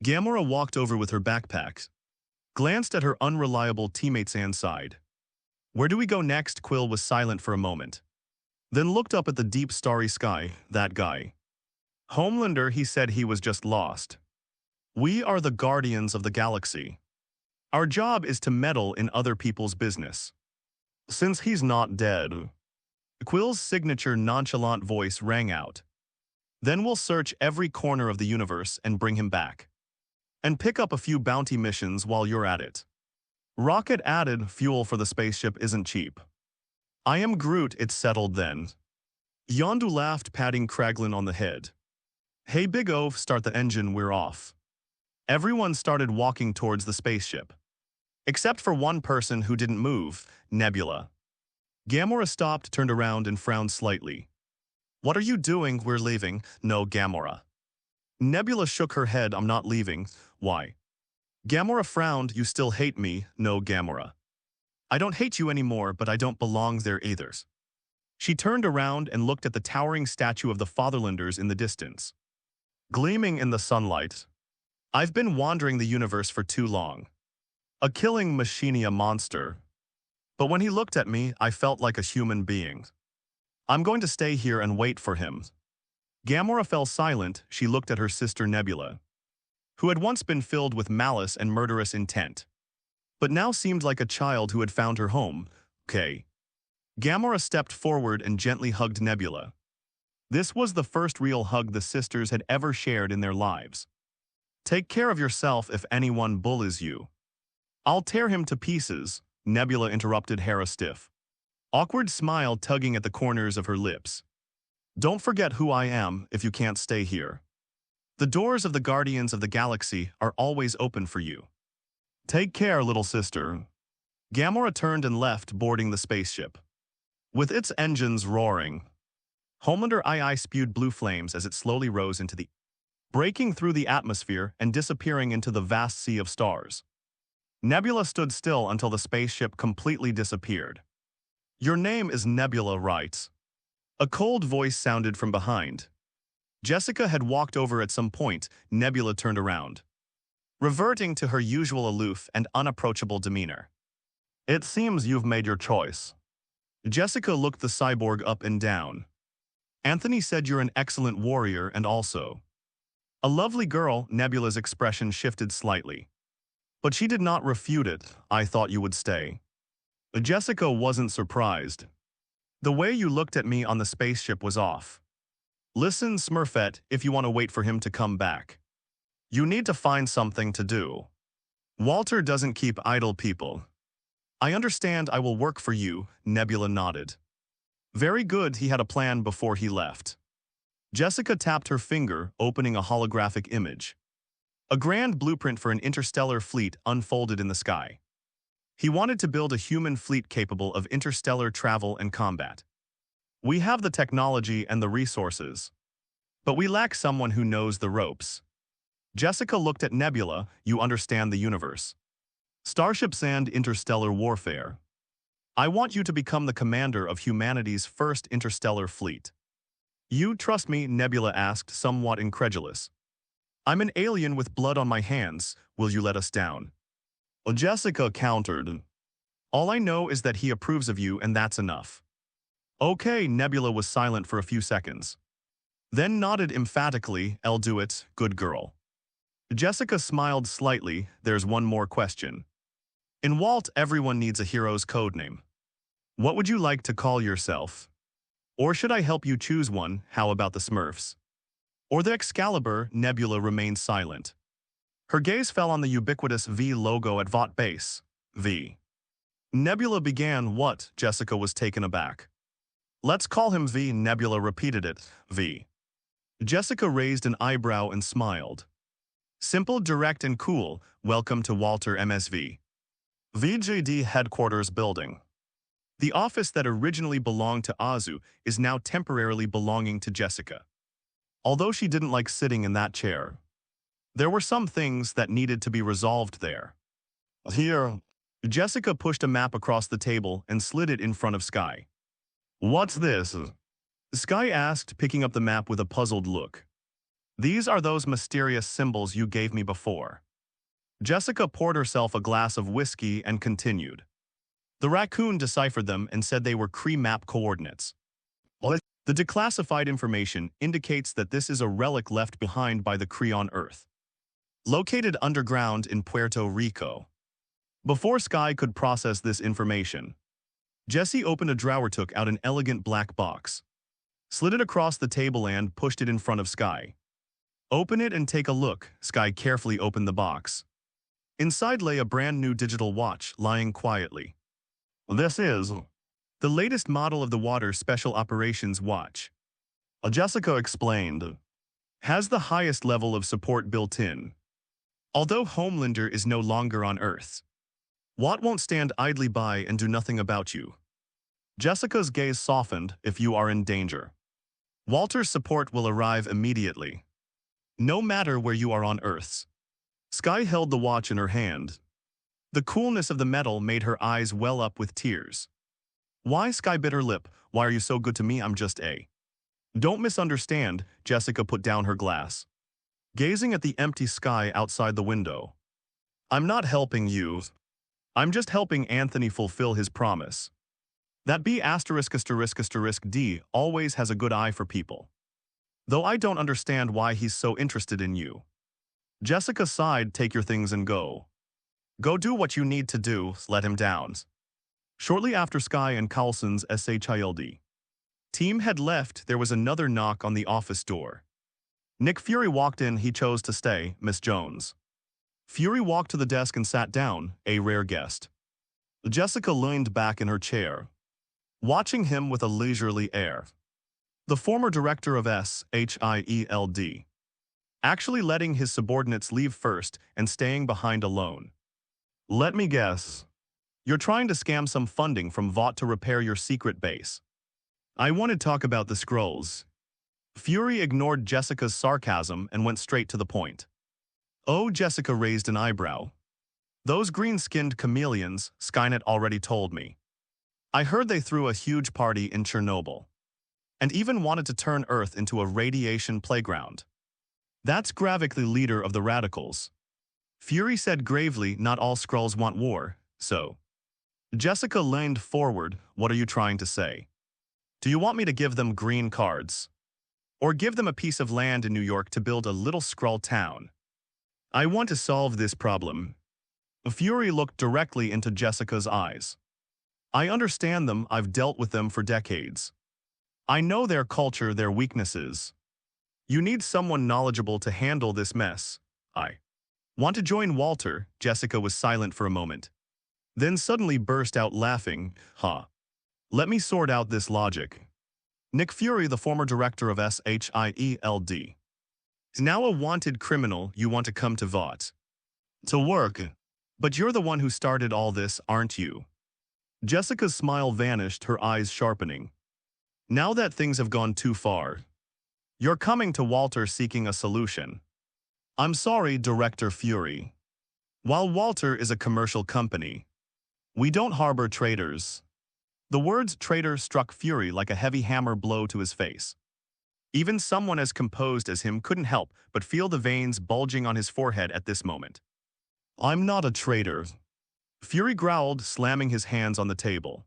Gamora walked over with her backpack, glanced at her unreliable teammates and sighed. "Where do we go next?" Quill was silent for a moment, then looked up at the deep starry sky. "That guy Homelander, he said he was just lost. We are the Guardians of the Galaxy. Our job is to meddle in other people's business. Since he's not dead." Quill's signature nonchalant voice rang out. "Then we'll search every corner of the universe and bring him back. And pick up a few bounty missions while you're at it." Rocket added, "Fuel for the spaceship isn't cheap." "I am Groot." It's settled then. Yondu laughed, patting Kraglin on the head. "Hey Big O, start the engine, we're off." Everyone started walking towards the spaceship, except for one person who didn't move, Nebula. Gamora stopped, turned around and frowned slightly. "What are you doing?" "We're leaving." "No, Gamora." Nebula shook her head. "I'm not leaving." "Why?" Gamora frowned. "You still hate me." "No, Gamora. I don't hate you anymore, but I don't belong there either." She turned around and looked at the towering statue of the Fatherlanders in the distance, gleaming in the sunlight. "I've been wandering the universe for too long. A killing machine, a monster. But when he looked at me, I felt like a human being. I'm going to stay here and wait for him." Gamora fell silent. She looked at her sister Nebula, who had once been filled with malice and murderous intent, but now seemed like a child who had found her home. "Okay." Gamora stepped forward and gently hugged Nebula. This was the first real hug the sisters had ever shared in their lives. "Take care of yourself. If anyone bullies you, I'll tear him to pieces." Nebula interrupted Hera, stiff, awkward smile tugging at the corners of her lips. "Don't forget who I am if you can't stay here. The doors of the Guardians of the Galaxy are always open for you. Take care, little sister." Gamora turned and left, boarding the spaceship, with its engines roaring. Homelander II spewed blue flames as it slowly rose into the breaking through the atmosphere and disappearing into the vast sea of stars. Nebula stood still until the spaceship completely disappeared. "Your name is Nebula, right?" A cold voice sounded from behind. Jessica had walked over at some point. Nebula turned around, reverting to her usual aloof and unapproachable demeanor. "It seems you've made your choice. Jessica looked the cyborg up and down. Anthony said you're an excellent warrior and also a lovely girl. Nebula's expression shifted slightly. But she did not refute it. I thought you would stay. Jessica wasn't surprised. The way you looked at me on the spaceship was off. Listen, Smurfette, if you want to wait for him to come back, you need to find something to do. Walter doesn't keep idle people. I understand. I will work for you, Nebula nodded. Very good. He had a plan before he left. Jessica tapped her finger, opening a holographic image. A grand blueprint for an interstellar fleet unfolded in the sky. He wanted to build a human fleet capable of interstellar travel and combat. We have the technology and the resources, but we lack someone who knows the ropes. Jessica looked at Nebula. You understand the universe. Starships and interstellar warfare. I want you to become the commander of humanity's first interstellar fleet. You trust me? Nebula asked, somewhat incredulous. I'm an alien with blood on my hands. Will you let us down? Jessica countered. All I know is that he approves of you, and that's enough. Okay. Nebula was silent for a few seconds, then nodded emphatically. I'll do it, good girl. Jessica smiled slightly. There's one more question. In Vought, everyone needs a hero's codename. What would you like to call yourself? Or should I help you choose one? How about the Smurfs? Or the Excalibur? Nebula remained silent. Her gaze fell on the ubiquitous V logo at Vought base. V. Nebula began. What? Jessica was taken aback. Let's call him V. Nebula repeated it. V. Jessica raised an eyebrow and smiled. Simple, direct, and cool. Welcome to Walter MSV. VJD headquarters building. The office that originally belonged to Azu is now temporarily belonging to Jessica. Although she didn't like sitting in that chair, there were some things that needed to be resolved there. Here, Jessica pushed a map across the table and slid it in front of Sky. What's this? Sky asked, picking up the map with a puzzled look. These are those mysterious symbols you gave me before. Jessica poured herself a glass of whiskey and continued. The raccoon deciphered them and said they were Kree map coordinates. The declassified information indicates that this is a relic left behind by the Kree on Earth, located underground in Puerto Rico. Before Sky could process this information, Jessie opened a drawer, took out an elegant black box, slid it across the table and pushed it in front of Sky. Open it and take a look. Sky carefully opened the box. Inside lay a brand new digital watch lying quietly. This is the latest model of the Water Special Operations Watch. Jessica explained. Has the highest level of support built in. Although Homelander is no longer on Earth, Vought won't stand idly by and do nothing about you. Jessica's gaze softened. If you are in danger, Walter's support will arrive immediately, no matter where you are on Earth. Sky held the watch in her hand. The coolness of the metal made her eyes well up with tears. Why? Sky bit her lip. Why are you so good to me? I'm just a... Don't misunderstand. Jessica put down her glass, gazing at the empty sky outside the window. I'm not helping you. I'm just helping Anthony fulfill his promise. That B*** D always has a good eye for people. Though I don't understand why he's so interested in you. Jessica sighed. Take your things and go. Go do what you need to do. Let him down. Shortly after Sky and Carlson's SHILD team had left, there was another knock on the office door. Nick Fury walked in. He chose to stay. Miss Jones. Fury walked to the desk and sat down, a rare guest. Jessica leaned back in her chair, watching him with a leisurely air. The former director of SHIELD, actually letting his subordinates leave first and staying behind alone. Let me guess. You're trying to scam some funding from Vought to repair your secret base. I want to talk about the scrolls. Fury ignored Jessica's sarcasm and went straight to the point. Oh, Jessica raised an eyebrow. Those green-skinned chameleons, Skynet already told me. I heard they threw a huge party in Chernobyl, and even wanted to turn Earth into a radiation playground. That's Gravik, leader of the radicals. Fury said gravely, not all Skrulls want war, so. Jessica leaned forward. What are you trying to say? Do you want me to give them green cards? Or give them a piece of land in New York to build a little Skrull town? I want to solve this problem. Fury looked directly into Jessica's eyes. I understand them, I've dealt with them for decades. I know their culture, their weaknesses. You need someone knowledgeable to handle this mess. I want to join Walter. Jessica was silent for a moment. Then suddenly burst out laughing. Let me sort out this logic. Nick Fury, the former director of SHIELD, is now a wanted criminal. You want to come to Vought to work. But you're the one who started all this, aren't you? Jessica's smile vanished, her eyes sharpening. Now that things have gone too far, you're coming to Walter seeking a solution. I'm sorry, Director Fury. While Walter is a commercial company, we don't harbor traitors. The words traitor struck Fury like a heavy hammer blow to his face. Even someone as composed as him couldn't help but feel the veins bulging on his forehead at this moment. I'm not a traitor, Fury growled, slamming his hands on the table.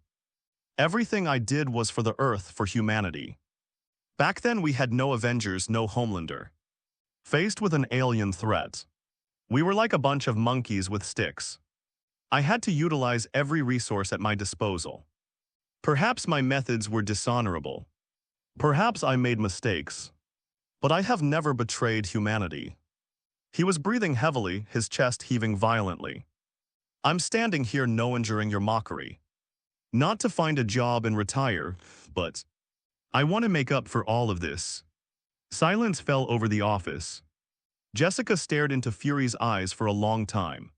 Everything I did was for the Earth, for humanity. Back then we had no Avengers, no Homelander. Faced with an alien threat, we were like a bunch of monkeys with sticks. I had to utilize every resource at my disposal. Perhaps my methods were dishonorable. Perhaps I made mistakes. But I have never betrayed humanity. He was breathing heavily, his chest heaving violently. I'm standing here knowing during your mockery. Not to find a job and retire, but I want to make up for all of this. Silence fell over the office. Jessica stared into Fury's eyes for a long time.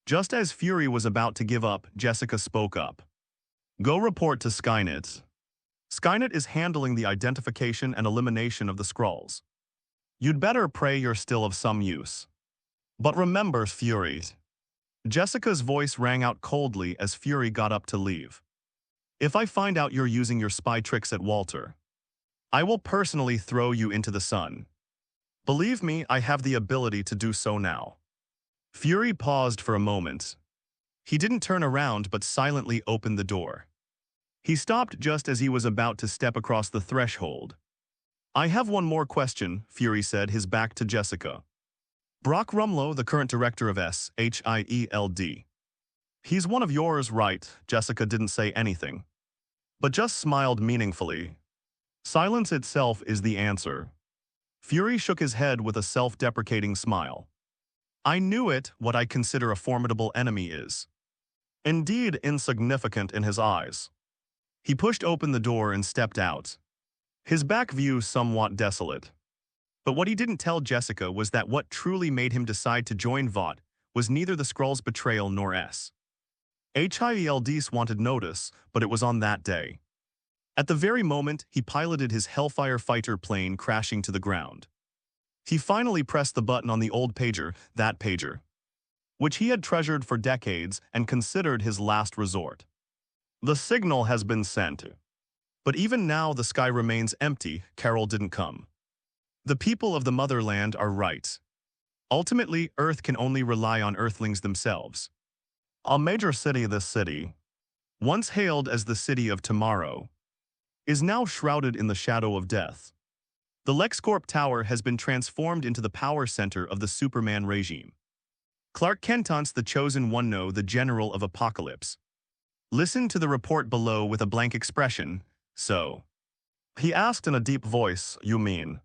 Just as Fury was about to give up, Jessica spoke up. Go report to Skynet. Skynet is handling the identification and elimination of the Skrulls. You'd better pray you're still of some use. But remember, Fury. Jessica's voice rang out coldly as Fury got up to leave. If I find out you're using your spy tricks at Walter, I will personally throw you into the sun. Believe me, I have the ability to do so now. Fury paused for a moment. He didn't turn around but silently opened the door. He stopped just as he was about to step across the threshold. I have one more question, Fury said, his back to Jessica. Brock Rumlow, the current director of SHIELD. He's one of yours, right? Jessica didn't say anything, but just smiled meaningfully. Silence itself is the answer. Fury shook his head with a self-deprecating smile. I knew it, what I consider a formidable enemy is indeed insignificant in his eyes. He pushed open the door and stepped out, his back view somewhat desolate. But what he didn't tell Jessica was that what truly made him decide to join Vought was neither the Skrull's betrayal nor SHIELD's wanted notice, but it was on that day. At the very moment, he piloted his Hellfire fighter plane crashing to the ground. He finally pressed the button on the old pager, that pager, which he had treasured for decades and considered his last resort. The signal has been sent. But even now the sky remains empty. Carol didn't come. The people of the motherland are right. Ultimately, Earth can only rely on Earthlings themselves. A major city, this city, once hailed as the city of tomorrow, is now shrouded in the shadow of death. The LexCorp Tower has been transformed into the power center of the Superman regime. Clark Kent's the Chosen One, no, the General of Apocalypse. Listen to the report below with a blank expression. So, he asked in a deep voice, you mean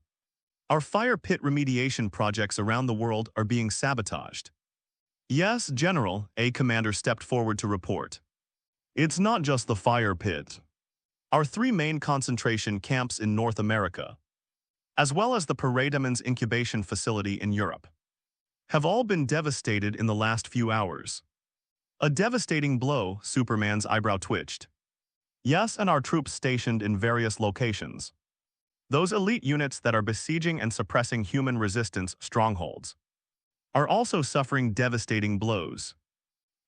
our fire pit remediation projects around the world are being sabotaged? Yes, General, a commander stepped forward to report. It's not just the fire pit. Our three main concentration camps in North America, as well as the Parademons incubation facility in Europe, have all been devastated in the last few hours. A devastating blow, Superman's eyebrow twitched. Yes, and our troops stationed in various locations. Those elite units that are besieging and suppressing human resistance strongholds are also suffering devastating blows.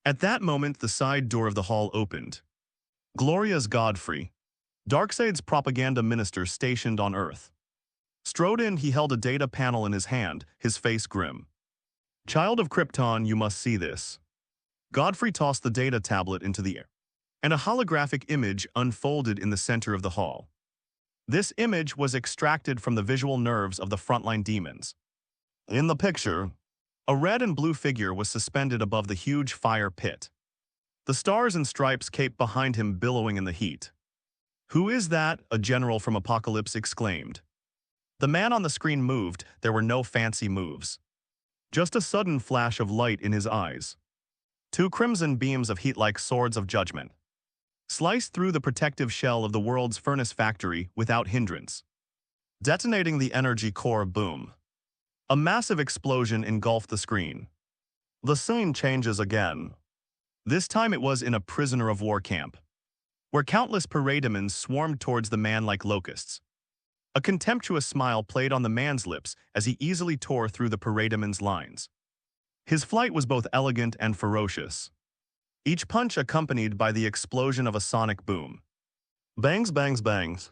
At that moment, the side door of the hall opened. Gloria's Godfrey, Darkseid's propaganda minister stationed on Earth, strode in. He held a data panel in his hand, his face grim. Child of Krypton, you must see this. Godfrey tossed the data tablet into the air. and a holographic image unfolded in the center of the hall. This image was extracted from the visual nerves of the frontline demons. In the picture, a red and blue figure was suspended above the huge fire pit. The stars and stripes cape behind him billowing in the heat. "Who is that?" a general from Apocalypse exclaimed. The man on the screen moved. There were no fancy moves. Just a sudden flash of light in his eyes. Two crimson beams of heat like swords of judgment sliced through the protective shell of the world's furnace factory without hindrance, detonating the energy core. Boom. A massive explosion engulfed the screen. The scene changes again. This time it was in a prisoner of war camp, where countless parademons swarmed towards the man like locusts. A contemptuous smile played on the man's lips as he easily tore through the parademon's lines. His flight was both elegant and ferocious, each punch accompanied by the explosion of a sonic boom. Bangs, bangs, bangs.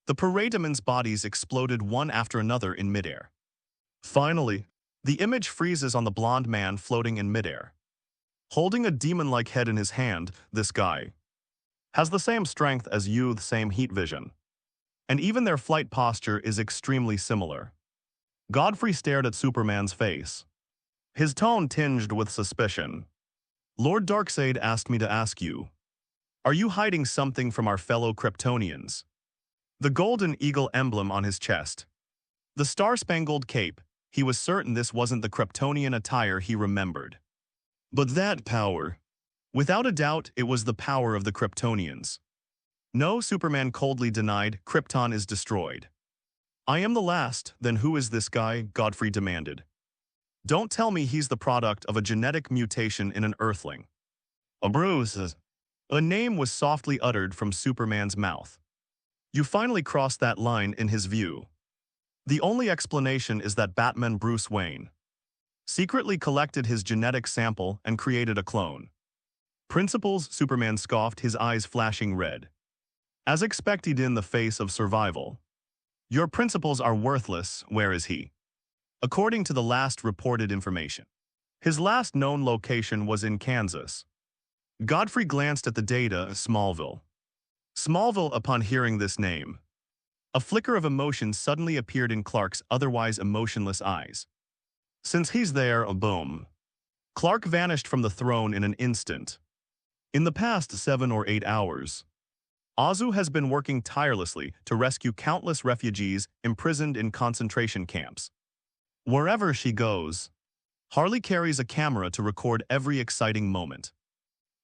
The parademon's bodies exploded one after another in midair. Finally, the image freezes on the blonde man floating in midair. Holding a demon-like head in his hand, this guy has the same strength as you, the same heat vision. And even their flight posture is extremely similar. Godfrey stared at Superman's face, his tone tinged with suspicion. "Lord Darkseid asked me to ask you, are you hiding something from our fellow Kryptonians?" The golden eagle emblem on his chest, the star-spangled cape, he was certain this wasn't the Kryptonian attire he remembered. But that power, without a doubt, it was the power of the Kryptonians. "No," Superman coldly denied, "Krypton is destroyed." "I am the last, then who is this guy?" Godfrey demanded. "Don't tell me he's the product of a genetic mutation in an Earthling." "A Bruce." A name was softly uttered from Superman's mouth. You finally crossed that line in his view. The only explanation is that Batman Bruce Wayne secretly collected his genetic sample and created a clone. "Principles?" Superman scoffed, his eyes flashing red. "As expected in the face of survival. Your principles are worthless. Where is he?" According to the last reported information, his last known location was in Kansas. Godfrey glanced at the data. Smallville. Smallville. Upon hearing this name, a flicker of emotion suddenly appeared in Clark's otherwise emotionless eyes. "Since he's there," boom. Clark vanished from the throne in an instant. In the past 7 or 8 hours, Azu has been working tirelessly to rescue countless refugees imprisoned in concentration camps. Wherever she goes, Harley carries a camera to record every exciting moment.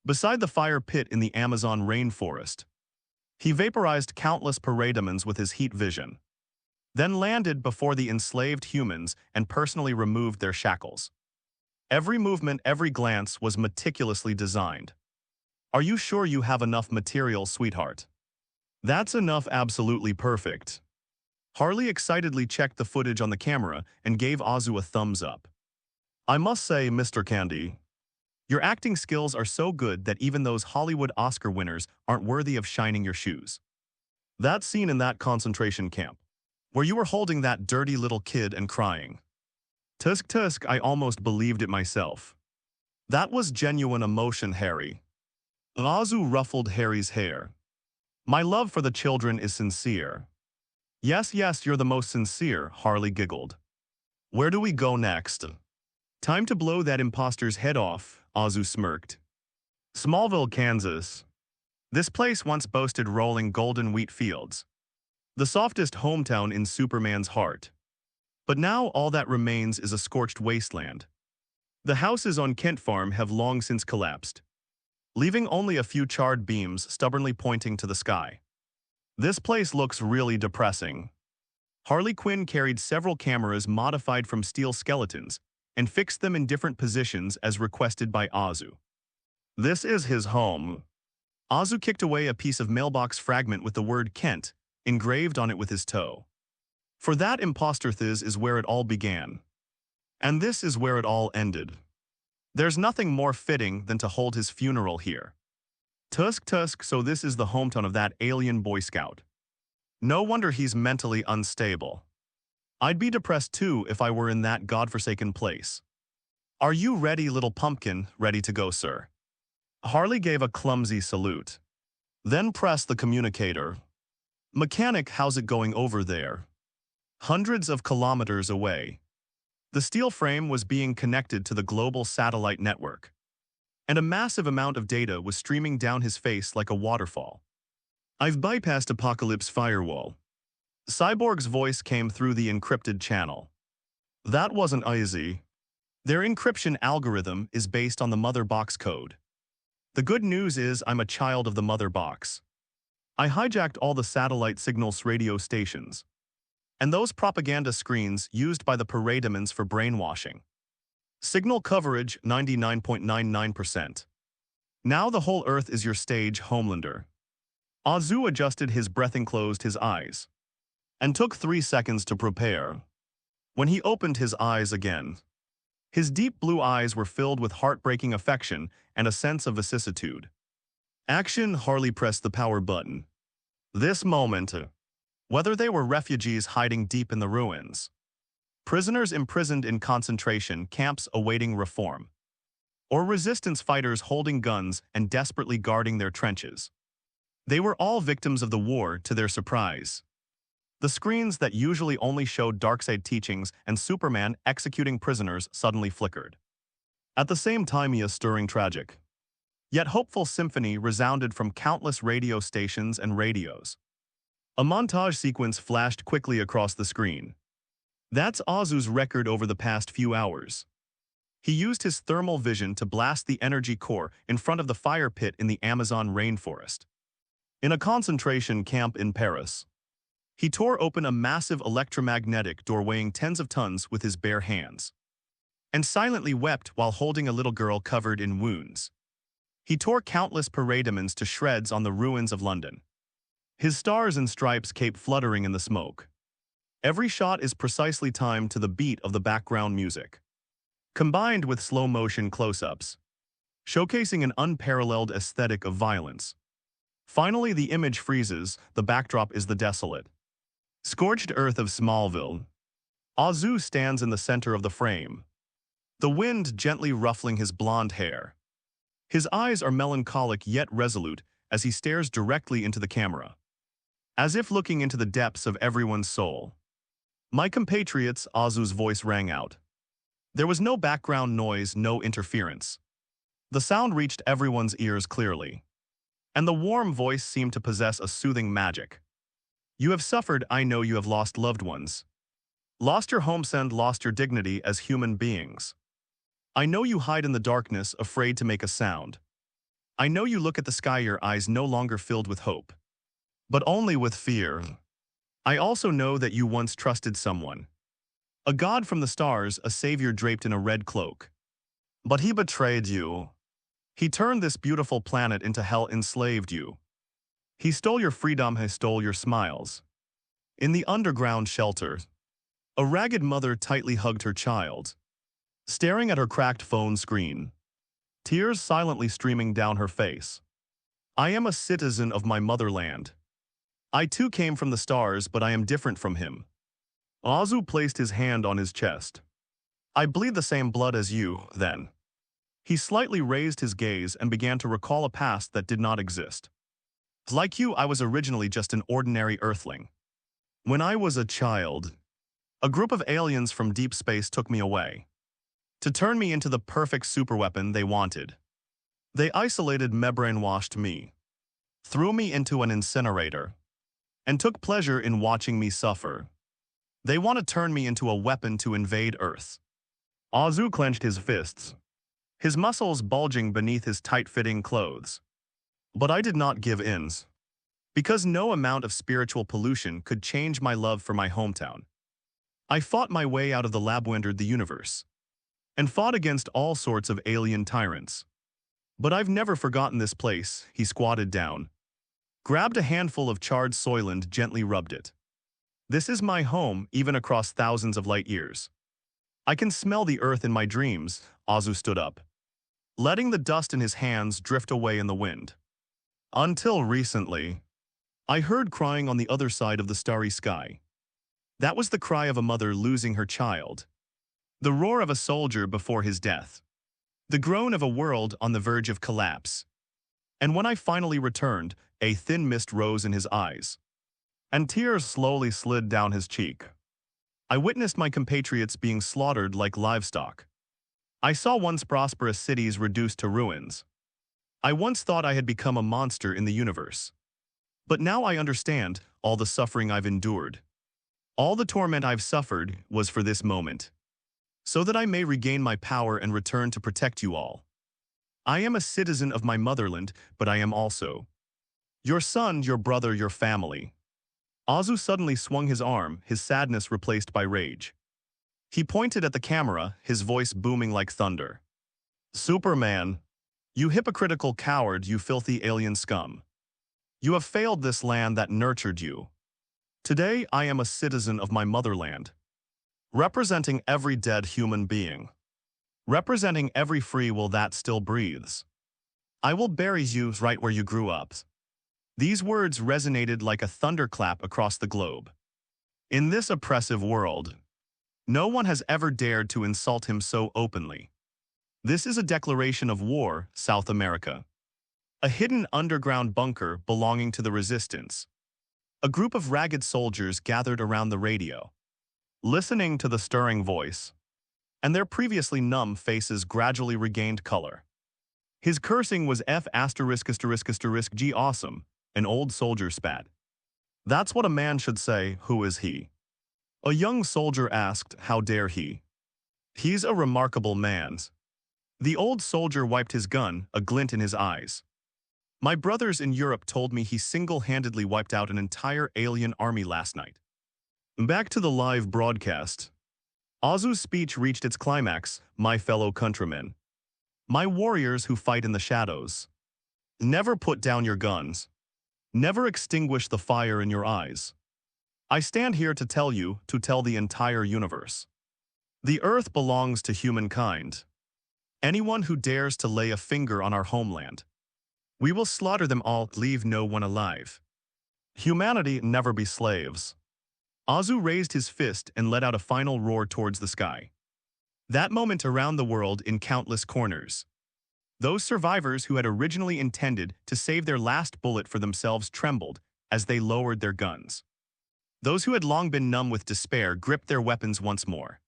Beside the fire pit in the Amazon rainforest, he vaporized countless parademons with his heat vision, then landed before the enslaved humans and personally removed their shackles. Every movement, every glance was meticulously designed. "Are you sure you have enough material, sweetheart?" "That's enough, absolutely perfect." Harley excitedly checked the footage on the camera and gave Azu a thumbs up. "I must say, Mr. Candy, your acting skills are so good that even those Hollywood Oscar winners aren't worthy of shining your shoes. That scene in that concentration camp, where you were holding that dirty little kid and crying. Tusk tusk, I almost believed it myself. That was genuine emotion, Harry." Azu ruffled Harry's hair. "My love for the children is sincere." Yes, you're the most sincere," Harley giggled. "Where do we go next?" "Time to blow that imposter's head off," Azu smirked. "Smallville, Kansas. This place once boasted rolling golden wheat fields, the softest hometown in Superman's heart. But now all that remains is a scorched wasteland. The houses on Kent Farm have long since collapsed, leaving only a few charred beams stubbornly pointing to the sky. This place looks really depressing." Harley Quinn carried several cameras modified from steel skeletons and fixed them in different positions as requested by Azu. "This is his home." Azu kicked away a piece of mailbox fragment with the word Kent engraved on it with his toe. "For that imposter, this is where it all began. And this is where it all ended. There's nothing more fitting than to hold his funeral here." Tusk tusk, so this is the hometown of that alien Boy Scout. No wonder he's mentally unstable. I'd be depressed too if I were in that godforsaken place. "Are you ready, little pumpkin?" "Ready to go, sir." Harley gave a clumsy salute. Then pressed the communicator. Mechanic, how's it going over there? Hundreds of kilometers away. The steel frame was being connected to the global satellite network, and a massive amount of data was streaming down his face like a waterfall. I've bypassed Apocalypse firewall. Cyborg's voice came through the encrypted channel. That wasn't easy. Their encryption algorithm is based on the mother box code. The good news is I'm a child of the mother box. I hijacked all the satellite signals radio stations, and those propaganda screens used by the parademons for brainwashing. Signal coverage 99.99%. Now the whole Earth is your stage, Homelander. Azu adjusted his breath and closed his eyes, and took 3 seconds to prepare. When he opened his eyes again, his deep blue eyes were filled with heartbreaking affection and a sense of vicissitude. Action. Harley pressed the power button. This moment, whether they were refugees hiding deep in the ruins, prisoners imprisoned in concentration camps awaiting reform, or resistance fighters holding guns and desperately guarding their trenches, they were all victims of the war to their surprise. The screens that usually only showed darkside teachings and Superman executing prisoners suddenly flickered. At the same time, a stirring tragic, yet hopeful symphony resounded from countless radio stations and radios. A montage sequence flashed quickly across the screen. That's Azu's record over the past few hours. He used his thermal vision to blast the energy core in front of the fire pit in the Amazon rainforest. In a concentration camp in Paris, he tore open a massive electromagnetic door weighing tens of tons with his bare hands, and silently wept while holding a little girl covered in wounds. He tore countless parademons to shreds on the ruins of London. His stars and stripes cape fluttering in the smoke. Every shot is precisely timed to the beat of the background music, combined with slow-motion close-ups, showcasing an unparalleled aesthetic of violence. Finally, the image freezes. The backdrop is the desolate, scorched earth of Smallville. Azu stands in the center of the frame, the wind gently ruffling his blonde hair. His eyes are melancholic yet resolute as he stares directly into the camera, as if looking into the depths of everyone's soul. My compatriots, Azu's voice rang out. There was no background noise, no interference. The sound reached everyone's ears clearly, and the warm voice seemed to possess a soothing magic. You have suffered. I know you have lost loved ones, lost your homeland, lost your dignity as human beings. I know you hide in the darkness, afraid to make a sound. I know you look at the sky, your eyes no longer filled with hope, but only with fear. I also know that you once trusted someone, a god from the stars, a savior draped in a red cloak. But he betrayed you. He turned this beautiful planet into hell, enslaved you. He stole your freedom, he stole your smiles. In the underground shelter, a ragged mother tightly hugged her child, staring at her cracked phone screen, tears silently streaming down her face. I am a citizen of my motherland. I too came from the stars, but I am different from him. Azu placed his hand on his chest. I bleed the same blood as you, then. He slightly raised his gaze and began to recall a past that did not exist. Like you, I was originally just an ordinary earthling. When I was a child, a group of aliens from deep space took me away to turn me into the perfect superweapon they wanted. They isolated me, brainwashed me, threw me into an incinerator, and took pleasure in watching me suffer. They want to turn me into a weapon to invade Earth. Azu clenched his fists, his muscles bulging beneath his tight-fitting clothes. But I did not give in, because no amount of spiritual pollution could change my love for my hometown. I fought my way out of the lab, entered the universe, and fought against all sorts of alien tyrants. But I've never forgotten this place. He squatted down, grabbed a handful of charred soil and gently rubbed it. This is my home, even across thousands of light years. I can smell the earth in my dreams. Azu stood up, letting the dust in his hands drift away in the wind. Until recently, I heard crying on the other side of the starry sky. That was the cry of a mother losing her child, the roar of a soldier before his death, the groan of a world on the verge of collapse. And when I finally returned, a thin mist rose in his eyes, and tears slowly slid down his cheek. I witnessed my compatriots being slaughtered like livestock. I saw once prosperous cities reduced to ruins. I once thought I had become a monster in the universe. But now I understand all the suffering I've endured. All the torment I've suffered was for this moment, so that I may regain my power and return to protect you all. I am a citizen of my motherland, but I am also your son, your brother, your family. Azu suddenly swung his arm, his sadness replaced by rage. He pointed at the camera, his voice booming like thunder. Superman, you hypocritical coward, you filthy alien scum. You have failed this land that nurtured you. Today I am a citizen of my motherland, representing every dead human being, representing every free will that still breathes. I will bury you right where you grew up. These words resonated like a thunderclap across the globe. In this oppressive world, no one has ever dared to insult him so openly. This is a declaration of war, South America. A hidden underground bunker belonging to the resistance. A group of ragged soldiers gathered around the radio, listening to the stirring voice, and their previously numb faces gradually regained color. His cursing was F***G awesome, an old soldier spat. That's what a man should say. Who is he? A young soldier asked, how dare he? He's a remarkable man. The old soldier wiped his gun, a glint in his eyes. My brothers in Europe told me he single-handedly wiped out an entire alien army last night. Back to the live broadcast. Azu's speech reached its climax, my fellow countrymen. My warriors who fight in the shadows. Never put down your guns. Never extinguish the fire in your eyes. I stand here to tell you, to tell the entire universe. The earth belongs to humankind. Anyone who dares to lay a finger on our homeland, we will slaughter them all, leave no one alive. Humanity never be slaves. Azu raised his fist and let out a final roar towards the sky. That moment around the world in countless corners. Those survivors who had originally intended to save their last bullet for themselves trembled as they lowered their guns. Those who had long been numb with despair gripped their weapons once more.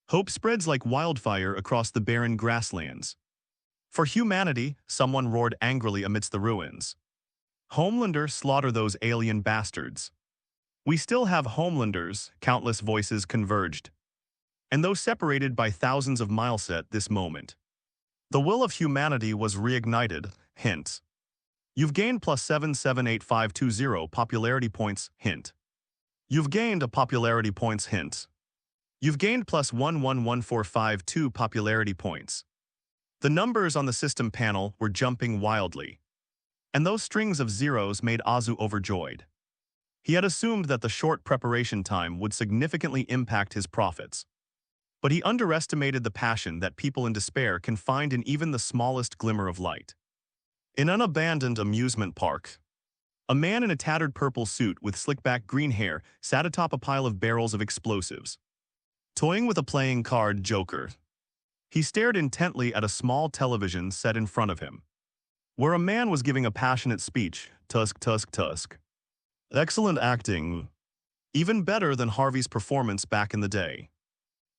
Hope spreads like wildfire across the barren grasslands. For humanity, someone roared angrily amidst the ruins. Homelander, slaughter those alien bastards. We still have Homelanders, countless voices converged. And though separated by thousands of miles at this moment, the will of humanity was reignited, hint. You've gained plus 778520 popularity points, hint. You've gained a popularity points, hint. You've gained plus 111452 popularity points. The numbers on the system panel were jumping wildly, and those strings of zeros made Azu overjoyed. He had assumed that the short preparation time would significantly impact his profits. But he underestimated the passion that people in despair can find in even the smallest glimmer of light. In an abandoned amusement park, a man in a tattered purple suit with slick-back green hair sat atop a pile of barrels of explosives, toying with a playing card joker. He stared intently at a small television set in front of him, where a man was giving a passionate speech, tusk, tusk, tusk. Excellent acting. Even better than Harvey's performance back in the day.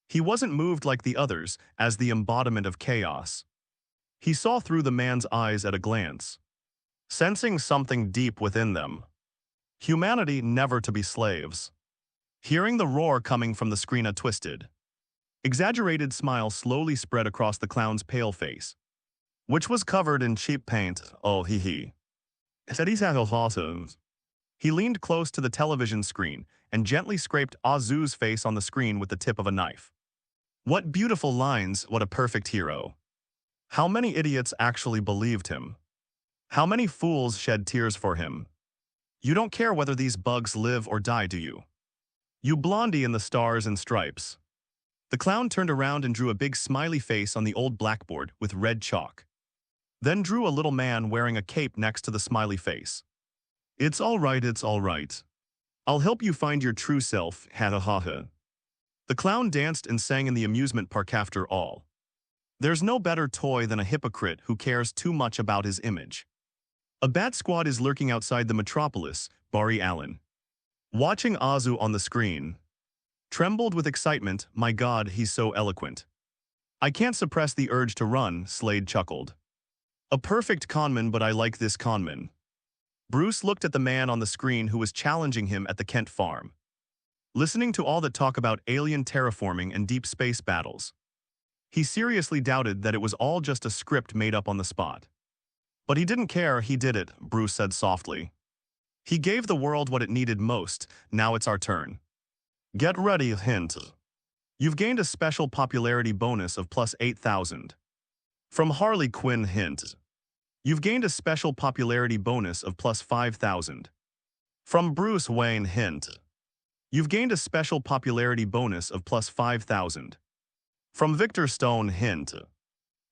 He wasn't moved like the others as the embodiment of chaos. He saw through the man's eyes at a glance, sensing something deep within them. Humanity never to be slaves. Hearing the roar coming from the screen, a twisted, exaggerated smile slowly spread across the clown's pale face, which was covered in cheap paint. Oh, he. Said he's had awesome. He leaned close to the television screen and gently scraped Azu's face on the screen with the tip of a knife. What beautiful lines, what a perfect hero. How many idiots actually believed him? How many fools shed tears for him? You don't care whether these bugs live or die, do you? You blondie in the stars and stripes. The clown turned around and drew a big smiley face on the old blackboard with red chalk. Then drew a little man wearing a cape next to the smiley face. It's all right, it's all right. I'll help you find your true self, ha ha ha ha. The clown danced and sang in the amusement park after all. There's no better toy than a hypocrite who cares too much about his image. A bat squad is lurking outside the metropolis, Barry Allen. Watching Azu on the screen. Trembled with excitement, my god, he's so eloquent. I can't suppress the urge to run, Slade chuckled. A perfect conman, but I like this conman. Bruce looked at the man on the screen who was challenging him at the Kent farm. Listening to all that talk about alien terraforming and deep space battles. He seriously doubted that it was all just a script made up on the spot. But he didn't care, he did it, Bruce said softly. He gave the world what it needed most, now it's our turn. Get ready, hint. You've gained a special popularity bonus of plus 8,000. From Harley Quinn, hint. You've gained a special popularity bonus of plus 5,000. From Bruce Wayne, hint. You've gained a special popularity bonus of plus 5,000. From Victor Stone, hint.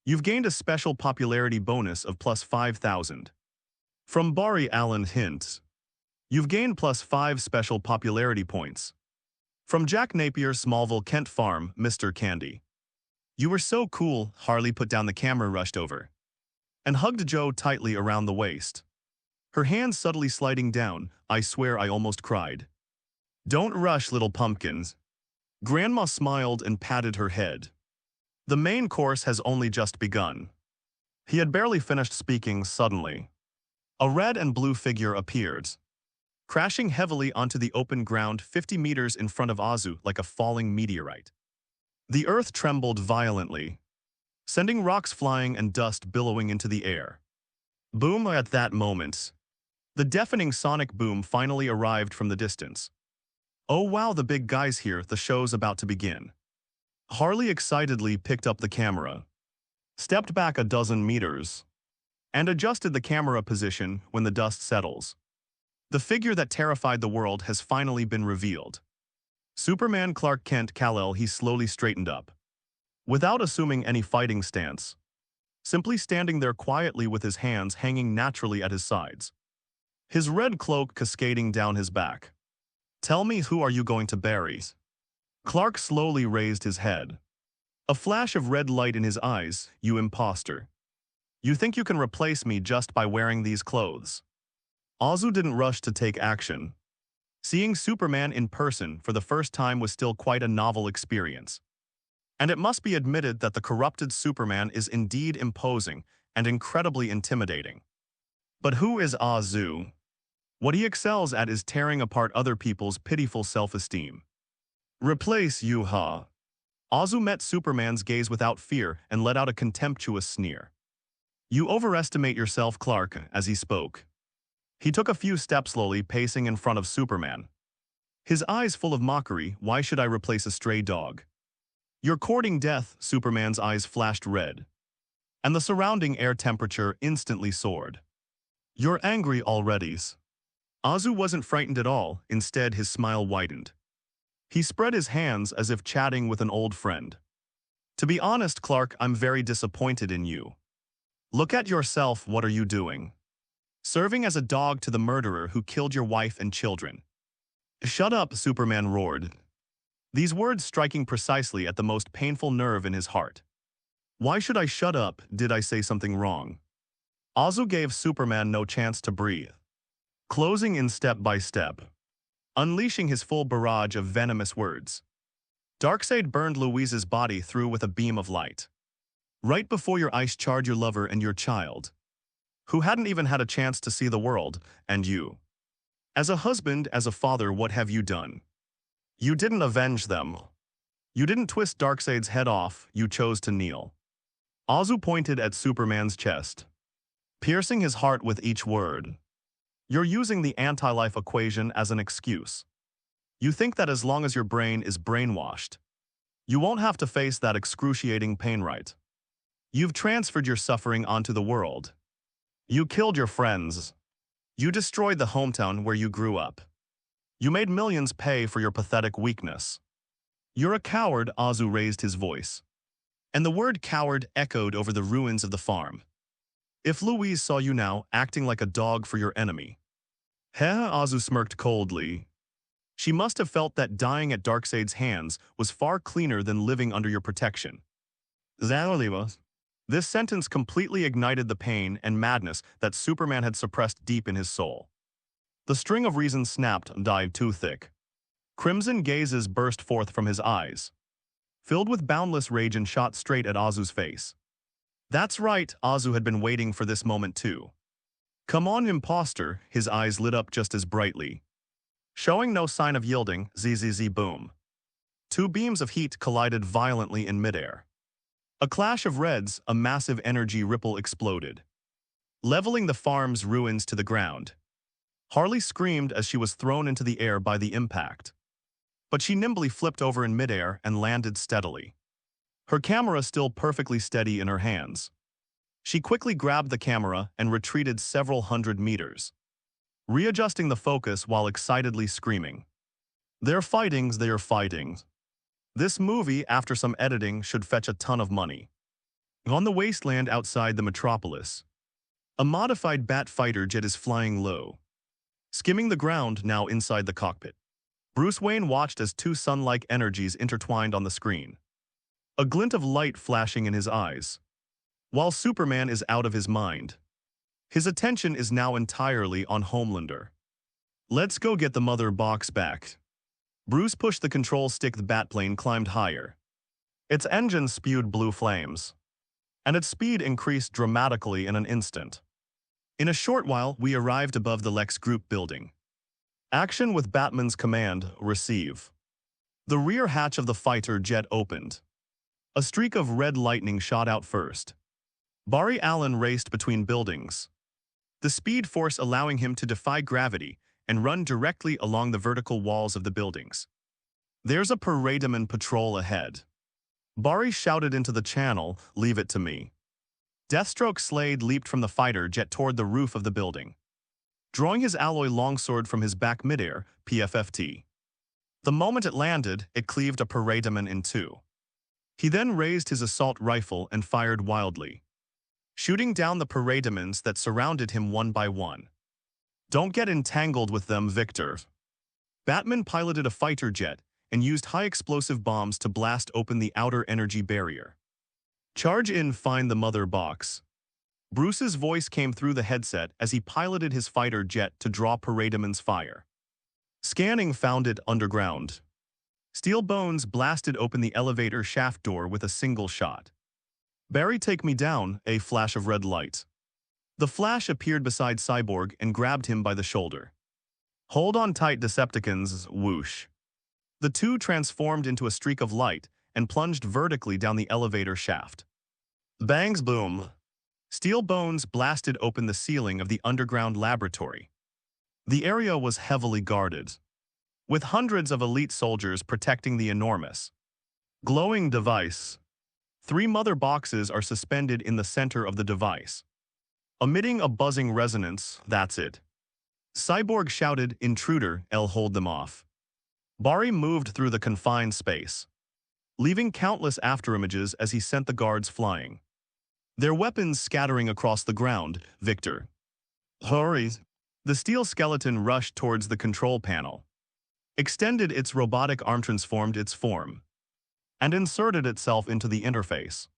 You've gained a special popularity bonus of plus 5,000. From Barry Allen, hint. You've gained plus 5 special popularity points. From Jack Napier, Smallville, Kent Farm, Mr. Candy. You were so cool, Harley put down the camera, rushed over. And hugged Joe tightly around the waist. Her hands subtly sliding down, I swear I almost cried. Don't rush, little pumpkins. Grandma smiled and patted her head. The main course has only just begun. He had barely finished speaking suddenly. A red and blue figure appeared, crashing heavily onto the open ground 50 meters in front of Azu like a falling meteorite. The earth trembled violently, sending rocks flying and dust billowing into the air. Boom! At that moment, the deafening sonic boom finally arrived from the distance. Oh wow, the big guy's here, the show's about to begin. Harley excitedly picked up the camera, stepped back a dozen meters, and adjusted the camera position when the dust settles. The figure that terrified the world has finally been revealed. Superman Clark Kent Kal-El. He slowly straightened up, without assuming any fighting stance, simply standing there quietly with his hands hanging naturally at his sides, his red cloak cascading down his back. Tell me, who are you going to bury? Clark slowly raised his head, a flash of red light in his eyes. You imposter. You think you can replace me just by wearing these clothes? Azu didn't rush to take action. Seeing Superman in person for the first time was still quite a novel experience. And it must be admitted that the corrupted Superman is indeed imposing and incredibly intimidating. But who is Azu? What he excels at is tearing apart other people's pitiful self-esteem. Replace you, huh? Azu met Superman's gaze without fear and let out a contemptuous sneer. You overestimate yourself, Clark, as he spoke. He took a few steps slowly, pacing in front of Superman. His eyes full of mockery. Why should I replace a stray dog? You're courting death. Superman's eyes flashed red, and the surrounding air temperature instantly soared. You're angry already. Azu wasn't frightened at all. Instead, his smile widened. He spread his hands as if chatting with an old friend. To be honest, Clark, I'm very disappointed in you. Look at yourself. What are you doing? Serving as a dog to the murderer who killed your wife and children. Shut up, Superman roared, these words striking precisely at the most painful nerve in his heart. Why should I shut up? Did I say something wrong? Azu gave Superman no chance to breathe, closing in step by step, unleashing his full barrage of venomous words. Darkseid burned Louise's body through with a beam of light. Right before your eyes charred your lover and your child, who hadn't even had a chance to see the world, and you. As a husband, as a father, what have you done? You didn't avenge them. You didn't twist Darkseid's head off, you chose to kneel. Azu pointed at Superman's chest, piercing his heart with each word. You're using the anti-life equation as an excuse. You think that as long as your brain is brainwashed, you won't have to face that excruciating pain, right? You've transferred your suffering onto the world. You killed your friends. You destroyed the hometown where you grew up. You made millions pay for your pathetic weakness. You're a coward, Azu raised his voice, and the word coward echoed over the ruins of the farm. If Louise saw you now, acting like a dog for your enemy. Azu smirked coldly. She must have felt that dying at Darkseid's hands was far cleaner than living under your protection. This sentence completely ignited the pain and madness that Superman had suppressed deep in his soul. The string of reason snapped and died too thick. Crimson gazes burst forth from his eyes, filled with boundless rage, and shot straight at Azu's face. That's right, Azu had been waiting for this moment too. Come on, imposter, his eyes lit up just as brightly. Showing no sign of yielding, zzz boom. Two beams of heat collided violently in midair. A clash of reds, a massive energy ripple exploded, leveling the farm's ruins to the ground. Harley screamed as she was thrown into the air by the impact. But she nimbly flipped over in midair and landed steadily, her camera still perfectly steady in her hands. She quickly grabbed the camera and retreated several hundred meters, readjusting the focus while excitedly screaming. They're fighting. This movie, after some editing, should fetch a ton of money. On the wasteland outside the metropolis, a modified bat fighter jet is flying low, skimming the ground now inside the cockpit. Bruce Wayne watched as two sun-like energies intertwined on the screen, a glint of light flashing in his eyes. While Superman is out of his mind, his attention is now entirely on Homelander. Let's go get the mother box back. Bruce pushed the control stick. The Batplane climbed higher. Its engine spewed blue flames, and its speed increased dramatically in an instant. In a short while, we arrived above the Lex Group building. Action with Batman's command, receive. The rear hatch of the fighter jet opened. A streak of red lightning shot out first. Barry Allen raced between buildings, the speed force allowing him to defy gravity and run directly along the vertical walls of the buildings. There's a Parademan patrol ahead. Barry shouted into the channel, leave it to me. Deathstroke Slade leaped from the fighter jet toward the roof of the building, drawing his alloy longsword from his back midair, PFFT. The moment it landed, it cleaved a Parademan in two. He then raised his assault rifle and fired wildly, shooting down the Parademans that surrounded him one by one. Don't get entangled with them, Victor. Batman piloted a fighter jet and used high-explosive bombs to blast open the outer energy barrier. Charge in, find the mother box. Bruce's voice came through the headset as he piloted his fighter jet to draw Parademan's fire. Scanning, found it underground. Steel Bones blasted open the elevator shaft door with a single shot. Barry, take me down, a flash of red light. The Flash appeared beside Cyborg and grabbed him by the shoulder. Hold on tight, Decepticons, whoosh. The two transformed into a streak of light and plunged vertically down the elevator shaft. Bangs, boom. Steel Bones blasted open the ceiling of the underground laboratory. The area was heavily guarded, with hundreds of elite soldiers protecting the enormous, glowing device. 3 mother boxes are suspended in the center of the device, emitting a buzzing resonance. That's it. Cyborg shouted, intruder, I'll hold them off. Barry moved through the confined space, leaving countless afterimages as he sent the guards flying, their weapons scattering across the ground. Victor, hurry. The steel skeleton rushed towards the control panel, extended its robotic arm, transformed its form, and inserted itself into the interface,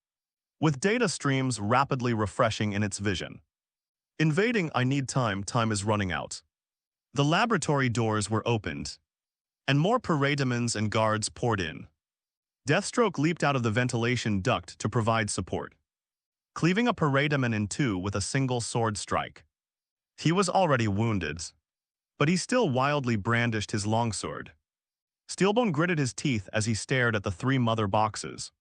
with data streams rapidly refreshing in its vision. Invading, I need time, time is running out. The laboratory doors were opened, and more Parademans and guards poured in. Deathstroke leaped out of the ventilation duct to provide support, cleaving a Parademan in two with a single sword strike. He was already wounded, but he still wildly brandished his longsword. Steelbone gritted his teeth as he stared at the 3 mother boxes.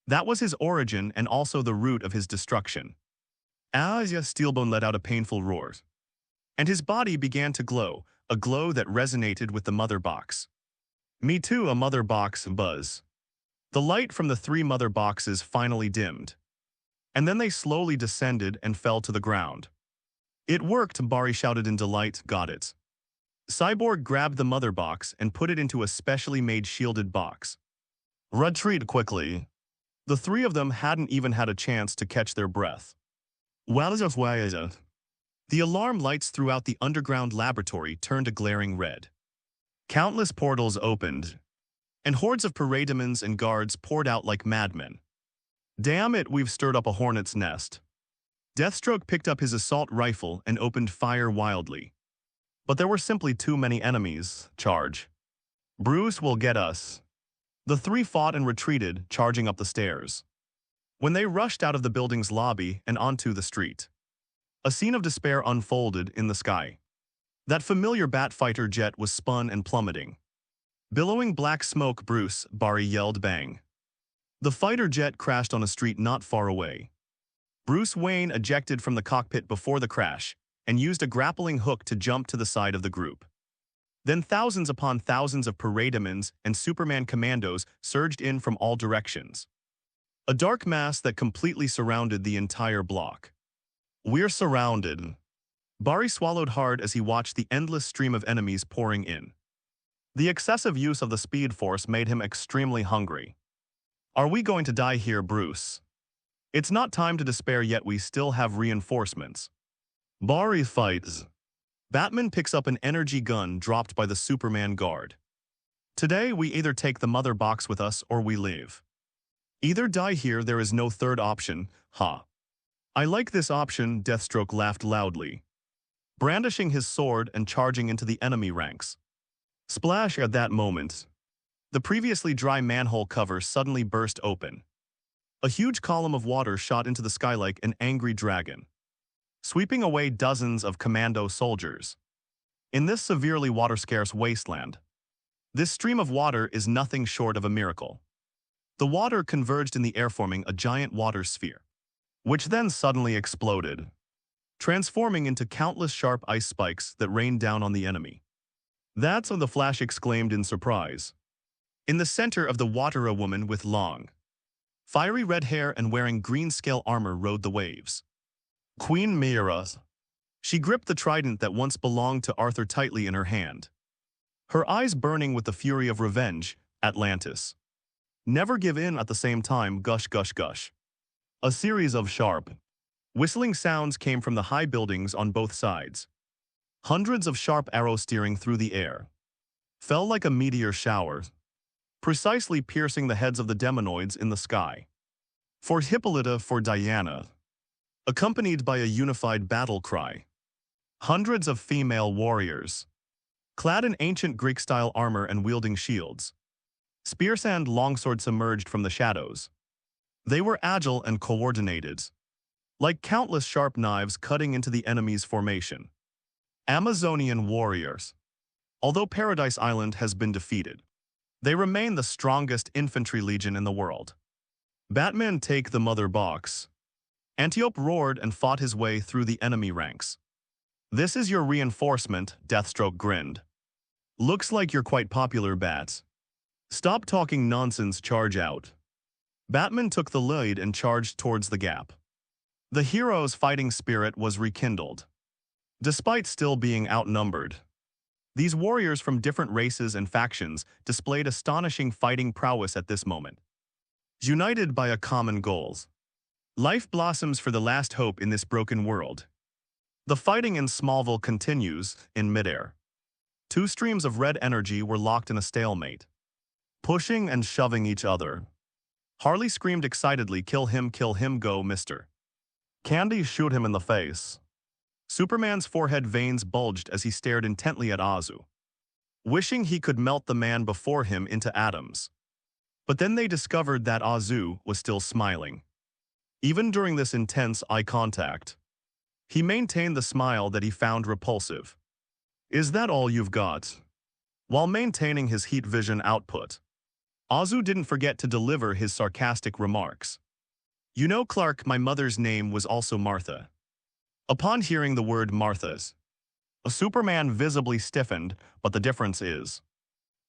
That was his origin and also the root of his destruction. Steelbone let out a painful roar, and his body began to glow, a glow that resonated with the mother box. Me too, a mother box buzz. The light from the 3 mother boxes finally dimmed, and then they slowly descended and fell to the ground. It worked, Barry shouted in delight. Got it. Cyborg grabbed the mother box and put it into a specially made shielded box. Retreat quickly. The 3 of them hadn't even had a chance to catch their breath. The alarm lights throughout the underground laboratory turned a glaring red. Countless portals opened, and hordes of Parademans and guards poured out like madmen. Damn it, we've stirred up a hornet's nest. Deathstroke picked up his assault rifle and opened fire wildly. But there were simply too many enemies. Charge. Bruce will get us. The three fought and retreated, charging up the stairs. When they rushed out of the building's lobby and onto the street, a scene of despair unfolded in the sky. That familiar Batfighter jet was spun and plummeting. Billowing black smoke, Bruce, Barry yelled bang. The fighter jet crashed on a street not far away. Bruce Wayne ejected from the cockpit before the crash and used a grappling hook to jump to the side of the group. Then thousands upon thousands of parademons and Superman commandos surged in from all directions. A dark mass that completely surrounded the entire block. We're surrounded. Barry swallowed hard as he watched the endless stream of enemies pouring in. The excessive use of the Speed Force made him extremely hungry. Are we going to die here, Bruce? It's not time to despair yet, we still have reinforcements. Barry fights. Batman picks up an energy gun dropped by the Superman guard. Today we either take the mother box with us or we leave. Either die here, there is no third option, ha. I like this option, Deathstroke laughed loudly, brandishing his sword and charging into the enemy ranks. Splash! At that moment, the previously dry manhole cover suddenly burst open. A huge column of water shot into the sky like an angry dragon, sweeping away dozens of commando soldiers. In this severely water-scarce wasteland, this stream of water is nothing short of a miracle. The water converged in the air, forming a giant water sphere, which then suddenly exploded, transforming into countless sharp ice spikes that rained down on the enemy. That's when the Flash exclaimed in surprise. In the center of the water, a woman with long, fiery red hair and wearing green scale armor rode the waves. Queen Mira. She gripped the trident that once belonged to Arthur tightly in her hand, her eyes burning with the fury of revenge. Atlantis. Never give in. At the same time, gush gush gush. A series of sharp, whistling sounds came from the high buildings on both sides. Hundreds of sharp arrows steering through the air fell like a meteor shower, precisely piercing the heads of the demonoids in the sky. For Hippolyta, for Diana, accompanied by a unified battle cry. Hundreds of female warriors, clad in ancient Greek-style armor and wielding shields, spears and longswords emerged from the shadows. They were agile and coordinated, like countless sharp knives cutting into the enemy's formation. Amazonian warriors. Although Paradise Island has been defeated, they remain the strongest infantry legion in the world. Batman, take the mother box. Antiope roared and fought his way through the enemy ranks. This is your reinforcement, Deathstroke grinned. Looks like you're quite popular, Bats. Stop talking nonsense, charge out. Batman took the lead and charged towards the gap. The hero's fighting spirit was rekindled. Despite still being outnumbered, these warriors from different races and factions displayed astonishing fighting prowess at this moment. United by a common goal. Life blossoms for the last hope in this broken world. The fighting in Smallville continues in midair. Two streams of red energy were locked in a stalemate, pushing and shoving each other. Harley screamed excitedly, kill him, go, mister. Candy, shoot him in the face. Superman's forehead veins bulged as he stared intently at Azu, wishing he could melt the man before him into atoms. But then they discovered that Azu was still smiling. Even during this intense eye contact, he maintained the smile that he found repulsive. Is that all you've got? While maintaining his heat vision output, Azu didn't forget to deliver his sarcastic remarks. You know, Clark, my mother's name was also Martha. Upon hearing the word Martha's, Superman visibly stiffened, but the difference is,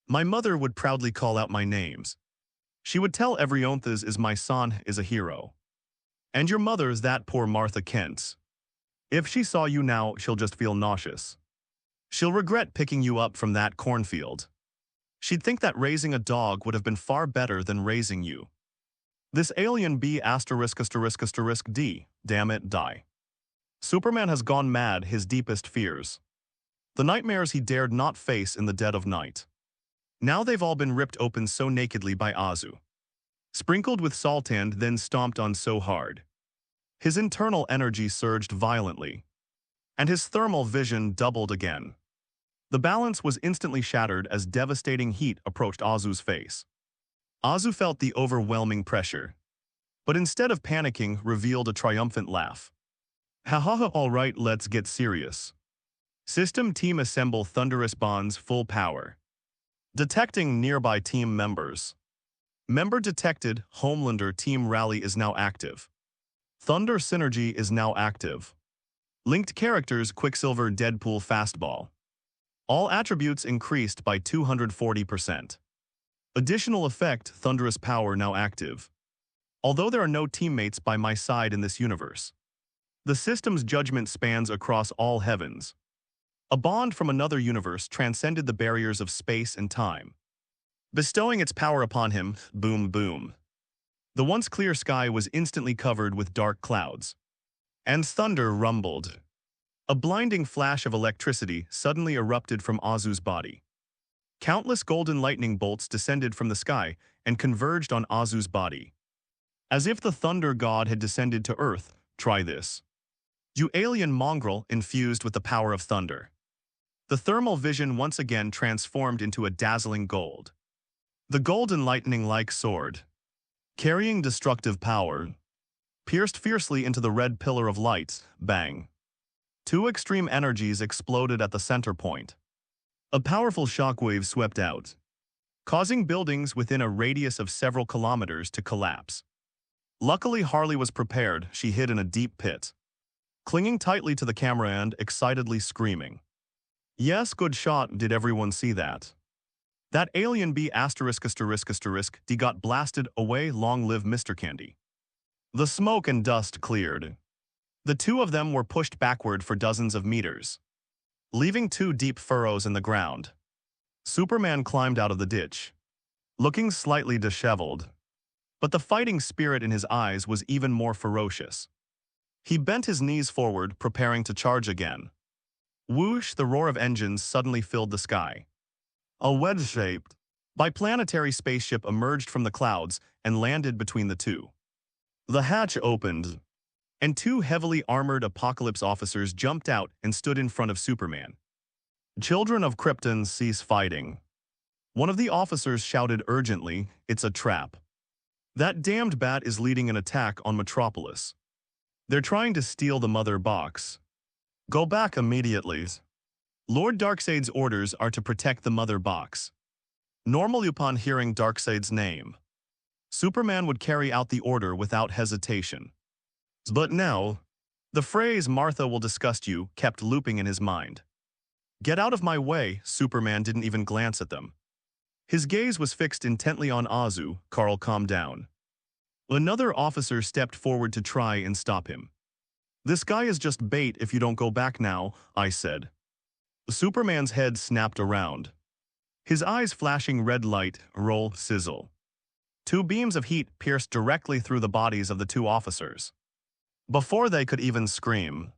my mother would proudly call out my names. She would tell everyone is my son is a hero. And your mother's that poor Martha Kent. If she saw you now, she'll just feel nauseous. She'll regret picking you up from that cornfield. She'd think that raising a dog would have been far better than raising you. This alien B*******D, damn it, die. Superman has gone mad, his deepest fears. The nightmares he dared not face in the dead of night. Now they've all been ripped open so nakedly by Azu. sprinkled with salt and then stomped on so hard. His internal energy surged violently, and his thermal vision doubled again. The balance was instantly shattered as devastating heat approached Azu's face. Azu felt the overwhelming pressure, but instead of panicking, revealed a triumphant laugh. Ha ha ha, all right, let's get serious. System team assemble thunderous bonds full power. Detecting nearby team members. Member detected, Homelander team rally is now active. Thunder synergy is now active. Linked characters Quicksilver Deadpool fastball. All attributes increased by 240%. Additional effect thunderous power now active. Although there are no teammates by my side in this universe, the system's judgment spans across all heavens. A bond from another universe transcended the barriers of space and time, bestowing its power upon him. Boom boom. The once clear sky was instantly covered with dark clouds, and thunder rumbled. A blinding flash of electricity suddenly erupted from Azu's body. Countless golden lightning bolts descended from the sky and converged on Azu's body. As if the thunder god had descended to Earth. Try this. You alien mongrel infused with the power of thunder. The thermal vision once again transformed into a dazzling gold. The golden lightning-like sword, carrying destructive power, pierced fiercely into the red pillar of light. Bang. Two extreme energies exploded at the center point. A powerful shockwave swept out, causing buildings within a radius of several kilometers to collapse. Luckily, Harley was prepared. She hid in a deep pit, clinging tightly to the camera and excitedly screaming. Yes, good shot. Did everyone see that? That alien B******** D got blasted away. Long live Mr. Candy. The smoke and dust cleared. The two of them were pushed backward for dozens of meters, leaving two deep furrows in the ground. Superman climbed out of the ditch, looking slightly disheveled, but the fighting spirit in his eyes was even more ferocious. He bent his knees forward, preparing to charge again. Whoosh! The roar of engines suddenly filled the sky. A wedge-shaped, biplanetary spaceship emerged from the clouds and landed between the two. The hatch opened, and two heavily armored Apocalypse officers jumped out and stood in front of Superman. Children of Krypton, cease fighting. One of the officers shouted urgently, it's a trap. That damned bat is leading an attack on Metropolis. They're trying to steal the mother box. Go back immediately. Lord Darkseid's orders are to protect the mother box. Normally upon hearing Darkseid's name, Superman would carry out the order without hesitation. But now, the phrase Martha will disgust you kept looping in his mind. Get out of my way. Superman didn't even glance at them. His gaze was fixed intently on Azu. Carl, calm down. Another officer stepped forward to try and stop him. This guy is just bait. If you don't go back now, I said. Superman's head snapped around, his eyes flashing red light. Roll, sizzle. Two beams of heat pierced directly through the bodies of the two officers. Before they could even scream,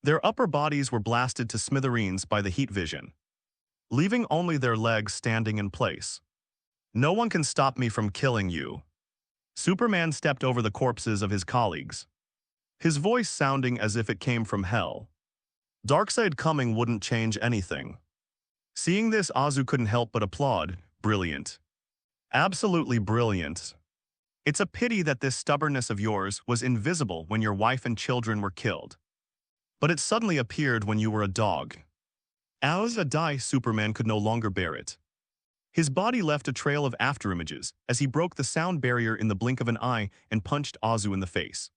their upper bodies were blasted to smithereens by the heat vision, leaving only their legs standing in place. No one can stop me from killing you. Superman stepped over the corpses of his colleagues, his voice sounding as if it came from hell. Darkseid coming wouldn't change anything. Seeing this, Azu couldn't help but applaud. Brilliant. Absolutely brilliant. It's a pity that this stubbornness of yours was invisible when your wife and children were killed, but it suddenly appeared when you were a dog. As a die, Superman could no longer bear it. His body left a trail of afterimages as he broke the sound barrier in the blink of an eye and punched Azu in the face.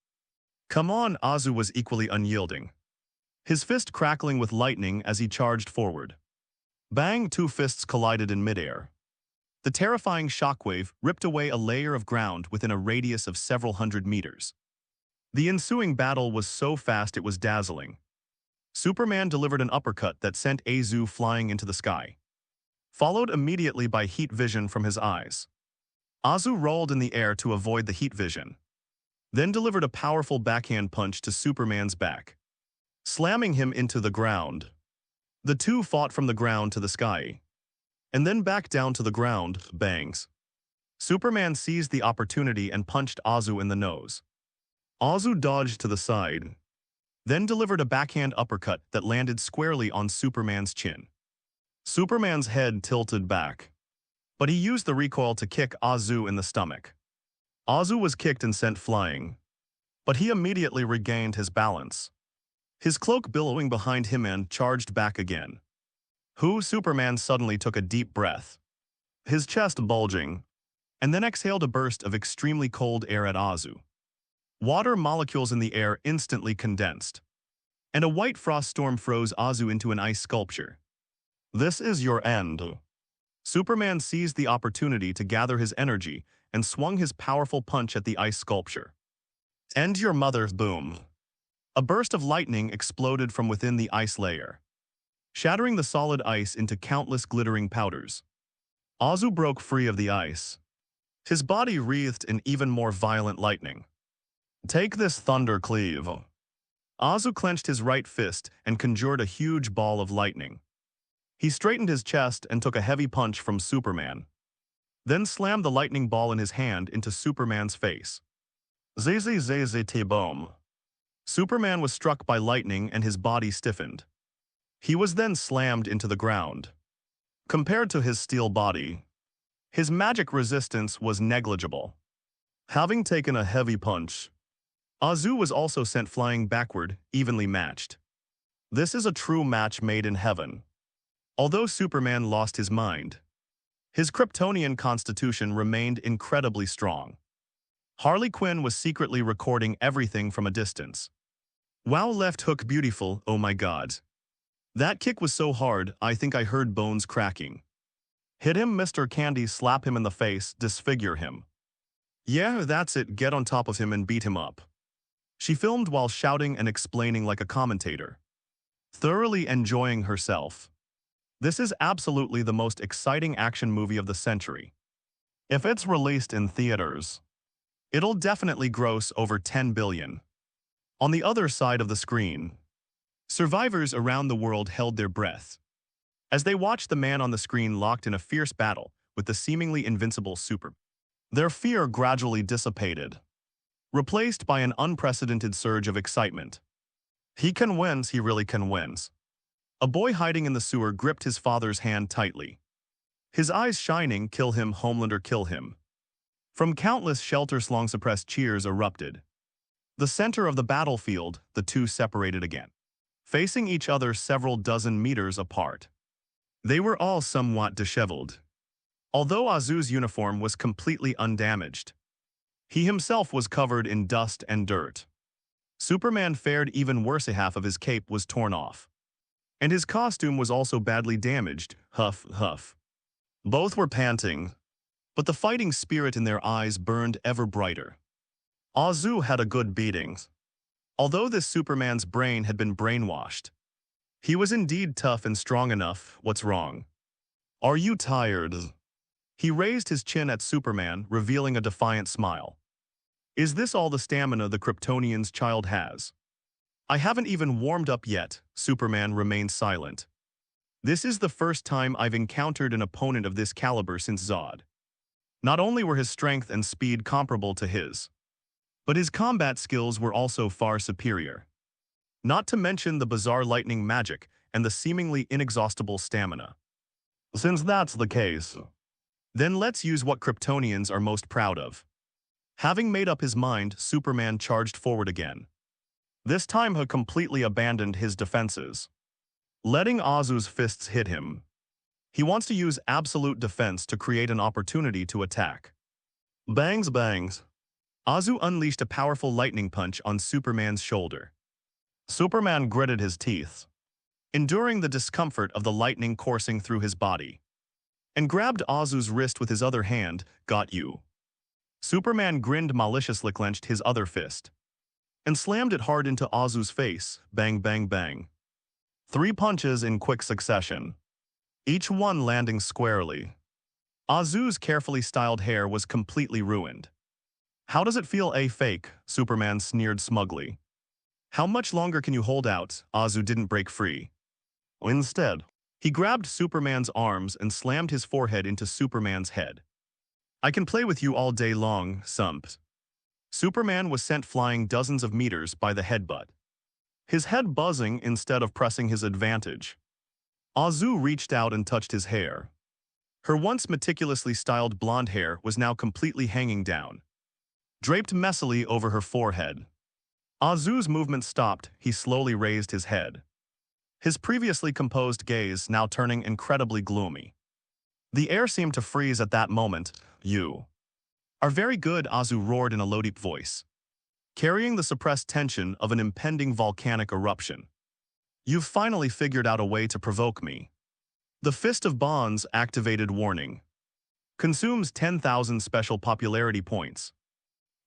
Come on, Azu was equally unyielding, his fist crackling with lightning as he charged forward. Bang! Two fists collided in midair. The terrifying shockwave ripped away a layer of ground within a radius of several hundred meters. The ensuing battle was so fast it was dazzling. Superman delivered an uppercut that sent Azu flying into the sky, followed immediately by heat vision from his eyes. Azu rolled in the air to avoid the heat vision, then delivered a powerful backhand punch to Superman's back, slamming him into the ground. The two fought from the ground to the sky, and then back down to the ground. Bangs. Superman seized the opportunity and punched Azu in the nose. Azu dodged to the side, then delivered a backhand uppercut that landed squarely on Superman's chin. Superman's head tilted back, but he used the recoil to kick Azu in the stomach. Azu was kicked and sent flying, but he immediately regained his balance. His cloak billowing behind him and charged back again. Superman suddenly took a deep breath, his chest bulging, and then exhaled a burst of extremely cold air at Azu. Water molecules in the air instantly condensed, and a white frost storm froze Azu into an ice sculpture. This is your end. Superman seized the opportunity to gather his energy and swung his powerful punch at the ice sculpture. End your mother's boom. A burst of lightning exploded from within the ice layer, shattering the solid ice into countless glittering powders. Azu broke free of the ice, his body wreathed in even more violent lightning. Take this, Thunder Cleave. Azu clenched his right fist and conjured a huge ball of lightning. He straightened his chest and took a heavy punch from Superman, then slammed the lightning ball in his hand into Superman's face. T-boom. Superman was struck by lightning and his body stiffened. He was then slammed into the ground. Compared to his steel body, his magic resistance was negligible. Having taken a heavy punch, Azu was also sent flying backward, evenly matched. This is a true match made in heaven. Although Superman lost his mind, his Kryptonian constitution remained incredibly strong. Harley Quinn was secretly recording everything from a distance. Wow, left hook beautiful, oh my god. That kick was so hard, I think I heard bones cracking. Hit him, Mr. Candy, slap him in the face, disfigure him. Yeah, that's it, get on top of him and beat him up. She filmed while shouting and explaining like a commentator, thoroughly enjoying herself. This is absolutely the most exciting action movie of the century. If it's released in theaters, it'll definitely gross over 10 billion. On the other side of the screen, survivors around the world held their breath as they watched the man on the screen locked in a fierce battle with the seemingly invincible Super. Their fear gradually dissipated, replaced by an unprecedented surge of excitement. He can wins, he really can wins. A boy hiding in the sewer gripped his father's hand tightly. His eyes shining, kill him, Homelander, kill him. From countless shelters, long-suppressed cheers erupted. The center of the battlefield, the two separated again, facing each other several dozen meters apart. They were all somewhat disheveled, although Azu's uniform was completely undamaged. He himself was covered in dust and dirt. Superman fared even worse. Half of his cape was torn off, and his costume was also badly damaged. Huff, huff. Both were panting, but the fighting spirit in their eyes burned ever brighter. Azu had a good beating. Although this Superman's brain had been brainwashed, he was indeed tough and strong enough. What's wrong? Are you tired? He raised his chin at Superman, revealing a defiant smile. Is this all the stamina the Kryptonian's child has? I haven't even warmed up yet. Superman remained silent. This is the first time I've encountered an opponent of this caliber since Zod. Not only were his strength and speed comparable to his, but his combat skills were also far superior. Not to mention the bizarre lightning magic and the seemingly inexhaustible stamina. Since that's the case, then let's use what Kryptonians are most proud of. Having made up his mind, Superman charged forward again. This time he completely abandoned his defenses, letting Azu's fists hit him. He wants to use absolute defense to create an opportunity to attack. Bangs, bangs. Azu unleashed a powerful lightning punch on Superman's shoulder. Superman gritted his teeth, enduring the discomfort of the lightning coursing through his body, and grabbed Azu's wrist with his other hand. Got you. Superman grinned maliciously, clenched his other fist, and slammed it hard into Azu's face. Bang, bang, bang. 3 punches in quick succession, each one landing squarely. Azu's carefully styled hair was completely ruined. How does it feel, fake? Superman sneered smugly. How much longer can you hold out? Azu didn't break free. Instead, he grabbed Superman's arms and slammed his forehead into Superman's head. I can play with you all day long, Sumps. Superman was sent flying dozens of meters by the headbutt, his head buzzing instead of pressing his advantage. Azu reached out and touched his hair. Her once meticulously styled blonde hair was now completely hanging down, draped messily over her forehead. Azu's movement stopped. He slowly raised his head, his previously composed gaze now turning incredibly gloomy. The air seemed to freeze at that moment. You are very good, Azu roared in a low deep voice, carrying the suppressed tension of an impending volcanic eruption. You've finally figured out a way to provoke me. The Fist of Bonds activated warning. Consumes 10,000 special popularity points.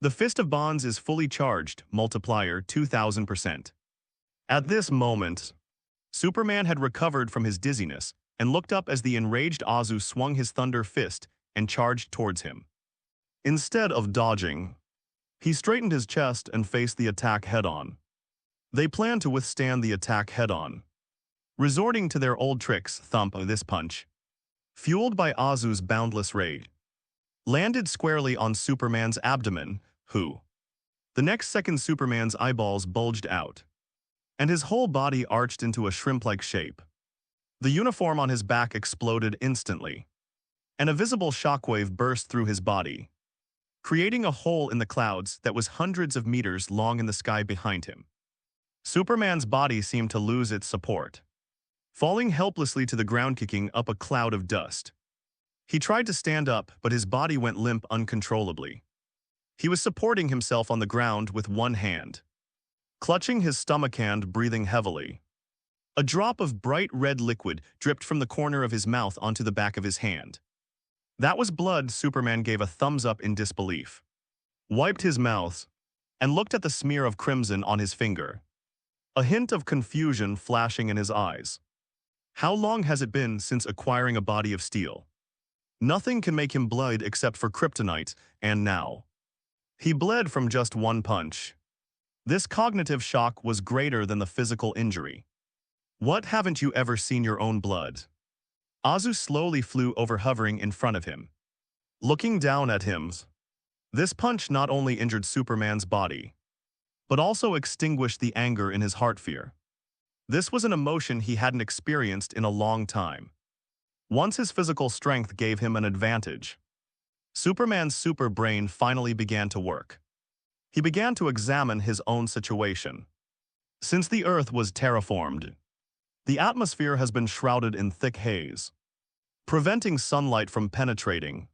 The Fist of Bonds is fully charged, multiplier 2,000%. At this moment, Superman had recovered from his dizziness and looked up as the enraged Azu swung his thunder fist and charged towards him. Instead of dodging, he straightened his chest and faced the attack head-on. They planned to withstand the attack head-on, resorting to their old tricks. Thump. This punch, fueled by Azu's boundless rage, landed squarely on Superman's abdomen, the next second Superman's eyeballs bulged out, and his whole body arched into a shrimp-like shape. The uniform on his back exploded instantly, and a visible shockwave burst through his body, creating a hole in the clouds that was hundreds of meters long in the sky behind him. Superman's body seemed to lose its support, falling helplessly to the ground, kicking up a cloud of dust. He tried to stand up, but his body went limp uncontrollably. He was supporting himself on the ground with one hand, clutching his stomach and breathing heavily. A drop of bright red liquid dripped from the corner of his mouth onto the back of his hand. That was blood. Superman gave a thumbs up in disbelief, wiped his mouth, and looked at the smear of crimson on his finger, a hint of confusion flashing in his eyes. How long has it been since acquiring a body of steel? Nothing can make him bleed except for kryptonite, and now he bled from just one punch. This cognitive shock was greater than the physical injury. What, haven't you ever seen your own blood? Azu slowly flew over, hovering in front of him, looking down at him. This punch not only injured Superman's body, but also extinguished the anger in his heart. Fear. This was an emotion he hadn't experienced in a long time. Once his physical strength gave him an advantage, Superman's super brain finally began to work. He began to examine his own situation. Since the Earth was terraformed, the atmosphere has been shrouded in thick haze, preventing sunlight from penetrating.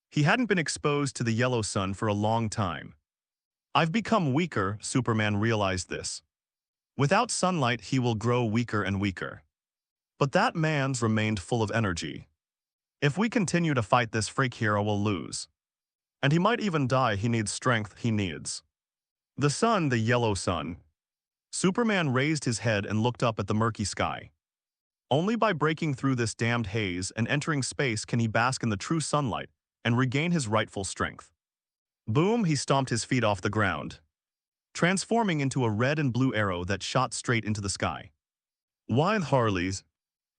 He hadn't been exposed to the yellow sun for a long time. I've become weaker, Superman realized this. Without sunlight, he will grow weaker and weaker. But that man's remained full of energy. If we continue to fight, this freak hero will lose. And he might even die. He needs strength. He needs the sun, the yellow sun. Superman raised his head and looked up at the murky sky. Only by breaking through this damned haze and entering space can he bask in the true sunlight and regain his rightful strength. Boom, he stomped his feet off the ground, transforming into a red and blue arrow that shot straight into the sky. Wild Harley's,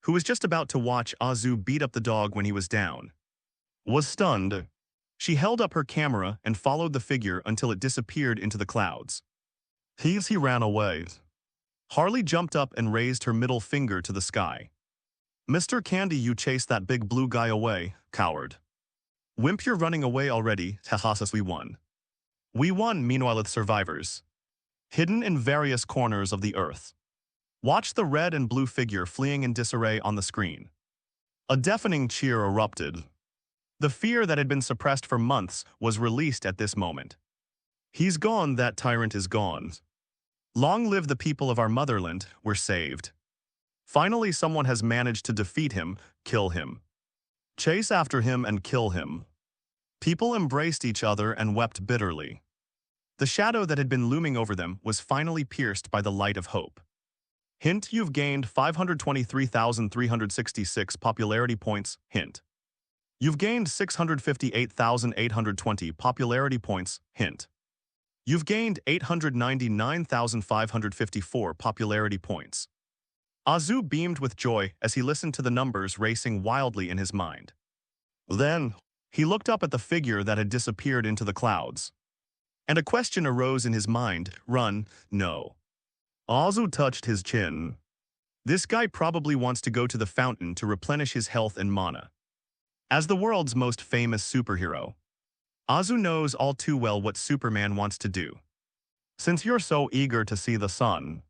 who was just about to watch Azu beat up the dog when he was down, was stunned. She held up her camera and followed the figure until it disappeared into the clouds. He ran away. Harley jumped up and raised her middle finger to the sky. Mr. Candy, you chased that big blue guy away, coward. Wimp, you're running away already. Tahasas, we won. We won. Meanwhile, with survivors hidden in various corners of the Earth, watch the red and blue figure fleeing in disarray on the screen. A deafening cheer erupted. The fear that had been suppressed for months was released at this moment. He's gone. That tyrant is gone. Long live the people of our motherland. We're saved. Finally, someone has managed to defeat him, kill him, chase after him and kill him. People embraced each other and wept bitterly. The shadow that had been looming over them was finally pierced by the light of hope. Hint, you've gained 523,366 popularity points. Hint. You've gained 658,820 popularity points. Hint. You've gained 899,554 popularity points. Azu beamed with joy as he listened to the numbers racing wildly in his mind. Then, He looked up at the figure that had disappeared into the clouds. And a question arose in his mind, run, no. Azu touched his chin. This guy probably wants to go to the fountain to replenish his health and mana. As the world's most famous superhero, Azu knows all too well what Superman wants to do. Since you're so eager to see the sun,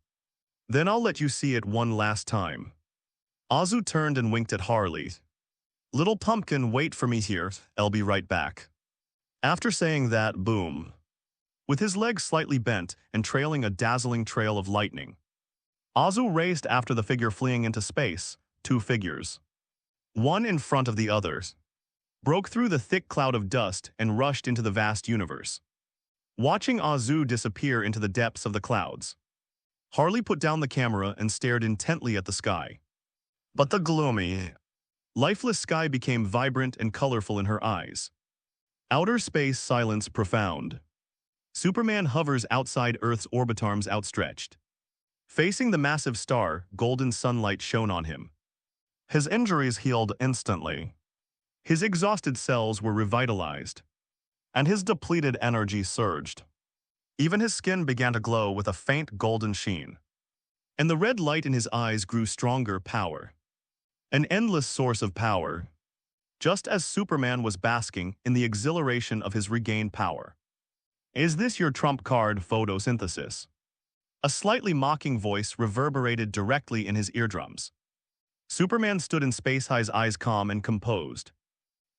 then I'll let you see it one last time. Azu turned and winked at Harley. Little pumpkin, wait for me here, I'll be right back. After saying that, boom. With his legs slightly bent and trailing a dazzling trail of lightning, Azu raced after the figure fleeing into space, two figures. One in front of the others, broke through the thick cloud of dust and rushed into the vast universe. Watching Azu disappear into the depths of the clouds, Harley put down the camera and stared intently at the sky. But the gloomy, lifeless sky became vibrant and colorful in her eyes. Outer space silence profound. Superman hovers outside Earth's orbit, arms outstretched. Facing the massive star, golden sunlight shone on him. His injuries healed instantly. His exhausted cells were revitalized, and his depleted energy surged. Even his skin began to glow with a faint golden sheen. And the red light in his eyes grew stronger. Power. An endless source of power. Just as Superman was basking in the exhilaration of his regained power. Is this your trump card, photosynthesis? A slightly mocking voice reverberated directly in his eardrums. Superman stood in space, his eyes calm and composed,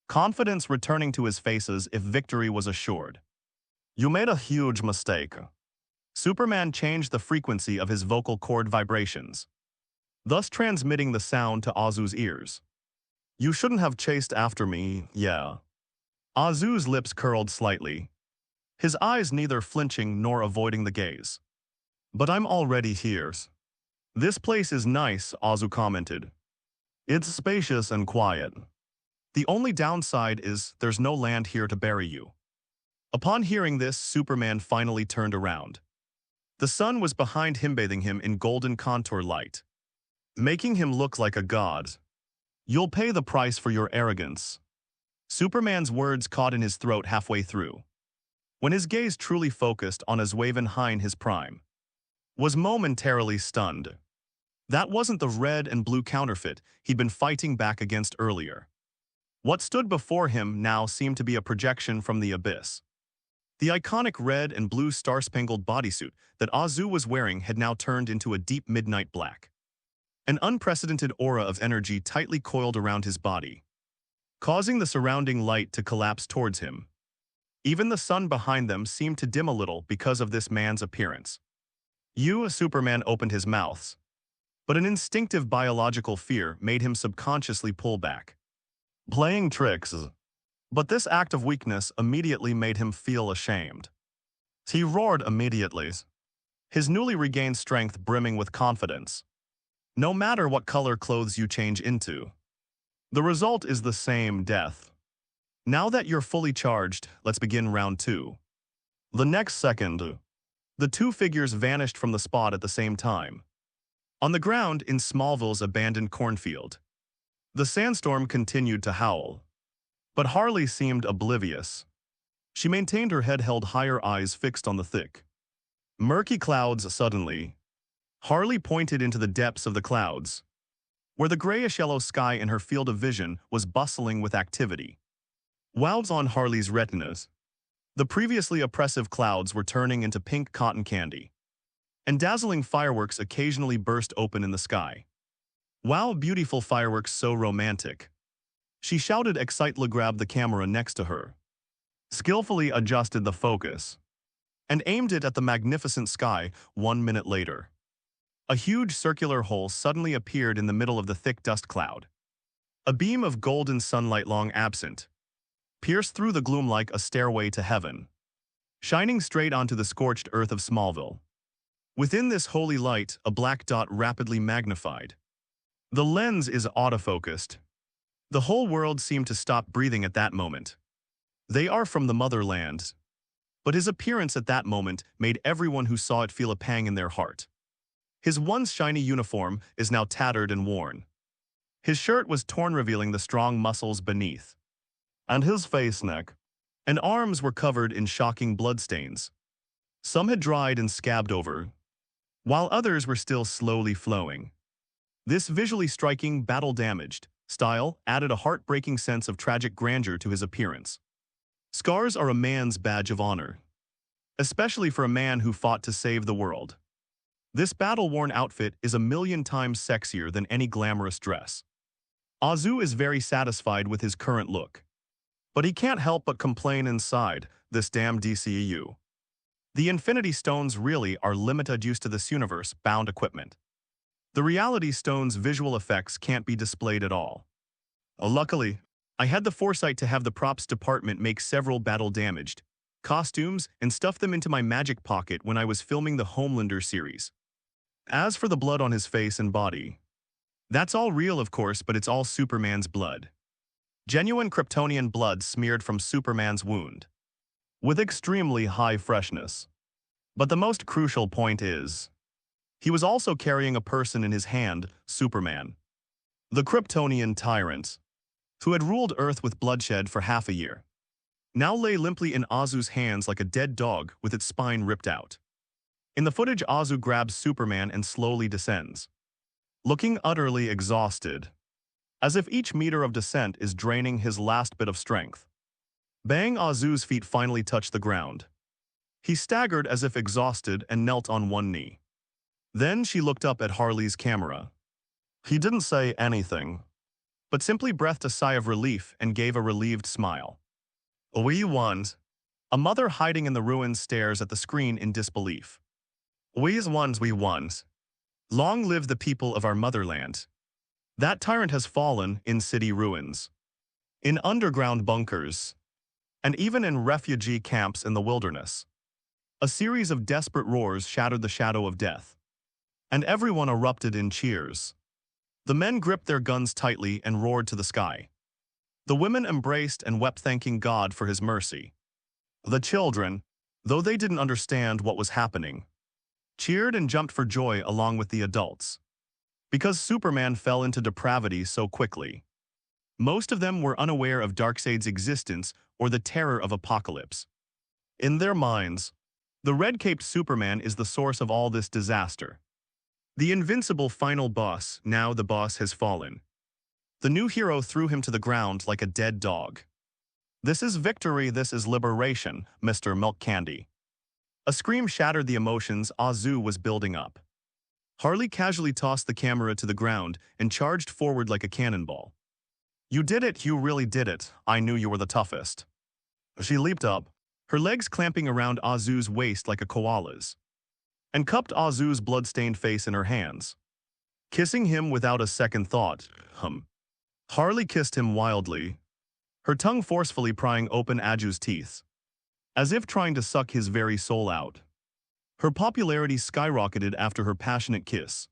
confidence returning to his face as if victory was assured. You made a huge mistake. Superman changed the frequency of his vocal cord vibrations, thus transmitting the sound to Azu's ears. You shouldn't have chased after me, yeah. Azu's lips curled slightly, his eyes neither flinching nor avoiding the gaze. But I'm already here. This place is nice, Azu commented. It's spacious and quiet. The only downside is there's no land here to bury you. Upon hearing this, Superman finally turned around. The sun was behind him, bathing him in golden contour light, making him look like a god. You'll pay the price for your arrogance. Superman's words caught in his throat halfway through, when his gaze truly focused on Aswaven his prime. Was momentarily stunned. That wasn't the red and blue counterfeit he'd been fighting back against earlier. What stood before him now seemed to be a projection from the abyss. The iconic red and blue star-spangled bodysuit that Azu was wearing had now turned into a deep midnight black. An unprecedented aura of energy tightly coiled around his body, causing the surrounding light to collapse towards him. Even the sun behind them seemed to dim a little because of this man's appearance. Superman opened his mouth, but an instinctive biological fear made him subconsciously pull back. Playing tricks. But this act of weakness immediately made him feel ashamed. He roared immediately, his newly regained strength brimming with confidence. No matter what color clothes you change into, the result is the same, death. Now that you're fully charged, let's begin round 2. The next second, the two figures vanished from the spot at the same time. On the ground in Smallville's abandoned cornfield, the sandstorm continued to howl. But Harley seemed oblivious. She maintained her head held higher, eyes fixed on the thick, murky clouds. Suddenly, Harley pointed into the depths of the clouds, where the grayish-yellow sky in her field of vision was bustling with activity. While on Harley's retinas, the previously oppressive clouds were turning into pink cotton candy, and dazzling fireworks occasionally burst open in the sky. Wow, beautiful fireworks, so romantic. She shouted excitedly, grabbed the camera next to her, skillfully adjusted the focus, and aimed it at the magnificent sky. 1 minute later, a huge circular hole suddenly appeared in the middle of the thick dust cloud. A beam of golden sunlight, long absent, pierced through the gloom like a stairway to heaven, shining straight onto the scorched earth of Smallville. Within this holy light, a black dot rapidly magnified. The lens is autofocused. The whole world seemed to stop breathing at that moment. They are from the motherland. But his appearance at that moment made everyone who saw it feel a pang in their heart. His once shiny uniform is now tattered and worn. His shirt was torn, revealing the strong muscles beneath. and his face, neck, and arms were covered in shocking bloodstains. Some had dried and scabbed over, while others were still slowly flowing. This visually striking, battle-damaged style added a heartbreaking sense of tragic grandeur to his appearance. Scars are a man's badge of honor, especially for a man who fought to save the world. This battle-worn outfit is a million times sexier than any glamorous dress. Azu is very satisfied with his current look, but he can't help but complain inside, this damn DCEU. The Infinity Stones really are limited use to this universe-bound equipment. The Reality Stone's visual effects can't be displayed at all. Luckily, I had the foresight to have the props department make several battle-damaged costumes and stuff them into my magic pocket when I was filming the Homelander series. As for the blood on his face and body, that's all real, of course, but it's all Superman's blood. Genuine Kryptonian blood smeared from Superman's wound, with extremely high freshness. But the most crucial point is, he was also carrying a person in his hand, Superman, the Kryptonian tyrant, who had ruled Earth with bloodshed for half a year, now lay limply in Azu's hands like a dead dog with its spine ripped out. In the footage, Azu grabs Superman and slowly descends, looking utterly exhausted, as if each meter of descent is draining his last bit of strength. Bang! Azu's feet finally touched the ground. He staggered as if exhausted and knelt on one knee. Then she looked up at Harley's camera. He didn't say anything, but simply breathed a sigh of relief and gave a relieved smile. We won. A mother hiding in the ruins stares at the screen in disbelief. We won. Long live the people of our motherland. That tyrant has fallen in city ruins, in underground bunkers, and even in refugee camps in the wilderness. A series of desperate roars shattered the shadow of death, and everyone erupted in cheers. The men gripped their guns tightly and roared to the sky. The women embraced and wept, thanking God for his mercy. The children, though they didn't understand what was happening, cheered and jumped for joy along with the adults, because Superman fell into depravity so quickly. Most of them were unaware of Darkseid's existence or the terror of apocalypse. In their minds, the red-caped Superman is the source of all this disaster. The invincible final boss, now the boss has fallen. The new hero threw him to the ground like a dead dog. This is victory, this is liberation, Mr. Milk Candy. A scream shattered the emotions Azu was building up. Harley casually tossed the camera to the ground and charged forward like a cannonball. You did it, you really did it. I knew you were the toughest. She leaped up, her legs clamping around Azu's waist like a koala's, and cupped Azu's blood-stained face in her hands, kissing him without a second thought. Harley kissed him wildly, her tongue forcefully prying open Azu's teeth, as if trying to suck his very soul out. Her popularity skyrocketed after her passionate kiss.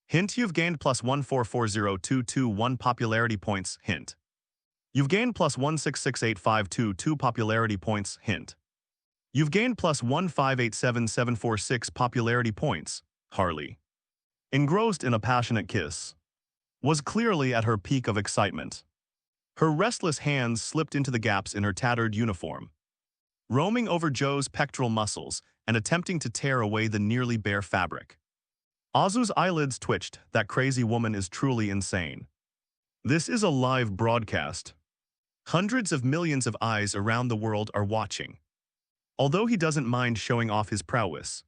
Hint: you've gained plus 1440221 popularity points. Hint: you've gained plus 1668522 popularity points. Hint: you've gained plus 1587746 popularity points. Harley, engrossed in a passionate kiss, was clearly at her peak of excitement. Her restless hands slipped into the gaps in her tattered uniform, roaming over Joe's pectoral muscles and attempting to tear away the nearly bare fabric. Azu's eyelids twitched. That crazy woman is truly insane. This is a live broadcast. Hundreds of millions of eyes around the world are watching. Although he doesn't mind showing off his prowess,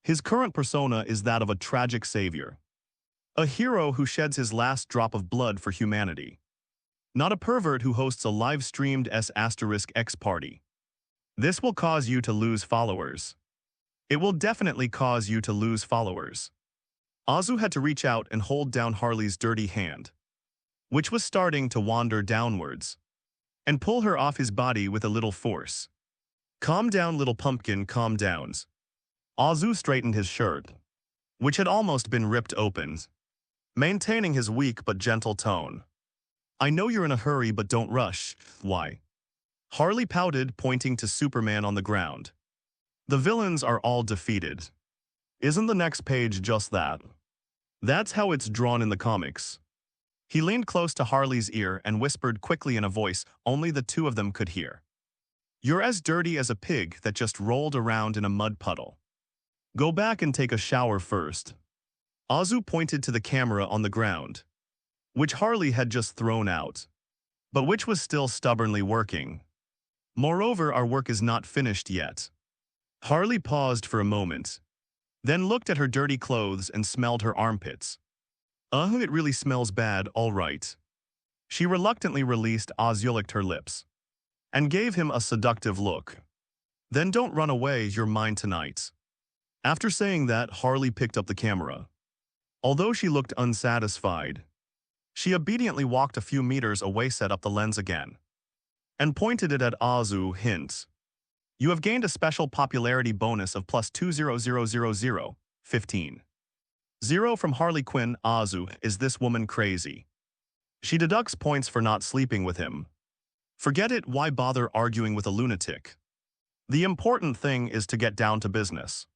his current persona is that of a tragic savior. A hero who sheds his last drop of blood for humanity. Not a pervert who hosts a live-streamed S*X party. This will cause you to lose followers. It will definitely cause you to lose followers. Azu had to reach out and hold down Harley's dirty hand, which was starting to wander downwards, and pull her off his body with a little force. Calm down, little pumpkin, calm down. Azu straightened his shirt, which had almost been ripped open, maintaining his weak but gentle tone. I know you're in a hurry, but don't rush. Why? Harley pouted, pointing to Superman on the ground. The villains are all defeated. Isn't the next page just that? That's how it's drawn in the comics. He leaned close to Harley's ear and whispered quickly in a voice only the two of them could hear. "You're as dirty as a pig that just rolled around in a mud puddle. Go back and take a shower first." Azu pointed to the camera on the ground, which Harley had just thrown out, but which was still stubbornly working. "Moreover, our work is not finished yet." Harley paused for a moment, then looked at her dirty clothes and smelled her armpits. It really smells bad, all right." She reluctantly released Oz licked her lips and gave him a seductive look. "Then don't run away, you're mine tonight." After saying that, Harley picked up the camera. Although she looked unsatisfied, she obediently walked a few meters away, set up the lens again, and pointed it at Azu. Hint: "You have gained a special popularity bonus of plus 2000015. 0 from Harley Quinn. Azu, is this woman crazy? She deducts points for not sleeping with him. Forget it, why bother arguing with a lunatic? The important thing is to get down to business."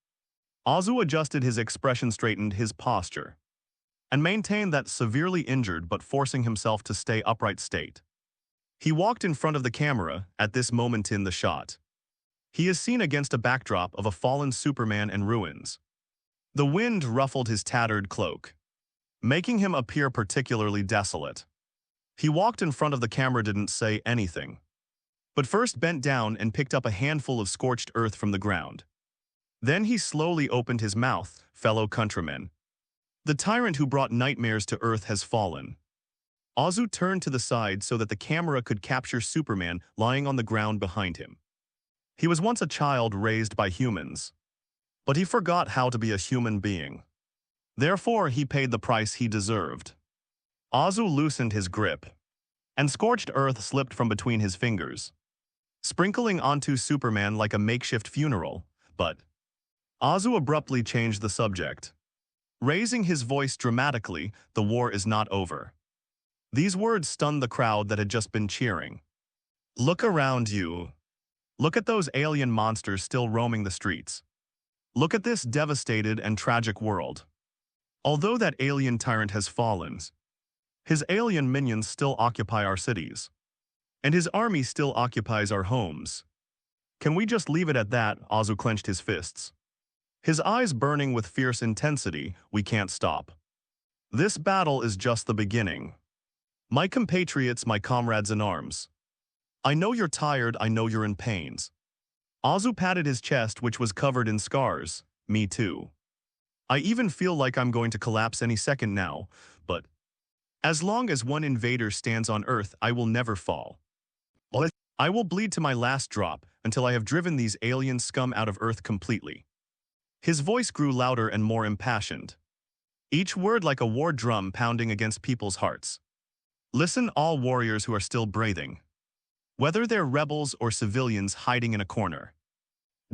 Azu adjusted his expression, straightened his posture, and maintained that severely injured but forcing himself to stay upright state. He walked in front of the camera at this moment in the shot. He is seen against a backdrop of a fallen Superman and ruins. The wind ruffled his tattered cloak, making him appear particularly desolate. He walked in front of the camera, didn't say anything, but first bent down and picked up a handful of scorched earth from the ground. Then he slowly opened his mouth. "Fellow countrymen, the tyrant who brought nightmares to Earth has fallen." Azu turned to the side so that the camera could capture Superman lying on the ground behind him. He was once a child raised by humans, but he forgot how to be a human being. Therefore, he paid the price he deserved. Azu loosened his grip, and scorched earth slipped from between his fingers, sprinkling onto Superman like a makeshift funeral. But Azu abruptly changed the subject, raising his voice dramatically. "The war is not over." These words stunned the crowd that had just been cheering. "Look around you. Look at those alien monsters still roaming the streets. Look at this devastated and tragic world. Although that alien tyrant has fallen, his alien minions still occupy our cities, and his army still occupies our homes. Can we just leave it at that?" Azu clenched his fists, his eyes burning with fierce intensity. "We can't stop. This battle is just the beginning. My compatriots, my comrades in arms. I know you're tired, I know you're in pains." Azu patted his chest, which was covered in scars. "Me too. I even feel like I'm going to collapse any second now, but as long as one invader stands on Earth, I will never fall. I will bleed to my last drop until I have driven these alien scum out of Earth completely." His voice grew louder and more impassioned, each word like a war drum pounding against people's hearts. "Listen, all warriors who are still breathing, whether they're rebels or civilians hiding in a corner.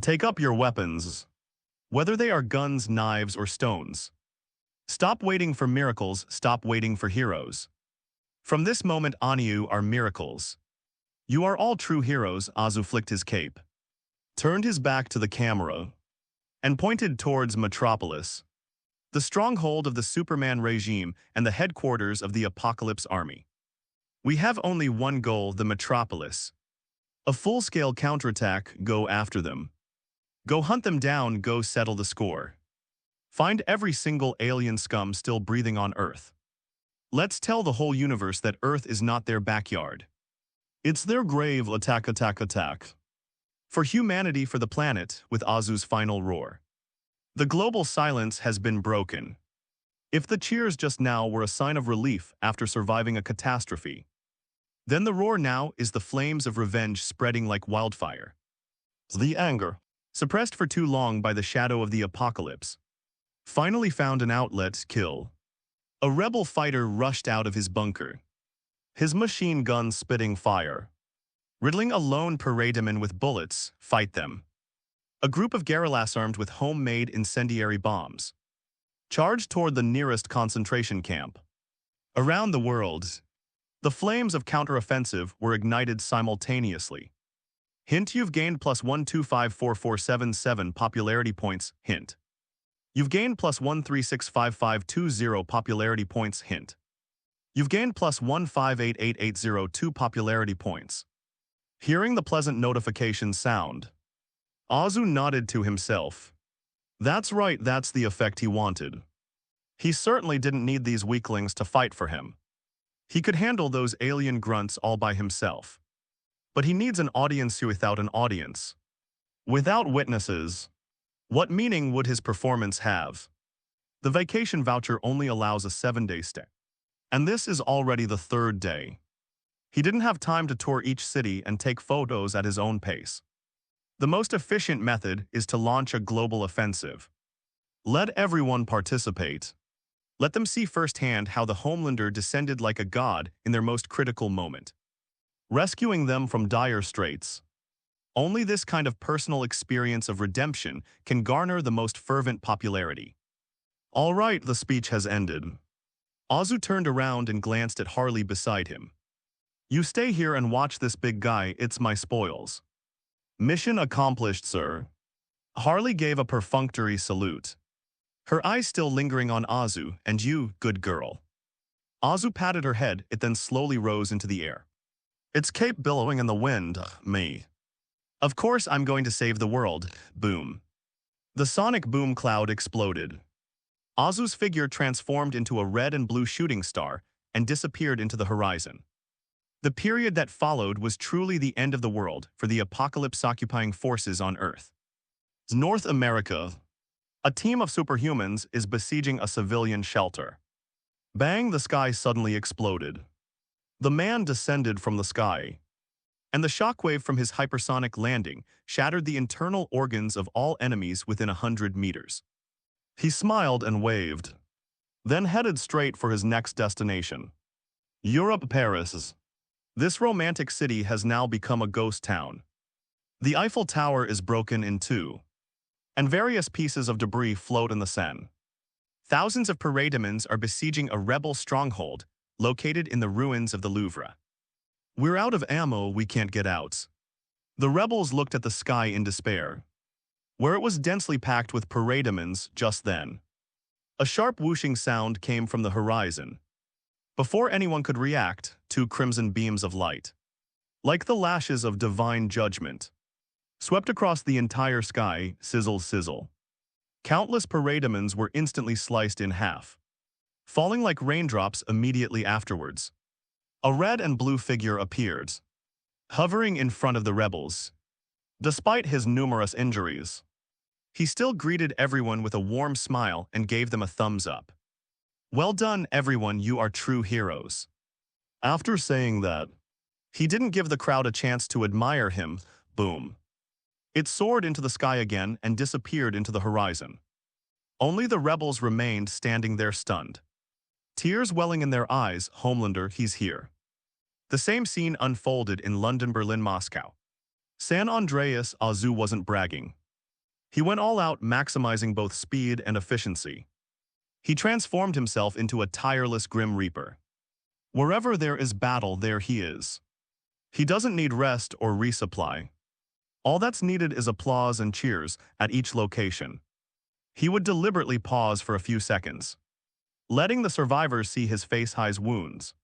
Take up your weapons, whether they are guns, knives, or stones. Stop waiting for miracles, stop waiting for heroes. From this moment on, you are miracles. You are all true heroes." Azu flicked his cape, turned his back to the camera, and pointed towards Metropolis, the stronghold of the Superman regime and the headquarters of the Apocalypse Army. "We have only one goal, the Metropolis. A full-scale counterattack, go after them. Go hunt them down, go settle the score. Find every single alien scum still breathing on Earth. Let's tell the whole universe that Earth is not their backyard. It's their grave. Attack, attack, attack. For humanity, for the planet," with Azu's final roar. The global silence has been broken. If the cheers just now were a sign of relief after surviving a catastrophe, then the roar now is the flames of revenge spreading like wildfire. The anger, suppressed for too long by the shadow of the apocalypse, finally found an outlet. "Kill." A rebel fighter rushed out of his bunker, his machine gun spitting fire. Riddling a lone parademan with bullets. "Fight them." A group of guerrillas armed with homemade incendiary bombs charged toward the nearest concentration camp. Around the world, the flames of counteroffensive were ignited simultaneously. Hint: you've gained plus 1254477 popularity points. Hint: you've gained plus 1365520 popularity points. Hint: You've gained plus 1588802 popularity points. Hearing the pleasant notification sound, Azu nodded to himself. That's right, that's the effect he wanted. He certainly didn't need these weaklings to fight for him. He could handle those alien grunts all by himself. But he needs an audience without an audience. Without witnesses, what meaning would his performance have? The vacation voucher only allows a 7-day stay. And this is already the 3rd day. He didn't have time to tour each city and take photos at his own pace. The most efficient method is to launch a global offensive. Let everyone participate. Let them see firsthand how the Homelander descended like a god in their most critical moment, rescuing them from dire straits. Only this kind of personal experience of redemption can garner the most fervent popularity. All right, the speech has ended. Azu turned around and glanced at Harley beside him. You stay here and watch this big guy, it's my spoils. Mission accomplished, sir. Harley gave a perfunctory salute, her eyes still lingering on Azu. And you, good girl. Azu patted her head, it then slowly rose into the air. Its cape billowing in the wind, me. Of course I'm going to save the world, boom. The sonic boom cloud exploded. Azu's figure transformed into a red and blue shooting star and disappeared into the horizon. The period that followed was truly the end of the world for the apocalypse-occupying forces on Earth. North America. A team of superhumans is besieging a civilian shelter. Bang, the sky suddenly exploded. The man descended from the sky, and the shockwave from his hypersonic landing shattered the internal organs of all enemies within 100 meters. He smiled and waved, then headed straight for his next destination. Europe, Paris. This romantic city has now become a ghost town. The Eiffel Tower is broken in two, and various pieces of debris float in the Seine. Thousands of parademons are besieging a rebel stronghold located in the ruins of the Louvre. We're out of ammo, we can't get out. The rebels looked at the sky in despair, where it was densely packed with parademons just then. A sharp whooshing sound came from the horizon. Before anyone could react, 2 crimson beams of light, like the lashes of divine judgment, swept across the entire sky, sizzle, sizzle. Countless parademons were instantly sliced in half, falling like raindrops immediately afterwards. A red and blue figure appeared, hovering in front of the rebels. Despite his numerous injuries, he still greeted everyone with a warm smile and gave them a thumbs up. Well done, everyone, you are true heroes. After saying that, he didn't give the crowd a chance to admire him, boom. It soared into the sky again and disappeared into the horizon. Only the rebels remained standing there stunned. Tears welling in their eyes, Homelander, he's here. The same scene unfolded in London, Berlin, Moscow. San Andreas. Azu wasn't bragging. He went all out, maximizing both speed and efficiency. He transformed himself into a tireless Grim Reaper. Wherever there is battle, there he is. He doesn't need rest or resupply. All that's needed is applause and cheers at each location. He would deliberately pause for a few seconds, letting the survivors see his face-high wounds,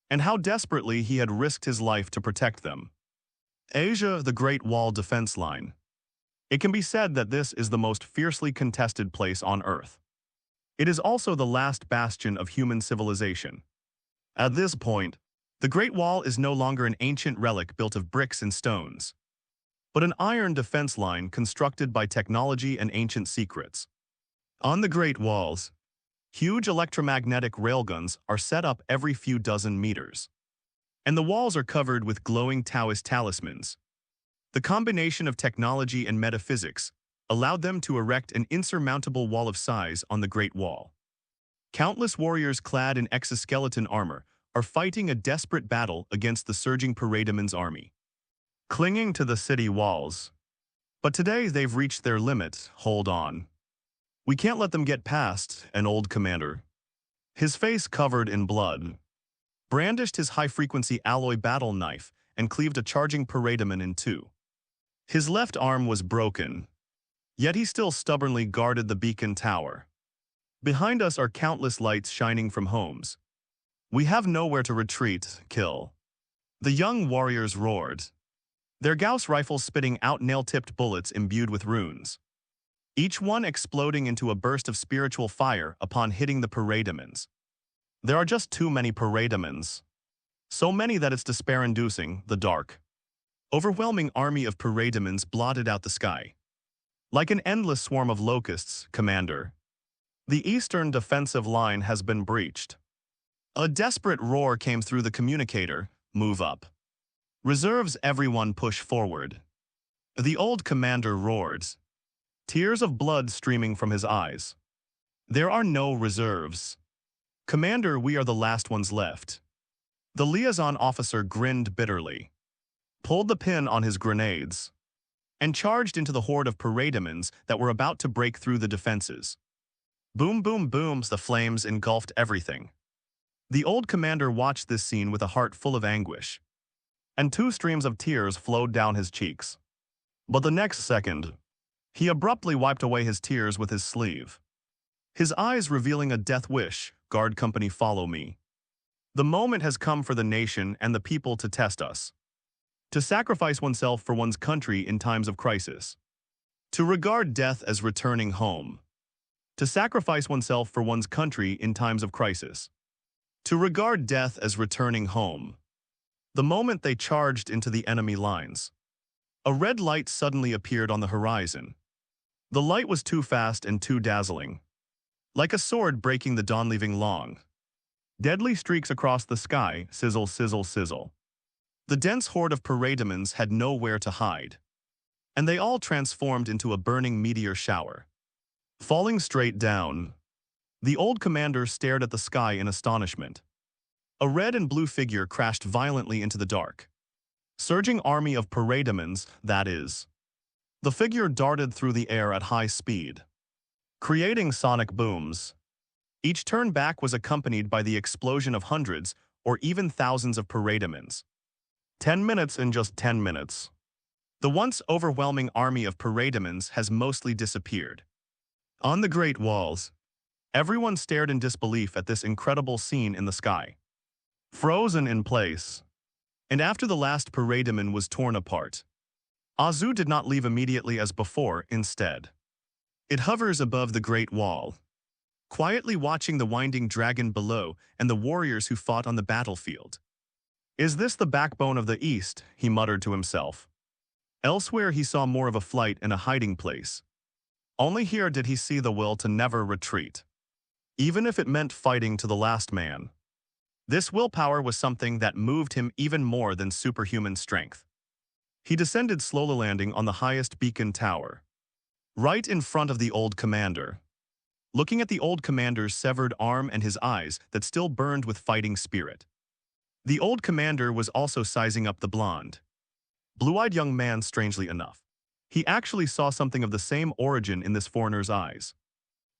and how desperately he had risked his life to protect them. Asia, the Great Wall defense line. It can be said that this is the most fiercely contested place on Earth. It is also the last bastion of human civilization. At this point, the Great Wall is no longer an ancient relic built of bricks and stones, but an iron defense line constructed by technology and ancient secrets. On the Great Walls, huge electromagnetic railguns are set up every few dozen meters, and the walls are covered with glowing Taoist talismans. The combination of technology and metaphysics allowed them to erect an insurmountable wall of size on the Great Wall. Countless warriors clad in exoskeleton armor are fighting a desperate battle against the surging Parademons army, clinging to the city walls. But today they've reached their limit. Hold on. We can't let them get past, an old commander, his face covered in blood, brandished his high-frequency alloy battle knife and cleaved a charging Parademon in two. His left arm was broken, yet he still stubbornly guarded the beacon tower. Behind us are countless lights shining from homes, We have nowhere to retreat, kill. The young warriors roared, their Gauss rifles spitting out nail-tipped bullets imbued with runes, each one exploding into a burst of spiritual fire upon hitting the parademons. There are just too many parademons. So many that it's despair-inducing, the dark, overwhelming army of parademons blotted out the sky. Like an endless swarm of locusts, Commander. The eastern defensive line has been breached. A desperate roar came through the communicator, move up. Reserves, everyone push forward. The old commander roared, tears of blood streaming from his eyes. There are no reserves. Commander, we are the last ones left. The liaison officer grinned bitterly, pulled the pin on his grenades, and charged into the horde of parademons that were about to break through the defenses. Boom, boom, booms, the flames engulfed everything. The old commander watched this scene with a heart full of anguish, and 2 streams of tears flowed down his cheeks. But the next second, he abruptly wiped away his tears with his sleeve, his eyes revealing a death wish. Guard company, follow me. The moment has come for the nation and the people to test us. To sacrifice oneself for one's country in times of crisis. To regard death as returning home. To sacrifice oneself for one's country in times of crisis. To regard death as returning home. The moment they charged into the enemy lines, a red light suddenly appeared on the horizon. The light was too fast and too dazzling. Like a sword breaking the dawn, leaving long, deadly streaks across the sky, sizzle, sizzle, sizzle. The dense horde of parademons had nowhere to hide, and they all transformed into a burning meteor shower. Falling straight down, the old commander stared at the sky in astonishment. A red and blue figure crashed violently into the dark. Surging army of parademons, that is. The figure darted through the air at high speed, creating sonic booms. Each turn back was accompanied by the explosion of hundreds or even thousands of parademons. 10 minutes in just 10 minutes. The once overwhelming army of parademons has mostly disappeared. On the Great Walls, everyone stared in disbelief at this incredible scene in the sky. Frozen in place. And after the last parademon was torn apart, Azu did not leave immediately as before, instead. It hovers above the Great Wall, quietly watching the winding dragon below and the warriors who fought on the battlefield. Is this the backbone of the East? He muttered to himself. Elsewhere he saw more of a flight and a hiding place. Only here did he see the will to never retreat, even if it meant fighting to the last man. This willpower was something that moved him even more than superhuman strength. He descended slowly, landing on the highest beacon tower, right in front of the old commander, looking at the old commander's severed arm and his eyes that still burned with fighting spirit. The old commander was also sizing up the blonde, blue-eyed young man. Strangely enough, he actually saw something of the same origin in this foreigner's eyes.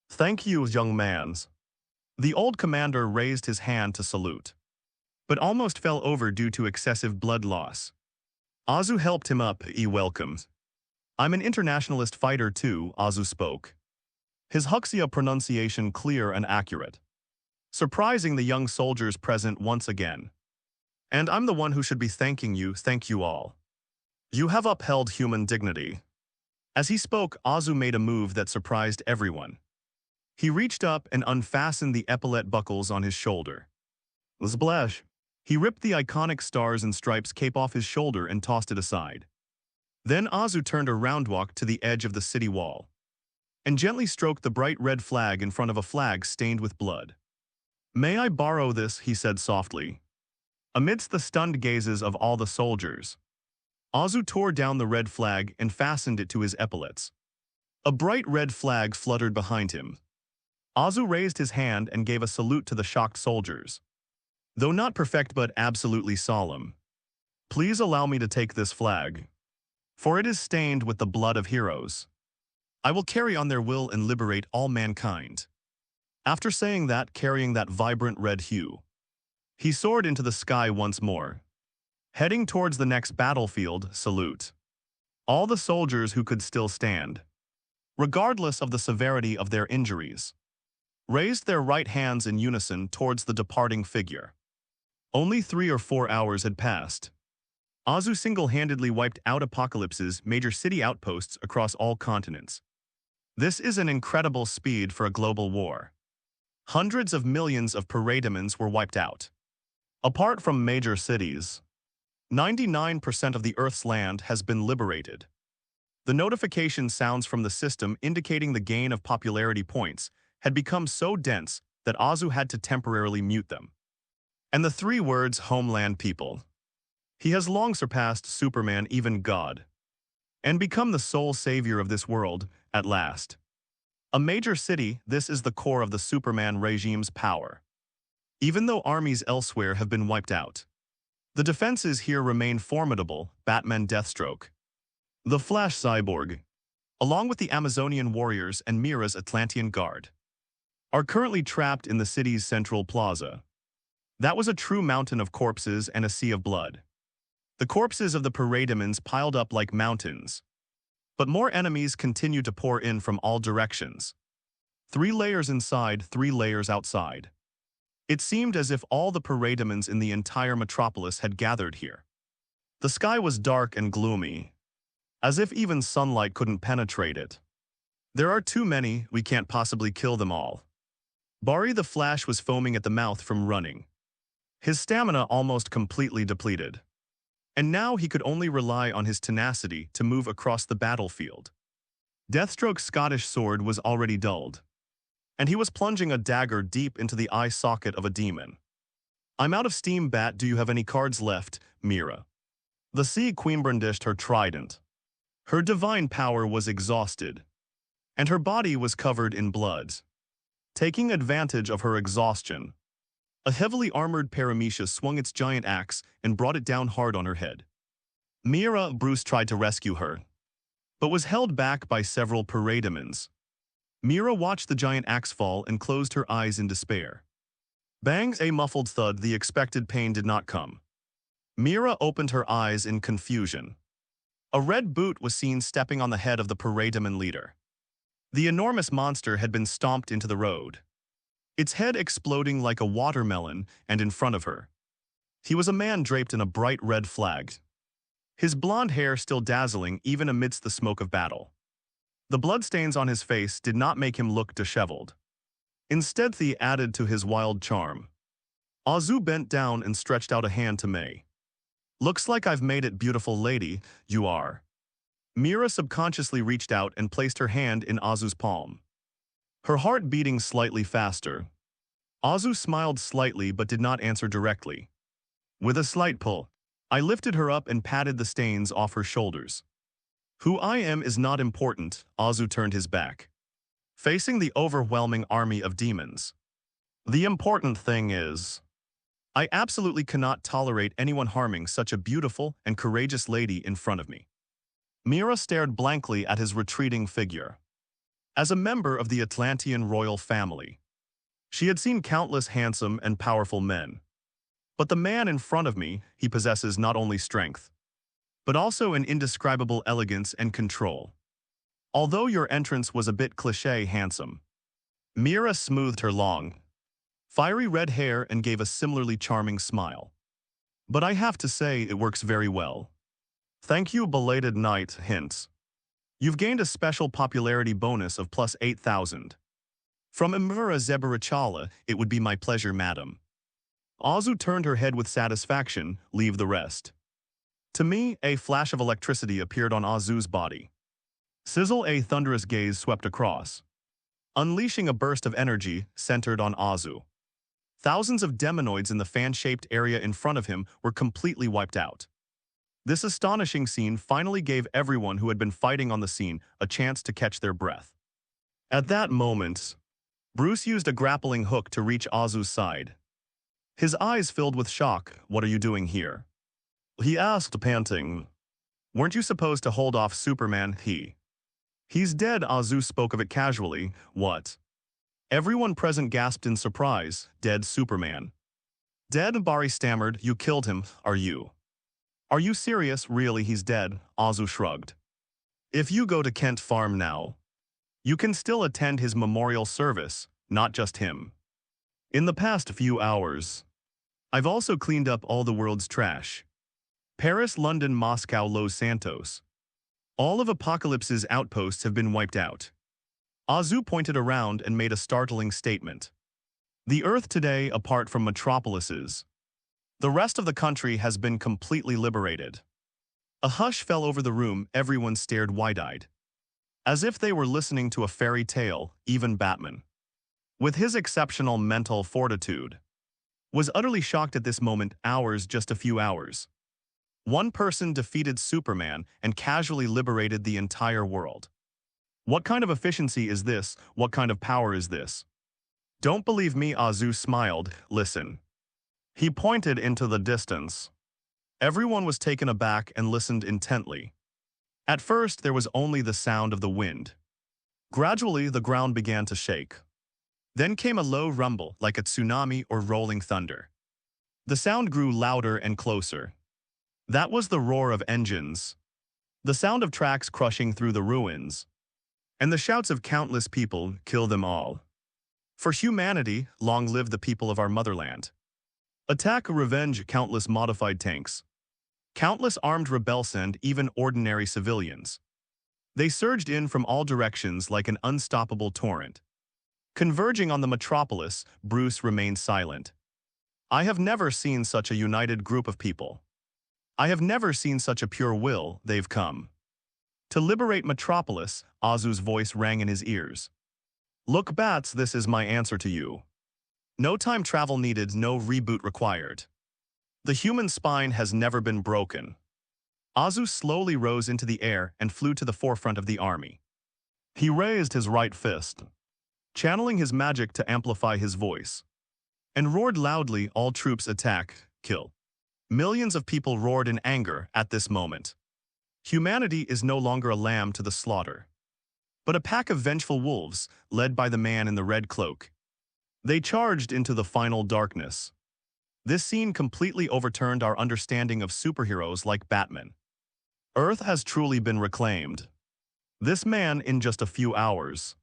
Thank you, young mans. The old commander raised his hand to salute, but almost fell over due to excessive blood loss. Azu helped him up. He welcomed. I'm an internationalist fighter too, Azu spoke, his Huxia pronunciation clear and accurate, surprising the young soldiers present once again. And I'm the one who should be thanking you. Thank you all. You have upheld human dignity. As he spoke, Azu made a move that surprised everyone. He reached up and unfastened the epaulette buckles on his shoulder. Splash! He ripped the iconic stars and stripes cape off his shoulder and tossed it aside. Then Azu turned a roundwalk to the edge of the city wall and gently stroked the bright red flag in front of a flag stained with blood. May I borrow this? He said softly. Amidst the stunned gazes of all the soldiers, Azu tore down the red flag and fastened it to his epaulettes. A bright red flag fluttered behind him. Azu raised his hand and gave a salute to the shocked soldiers. Though not perfect but absolutely solemn. Please allow me to take this flag, for it is stained with the blood of heroes. I will carry on their will and liberate all mankind. After saying that, carrying that vibrant red hue, he soared into the sky once more, heading towards the next battlefield. Salute. All the soldiers who could still stand, regardless of the severity of their injuries, raised their right hands in unison towards the departing figure. Only 3 or 4 hours had passed. Azu single-handedly wiped out Apocalypse's major city outposts across all continents. This is an incredible speed for a global war. Hundreds of millions of parademons were wiped out. Apart from major cities, 99% of the Earth's land has been liberated. The notification sounds from the system indicating the gain of popularity points had become so dense that Azu had to temporarily mute them. And the 3 words homeland people. He has long surpassed Superman, even God, and become the sole savior of this world, at last. A major city, this is the core of the Superman regime's power. Even though armies elsewhere have been wiped out, the defenses here remain formidable. Batman, Deathstroke, the Flash Cyborg, along with the Amazonian warriors and Mira's Atlantean Guard, are currently trapped in the city's central plaza. That was a true mountain of corpses and a sea of blood. The corpses of the parademons piled up like mountains. But more enemies continued to pour in from all directions. 3 layers inside, 3 layers outside. It seemed as if all the parademons in the entire metropolis had gathered here. The sky was dark and gloomy, as if even sunlight couldn't penetrate it. There are too many, we can't possibly kill them all. Barry the Flash was foaming at the mouth from running. His stamina almost completely depleted. And now he could only rely on his tenacity to move across the battlefield. Deathstroke's Scottish sword was already dulled, and he was plunging a dagger deep into the eye socket of a demon. "I'm out of steam, Bat. Do you have any cards left, Mira?" The Sea Queen brandished her trident. Her divine power was exhausted, and her body was covered in blood. Taking advantage of her exhaustion, a heavily armored Paramecia swung its giant axe and brought it down hard on her head. Bruce tried to rescue her, but was held back by several parademons. Mira watched the giant axe fall and closed her eyes in despair. Bang! A muffled thud. The expected pain did not come. Mira opened her eyes in confusion. A red boot was seen stepping on the head of the parademon leader. The enormous monster had been stomped into the road, its head exploding like a watermelon, and in front of her, he was a man draped in a bright red flag, his blonde hair still dazzling even amidst the smoke of battle. The bloodstains on his face did not make him look disheveled. Instead, they added to his wild charm. Azu bent down and stretched out a hand to May. "Looks like I've made it, beautiful lady, you are." Mira subconsciously reached out and placed her hand in Azu's palm, her heart beating slightly faster. Azu smiled slightly but did not answer directly. With a slight pull, I lifted her up and patted the stains off her shoulders. "Who I am is not important." Azu turned his back, facing the overwhelming army of demons. "The important thing is, I absolutely cannot tolerate anyone harming such a beautiful and courageous lady in front of me." Mira stared blankly at his retreating figure. As a member of the Atlantean royal family, she had seen countless handsome and powerful men. But the man in front of me, he possesses not only strength, but also an indescribable elegance and control. Although your entrance was a bit cliché handsome. Mira smoothed her long, fiery red hair and gave a similarly charming smile. "But I have to say it works very well. Thank you, belated knight, hints. You've gained a special popularity bonus of plus 8,000. From Imura Zebarachala, it would be my pleasure, madam." Azu turned her head with satisfaction. "Leave the rest to me." A flash of electricity appeared on Azu's body. Sizzle! A thunderous gaze swept across, unleashing a burst of energy centered on Azu. Thousands of demonoids in the fan-shaped area in front of him were completely wiped out. This astonishing scene finally gave everyone who had been fighting on the scene a chance to catch their breath. At that moment, Bruce used a grappling hook to reach Azu's side. His eyes filled with shock. "What are you doing here?" he asked, panting. "Weren't you supposed to hold off Superman?" He's dead." Azu spoke of it casually. "What?" Everyone present gasped in surprise. "Dead Superman?" "Dead?" Barry stammered. "You killed him, are you serious?" "Really, he's dead." Azu shrugged. "If you go to Kent Farm now, you can still attend his memorial service, not just him. In the past few hours, I've also cleaned up all the world's trash. Paris, London, Moscow, Los Santos. All of Apocalypse's outposts have been wiped out. Azu pointed around and made a startling statement. The Earth today, apart from metropolises, the rest of the country has been completely liberated. A hush fell over the room, everyone stared wide-eyed. As if they were listening to a fairy tale, even Batman, with his exceptional mental fortitude, was utterly shocked at this moment. Just a few hours. One person defeated Superman and casually liberated the entire world. What kind of efficiency is this? What kind of power is this? Don't believe me? Azu smiled. Listen. He pointed into the distance. Everyone was taken aback and listened intently. At first, there was only the sound of the wind. Gradually, the ground began to shake. Then came a low rumble, like a tsunami or rolling thunder. The sound grew louder and closer. That was the roar of engines, the sound of tracks crushing through the ruins, and the shouts of countless people. Kill them all. For humanity, long live the people of our motherland. Attack, revenge, countless modified tanks, countless armed rebels and even ordinary civilians. They surged in from all directions like an unstoppable torrent. Converging on the metropolis, Bruce remained silent. I have never seen such a united group of people. I have never seen such a pure will. They've come to liberate Metropolis. Azu's voice rang in his ears. Look, Bats, this is my answer to you. No time travel needed, no reboot required. The human spine has never been broken. Azu slowly rose into the air and flew to the forefront of the army. He raised his right fist, channeling his magic to amplify his voice, and roared loudly, all troops attack, kill. Millions of people roared in anger at this moment. Humanity is no longer a lamb to the slaughter, but a pack of vengeful wolves, led by the man in the red cloak. They charged into the final darkness. This scene completely overturned our understanding of superheroes like Batman. Earth has truly been reclaimed. This man in just a few hours.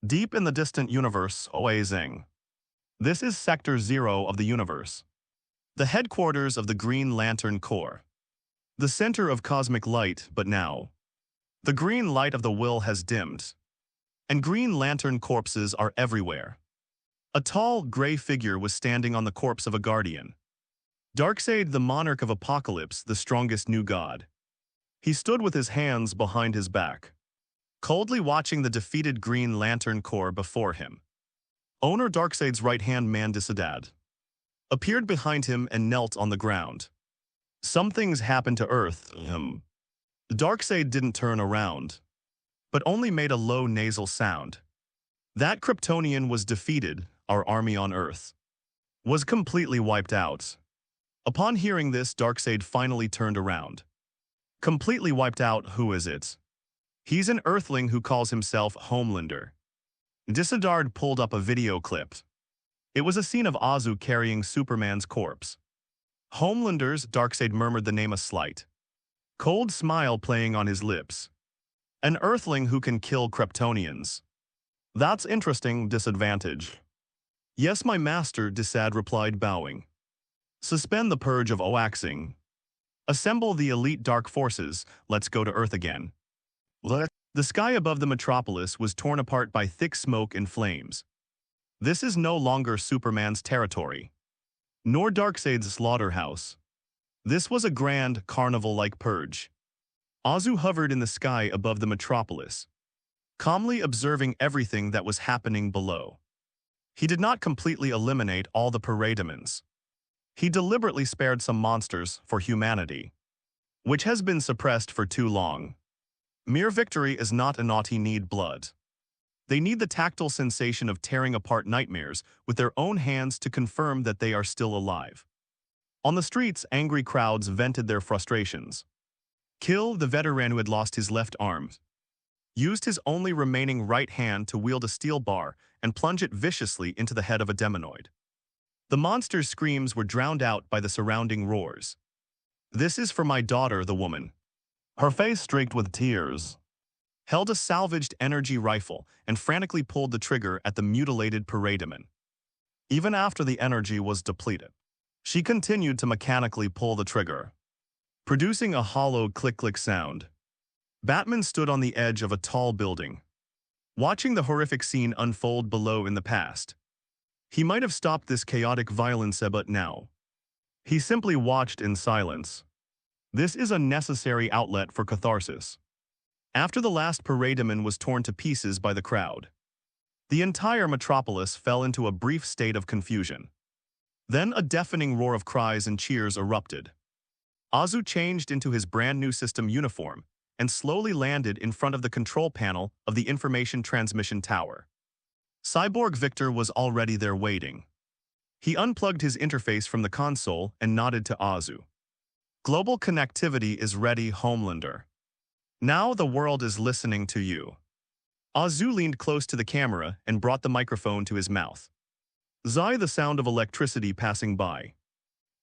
Deep in the distant universe, Oazing. This is Sector 0 of the universe. The headquarters of the Green Lantern Corps. The center of cosmic light, but now, the green light of the will has dimmed, and Green Lantern corpses are everywhere. A tall, gray figure was standing on the corpse of a guardian. Darkseid, the monarch of Apocalypse, the strongest new god. He stood with his hands behind his back, coldly watching the defeated Green Lantern Corps before him. Owner Darkseid's right-hand man Disadad appeared behind him and knelt on the ground. Some things happened to Earth. Darkseid didn't turn around, but only made a low nasal sound. That Kryptonian was defeated. Our army on Earth was completely wiped out. Upon hearing this, Darkseid finally turned around. Completely wiped out? Who is it? He's an Earthling who calls himself Homelander. Disadard pulled up a video clip. It was a scene of Azu carrying Superman's corpse. Homelander's, Darkseid murmured the name, a slight, cold smile playing on his lips. An Earthling who can kill Kryptonians. That's interesting. Disadvantage. Yes, my master, Disad replied, bowing. Suspend the purge of Oaxing. Assemble the elite dark forces. Let's go to Earth again. The sky above the metropolis was torn apart by thick smoke and flames. This is no longer Superman's territory, nor Darkseid's slaughterhouse. This was a grand, carnival-like purge. Azu hovered in the sky above the metropolis, calmly observing everything that was happening below. He did not completely eliminate all the parademons. He deliberately spared some monsters for humanity, which has been suppressed for too long. Mere victory is not enough. He need blood. They need the tactile sensation of tearing apart nightmares with their own hands to confirm that they are still alive. On the streets, angry crowds vented their frustrations. Kill, the veteran who had lost his left arm, used his only remaining right hand to wield a steel bar and plunge it viciously into the head of a demonoid. The monster's screams were drowned out by the surrounding roars. This is for my daughter, the woman, her face streaked with tears, held a salvaged energy rifle and frantically pulled the trigger at the mutilated parademon. Even after the energy was depleted, She continued to mechanically pull the trigger, producing a hollow click-click sound. Batman stood on the edge of a tall building, watching the horrific scene unfold below in the past. He might have stopped this chaotic violence, but now he simply watched in silence. This is a necessary outlet for catharsis. After the last parademon was torn to pieces by the crowd, the entire metropolis fell into a brief state of confusion. Then a deafening roar of cries and cheers erupted. Azu changed into his brand-new system uniform and slowly landed in front of the control panel of the information transmission tower. Cyborg Victor was already there waiting. He unplugged his interface from the console and nodded to Azu. Global connectivity is ready, Homelander. Now the world is listening to you. Azu leaned close to the camera and brought the microphone to his mouth. Zai, the sound of electricity passing by.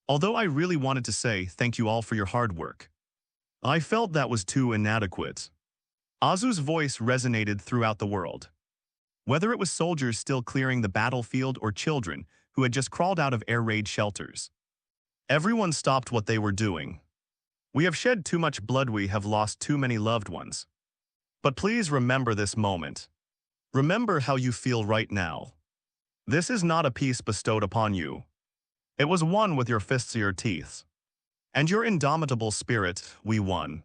Although I really wanted to say thank you all for your hard work, I felt that was too inadequate. Azu's voice resonated throughout the world. Whether it was soldiers still clearing the battlefield or children who had just crawled out of air raid shelters, everyone stopped what they were doing. We have shed too much blood, we have lost too many loved ones. But please remember this moment. Remember how you feel right now. This is not a peace bestowed upon you. It was won with your fists or your teeth. And your indomitable spirit, we won.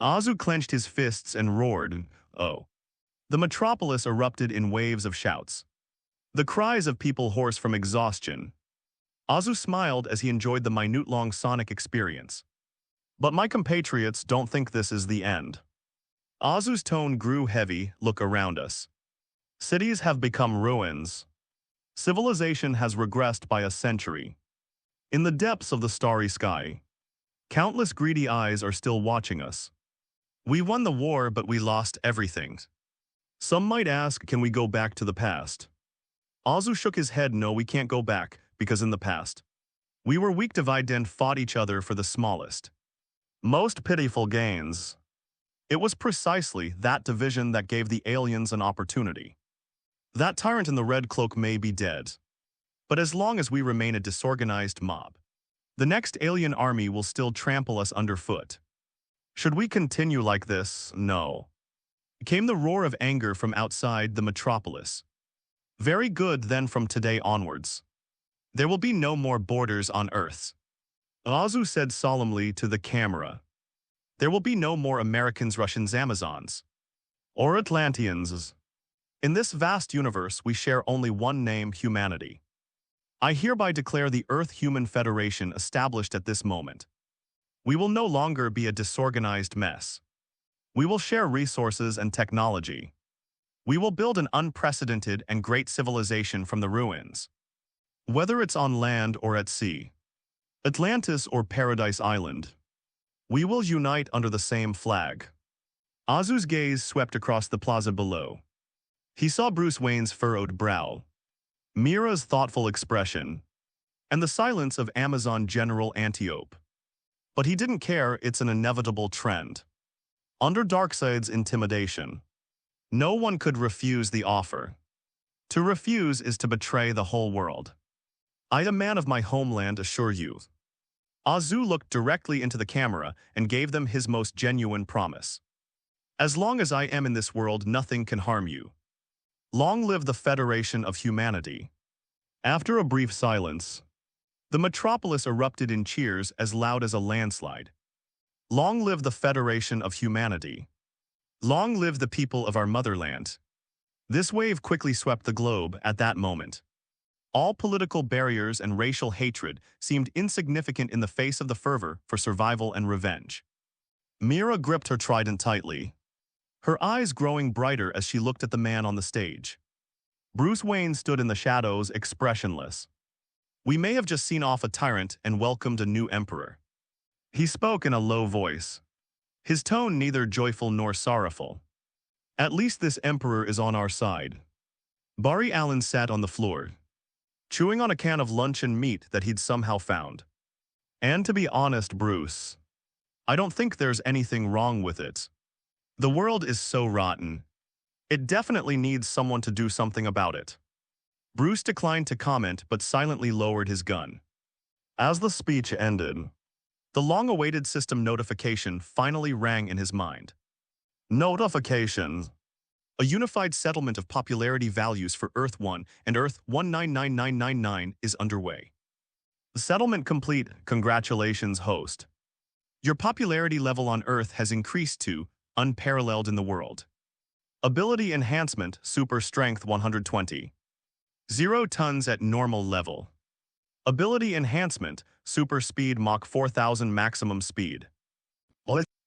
Azu clenched his fists and roared, "Oh." The metropolis erupted in waves of shouts. The cries of people hoarse from exhaustion. Azu smiled as he enjoyed the minute-long sonic experience. But my compatriots don't think this is the end. Azu's tone grew heavy. Look around us. Cities have become ruins. Civilization has regressed by a century. In the depths of the starry sky, countless greedy eyes are still watching us. We won the war, but we lost everything. Some might ask, can we go back to the past? Azu shook his head. No, we can't go back, because in the past, we were weak, divided, and fought each other for the smallest, most pitiful gains. It was precisely that division that gave the aliens an opportunity. That tyrant in the red cloak may be dead, but as long as we remain a disorganized mob, the next alien army will still trample us underfoot. Should we continue like this? No. Came the roar of anger from outside the metropolis. Very good, then from today onwards, there will be no more borders on Earth. Azu said solemnly to the camera. There will be no more Americans, Russians, Amazons, or Atlanteans. In this vast universe, we share only one name, humanity. I hereby declare the Earth Human Federation established at this moment. We will no longer be a disorganized mess. We will share resources and technology. We will build an unprecedented and great civilization from the ruins. Whether it's on land or at sea, Atlantis or Paradise Island, we will unite under the same flag. Azu's gaze swept across the plaza below. He saw Bruce Wayne's furrowed brow, Mira's thoughtful expression, and the silence of Amazon General Antiope. But he didn't care. It's an inevitable trend. Under Darkseid's intimidation, no one could refuse the offer. To refuse is to betray the whole world. I, a man of my homeland, assure you. Azu looked directly into the camera and gave them his most genuine promise. As long as I am in this world, nothing can harm you. Long live the Federation of Humanity. After a brief silence, the metropolis erupted in cheers as loud as a landslide. Long live the Federation of Humanity. Long live the people of our motherland. This wave quickly swept the globe at that moment. All political barriers and racial hatred seemed insignificant in the face of the fervor for survival and revenge. Mira gripped her trident tightly, her eyes growing brighter as she looked at the man on the stage. Bruce Wayne stood in the shadows, expressionless. We may have just seen off a tyrant and welcomed a new emperor. He spoke in a low voice, his tone neither joyful nor sorrowful. At least this emperor is on our side. Barry Allen sat on the floor, chewing on a can of luncheon meat that he'd somehow found. And to be honest, Bruce, I don't think there's anything wrong with it. The world is so rotten. It definitely needs someone to do something about it. Bruce declined to comment but silently lowered his gun. As the speech ended, the long-awaited system notification finally rang in his mind. Notification. A unified settlement of popularity values for Earth 1 and Earth 199999 is underway. Settlement complete. Congratulations, host. Your popularity level on Earth has increased to unparalleled in the world. Ability enhancement, super strength 120. 0 tons at normal level. Ability enhancement, super speed Mach 4000 maximum speed.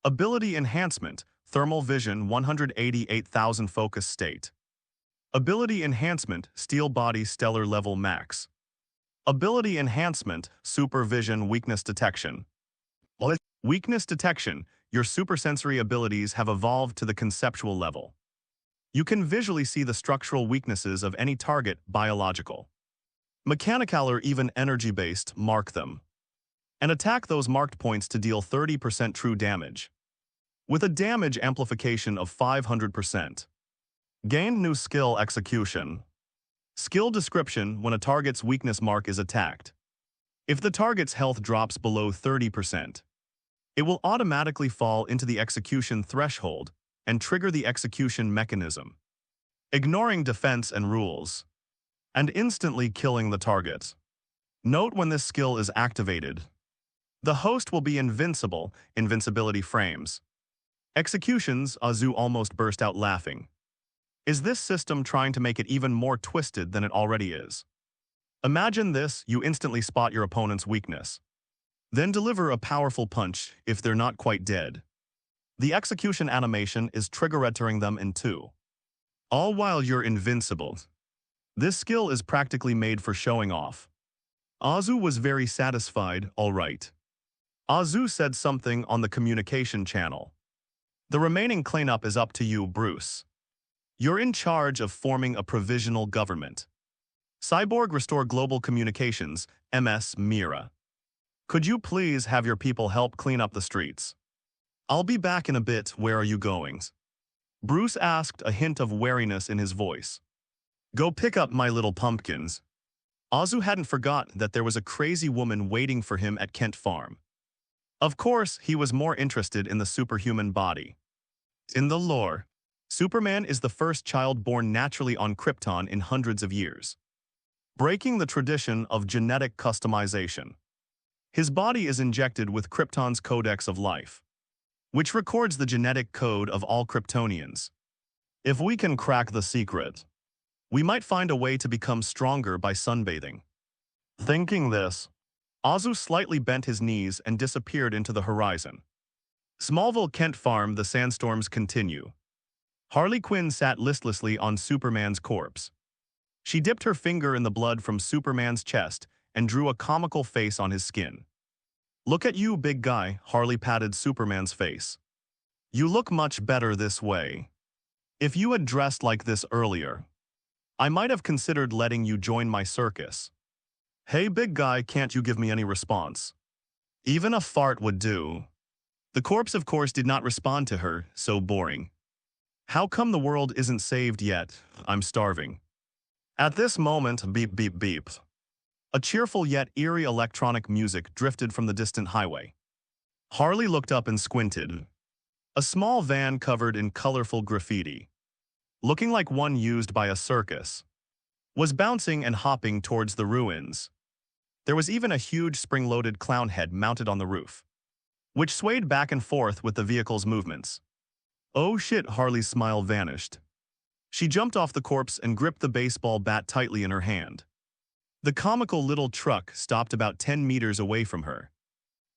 Ability enhancement, thermal vision 188,000 focus state. Ability enhancement, steel body stellar level max. Ability enhancement, super vision weakness detection. Weakness detection, your supersensory abilities have evolved to the conceptual level. You can visually see the structural weaknesses of any target, biological, mechanical or even energy-based, mark them, and attack those marked points to deal 30% true damage, with a damage amplification of 500%. Gain new skill execution. Skill description when a target's weakness mark is attacked. If the target's health drops below 30%, it will automatically fall into the execution threshold and trigger the execution mechanism, ignoring defense and rules, and instantly killing the target. Note when this skill is activated, the host will be invincible, invincibility frames. Executions, Azu almost burst out laughing. Is this system trying to make it even more twisted than it already is? Imagine this, you instantly spot your opponent's weakness. Then deliver a powerful punch if they're not quite dead. The execution animation is trigger-entering them in 2. All while you're invincible. This skill is practically made for showing off. Azu was very satisfied, all right. Azu said something on the communication channel. The remaining cleanup is up to you, Bruce. You're in charge of forming a provisional government. Cyborg Restore Global Communications, MS Mira. Could you please have your people help clean up the streets? I'll be back in a bit. Where are you going? Bruce asked, a hint of wariness in his voice. Go pick up my little pumpkins. Azu hadn't forgot that there was a crazy woman waiting for him at Kent Farm. Of course, he was more interested in the superhuman body. In the lore, Superman is the first child born naturally on Krypton in hundreds of years, breaking the tradition of genetic customization. His body is injected with Krypton's Codex of Life, which records the genetic code of all Kryptonians. If we can crack the secret, we might find a way to become stronger by sunbathing. Thinking this, Azu slightly bent his knees and disappeared into the horizon. Smallville Kent Farm, the sandstorms continue. Harley Quinn sat listlessly on Superman's corpse. She dipped her finger in the blood from Superman's chest and drew a comical face on his skin. Look at you, big guy, Harley patted Superman's face. You look much better this way. If you had dressed like this earlier, I might have considered letting you join my circus. Hey, big guy, can't you give me any response? Even a fart would do. The corpse, of course, did not respond to her, so boring. How come the world isn't saved yet? I'm starving. At this moment, beep, beep, beep. A cheerful yet eerie electronic music drifted from the distant highway. Harley looked up and squinted. A small van covered in colorful graffiti, looking like one used by a circus, was bouncing and hopping towards the ruins. There was even a huge spring-loaded clown head mounted on the roof, which swayed back and forth with the vehicle's movements. Oh shit, Harley's smile vanished. She jumped off the corpse and gripped the baseball bat tightly in her hand. The comical little truck stopped about 10 meters away from her.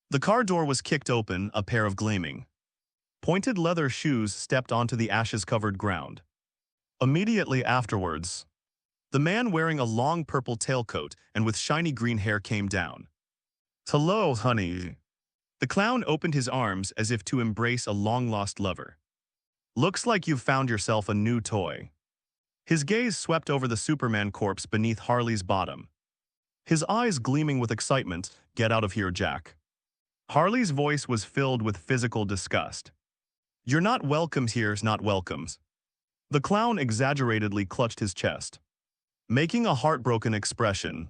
The car door was kicked open, a pair of gleaming, pointed leather shoes stepped onto the ashes-covered ground. Immediately afterwards, the man wearing a long purple tailcoat and with shiny green hair came down. Hello, honey. The clown opened his arms as if to embrace a long-lost lover. Looks like you've found yourself a new toy. His gaze swept over the Superman corpse beneath Harley's bottom, his eyes gleaming with excitement. Get out of here, Jack. Harley's voice was filled with physical disgust. You're not welcome here's not welcomes. The clown exaggeratedly clutched his chest, making a heartbroken expression.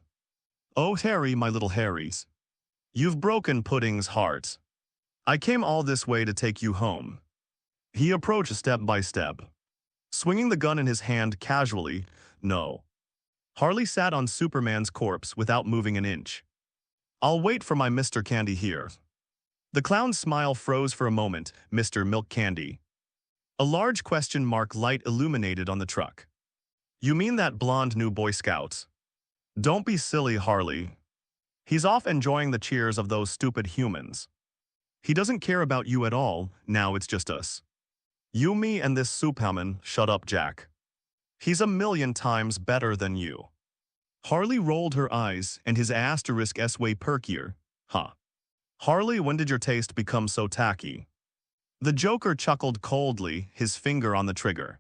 Oh, Harry, my little Harrys. You've broken Pudding's heart. I came all this way to take you home. He approached step by step, swinging the gun in his hand casually. No. Harley sat on Superman's corpse without moving an inch. I'll wait for my Mr. Candy here. The clown's smile froze for a moment. Mr. Milk Candy. A large question mark light illuminated on the truck. You mean that blonde new Boy Scout? Don't be silly, Harley. He's off enjoying the cheers of those stupid humans. He doesn't care about you at all. Now it's just us. You, me, and this Superman. Shut up, Jack. He's a million times better than you. Harley rolled her eyes, and his asterisk S way perkier. Huh. Harley, when did your taste become so tacky? The Joker chuckled coldly, his finger on the trigger.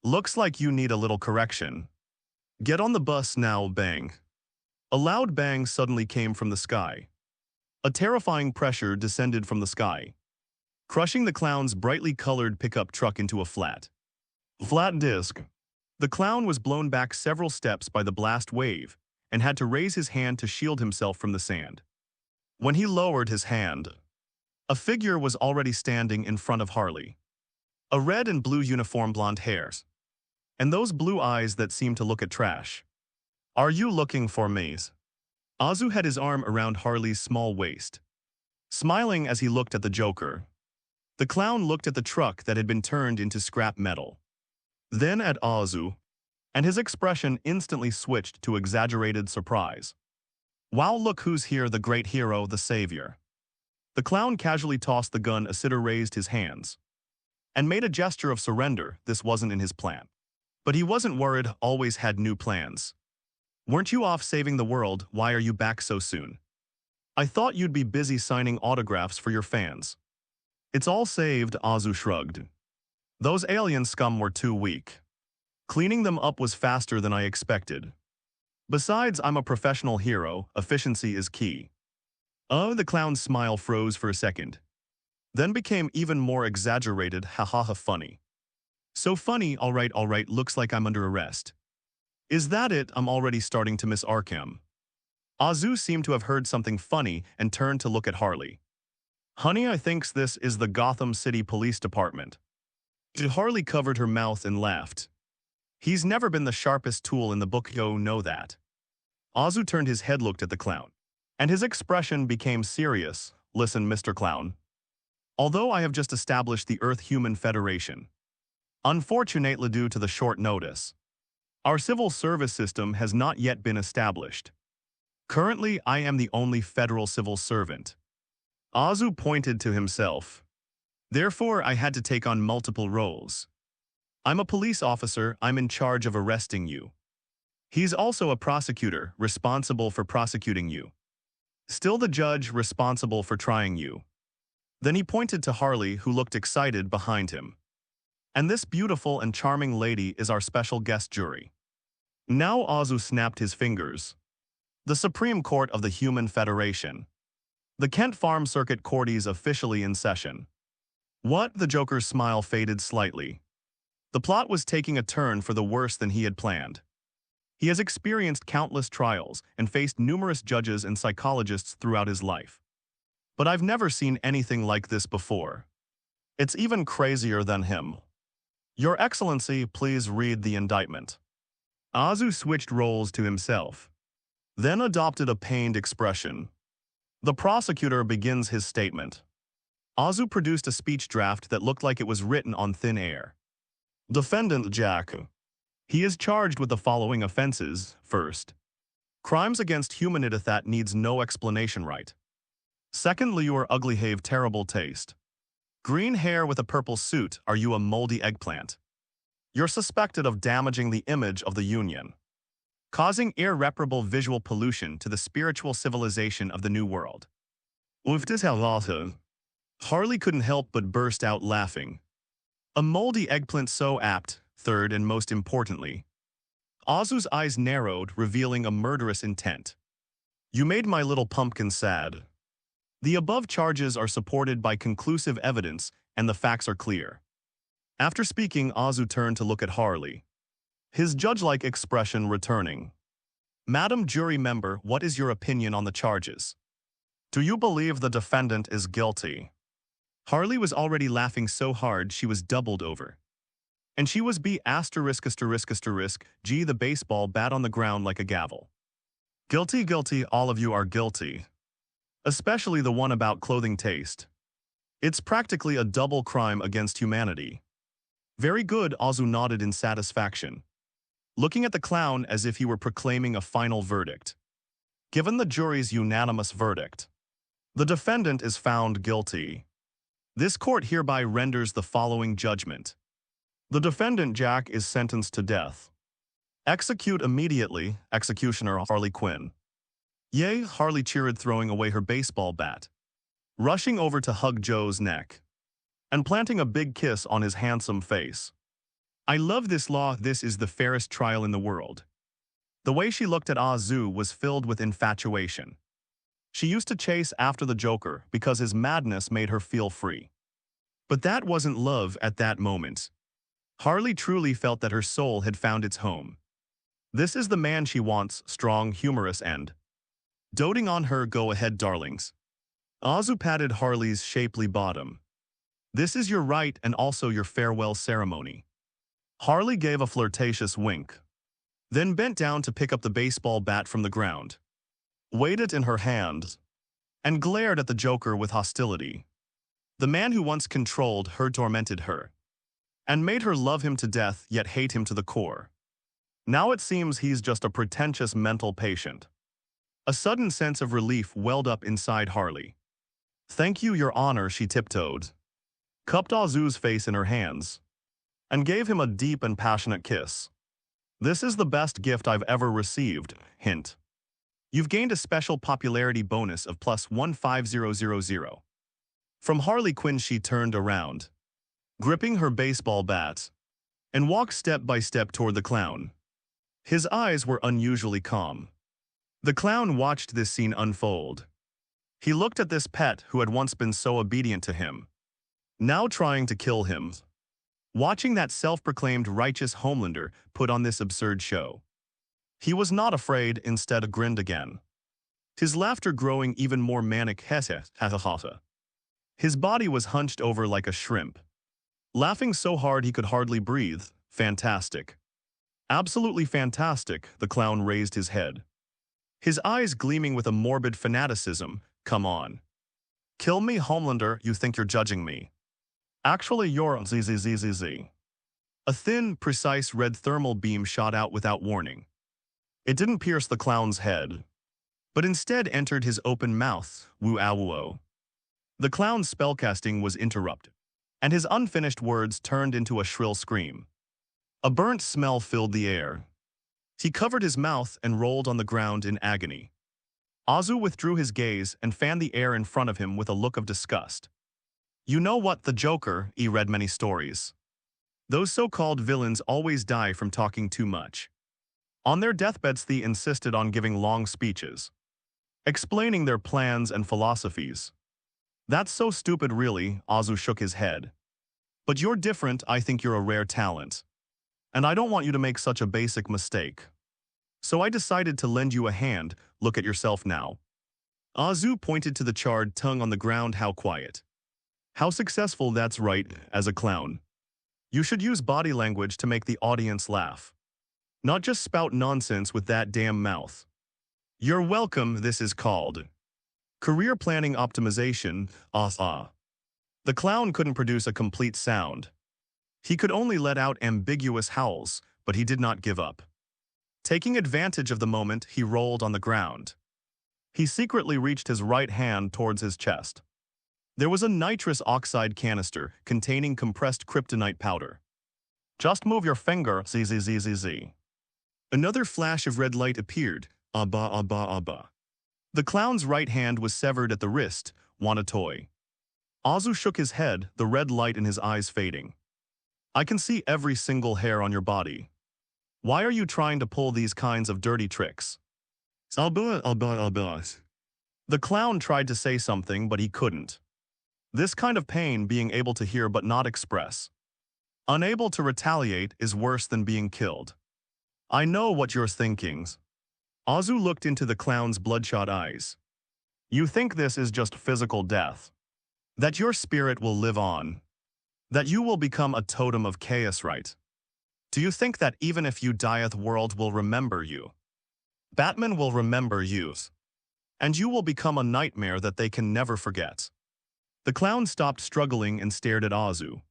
Looks like you need a little correction. Get on the bus now, bang. A loud bang suddenly came from the sky. A terrifying pressure descended from the sky, crushing the clown's brightly colored pickup truck into a flat disc. The clown was blown back several steps by the blast wave and had to raise his hand to shield himself from the sand. When he lowered his hand, a figure was already standing in front of Harley. A red and blue uniform, blonde hairs, and those blue eyes that seemed to look at trash. Are you looking for me? Azu had his arm around Harley's small waist, smiling as he looked at the Joker. The clown looked at the truck that had been turned into scrap metal, then at Azu, and his expression instantly switched to exaggerated surprise. Wow, look who's here, the great hero, the savior. The clown casually tossed the gun. Asitter raised his hands and made a gesture of surrender. This wasn't in his plan. But he wasn't worried, always had new plans. Weren't you off saving the world? Why are you back so soon? I thought you'd be busy signing autographs for your fans. It's all saved, Azu shrugged. Those alien scum were too weak. Cleaning them up was faster than I expected. Besides, I'm a professional hero. Efficiency is key. Oh, the clown's smile froze for a second, then became even more exaggerated. Ha ha ha, funny. So funny, all right, looks like I'm under arrest. Is that it? I'm already starting to miss Arkham. Azu seemed to have heard something funny and turned to look at Harley. Honey, I thinks this is the Gotham City Police Department. Harley covered her mouth and laughed. He's never been the sharpest tool in the book, you know that. Azu turned his head, looked at the clown, and his expression became serious. Listen, Mr. Clown. Although I have just established the Earth-Human Federation, unfortunately due to the short notice, our civil service system has not yet been established. Currently, I am the only federal civil servant. Azu pointed to himself. Therefore, I had to take on multiple roles. I'm a police officer. I'm in charge of arresting you. He's also a prosecutor, responsible for prosecuting you. Still the judge, responsible for trying you. Then he pointed to Harley, who looked excited behind him. And this beautiful and charming lady is our special guest jury. Now Azu snapped his fingers. The Supreme Court of the Human Federation. The Kent Farm Circuit Court is officially in session. What? The Joker's smile faded slightly. The plot was taking a turn for the worse than he had planned. He has experienced countless trials and faced numerous judges and psychologists throughout his life. But I've never seen anything like this before. It's even crazier than him. Your Excellency, please read the indictment. Azu switched roles to himself, then adopted a pained expression. The prosecutor begins his statement. Azu produced a speech draft that looked like it was written on thin air. Defendant Jack. He is charged with the following offenses. First, crimes against humanity that needs no explanation, right? Secondly, you are ugly, have terrible taste. Green hair with a purple suit, are you a moldy eggplant? You're suspected of damaging the image of the Union, causing irreparable visual pollution to the spiritual civilization of the New World. Harley couldn't help but burst out laughing. A moldy eggplant, so apt. Third, and most importantly, Azu's eyes narrowed, revealing a murderous intent. You made my little pumpkin sad. The above charges are supported by conclusive evidence, and the facts are clear. After speaking, Azu turned to look at Harley, his judge-like expression returning. Madam jury member, what is your opinion on the charges? Do you believe the defendant is guilty? Harley was already laughing so hard she was doubled over. And she was B asterisk asterisk asterisk G the baseball bat on the ground like a gavel. Guilty, guilty, all of you are guilty. Especially the one about clothing taste. It's practically a double crime against humanity. Very good, Azu nodded in satisfaction, looking at the clown as if he were proclaiming a final verdict. Given the jury's unanimous verdict, the defendant is found guilty. This court hereby renders the following judgment. The defendant, Jack, is sentenced to death. Execute immediately, executioner Harley Quinn. Yay, Harley cheered, throwing away her baseball bat, rushing over to hug Joe's neck, and planting a big kiss on his handsome face. I love this law, this is the fairest trial in the world. The way she looked at Azu was filled with infatuation. She used to chase after the Joker because his madness made her feel free. But that wasn't love at that moment. Harley truly felt that her soul had found its home. This is the man she wants, strong, humorous, and doting on her. Go ahead, darlings. Azu patted Harley's shapely bottom. This is your right and also your farewell ceremony. Harley gave a flirtatious wink, then bent down to pick up the baseball bat from the ground, weighed it in her hand, and glared at the Joker with hostility. The man who once controlled her tormented her, and made her love him to death yet hate him to the core. Now it seems he's just a pretentious mental patient. A sudden sense of relief welled up inside Harley. Thank you, Your Honor, she tiptoed, cupped Azu's face in her hands, and gave him a deep and passionate kiss. This is the best gift I've ever received, hint. You've gained a special popularity bonus of plus 15000. From Harley Quinn she turned around, gripping her baseball bat, and walked step by step toward the clown. His eyes were unusually calm. The clown watched this scene unfold. He looked at this pet who had once been so obedient to him, now trying to kill him. Watching that self-proclaimed righteous Homelander put on this absurd show. He was not afraid, instead grinned again, his laughter growing even more manic. His body was hunched over like a shrimp, laughing so hard he could hardly breathe. Fantastic. Absolutely fantastic, the clown raised his head, his eyes gleaming with a morbid fanaticism. Come on. Kill me, Homelander, you think you're judging me. Actually, you're zzzzz. A thin, precise red thermal beam shot out without warning. It didn't pierce the clown's head, but instead entered his open mouth. Woo-ah-woo-oh. The clown's spellcasting was interrupted, and his unfinished words turned into a shrill scream. A burnt smell filled the air. He covered his mouth and rolled on the ground in agony. Azu withdrew his gaze and fanned the air in front of him with a look of disgust. You know what, the Joker, he read many stories. Those so-called villains always die from talking too much. On their deathbeds they insisted on giving long speeches, explaining their plans and philosophies. That's so stupid really, Azu shook his head. But you're different, I think you're a rare talent. And I don't want you to make such a basic mistake. So I decided to lend you a hand, look at yourself now. Azu pointed to the charred tongue on the ground. How quiet. How successful, that's right, as a clown. You should use body language to make the audience laugh. Not just spout nonsense with that damn mouth. You're welcome, this is called career planning optimization, The clown couldn't produce a complete sound. He could only let out ambiguous howls, but he did not give up. Taking advantage of the moment, he rolled on the ground. He secretly reached his right hand towards his chest. There was a nitrous oxide canister containing compressed kryptonite powder. Just move your finger, zzzzz. Another flash of red light appeared. Abba. The clown's right hand was severed at the wrist. Want a toy? Azu shook his head, the red light in his eyes fading. I can see every single hair on your body. Why are you trying to pull these kinds of dirty tricks? The clown tried to say something, but he couldn't. This kind of pain, being able to hear but not express, unable to retaliate, is worse than being killed. I know what you're thinking. Azu looked into the clown's bloodshot eyes. You think this is just physical death. That your spirit will live on. That you will become a totem of chaos, right? Do you think that even if you die, the world will remember you? Batman will remember you. And you will become a nightmare that they can never forget. The clown stopped struggling and stared at Azu.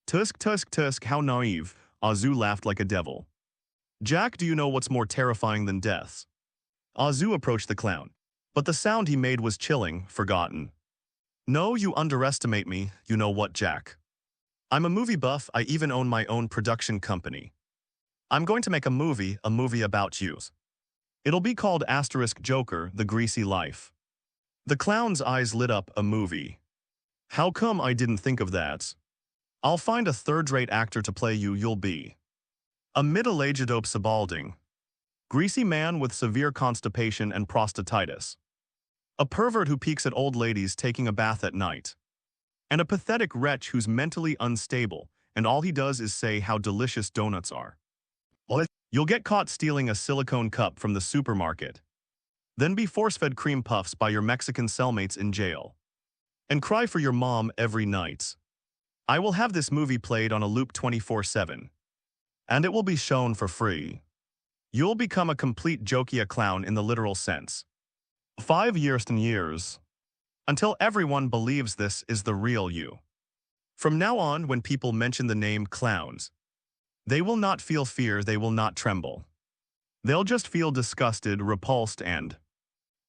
Tusk, tusk, tusk, how naive. Azu laughed like a devil. Jack, do you know what's more terrifying than death? Azu approached the clown, but the sound he made was chilling, forgotten. No, you underestimate me, you know what, Jack? I'm a movie buff, I even own my own production company. I'm going to make a movie about you. It'll be called Joker, The Greasy Life. The clown's eyes lit up. A movie. How come I didn't think of that? I'll find a third-rate actor to play you. You'll be a middle-aged dope sabalding. Greasy man with severe constipation and prostatitis. A pervert who peeks at old ladies taking a bath at night. And a pathetic wretch who's mentally unstable, and all he does is say how delicious donuts are. You'll get caught stealing a silicone cup from the supermarket. Then be force-fed cream puffs by your Mexican cellmates in jail. And cry for your mom every night. I will have this movie played on a loop 24/7. And it will be shown for free. You'll become a complete jokia clown in the literal sense. 5 years and years. Until everyone believes this is the real you. From now on, when people mention the name clowns, they will not feel fear, they will not tremble. They'll just feel disgusted, repulsed, and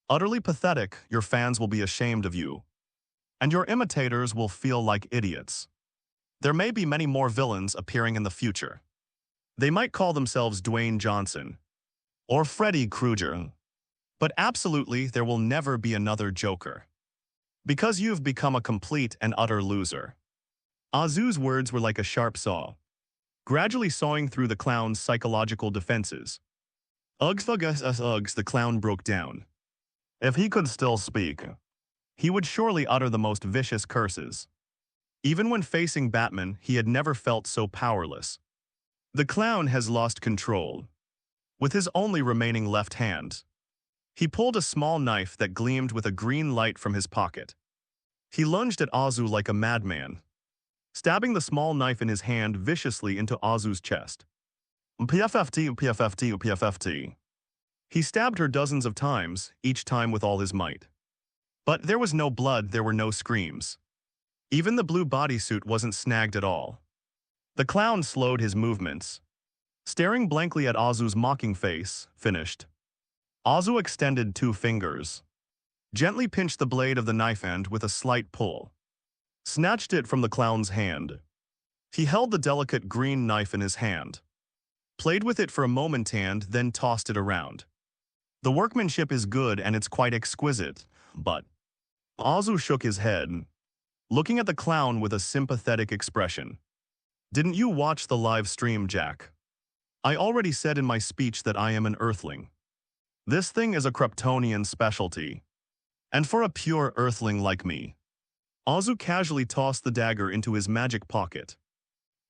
utterly pathetic. Your fans will be ashamed of you. And your imitators will feel like idiots. There may be many more villains appearing in the future. They might call themselves Dwayne Johnson or Freddy Krueger. But absolutely, there will never be another Joker. Because you've become a complete and utter loser. Azu's words were like a sharp saw, gradually sawing through the clown's psychological defenses. Uggs, the clown broke down. If he could still speak, he would surely utter the most vicious curses. Even when facing Batman, he had never felt so powerless. The clown has lost control. With his only remaining left hand, he pulled a small knife that gleamed with a green light from his pocket. He lunged at Azu like a madman, stabbing the small knife in his hand viciously into Azu's chest. PFFT, PFFT, PFFT. He stabbed her dozens of times, each time with all his might. But there was no blood, there were no screams. Even the blue bodysuit wasn't snagged at all. The clown slowed his movements, staring blankly at Azu's mocking face, finished. Azu extended 2 fingers, gently pinched the blade of the knife end with a slight pull, snatched it from the clown's hand. He held the delicate green knife in his hand, played with it for a moment and then tossed it around. The workmanship is good and it's quite exquisite, but Azu shook his head, looking at the clown with a sympathetic expression. Didn't you watch the live stream, Jack? I already said in my speech that I am an Earthling. This thing is a Kryptonian specialty. And for a pure Earthling like me. Azu casually tossed the dagger into his magic pocket.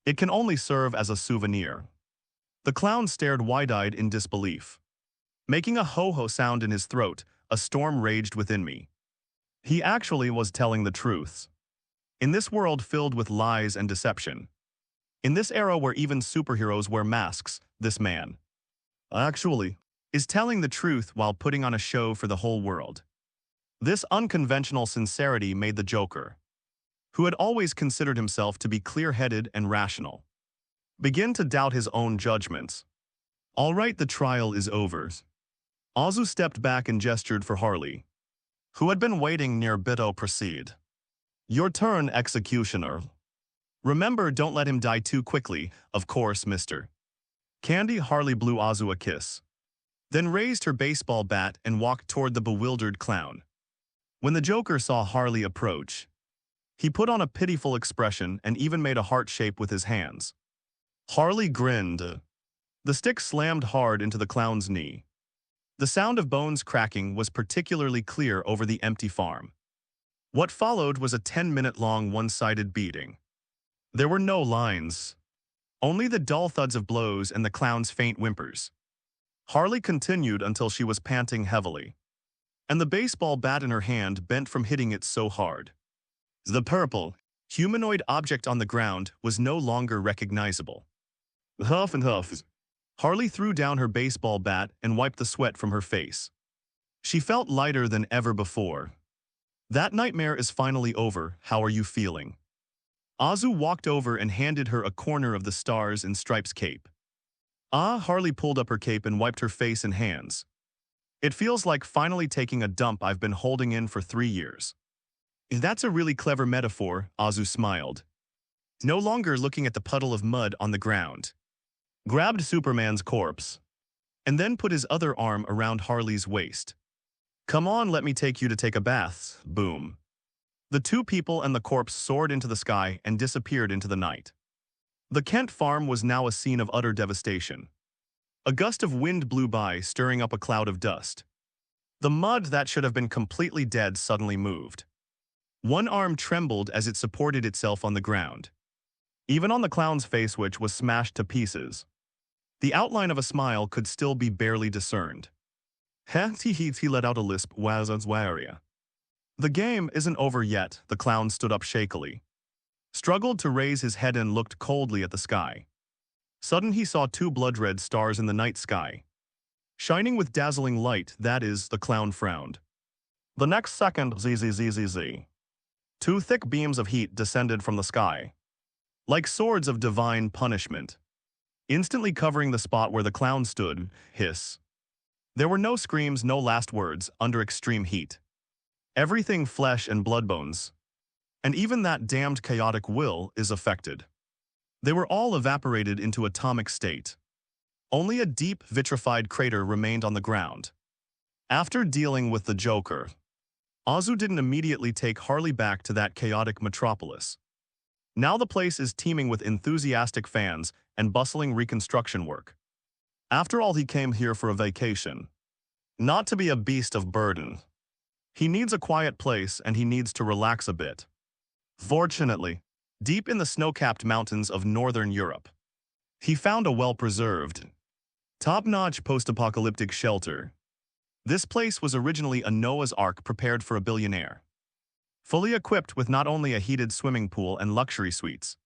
It can only serve as a souvenir. The clown stared wide-eyed in disbelief. Making a ho-ho sound in his throat, a storm raged within me. He actually was telling the truth. In this world filled with lies and deception. In this era where even superheroes wear masks, this man actually is telling the truth while putting on a show for the whole world. This unconventional sincerity made the Joker, who had always considered himself to be clear-headed and rational, begin to doubt his own judgments. All right, the trial is over. Azu stepped back and gestured for Harley, who had been waiting near Bito. Proceed. Your turn, executioner. Remember, don't let him die too quickly, of course, mister. Candy. Harley blew Azu a kiss, then raised her baseball bat and walked toward the bewildered clown. When the Joker saw Harley approach, he put on a pitiful expression and even made a heart shape with his hands. Harley grinned. The stick slammed hard into the clown's knee. The sound of bones cracking was particularly clear over the empty farm. What followed was a 10-minute-long one-sided beating. There were no lines, only the dull thuds of blows and the clown's faint whimpers. Harley continued until she was panting heavily. and the baseball bat in her hand bent from hitting it so hard. The purple, humanoid object on the ground was no longer recognizable. Huff and huff. Harley threw down her baseball bat and wiped the sweat from her face. She felt lighter than ever before. That nightmare is finally over. How are you feeling? Azu walked over and handed her a corner of the Stars and Stripes cape. Harley pulled up her cape and wiped her face and hands. It feels like finally taking a dump I've been holding in for 3 years. That's a really clever metaphor, Azu smiled. No longer looking at the puddle of mud on the ground. Grabbed Superman's corpse, and then put his other arm around Harley's waist. Come on, let me take you to take a bath. Boom. The two people and the corpse soared into the sky and disappeared into the night. The Kent farm was now a scene of utter devastation. A gust of wind blew by, stirring up a cloud of dust. The mud that should have been completely dead suddenly moved. One arm trembled as it supported itself on the ground. Even on the clown's face, which was smashed to pieces, the outline of a smile could still be barely discerned. He let out a lisp. The game isn't over yet, the clown stood up shakily. Struggled to raise his head and looked coldly at the sky. Sudden he saw 2 blood-red stars in the night sky. Shining with dazzling light, that is, the clown frowned. The next second, zzz. 2 thick beams of heat descended from the sky, like swords of divine punishment, instantly covering the spot where the clown stood. Hiss. There were no screams, no last words, under extreme heat. Everything flesh and blood bones. And even that damned chaotic will is affected. They were all evaporated into atomic state. Only a deep, vitrified crater remained on the ground. After dealing with the Joker, Azu didn't immediately take Harley back to that chaotic metropolis. Now the place is teeming with enthusiastic fans and bustling reconstruction work. After all, he came here for a vacation. Not to be a beast of burden. He needs a quiet place and he needs to relax a bit. Fortunately, deep in the snow-capped mountains of northern Europe, he found a well-preserved, top-notch post-apocalyptic shelter. This place was originally a Noah's Ark prepared for a billionaire. Fully equipped with not only a heated swimming pool and luxury suites,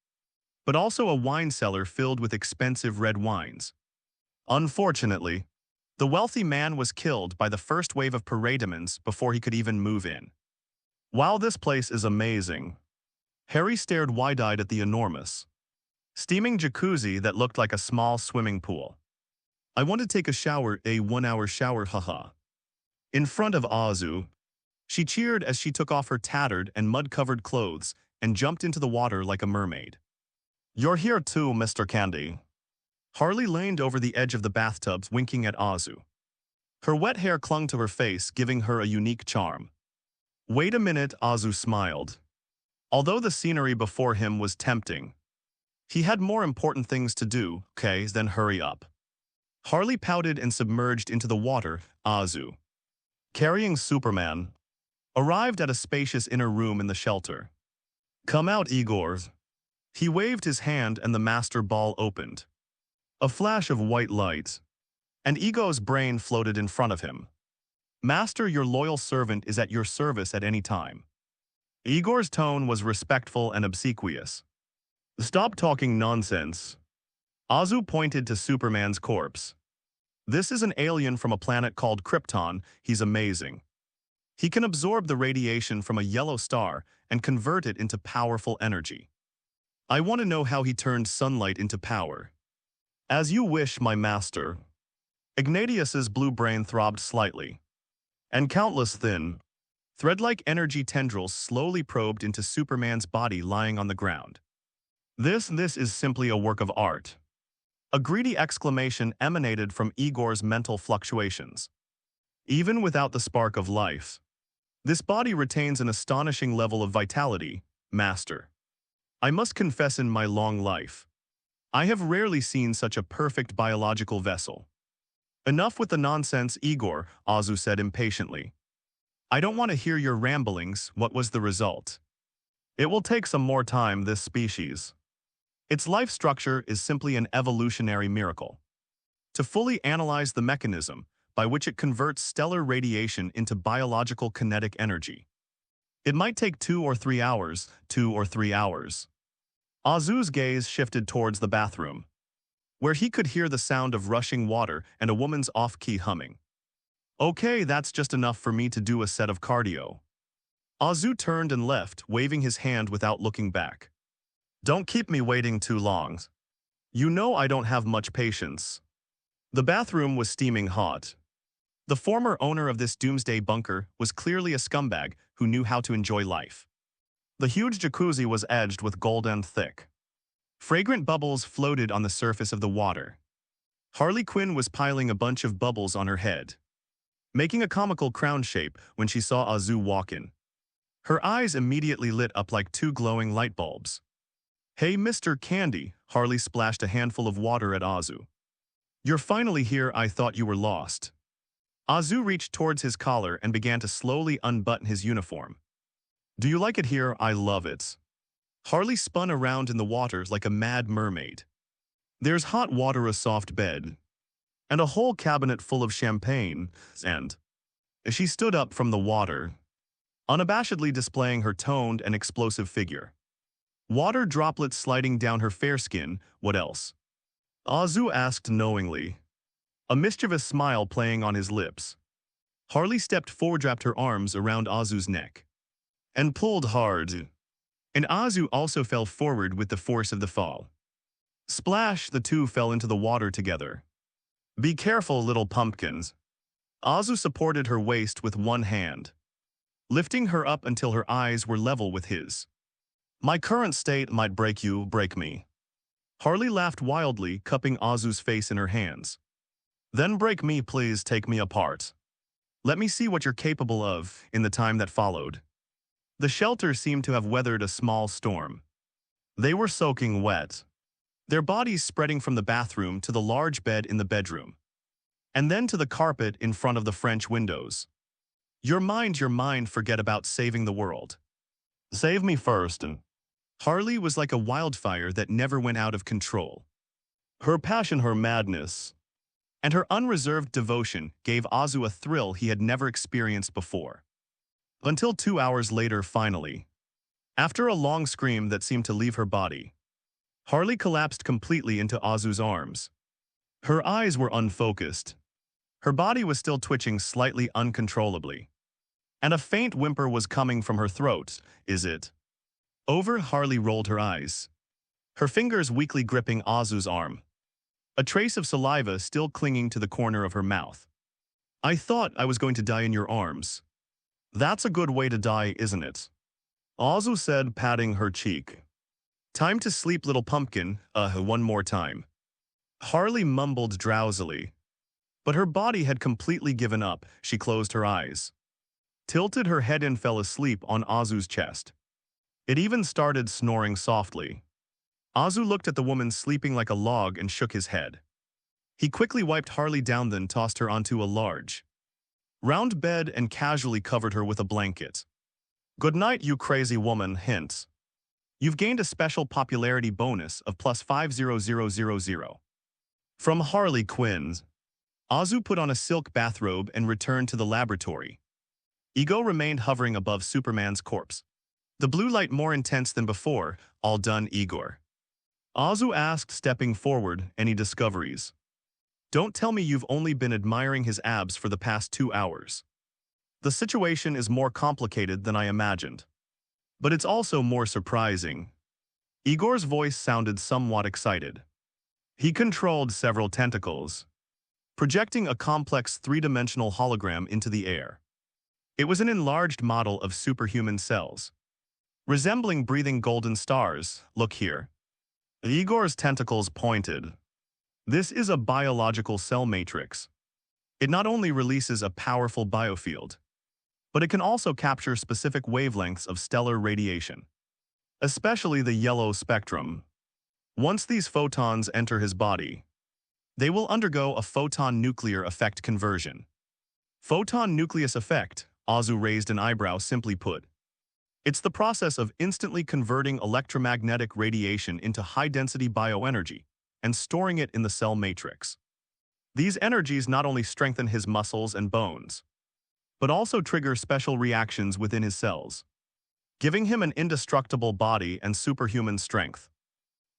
but also a wine cellar filled with expensive red wines. Unfortunately, the wealthy man was killed by the first wave of parademons before he could even move in. While this place is amazing, Harry stared wide-eyed at the enormous, steaming jacuzzi that looked like a small swimming pool. I want to take a shower, a 1-hour shower, haha. In front of Azu, she cheered as she took off her tattered and mud-covered clothes and jumped into the water like a mermaid. You're here too, Mr. Candy. Harley leaned over the edge of the bathtub, winking at Azu. Her wet hair clung to her face, giving her a unique charm. Wait a minute, Azu smiled. Although the scenery before him was tempting, he had more important things to do, okay, then hurry up. Harley pouted and submerged into the water. Azu, carrying Superman, arrived at a spacious inner room in the shelter. Come out, Igor. He waved his hand and the master ball opened. A flash of white light, and Ego's brain floated in front of him. Master, your loyal servant is at your service at any time. Igor's tone was respectful and obsequious. Stop talking nonsense. Azu pointed to Superman's corpse. This is an alien from a planet called Krypton. He's amazing. He can absorb the radiation from a yellow star and convert it into powerful energy. I want to know how he turned sunlight into power. As you wish, my master. Ignatius's blue brain throbbed slightly, and countless thin, thread-like energy tendrils slowly probed into Superman's body lying on the ground. This is simply a work of art. A greedy exclamation emanated from Igor's mental fluctuations. Even without the spark of life, this body retains an astonishing level of vitality, master. I must confess, in my long life, I have rarely seen such a perfect biological vessel. Enough with the nonsense, Igor, Azu said impatiently. I don't want to hear your ramblings. What was the result? It will take some more time, this species. Its life structure is simply an evolutionary miracle. To fully analyze the mechanism, by which it converts stellar radiation into biological kinetic energy. It might take 2 or 3 hours, 2 or 3 hours. Azu's gaze shifted towards the bathroom, where he could hear the sound of rushing water and a woman's off-key humming. Okay, that's just enough for me to do a set of cardio. Azu turned and left, waving his hand without looking back. Don't keep me waiting too long. You know I don't have much patience. The bathroom was steaming hot. The former owner of this doomsday bunker was clearly a scumbag who knew how to enjoy life. The huge jacuzzi was edged with gold and thick. Fragrant bubbles floated on the surface of the water. Harley Quinn was piling a bunch of bubbles on her head, making a comical crown shape when she saw Azu walk in. Her eyes immediately lit up like 2 glowing light bulbs. Hey, Mr. Candy, Harley splashed a handful of water at Azu. You're finally here, I thought you were lost. Azu reached towards his collar and began to slowly unbutton his uniform. Do you like it here? I love it. Harley spun around in the water like a mad mermaid. There's hot water, a soft bed, and a whole cabinet full of champagne, and she stood up from the water, unabashedly displaying her toned and explosive figure. Water droplets sliding down her fair skin, what else? Azu asked knowingly, a mischievous smile playing on his lips. Harley stepped forward, wrapped her arms around Azu's neck, and pulled hard. And Azu also fell forward with the force of the fall. Splash, the two fell into the water together. Be careful, little pumpkins. Azu supported her waist with one hand, lifting her up until her eyes were level with his. My current state might break you, break me. Harley laughed wildly, cupping Azu's face in her hands. Then break me, please, take me apart. Let me see what you're capable of. In the time that followed, the shelter seemed to have weathered a small storm. They were soaking wet, their bodies spreading from the bathroom to the large bed in the bedroom, and then to the carpet in front of the French windows. Your mind, forget about saving the world. Save me first. Harley was like a wildfire that never went out of control. Her passion, her madness, and her unreserved devotion gave Azu a thrill he had never experienced before. Until 2 hours later, finally, after a long scream that seemed to leave her body, Harley collapsed completely into Azu's arms. Her eyes were unfocused. Her body was still twitching slightly uncontrollably, and a faint whimper was coming from her throat. Is it over? Harley rolled her eyes, her fingers weakly gripping Azu's arm, a trace of saliva still clinging to the corner of her mouth. I thought I was going to die in your arms. That's a good way to die, isn't it? Azu said, patting her cheek. Time to sleep, little pumpkin, one more time. Harley mumbled drowsily, but her body had completely given up. She closed her eyes, tilted her head and fell asleep on Azu's chest. It even started snoring softly. Azu looked at the woman sleeping like a log and shook his head. He quickly wiped Harley down, then tossed her onto a large, round bed and casually covered her with a blanket. Good night, you crazy woman, hint. You've gained a special popularity bonus of plus 50000. From Harley Quinn. Azu put on a silk bathrobe and returned to the laboratory. Ego remained hovering above Superman's corpse, the blue light more intense than before. All done, Igor? Azu asked, stepping forward. Any discoveries? Don't tell me you've only been admiring his abs for the past 2 hours. The situation is more complicated than I imagined, but it's also more surprising. Igor's voice sounded somewhat excited. He controlled several tentacles, projecting a complex 3-dimensional hologram into the air. It was an enlarged model of superhuman cells, resembling breathing golden stars. Look here. Igor's tentacles pointed. This is a biological cell matrix. It not only releases a powerful biofield, but it can also capture specific wavelengths of stellar radiation, especially the yellow spectrum. Once these photons enter his body, they will undergo a photon nuclear effect conversion. Photon nucleus effect, Azu raised an eyebrow. Simply put, it's the process of instantly converting electromagnetic radiation into high-density bioenergy and storing it in the cell matrix. These energies not only strengthen his muscles and bones, but also trigger special reactions within his cells, giving him an indestructible body and superhuman strength,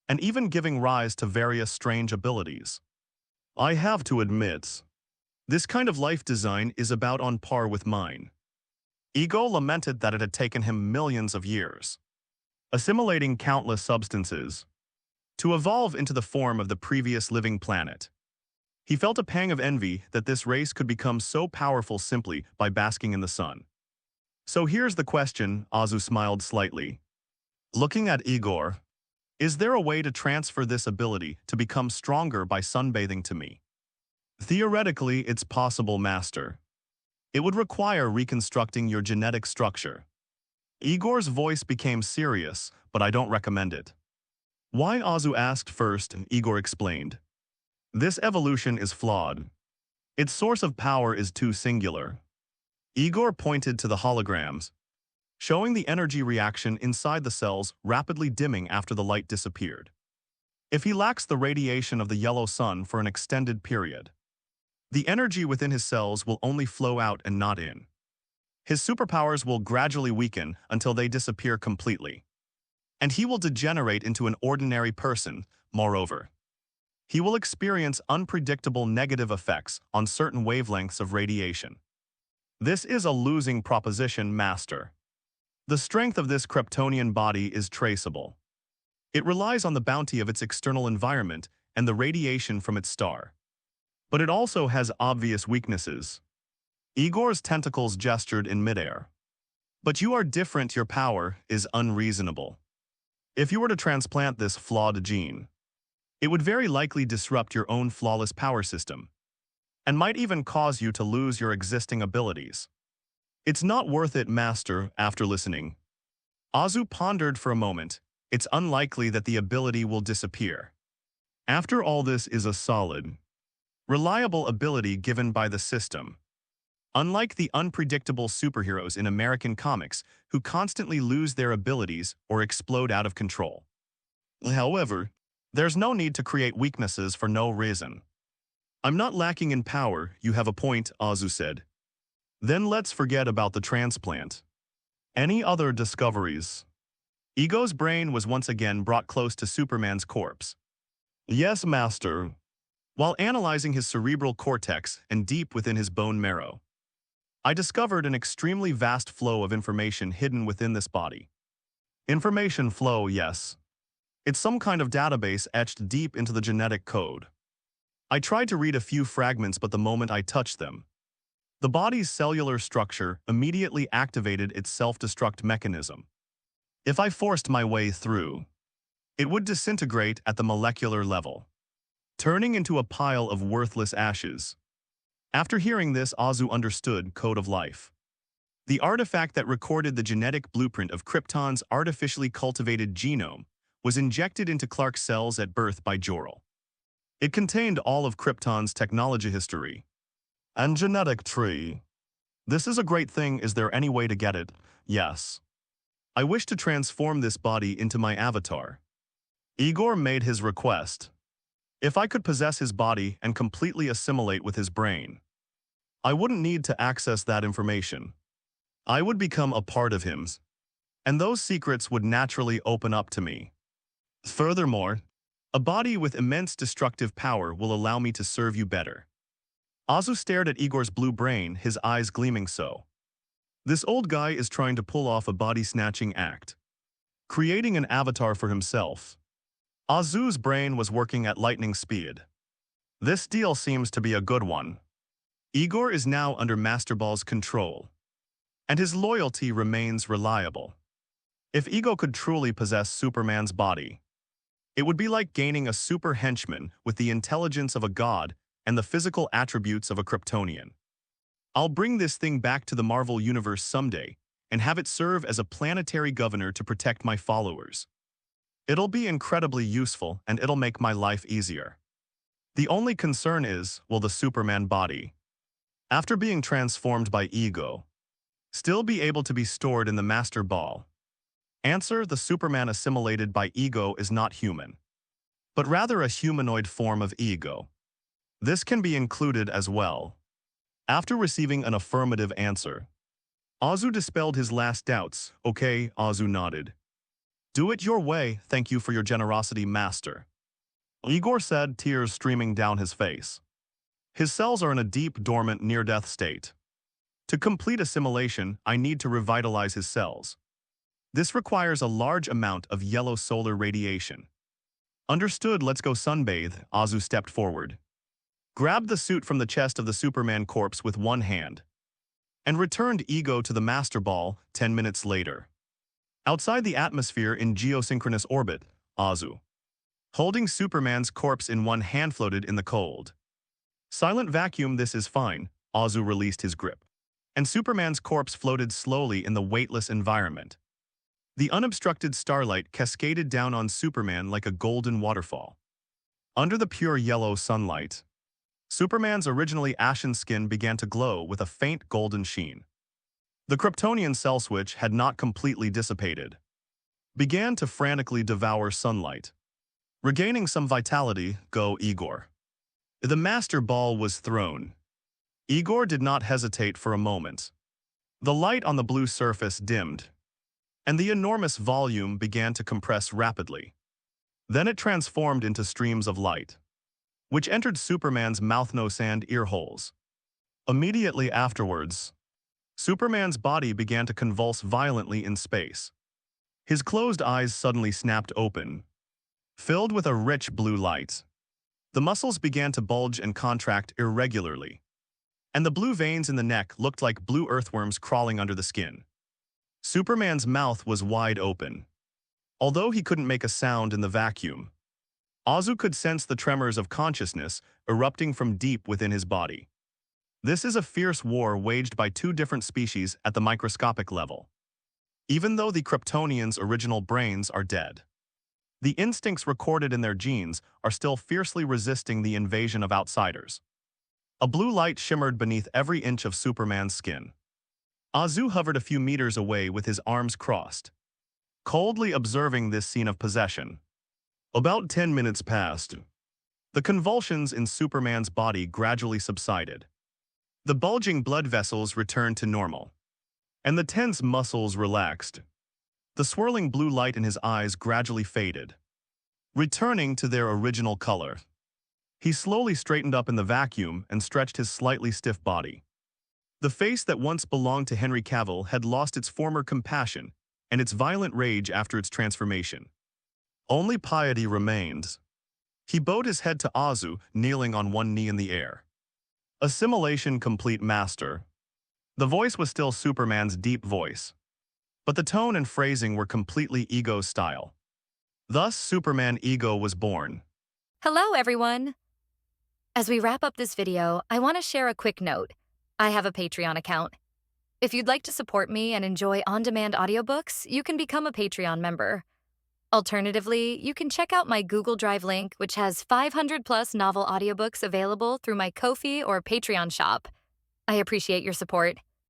and even giving rise to various strange abilities. I have to admit, this kind of life design is about on par with mine. Ego lamented that it had taken him millions of years, assimilating countless substances, to evolve into the form of the previous living planet. He felt a pang of envy that this race could become so powerful simply by basking in the sun. So here's the question, Azu smiled slightly. Looking at Igor, is there a way to transfer this ability to become stronger by sunbathing to me? Theoretically, it's possible, Master. It would require reconstructing your genetic structure. Igor's voice became serious, but I don't recommend it. Why? Azu asked first, Igor explained. This evolution is flawed. Its source of power is too singular. Igor pointed to the holograms, showing the energy reaction inside the cells rapidly dimming after the light disappeared. If he lacks the radiation of the yellow sun for an extended period, the energy within his cells will only flow out and not in. His superpowers will gradually weaken until they disappear completely. And he will degenerate into an ordinary person, moreover. He will experience unpredictable negative effects on certain wavelengths of radiation. This is a losing proposition, Master. The strength of this Kryptonian body is traceable. It relies on the bounty of its external environment and the radiation from its star. But it also has obvious weaknesses. Igor's tentacles gestured in midair. But you are different, your power is unreasonable. If you were to transplant this flawed gene, it would very likely disrupt your own flawless power system, and might even cause you to lose your existing abilities. It's not worth it, Master, after listening. Azu pondered for a moment. It's unlikely that the ability will disappear. After all, this is a solid, reliable ability given by the system. Unlike the unpredictable superheroes in American comics who constantly lose their abilities or explode out of control. However, there's no need to create weaknesses for no reason. I'm not lacking in power, you have a point, Azu said. Then let's forget about the transplant. Any other discoveries? Ego's brain was once again brought close to Superman's corpse. Yes, Master. While analyzing his cerebral cortex and deep within his bone marrow, I discovered an extremely vast flow of information hidden within this body. Information flow, yes. It's some kind of database etched deep into the genetic code. I tried to read a few fragments, but the moment I touched them, the body's cellular structure immediately activated its self-destruct mechanism. If I forced my way through, it would disintegrate at the molecular level, turning into a pile of worthless ashes. After hearing this, Azu understood Code of Life. The artifact that recorded the genetic blueprint of Krypton's artificially cultivated genome was injected into Clark's cells at birth by Jor-El. It contained all of Krypton's technology history and genetic tree. This is a great thing. Is there any way to get it? Yes. I wish to transform this body into my avatar. Igor made his request. If I could possess his body and completely assimilate with his brain, I wouldn't need to access that information. I would become a part of him, and those secrets would naturally open up to me. Furthermore, a body with immense destructive power will allow me to serve you better. Azu stared at Igor's blue brain, his eyes gleaming so. This old guy is trying to pull off a body-snatching act, creating an avatar for himself. Azu's brain was working at lightning speed. This deal seems to be a good one. Igor is now under Master Ball's control, and his loyalty remains reliable. If Ego could truly possess Superman's body, it would be like gaining a super henchman with the intelligence of a god and the physical attributes of a Kryptonian. I'll bring this thing back to the Marvel Universe someday and have it serve as a planetary governor to protect my followers. It'll be incredibly useful and it'll make my life easier. The only concern is, will the Superman body, after being transformed by Ego, still be able to be stored in the Master Ball? Answer: the Superman assimilated by Ego is not human, but rather a humanoid form of Ego. This can be included as well. After receiving an affirmative answer, Azu dispelled his last doubts. Okay, Azu nodded. Do it your way, thank you for your generosity, master. Igor said, tears streaming down his face. His cells are in a deep, dormant, near-death state. To complete assimilation, I need to revitalize his cells. This requires a large amount of yellow solar radiation. Understood, let's go sunbathe, Azu stepped forward. Grabbed the suit from the chest of the Superman corpse with one hand, and returned Ego to the Master Ball 10 minutes later. Outside the atmosphere in geosynchronous orbit, Azu, holding Superman's corpse in one hand, floated in the cold. Silent vacuum, this is fine, Azu released his grip, and Superman's corpse floated slowly in the weightless environment. The unobstructed starlight cascaded down on Superman like a golden waterfall. Under the pure yellow sunlight, Superman's originally ashen skin began to glow with a faint golden sheen. The Kryptonian cell switch had not completely dissipated. Began to frantically devour sunlight. Regaining some vitality, go Igor. The Master Ball was thrown. Igor did not hesitate for a moment. The light on the blue surface dimmed, and the enormous volume began to compress rapidly. Then it transformed into streams of light, which entered Superman's mouth, nose, and ear holes. Immediately afterwards, Superman's body began to convulse violently in space. His closed eyes suddenly snapped open, filled with a rich blue light. The muscles began to bulge and contract irregularly, and the blue veins in the neck looked like blue earthworms crawling under the skin. Superman's mouth was wide open. Although he couldn't make a sound in the vacuum, Azu could sense the tremors of consciousness erupting from deep within his body. This is a fierce war waged by two different species at the microscopic level. Even though the Kryptonians' original brains are dead, the instincts recorded in their genes are still fiercely resisting the invasion of outsiders. A blue light shimmered beneath every inch of Superman's skin. Azu hovered a few meters away with his arms crossed, coldly observing this scene of possession. About 10 minutes passed. The convulsions in Superman's body gradually subsided. The bulging blood vessels returned to normal, and the tense muscles relaxed. The swirling blue light in his eyes gradually faded, returning to their original color. He slowly straightened up in the vacuum and stretched his slightly stiff body. The face that once belonged to Henry Cavill had lost its former compassion and its violent rage after its transformation. Only piety remained. He bowed his head to Azu, kneeling on one knee in the air. Assimilation complete, master. The voice was still Superman's deep voice, but the tone and phrasing were completely Ego style. Thus, Superman Ego was born. Hello, everyone. As we wrap up this video, I want to share a quick note. I have a Patreon account. If you'd like to support me and enjoy on-demand audiobooks, you can become a Patreon member. Alternatively, you can check out my Google Drive link, which has 500+ novel audiobooks available through my Ko-fi or Patreon shop. I appreciate your support.